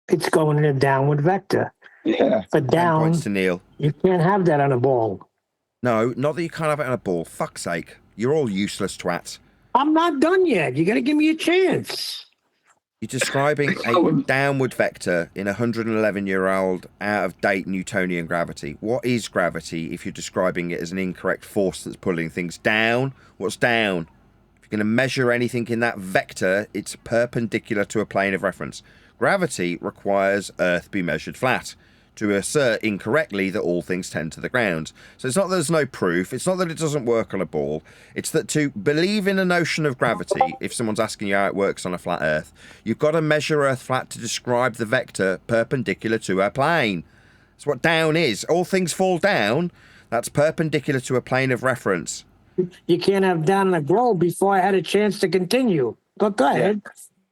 It's going in a downward vector. Yeah. But down, points to Neil. You can't have that on a ball. No, not that you can't have it on a ball. Fuck's sake. You're all useless twats. I'm not done yet. You got to give me a chance. You're describing a downward vector in 111-year-old out-of-date Newtonian gravity. What is gravity if you're describing it as an incorrect force that's pulling things down? What's down? If you're going to measure anything in that vector, it's perpendicular to a plane of reference. Gravity requires Earth be measured flat to assert incorrectly that all things tend to the ground. So it's not that there's no proof, it's not that it doesn't work on a ball, it's that to believe in a notion of gravity, if someone's asking you how it works on a flat Earth, you've got to measure Earth flat to describe the vector perpendicular to a plane. That's what down is. All things fall down, that's perpendicular to a plane of reference. You can't have down on a globe before I had a chance to continue. But go ahead.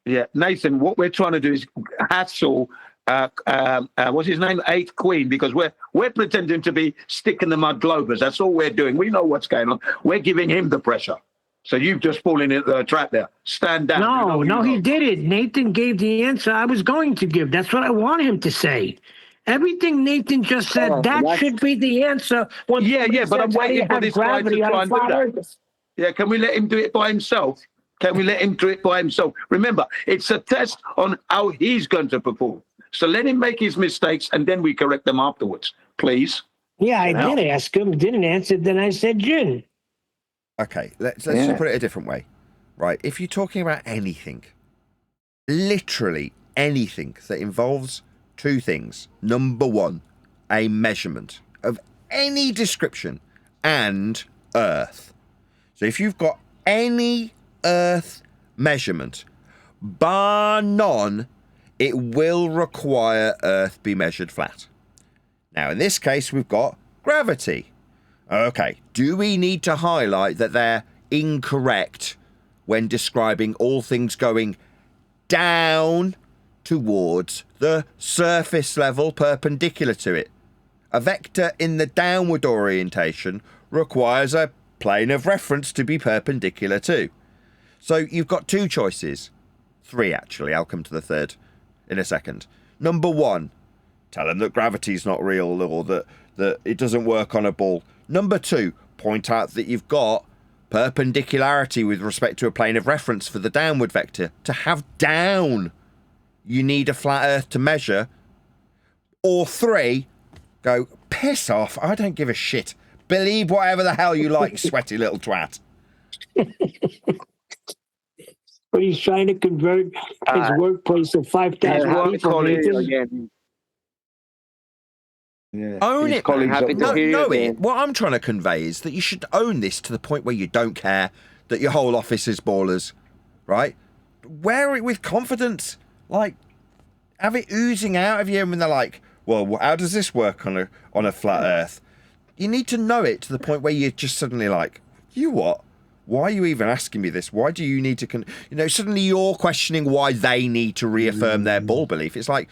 Yeah, Nathan, what we're trying to do is hassle what's his name? Eighth Queen, because we're pretending to be stick in the mud globers. That's all we're doing. We know what's going on. We're giving him the pressure. So you've just fallen into the trap there. Stand down. No, he did it. Nathan gave the answer I was going to give. That's what I want him to say. Everything Nathan just said, that should be the answer. But I'm waiting for this guy to try and do that. Yeah, can we let him do it by himself? Remember, it's a test on how he's going to perform. So let him make his mistakes, and then we correct them afterwards. please. Yeah, I did ask him. Didn't answer. Then I said Jin. Okay, let's just put it a different way. Right, if you're talking about anything, literally anything that involves two things. Number one, a measurement of any description and Earth. So if you've got any Earth measurement, bar none, it will require Earth be measured flat. Now, in this case, we've got gravity. Okay, do we need to highlight that they're incorrect when describing all things going down towards the surface level perpendicular to it? A vector in the downward orientation requires a plane of reference to be perpendicular to. So you've got two choices. Three, actually. I'll come to the third in a second. Number one, tell them that gravity's not real or that it doesn't work on a ball. Number two, point out that you've got perpendicularity with respect to a plane of reference for the downward vector. To have down, you need a flat Earth to measure. Or three, go, piss off, I don't give a shit. Believe whatever the hell you like, sweaty little twat. But he's trying to convert his workplace of 5,000 people. Again. Yeah. Own it, man. Know it. What I'm trying to convey is that you should own this to the point where you don't care that your whole office is ballers, right? Wear it with confidence. Like, have it oozing out of you when they're like, well, how does this work on a flat Earth? You need to know it to the point where you're just suddenly like, you what? Why are you even asking me this? Why do you need to... suddenly you're questioning why they need to reaffirm their ball belief. It's like,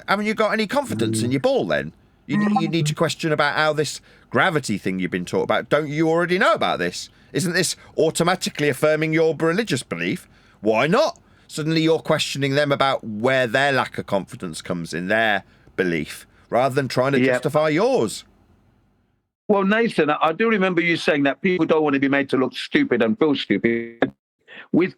haven't you got any confidence in your ball then? You need to question about how this gravity thing you've been taught about. Don't you already know about this? Isn't this automatically affirming your religious belief? Why not? Suddenly you're questioning them about where their lack of confidence comes in their belief, rather than trying to justify yours. Well, Nathan, I do remember you saying that people don't want to be made to look stupid and feel stupid. With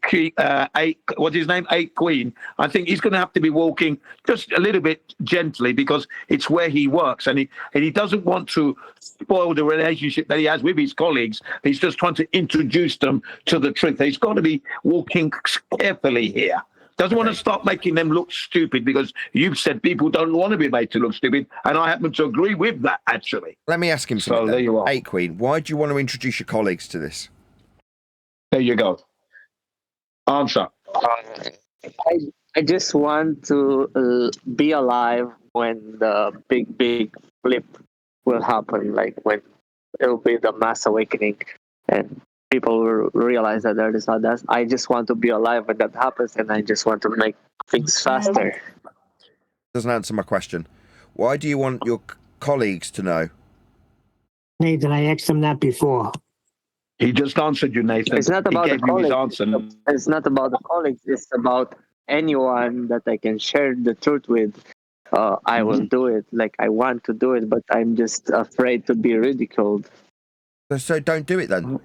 what's his name? 8 Queen. I think he's going to have to be walking just a little bit gently because it's where he works, and he doesn't want to spoil the relationship that he has with his colleagues. He's just trying to introduce them to the truth. He's got to be walking carefully here. Doesn't want to start making them look stupid because you've said people don't want to be made to look stupid, and I happen to agree with that, actually. Let me ask him something. So there you are. 8 Queen, why do you want to introduce your colleagues to this? There you go. Answer. I just want to be alive when the big flip will happen, like when it'll be the mass awakening and people will realize that there is not that. I just want to be alive when that happens, and I just want to make things faster. Doesn't answer my question. Why do you want your colleagues to know? Nathan, I asked him that before. He just answered you, Nathan. It's not about he the gave you his colleagues. answer. It's not about the colleagues. It's about anyone that I can share the truth with. I will do it. Like, I want to do it, but I'm just afraid to be ridiculed. So don't do it then.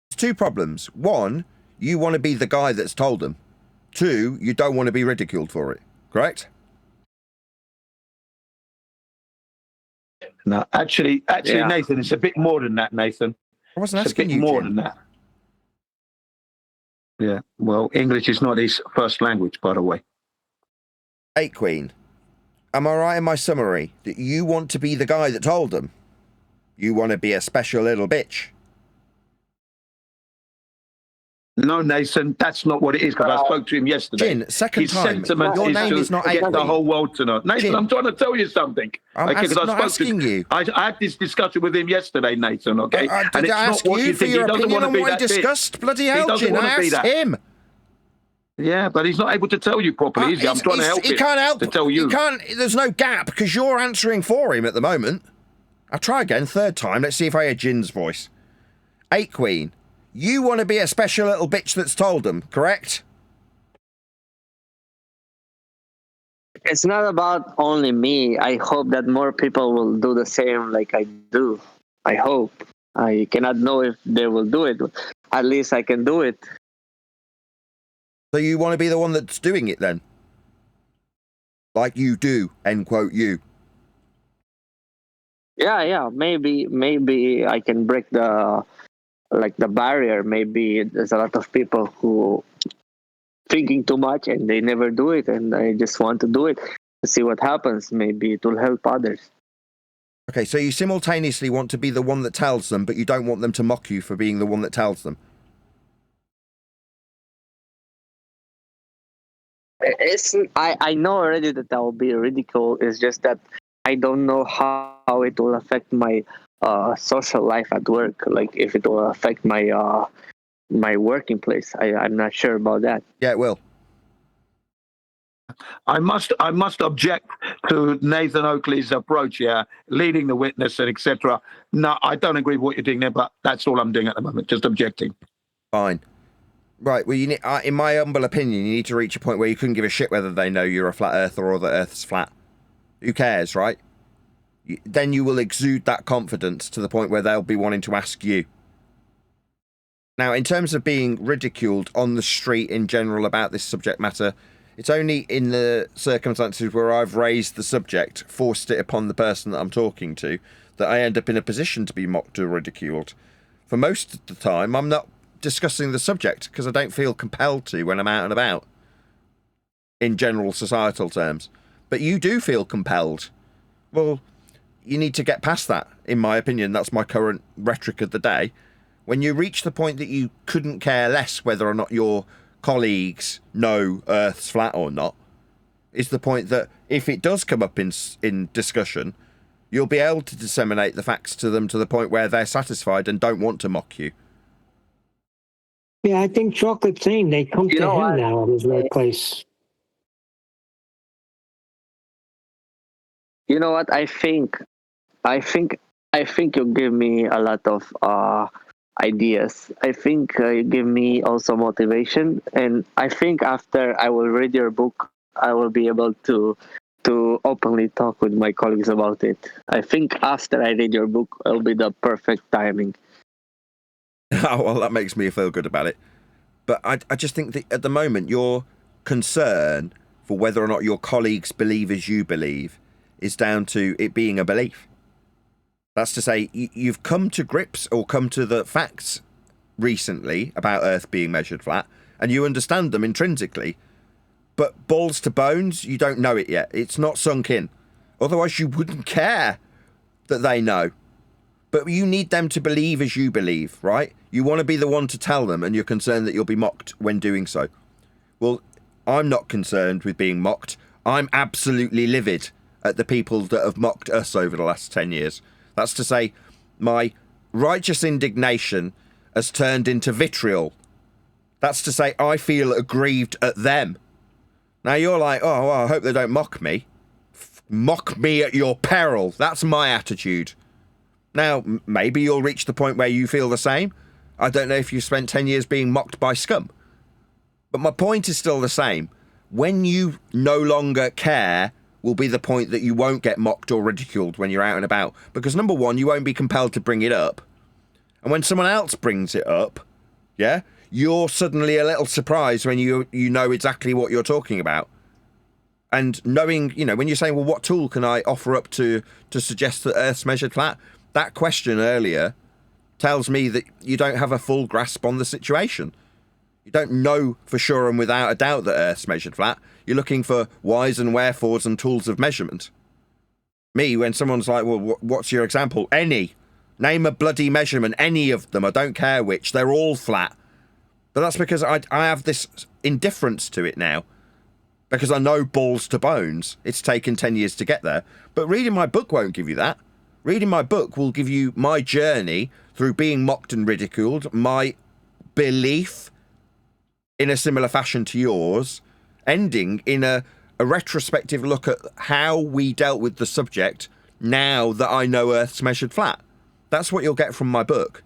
There's two problems. One, you want to be the guy that's told them. Two, you don't want to be ridiculed for it. Correct? No, actually, Nathan, it's a bit more than that, Nathan. I wasn't it's asking a bit you more Jim. than that. Yeah, well, English is not his first language, by the way. 8 Queen, am I right in my summary that you want to be the guy that told them? You want to be a special little bitch? No, Nathan, that's not what it is, because I spoke to him yesterday. Jin, second His time. sentiment Your is name to is not get 8 the Queen. whole world to know. Nathan, Jin, I'm trying to tell you something. I'm not asking you. I had this discussion with him yesterday, Nathan, okay? Did I ask you for your opinion on what I discussed? Bloody hell, Jin, I asked him. Yeah, but he's not able to tell you properly, is he? I'm trying to help him. He can't help to tell you. He can't. There's no gap because you're answering for him at the moment. I'll try again, third time. Let's see if I hear Jin's voice. 8 Queen, you want to be a special little bitch that's told them, correct? It's not about only me. I hope that more people will do the same like I do. I hope. I cannot know if they will do it. At least I can do it. So you want to be the one that's doing it then? Like you do, end quote, you. Yeah. Maybe I can break the barrier. Maybe there's a lot of people who thinking too much and they never do it, and I just want to do it to see what happens. Maybe it will help others. Okay, so you simultaneously want to be the one that tells them, but you don't want them to mock you for being the one that tells them. I know already that I will be ridiculed. It's just that I don't know how it will affect my social life at work. Like if it will affect my my working place. I'm not sure about that. Yeah, it will. I must object to Nathan Oakley's approach here, leading the witness and etc. No, I don't agree with what you're doing there, but that's all I'm doing at the moment, just objecting. Fine. Right, well, you need, in my humble opinion, you need to reach a point where you couldn't give a shit whether they know you're a flat earther or the earth's flat. Who cares, right? Then you will exude that confidence to the point where they'll be wanting to ask you. Now, in terms of being ridiculed on the street in general about this subject matter, it's only in the circumstances where I've raised the subject, forced it upon the person that I'm talking to, that I end up in a position to be mocked or ridiculed. For most of the time, I'm not discussing the subject because I don't feel compelled to when I'm out and about, in general societal terms. But you do feel compelled. Well, you need to get past that, in my opinion. That's my current rhetoric of the day. When you reach the point that you couldn't care less whether or not your colleagues know Earth's flat or not, is the point that if it does come up in discussion, you'll be able to disseminate the facts to them to the point where they're satisfied and don't want to mock you. Yeah, I think Chocolate's saying they come to him now at his workplace. You know what? I think you give me a lot of ideas. I think you give me also motivation, and I think after I will read your book, I will be able to openly talk with my colleagues about it. I think after I read your book, it'll be the perfect timing. Oh, well, that makes me feel good about it. But I just think that at the moment, your concern for whether or not your colleagues believe as you believe is down to it being a belief. That's to say, you've come to grips or come to the facts recently about Earth being measured flat, and you understand them intrinsically. But balls to bones, you don't know it yet. It's not sunk in. Otherwise, you wouldn't care that they know. But you need them to believe as you believe, right? You want to be the one to tell them, and you're concerned that you'll be mocked when doing so. Well, I'm not concerned with being mocked. I'm absolutely livid at the people that have mocked us over the last 10 years. That's to say, my righteous indignation has turned into vitriol. That's to say, I feel aggrieved at them. Now you're like, oh, well, I hope they don't mock me. Mock me at your peril. That's my attitude. Now, maybe you'll reach the point where you feel the same. I don't know if you spent 10 years being mocked by scum. But my point is still the same. When you no longer care will be the point that you won't get mocked or ridiculed when you're out and about. Because number one, you won't be compelled to bring it up. And when someone else brings it up, yeah, you're suddenly a little surprised when you know exactly what you're talking about. And knowing, you know, when you're saying, well, what tool can I offer up to suggest that Earth's measured flat? That question earlier tells me that you don't have a full grasp on the situation. You don't know for sure and without a doubt that Earth's measured flat. You're looking for whys and wherefores and tools of measurement. Me, when someone's like, well, what's your example? Any. Name a bloody measurement, any of them. I don't care which. They're all flat. But that's because I have this indifference to it now. Because I know balls to bones. It's taken 10 years to get there. But reading my book won't give you that. Reading my book will give you my journey through being mocked and ridiculed, my belief in a similar fashion to yours, ending in a retrospective look at how we dealt with the subject now that I know Earth's measured flat. That's what you'll get from my book.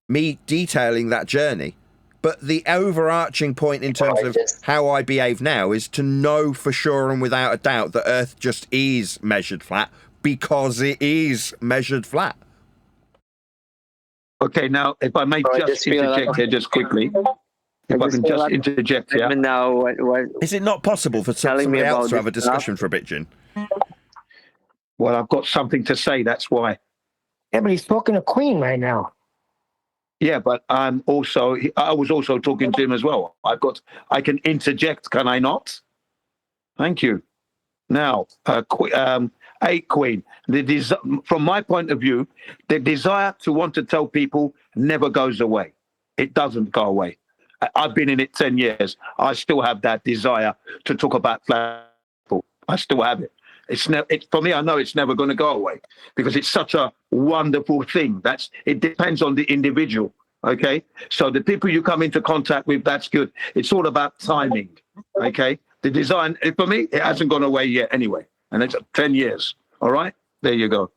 Me detailing that journey. But the overarching point in terms of how I behave now is to know for sure and without a doubt that Earth just is measured flat because it is measured flat. Okay, now, if I may just interject here just quickly. If I can just interject here. Now, what is it not possible for somebody else to have a discussion for a bit, Jin? Well, I've got something to say, that's why. Yeah, but he's talking to Queen right now. Yeah, but I was also talking to him as well. I can interject, can I not? Thank you. Now, Queen, from my point of view, the desire to want to tell people never goes away. It doesn't go away. I've been in it 10 years. I still have that desire to talk about flat people. I still have it. For me, I know it's never going to go away because it's such a wonderful thing. It depends on the individual. Okay, so the people you come into contact with, that's good. It's all about timing. Okay, the design for me, it hasn't gone away yet anyway, and it's 10 years. All right, there you go.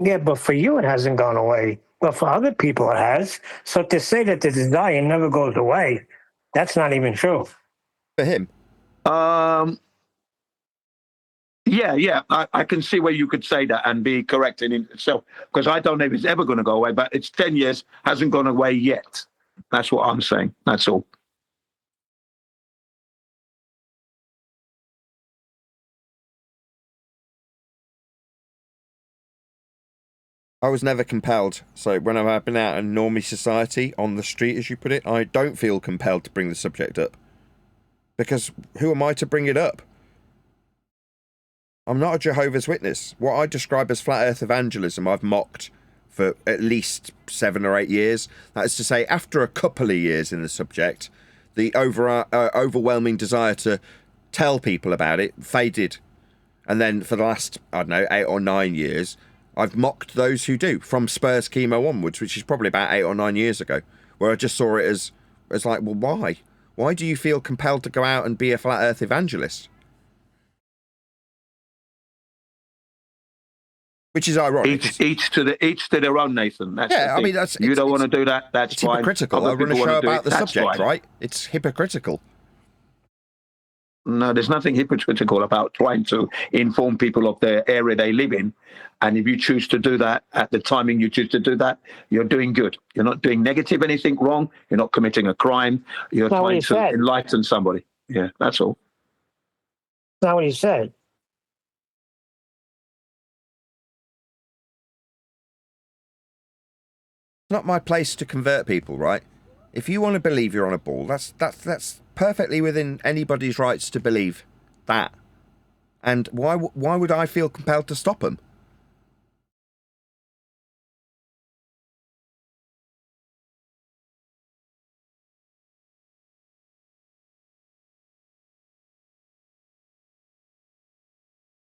Yeah, but for you, it hasn't gone away. But for other people, it has. So to say that the desire never goes away, that's not even true. For him? Yeah, I can see where you could say that and be correct in itself, because I don't know if it's ever going to go away, but it's 10 years, hasn't gone away yet. That's what I'm saying. That's all. I was never compelled. So when I've been out in normie society, on the street, as you put it, I don't feel compelled to bring the subject up. Because who am I to bring it up? I'm not a Jehovah's Witness. What I describe as flat earth evangelism, I've mocked for at least 7 or 8 years. That is to say, after a couple of years in the subject, the overwhelming desire to tell people about it faded. And then for the last, 8 or 9 years, I've mocked those who do, from Spurs chemo onwards, which is probably about 8 or 9 years ago, where I just saw it as like, well, why? Why do you feel compelled to go out and be a flat earth evangelist? Which is ironic. Each to their own, Nathan. That's I mean, you don't want to do that. That's it's fine. hypocritical. I run a show about the subject, right? It's hypocritical. No, there's nothing hypocritical about trying to inform people of the area they live in. And if you choose to do that at the timing you choose to do that, you're doing good. You're not doing anything wrong. You're not committing a crime. You're trying to enlighten somebody. Yeah, that's all. That's not what he said. It's not my place to convert people, right? If you want to believe you're on a ball, that's perfectly within anybody's rights to believe that. And why would I feel compelled to stop them?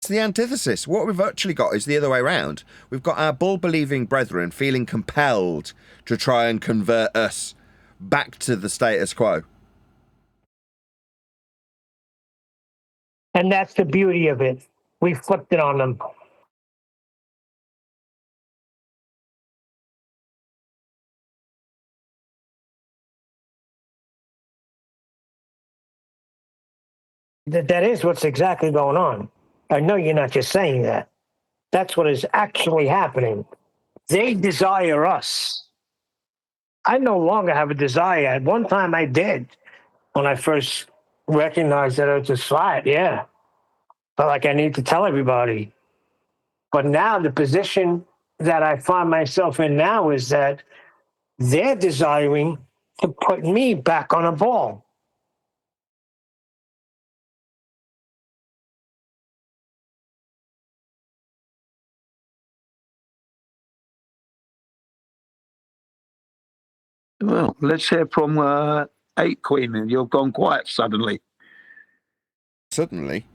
It's the antithesis. What we've actually got is the other way around. We've got our bull-believing brethren feeling compelled to try and convert us back to the status quo. And that's the beauty of it. We flipped it on them. That is what's exactly going on. I know you're not just saying that. That's what is actually happening. They desire us. I no longer have a desire. At one time I did, when I first recognized that I was just flat, yeah. Felt like I need to tell everybody. But now the position that I find myself in now is that they're desiring to put me back on a ball. Well, let's hear from 8 Queen, and you've gone quiet suddenly. Suddenly?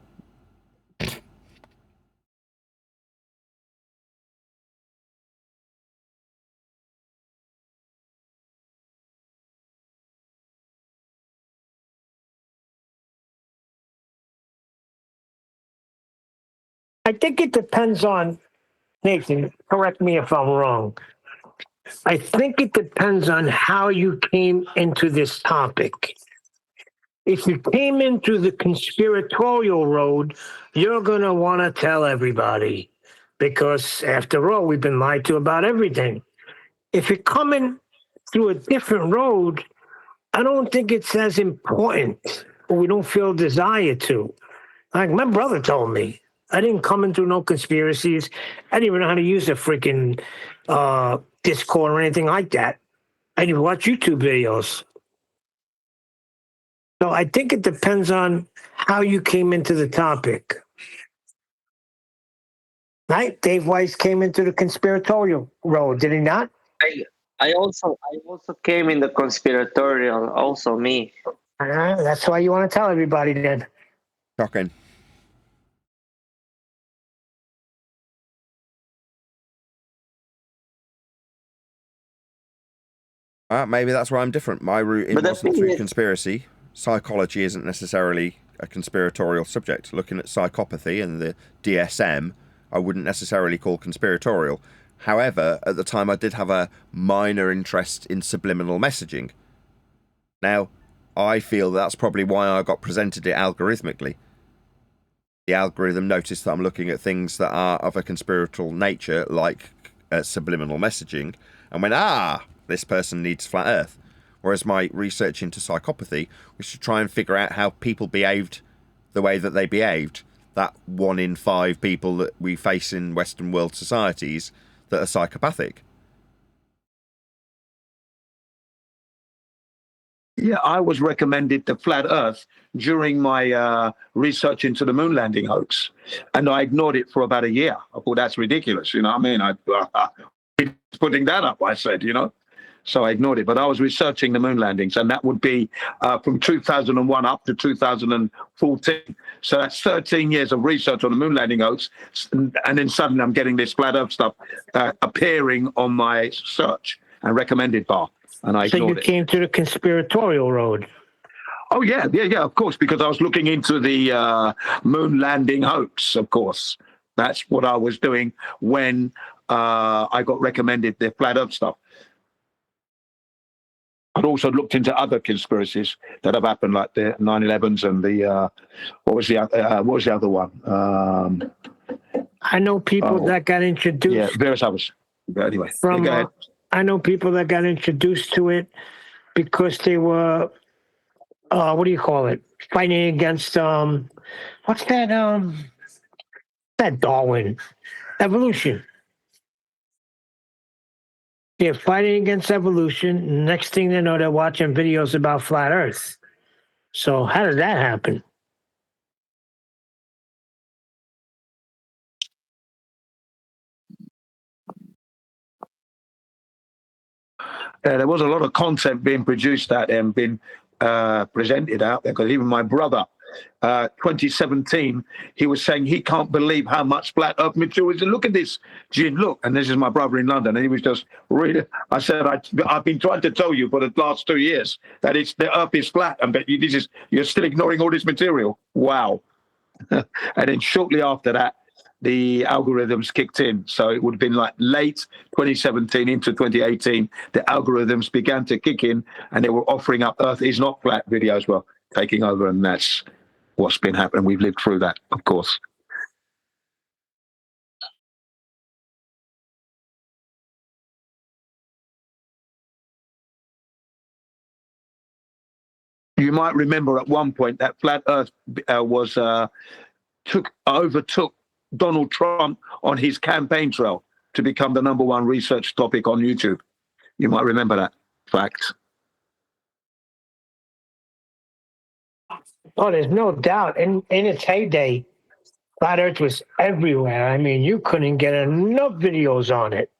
I think it depends on, Nathan, correct me if I'm wrong. I think it depends on how you came into this topic. If you came into the conspiratorial road, you're going to want to tell everybody because, after all, we've been lied to about everything. If you're coming through a different road I don't think it's as important, or we don't feel desire to. Like my brother told me, I didn't come into no conspiracies. I didn't even know how to use a freaking Discord or anything like that. I didn't even watch YouTube videos. So I think it depends on how you came into the topic. Right? Dave Weiss came into the conspiratorial road, did he not? I also came in the conspiratorial, also me. That's why you want to tell everybody then. Shocking. Maybe that's why I'm different. My route in wasn't through conspiracy. Psychology isn't necessarily a conspiratorial subject. Looking at psychopathy and the DSM, I wouldn't necessarily call conspiratorial. However, at the time I did have a minor interest in subliminal messaging. Now, I feel that's probably why I got presented it algorithmically. The algorithm noticed that I'm looking at things that are of a conspiratorial nature, like subliminal messaging, and went, this person needs flat earth. Whereas my research into psychopathy was to try and figure out how people behaved the way that they behaved. That 1 in 5 people that we face in Western world societies that are psychopathic. Yeah, I was recommended the flat earth during my research into the moon landing hoax. And I ignored it for about a year. I thought that's ridiculous. You know what I mean? Putting that up, I said, So I ignored it. But I was researching the moon landings, and that would be from 2001 up to 2014. So that's 13 years of research on the moon landing hoax. And then suddenly I'm getting this flat earth stuff appearing on my search and recommended bar. And I ignored it. So you came to the conspiratorial road. Oh, yeah, of course, because I was looking into the moon landing hoax, of course. That's what I was doing when I got recommended the flat earth stuff. I'd also looked into other conspiracies that have happened, like the 9/11s and the what was the other one? I know people that got introduced. Yeah, various others. But anyway, from go ahead. I know people that got introduced to it because they were what do you call it? Fighting against what's that? That Darwin evolution. They're fighting against evolution. Next thing they know, they're watching videos about flat Earth. So how did that happen? There was a lot of content being produced out there and being presented out there, because even my brother, 2017, he was saying he can't believe how much flat earth material is. And look at this, Jin, look. And this is my brother in London. And he was just reading. I said, I've been trying to tell you for the last 2 years that the earth is flat. And but you're still ignoring all this material. Wow. And then shortly after that, the algorithms kicked in. So it would have been like late 2017 into 2018, the algorithms began to kick in, and they were offering up Earth is not flat videos were taking over, and that's what's been happening. We've lived through that, of course. You might remember at one point that flat Earth overtook Donald Trump on his campaign trail to become the #1 research topic on YouTube. You might remember that fact. Oh, there's no doubt. In its heyday, flat Earth was everywhere. I mean, you couldn't get enough videos on it.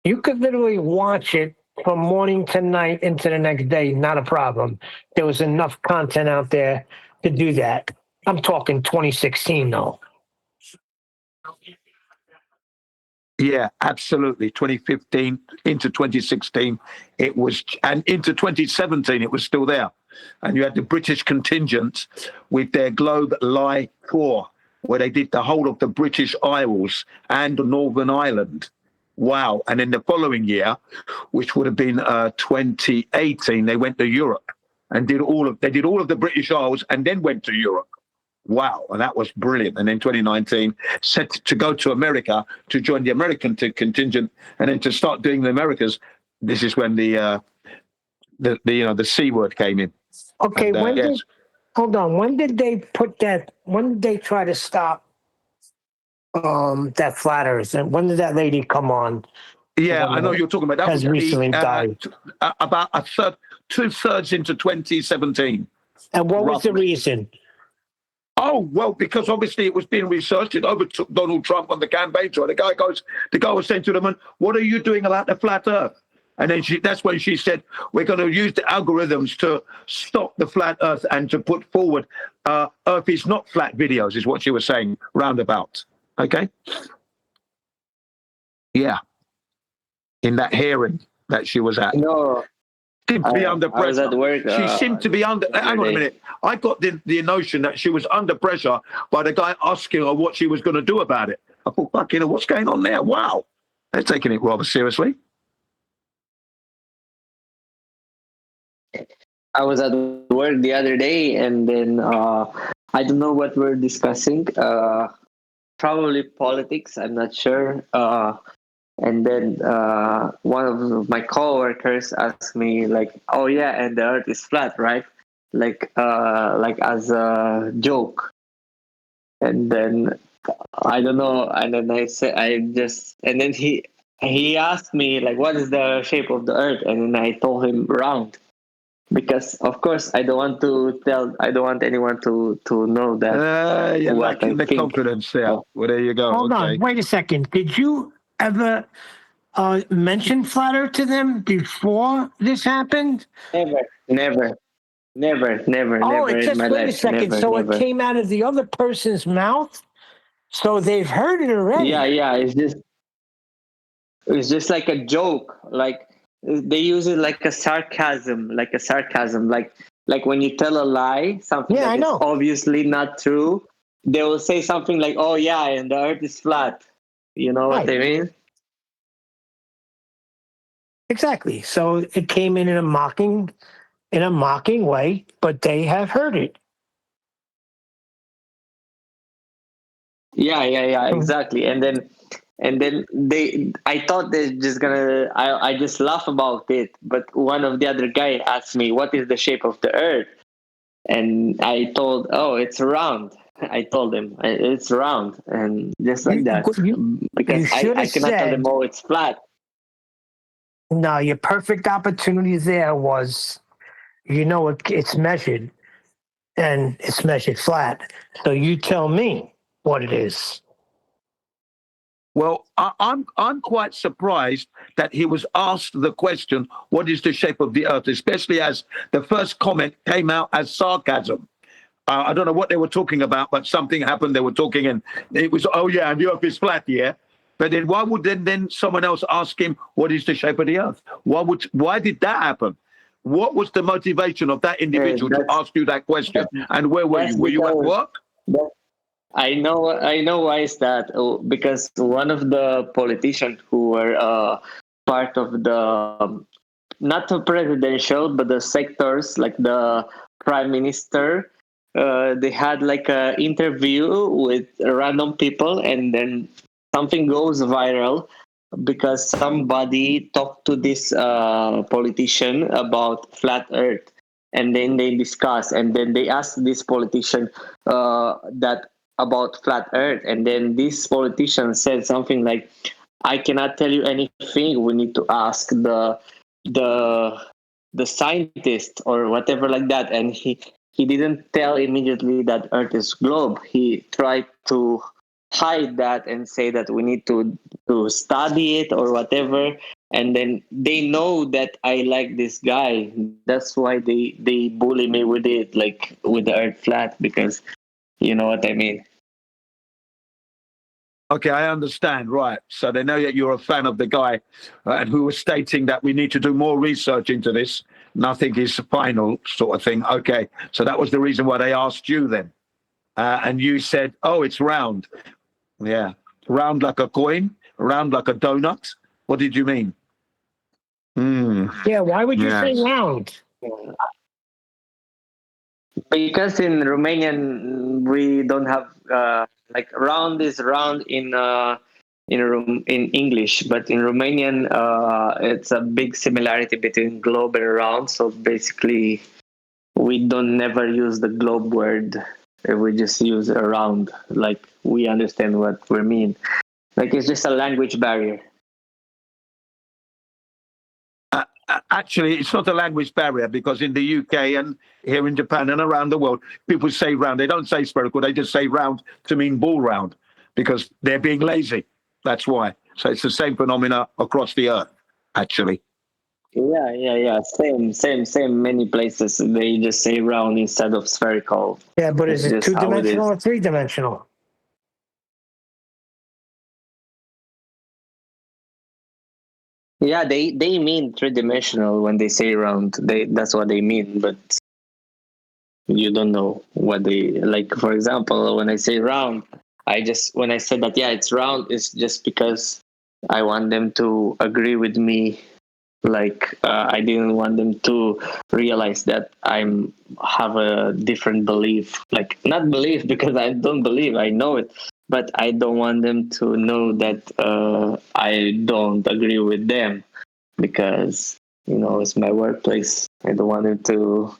You could literally watch it from morning to night into the next day, not a problem. There was enough content out there to do that. I'm talking 2016, though. Yeah, absolutely. 2015 into 2016, it was, and into 2017, it was still there. And you had the British contingent with their Globe Lite tour, where they did the whole of the British Isles and Northern Ireland. Wow. And then the following year, which would have been 2018, they went to Europe and did all of the British Isles and then went to Europe. Wow, and that was brilliant. And then 2019, set to go to America to join the American contingent, and then to start doing the Americas. This is when the the C word came in. Okay, And, hold on. When did they try to stop that flat Earth? And when did that lady come on? Yeah, I know you're talking about. That has recently died. About 2/3 into 2017. And what was the reason? Oh, well, because obviously it was being researched. It overtook Donald Trump on the campaign trail. The guy was saying to the man, "What are you doing about the flat Earth?" And then that's when she said, "We're going to use the algorithms to stop the flat Earth and to put forward Earth is not flat videos," is what she was saying, roundabout. Okay? Yeah. In that hearing that she was at. No. Seemed to be under pressure. I was at work. She seemed to be under. Hang on a minute. I got the notion that she was under pressure by the guy asking her what she was going to do about it. I thought, fuck, what's going on there? Wow, they're taking it rather seriously. I was at work the other day, and then I don't know what we're discussing. Probably politics. I'm not sure. And then one of my coworkers asked me, like, "Oh yeah, and the Earth is flat, right?" Like as a joke. And then I don't know. And then and then he asked me, like, "What is the shape of the Earth?" And then I told him round, because of course I don't want anyone to know that. You're lacking the confidence there. Oh. Well, there you go. Hold on, wait a second. Did you ever mention flat Earth to them before this happened? Never. Oh, never just wait a second. Never. It came out of the other person's mouth, so they've heard it already. Yeah. It's just like a joke. Like they use it like a sarcasm. Like when you tell a lie, something that is obviously not true, they will say something like, "Oh yeah, and the Earth is flat." You know what I mean? Exactly. So it came in a mocking way, but they have heard it. Yeah, exactly. And then I thought they're just gonna. I just laugh about it. But one of the other guy asked me, "What is the shape of the Earth?" And I told, "Oh, it's round." I told him it's round, and just like that, because I cannot tell them, "Oh, it's flat." No, your perfect opportunity there was, it's measured, and it's measured flat. So you tell me what it is. Well, I'm quite surprised that he was asked the question, "What is the shape of the Earth?" Especially as the first comment came out as sarcasm. I don't know what they were talking about, but something happened. They were talking, and it was, "Oh yeah, and the Earth is flat, yeah." But then why would then someone else ask him, "What is the shape of the Earth?" Why did that happen? What was the motivation of that individual to ask you that question? And where were you? Were you at work? I know why is that. Because one of the politicians who were part of the not the presidential but the sectors, like the prime minister, they had like an interview with random people, and then something goes viral because somebody talked to this politician about flat Earth, and then they discuss, and then they asked this politician that about flat Earth, and then this politician said something like, "I cannot tell you anything. We need to ask the scientist or whatever like that." And he didn't tell immediately that Earth is globe. He tried to hide that and say that we need to study it or whatever. And then they know that I like this guy. That's why they bully me with it, like with the Earth flat, because you know what I mean. Okay, I understand. Right. So they know that you're a fan of the guy and who was stating that we need to do more research into this. Nothing is final, sort of thing. Okay. So that was the reason why they asked you then. And you said, "Oh, it's round." Yeah. Round like a coin, round like a donut. What did you mean? Yeah, why would you say round? Because in Romanian we don't have like round is round in in English, but in Romanian, it's a big similarity between globe and round. So basically, we don't never use the globe word. We just use around, like we understand what we mean. Like it's just a language barrier. Actually, it's not a language barrier because in the UK and here in Japan and around the world, people say round. They don't say spherical. They just say round to mean ball round because they're being lazy. That's why. So it's the same phenomena across the earth, actually. Yeah. Same. Many places they just say round instead of spherical. Yeah, but is it 2-dimensional or 3-dimensional? Yeah, they mean 3-dimensional when they say round. That's what they mean, but you don't know what they like. For example, when I say round, when I said that it's round, it's just because I want them to agree with me. Like I didn't want them to realize that have a different belief. Like not belief because I don't believe, I know it, but I don't want them to know that I don't agree with them because it's my workplace. I don't want it to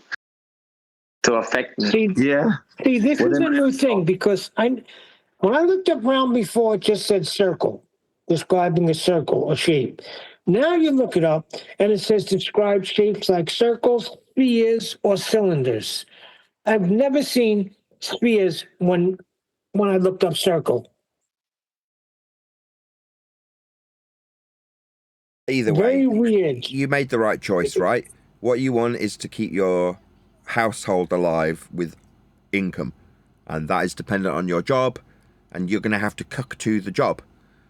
affect me. See, this is a new thing because when I looked up round before, it just said circle, describing a circle, a shape. Now you look it up, and it says describe shapes like circles, spheres, or cylinders. I've never seen spheres when I looked up circle. Either Very way, weird. You made the right choice, right? What you want is to keep your household alive with income, and that is dependent on your job, and you're going to have to cook to the job.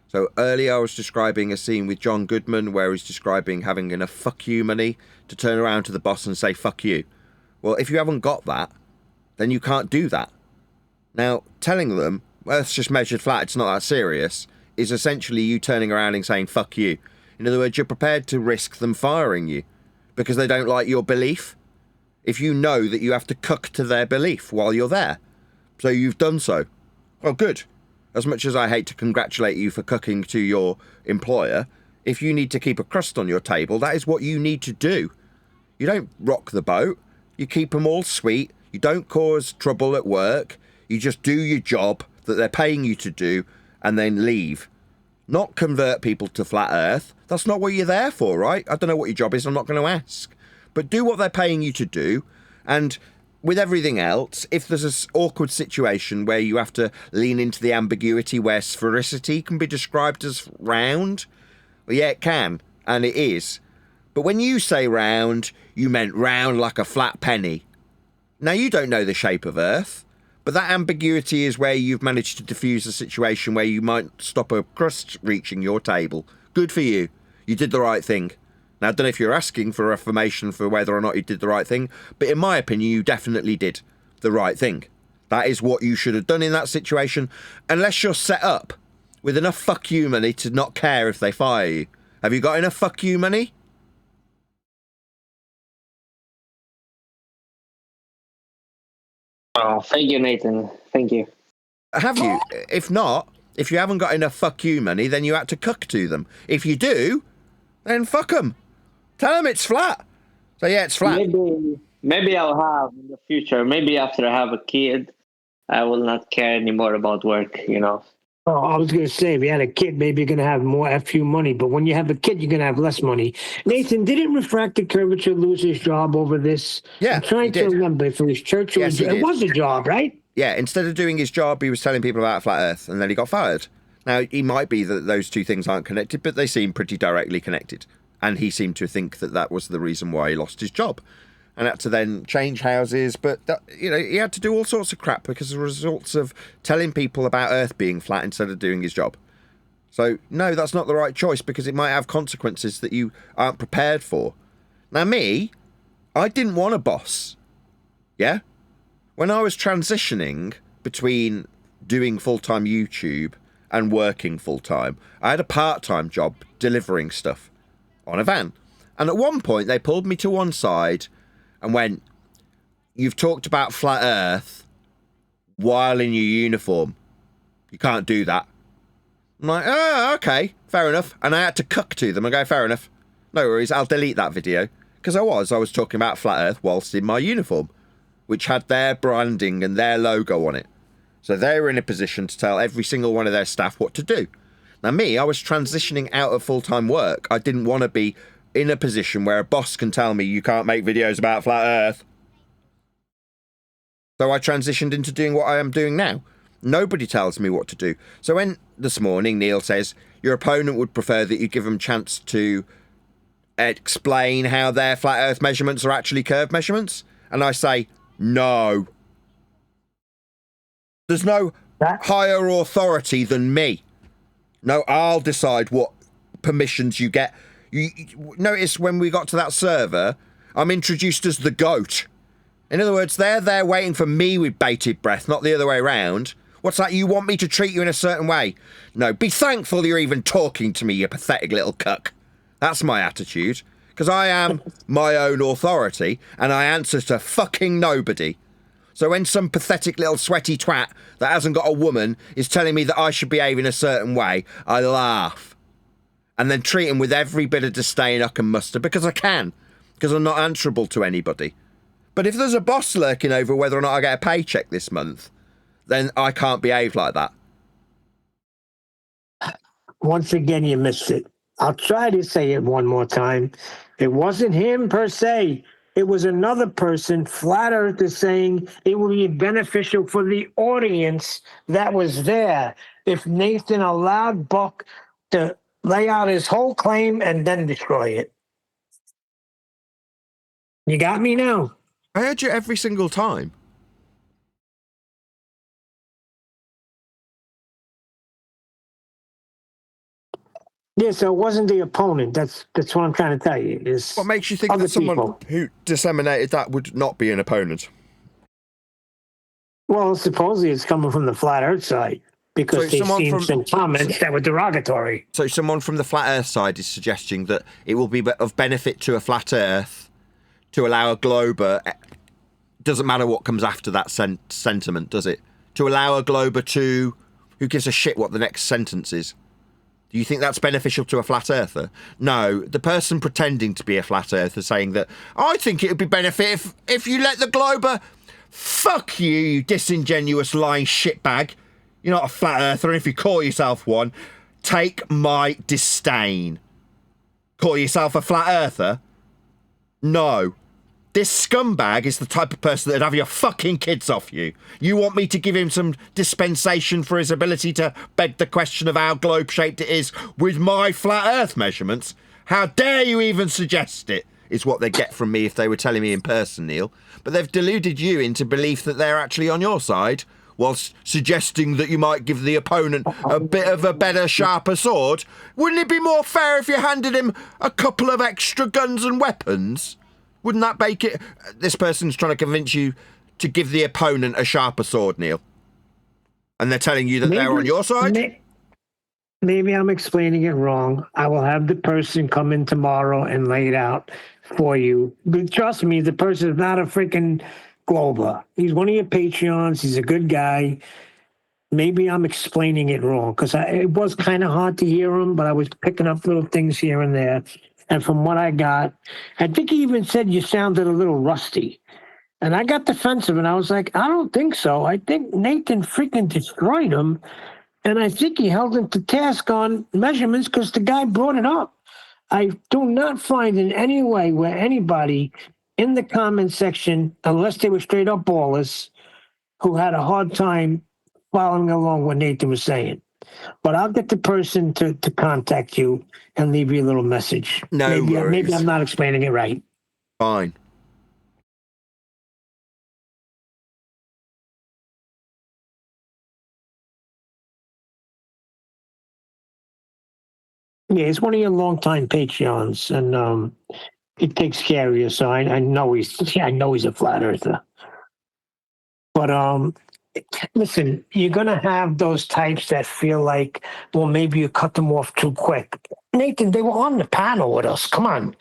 So earlier I was describing a scene with John Goodman where he's describing having enough fuck you money to turn around to the boss and say fuck you. Well, if you haven't got that, then you can't do that. Now, telling them, well, it's just measured flat, it's not that serious, is essentially you turning around and saying fuck you. In other words, you're prepared to risk them firing you because they don't like your belief. If you know that you have to cook to their belief while you're there. So you've done so. Well, good. As much as I hate to congratulate you for cooking to your employer, if you need to keep a crust on your table, that is what you need to do. You don't rock the boat. You keep them all sweet. You don't cause trouble at work. You just do your job that they're paying you to do and then leave. Not convert people to flat earth. That's not what you're there for, right? I don't know what your job is. I'm not going to ask. But do what they're paying you to do. And with everything else, if there's an awkward situation where you have to lean into the ambiguity where sphericity can be described as round, well, yeah, it can, and it is. But when you say round, you meant round like a flat penny. Now, you don't know the shape of Earth, but that ambiguity is where you've managed to diffuse a situation where you might stop a crust reaching your table. Good for you. You did the right thing. Now, I don't know if you're asking for affirmation for whether or not you did the right thing, but in my opinion, you definitely did the right thing. That is what you should have done in that situation, unless you're set up with enough fuck you money to not care if they fire you. Have you got enough fuck you money? Oh, thank you, Nathan. Thank you. Have you? If not, if you haven't got enough fuck you money, then you had to cook to them. If you do, then fuck them. Tell them it's flat. So yeah, it's flat. Maybe I'll have in the future. Maybe after I have a kid, I will not care anymore about work. Oh, I was going to say, if you had a kid, maybe you're going to have more FU money. But when you have a kid, you're going to have less money. Nathan, didn't refractive curvature lose his job over this? Yeah, I'm trying to remember if it was Churchill. Yes, it was a job, right? Yeah, instead of doing his job, he was telling people about flat Earth, and then he got fired. Now, it might be that those two things aren't connected, but they seem pretty directly connected. And he seemed to think that that was the reason why he lost his job. And had to then change houses, but he had to do all sorts of crap because of the results of telling people about Earth being flat instead of doing his job. So no, that's not the right choice because it might have consequences that you aren't prepared for. Now me, I didn't want a boss. Yeah? When I was transitioning between doing full-time YouTube and working full-time, I had a part-time job delivering stuff on a van. And at one point they pulled me to one side and went, "You've talked about flat Earth while in your uniform. You can't do that." I'm like, oh, okay, fair enough. And I had to cuck to them and go, fair enough. No worries, I'll delete that video. Because I was talking about Flat Earth whilst in my uniform, which had their branding and their logo on it. So they were in a position to tell every single one of their staff what to do. Now me, I was transitioning out of full-time work. I didn't want to be in a position where a boss can tell me you can't make videos about Flat Earth. So I transitioned into doing what I am doing now. Nobody tells me what to do. So when this morning Neil says, your opponent would prefer that you give them a chance to explain how their flat earth measurements are actually curve measurements, and I say, no. There's no higher authority than me. No, I'll decide what permissions you get. You notice when we got to that server, I'm introduced as the goat. In other words, they're there waiting for me with bated breath, not the other way around. What's that? You want me to treat you in a certain way? No, be thankful you're even talking to me, you pathetic little cuck. That's my attitude. Because I am my own authority, and I answer to fucking nobody. So when some pathetic little sweaty twat that hasn't got a woman is telling me that I should behave in a certain way, I laugh. And then treat him with every bit of disdain I can muster, because I can. Because I'm not answerable to anybody. But if there's a boss lurking over whether or not I get a paycheck this month, then I can't behave like that. Once again, you missed it. I'll try to say it one more time. It wasn't him per se. It was another person, Flat Earth, is saying it would be beneficial for the audience that was there if Nathan allowed Buck to lay out his whole claim and then destroy it. You got me now? I heard you every single time. Yeah, so it wasn't the opponent. That's what I'm trying to tell you. Is what makes you think that someone who disseminated that would not be an opponent? Well, supposedly it's coming from the Flat Earth side because they've seen some comments that were derogatory. So someone from the Flat Earth side is suggesting that it will be of benefit to a Flat Earth to allow a glober. Doesn't matter what comes after that sentiment, does it? To allow a glober to... Who gives a shit what the next sentence is? Do you think that's beneficial to a flat earther? No, the person pretending to be a flat earther saying that, I think it would be benefit if you let the glober... Fuck you, you disingenuous lying shitbag. You're not a flat earther, and if you call yourself one, take my disdain. Call yourself a flat earther? No. This scumbag is the type of person that'd have your fucking kids off you. You want me to give him some dispensation for his ability to beg the question of how globe-shaped it is with my flat earth measurements? How dare you even suggest it, is what they get from me if they were telling me in person, Neil. But they've deluded you into belief that they're actually on your side, whilst suggesting that you might give the opponent a bit of a better, sharper sword. Wouldn't it be more fair if you handed him a couple of extra guns and weapons? Wouldn't that make it... This person's trying to convince you to give the opponent a sharper sword, Neil. And they're telling you that they're on your side? Maybe I'm explaining it wrong. I will have the person come in tomorrow and lay it out for you. But trust me, the person is not a freaking Glober. He's one of your Patreons. He's a good guy. Maybe I'm explaining it wrong because it was kind of hard to hear him, but I was picking up little things here and there. And from what I got, I think he even said you sounded a little rusty. And I got defensive, and I was like, I don't think so. I think Nathan freaking destroyed him. And I think he held him to task on measurements because the guy brought it up. I do not find in any way where anybody in the comment section, unless they were straight up ballers, who had a hard time following along what Nathan was saying. But I'll get the person to contact you and leave you a little message. No worries. Maybe I'm not explaining it right. Fine. Yeah, he's one of your longtime Patreons, and he takes care of you. So I know he's a flat earther. But listen, you're gonna have those types that feel like, well, maybe you cut them off too quick. Nathan, they were on the panel with us. Come on,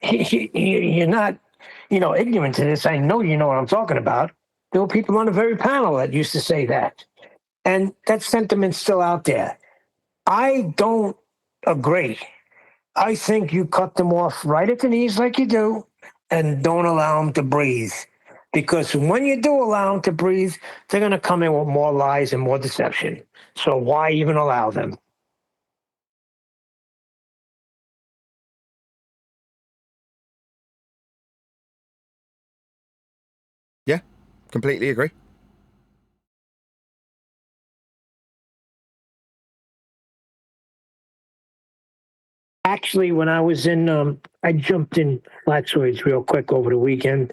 you're not, ignorant to this. I know you know what I'm talking about. There were people on the very panel that used to say that, and that sentiment's still out there. I don't agree. I think you cut them off right at the knees like you do and don't allow them to breathe. Because when you do allow them to breathe, they're going to come in with more lies and more deception. So why even allow them? Yeah, completely agree. Actually, when I was in, I jumped in Flatsoids real quick over the weekend.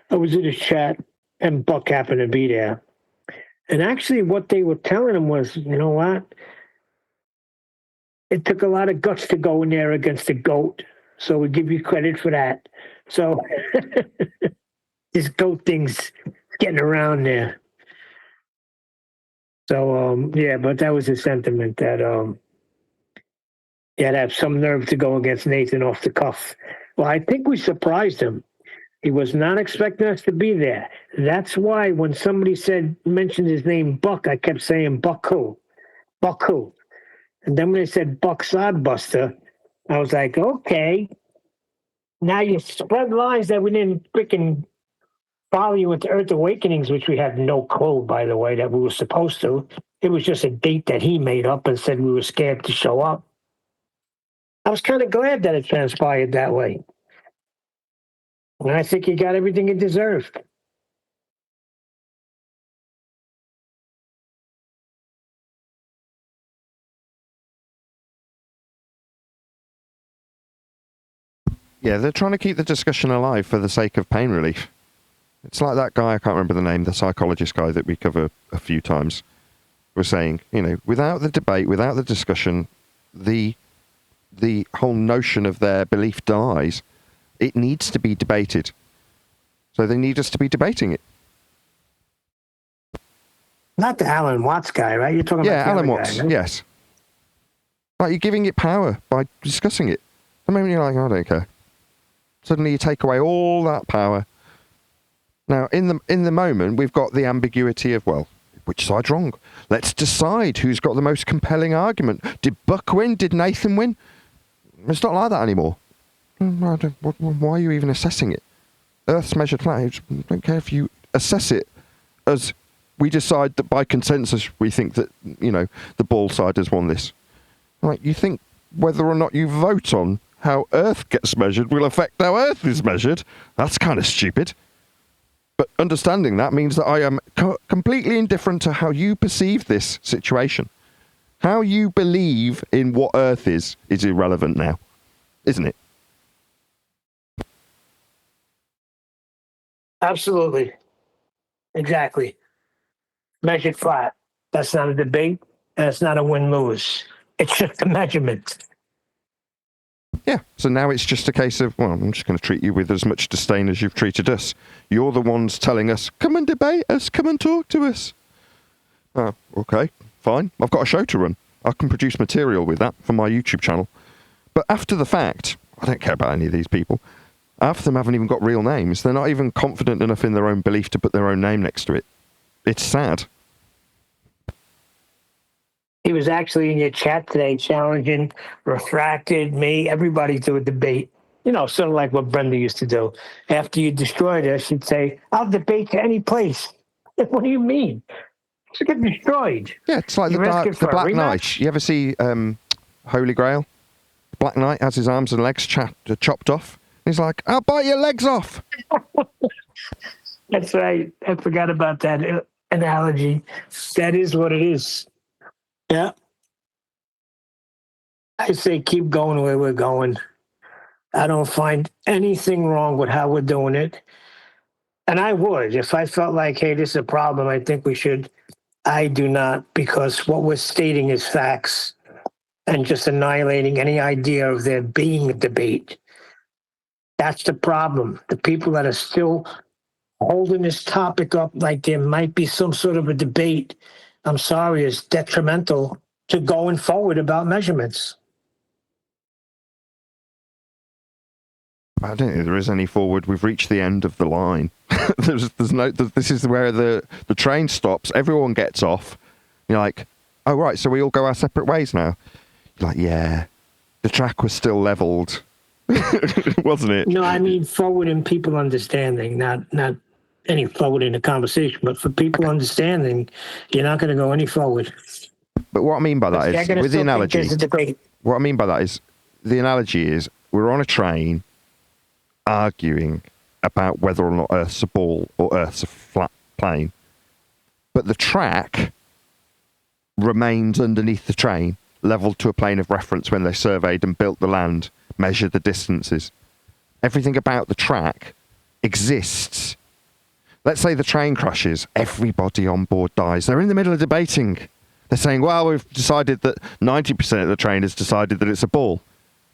I was in a chat and Buck happened to be there. And actually what they were telling him was, you know what? It took a lot of guts to go in there against a goat. So we give you credit for that. So this goat thing's getting around there. So yeah, but that was the sentiment that you had to have some nerve to go against Nathan off the cuff. Well, I think we surprised him. He was not expecting us to be there. That's why when somebody mentioned his name Buck, I kept saying Buck who? Buck who? And then when they said Buck Sodbuster, I was like, okay. Now you spread lies that we didn't freaking follow you into Earth Awakenings, which we had no clue, by the way, that we were supposed to. It was just a date that he made up and said we were scared to show up. I was kind of glad that it transpired that way. And I think he got everything he deserved. Yeah, they're trying to keep the discussion alive for the sake of pain relief. It's like that guy, I can't remember the name, the psychologist guy that we cover a few times, was saying, you know, without the debate, without the discussion, the whole notion of their belief dies. It needs to be debated. So they need us to be debating it. Not the Alan Watts guy, right? You're talking about Alan Watts, guy, right? yes. Like, you're giving it power by discussing it. The moment you're like, I don't care. Suddenly you take away all that power. Now, in the moment, we've got the ambiguity of, well, which side's wrong? Let's decide who's got the most compelling argument. Did Buck win? Did Nathan win? It's not like that anymore. Why are you even assessing it? Earth's measured flat. I don't care if you assess it as we decide that by consensus we think that, you know, the ball side has won this. Like, you think whether or not you vote on how Earth gets measured will affect how Earth is measured? That's kind of stupid. But understanding that means that I am completely indifferent to how you perceive this situation. How you believe in what Earth is irrelevant now, isn't it? Absolutely. Exactly. Measured flat. That's not a debate, and it's not a win-lose. It's just a measurement. Yeah, so now it's just a case of, well, I'm just going to treat you with as much disdain as you've treated us. You're the ones telling us, come and debate us, come and talk to us. Oh, okay, fine. I've got a show to run. I can produce material with that for my YouTube channel. But after the fact, I don't care about any of these people. Half of them haven't even got real names. They're not even confident enough in their own belief to put their own name next to it. It's sad. He was actually in your chat today challenging Refracted, me, everybody to a debate. You know, sort of like what Brenda used to do. After you destroyed us, she'd say, I'll debate to any place. What do you mean? Just get destroyed. Yeah, it's like the Black Knight. You ever see Holy Grail? Black Knight has his arms and legs chopped off. He's like, I'll bite your legs off. That's right. I forgot about that analogy. That is what it is. Yeah. I say keep going the way we're going. I don't find anything wrong with how we're doing it. And I would. If I felt like, hey, this is a problem, I think we should. I do not, because what we're stating is facts and just annihilating any idea of there being a debate. That's the problem. The people that are still holding this topic up like there might be some sort of a debate, I'm sorry, is detrimental to going forward about measurements. I don't think there is any forward. We've reached the end of the line. This is where the train stops. Everyone gets off. You're like, Oh, right, so we all go our separate ways now. You're like, yeah, the track was still leveled, wasn't it? No, I mean forward in people understanding, not any forward in the conversation, but for people understanding, you're not going to go any forward. But what I mean by that is, with the analogy, what I mean by that is, the analogy is, we're on a train arguing about whether or not Earth's a ball or Earth's a flat plane. But the track remains underneath the train, leveled to a plane of reference when they surveyed and built the land, measured the distances. Everything about the track exists. Let's say the train crashes, everybody on board dies. They're in the middle of debating. They're saying, well, we've decided that 90% of the train has decided that it's a ball.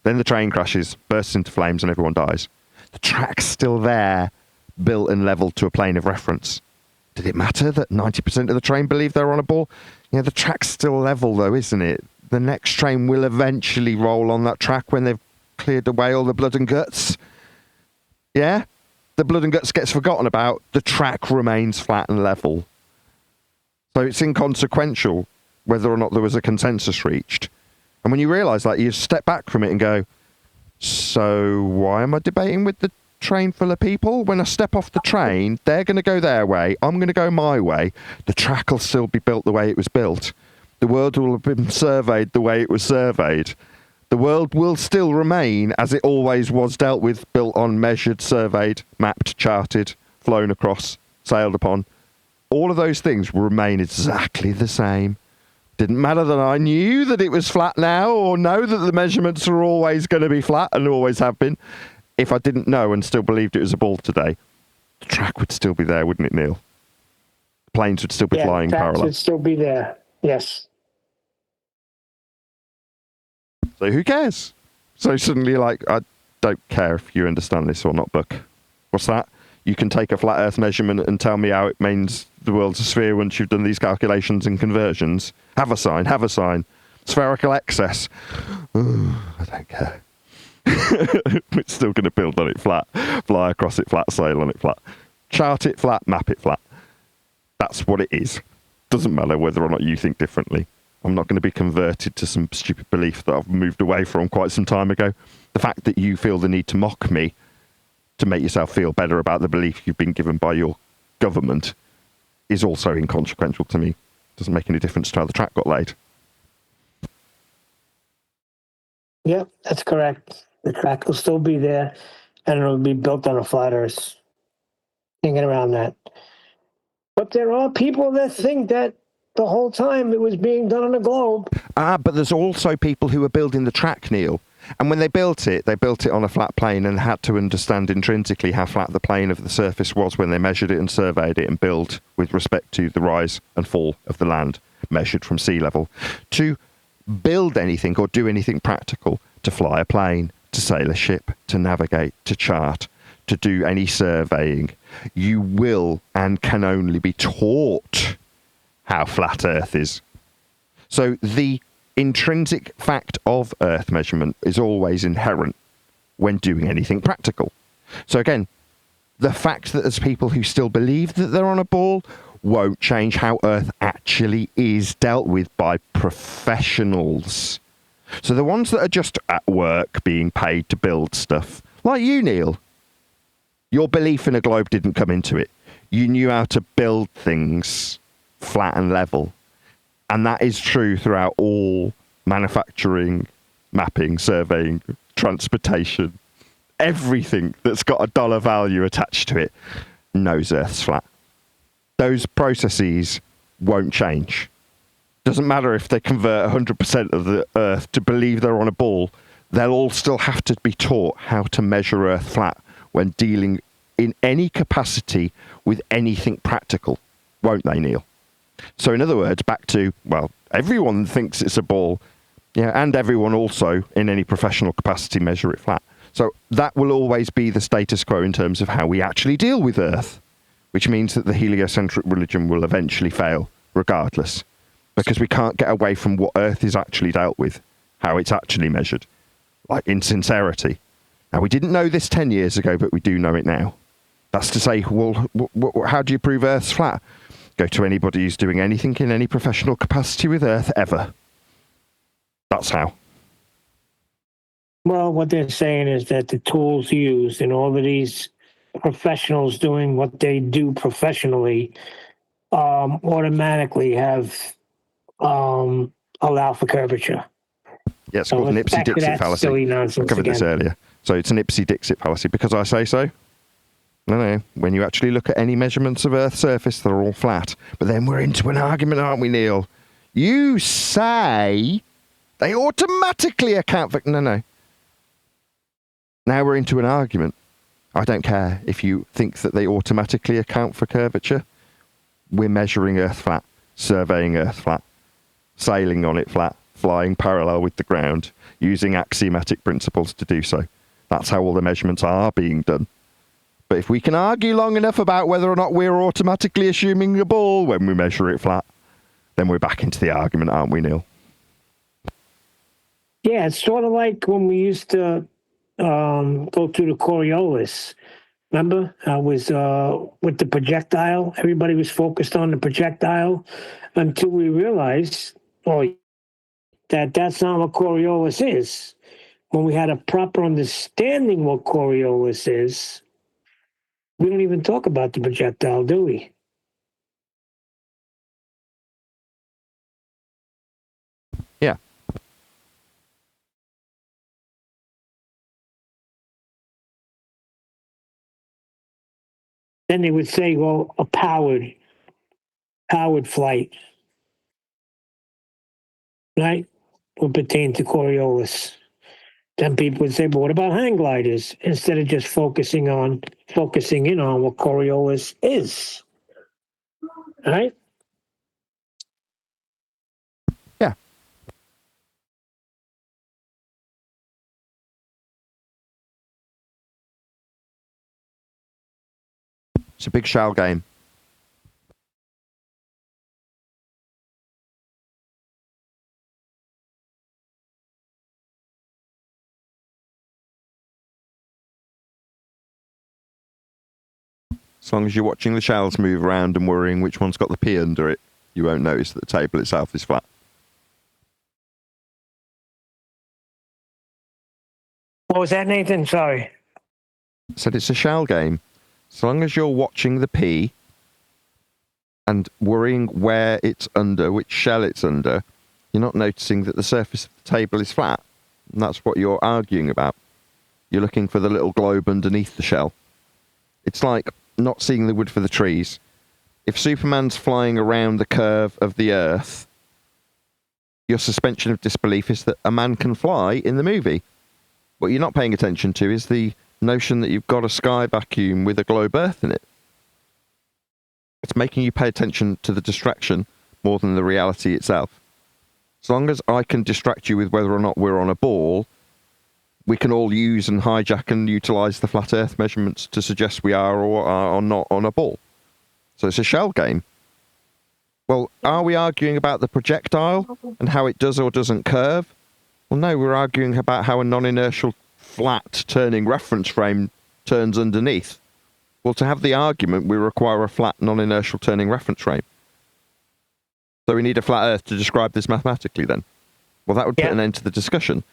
Then the train crashes, bursts into flames, and everyone dies. The track's still there, built and leveled to a plane of reference. Did it matter that 90% of the train believed they were on a ball? Yeah, the track's still level, though, isn't it? The next train will eventually roll on that track when they've cleared away all the blood and guts. Yeah? The blood and guts gets forgotten about. The track remains flat and level. So it's inconsequential whether or not there was a consensus reached. And when you realise that, you step back from it and go, so why am I debating with the train full of people? When I step off the train, they're going to go their way, I'm going to go my way. The track will still be built the way it was built. The world will have been surveyed the way it was surveyed. The world will still remain as it always was dealt with, built on, measured, surveyed, mapped, charted, flown across, sailed upon. All of those things will remain exactly the same. Didn't matter that I knew that it was flat now, or know that the measurements are always going to be flat and always have been. If I didn't know and still believed it was a ball today, the track would still be there, wouldn't it, Neil? Planes would still be flying parallel. Would still be there. Yes. So who cares? So suddenly, like, I don't care if you understand this or not, Buck. What's that? You can take a flat Earth measurement and tell me how it means the world's a sphere once you've done these calculations and conversions. Have a sign, have a sign. Spherical excess. Ooh, I don't care. We're still going to build on it flat, fly across it flat, sail on it flat. Chart it flat, map it flat. That's what it is. Doesn't matter whether or not you think differently. I'm not going to be converted to some stupid belief that I've moved away from quite some time ago. The fact that you feel the need to mock me to make yourself feel better about the belief you've been given by your government is also inconsequential to me. Doesn't make any difference to how the track got laid. Yep, that's correct. The track will still be there, and it'll be built on a flat Earth. Thinking around that. But there are people that think that the whole time it was being done on a globe. But there's also people who are building the track, Neil. And when they built it on a flat plane and had to understand intrinsically how flat the plane of the surface was when they measured it and surveyed it and built with respect to the rise and fall of the land measured from sea level. To build anything or do anything practical, to fly a plane, to sail a ship, to navigate, to chart, to do any surveying, you will and can only be taught how flat Earth is. So the intrinsic fact of Earth measurement is always inherent when doing anything practical. So again, the fact that there's people who still believe that they're on a ball won't change how Earth actually is dealt with by professionals. So the ones that are just at work being paid to build stuff, like you, Neil, your belief in a globe didn't come into it. You knew how to build things flat and level. And that is true throughout all manufacturing, mapping, surveying, transportation. Everything that's got a dollar value attached to it knows Earth's flat. Those processes won't change. Doesn't matter if they convert 100% of the Earth to believe they're on a ball, they'll all still have to be taught how to measure Earth flat when dealing in any capacity with anything practical, won't they, Neil? So in other words, back to, well, everyone thinks it's a ball, yeah, and everyone also, in any professional capacity, measure it flat. So that will always be the status quo in terms of how we actually deal with Earth, which means that the heliocentric religion will eventually fail, regardless, because we can't get away from what Earth is actually dealt with, how it's actually measured, like in sincerity. Now, we didn't know this 10 years ago, but we do know it now. That's to say, well, how do you prove Earth's flat? Go to anybody who's doing anything in any professional capacity with Earth ever. That's how. Well, what they're saying is that the tools used and all of these professionals doing what they do professionally automatically have allow for curvature. Yeah, it's called an Ipsy-Dixit fallacy. I covered this earlier. So it's an Ipsy-Dixit fallacy because I say so. No. When you actually look at any measurements of Earth's surface, they're all flat. But then we're into an argument, aren't we, Neil? You say they automatically account for... No. Now we're into an argument. I don't care if you think that they automatically account for curvature. We're measuring Earth flat, surveying Earth flat, sailing on it flat, flying parallel with the ground, using axiomatic principles to do so. That's how all the measurements are being done. But if we can argue long enough about whether or not we're automatically assuming a ball when we measure it flat, then we're back into the argument, aren't we, Neil? Yeah, it's sort of like when we used to go through the Coriolis. Remember? I was with the projectile. Everybody was focused on the projectile until we realized, that that's not what Coriolis is. When we had a proper understanding what Coriolis is, we don't even talk about the projectile, do we? Yeah. Then they would say, well, a powered flight, right, would pertain to Coriolis. Then people would say, but what about hang gliders? Instead of just focusing in on what Coriolis is, right? Yeah. It's a big shell game. As long as you're watching the shells move around and worrying which one's got the P under it, you won't notice that the table itself is flat. What was that, Nathan? Sorry. I said it's a shell game. As long as you're watching the P and worrying where it's under, which shell it's under, you're not noticing that the surface of the table is flat. And that's what you're arguing about. You're looking for the little globe underneath the shell. It's like not seeing the wood for the trees. If Superman's flying around the curve of the Earth, your suspension of disbelief is that a man can fly in the movie. What you're not paying attention to is the notion that you've got a sky vacuum with a globe Earth in it. It's making you pay attention to the distraction more than the reality itself. As long as I can distract you with whether or not we're on a ball, we can all use and hijack and utilize the flat Earth measurements to suggest we are or are not on a ball. So it's a shell game. Well, are we arguing about the projectile and how it does or doesn't curve? Well, no, we're arguing about how a non-inertial flat turning reference frame turns underneath. Well, to have the argument, we require a flat non-inertial turning reference frame. So we need a flat Earth to describe this mathematically then. Well, that would put an end to the discussion.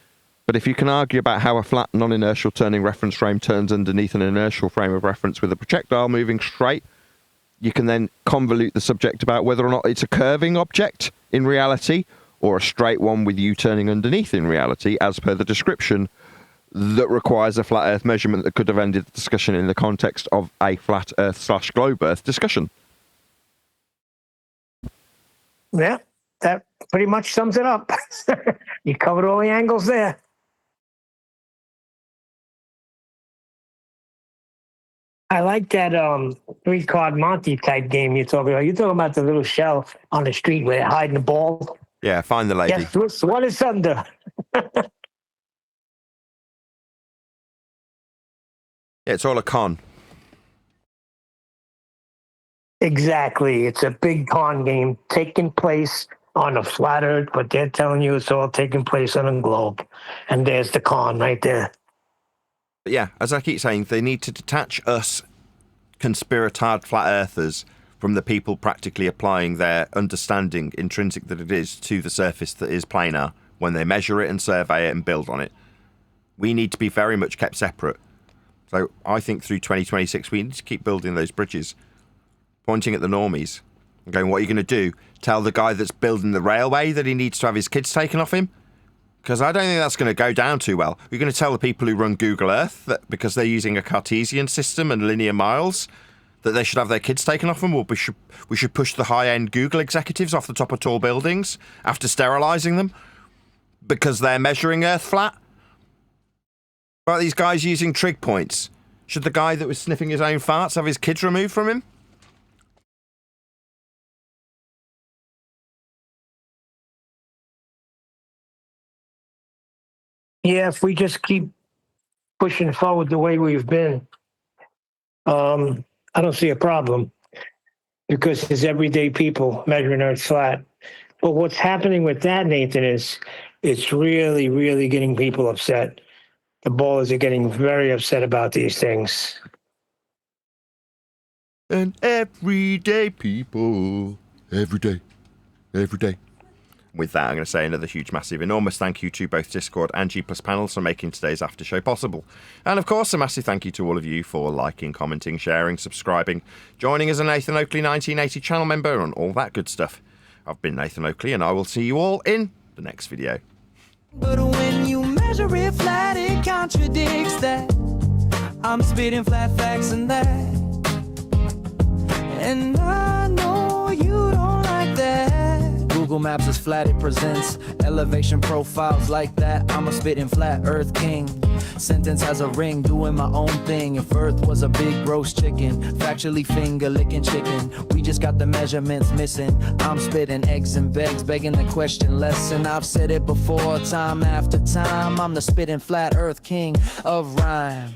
But if you can argue about how a flat non-inertial turning reference frame turns underneath an inertial frame of reference with a projectile moving straight, you can then convolute the subject about whether or not it's a curving object in reality or a straight one with you turning underneath in reality, as per the description that requires a flat Earth measurement that could have ended the discussion in the context of a flat Earth/globe Earth discussion. Yeah, that pretty much sums it up. You covered all the angles there. I like that 3-card Monty type game you're talking about. You're talking about the little shell on the street where they're hiding the ball. Yeah, find the lady. Guess what it's under. Yeah, it's all a con. Exactly. It's a big con game taking place on a flat Earth, but they're telling you it's all taking place on a globe. And there's the con right there. But yeah, as I keep saying, they need to detach us conspiratard flat earthers from the people practically applying their understanding, intrinsic that it is, to the surface that is planar when they measure it and survey it and build on it. We need to be very much kept separate. So I think through 2026 we need to keep building those bridges, pointing at the normies and going, what are you going to do? Tell the guy that's building the railway that he needs to have his kids taken off him? Because I don't think that's going to go down too well. You're going to tell the people who run Google Earth that because they're using a Cartesian system and linear miles, that they should have their kids taken off them? Or we should push the high-end Google executives off the top of tall buildings after sterilising them because they're measuring Earth flat? About these guys using trig points. Should the guy that was sniffing his own farts have his kids removed from him? Yeah, if we just keep pushing forward the way we've been, I don't see a problem because there's everyday people measuring Earth flat. But what's happening with that, Nathan, is it's really, really getting people upset. The ballers are getting very upset about these things. And everyday people. Every day. With that, I'm going to say another huge, massive, enormous thank you to both Discord and G+ panels for making today's after show possible. And of course, a massive thank you to all of you for liking, commenting, sharing, subscribing, joining as a Nathan Oakley 1980 channel member and all that good stuff. I've been Nathan Oakley and I will see you all in the next video. But when you measure it flat, it contradicts that. I'm spitting flat facts and that. And I know you don't like that. Google Maps is flat, it presents elevation profiles like that. I'm a spitting flat earth king. Sentence has a ring, doing my own thing. If Earth was a big roast chicken, factually finger licking chicken. We just got the measurements missing. I'm spitting eggs and begs, begging the question lesson. I've said it before, time after time. I'm the spitting flat earth king of rhyme.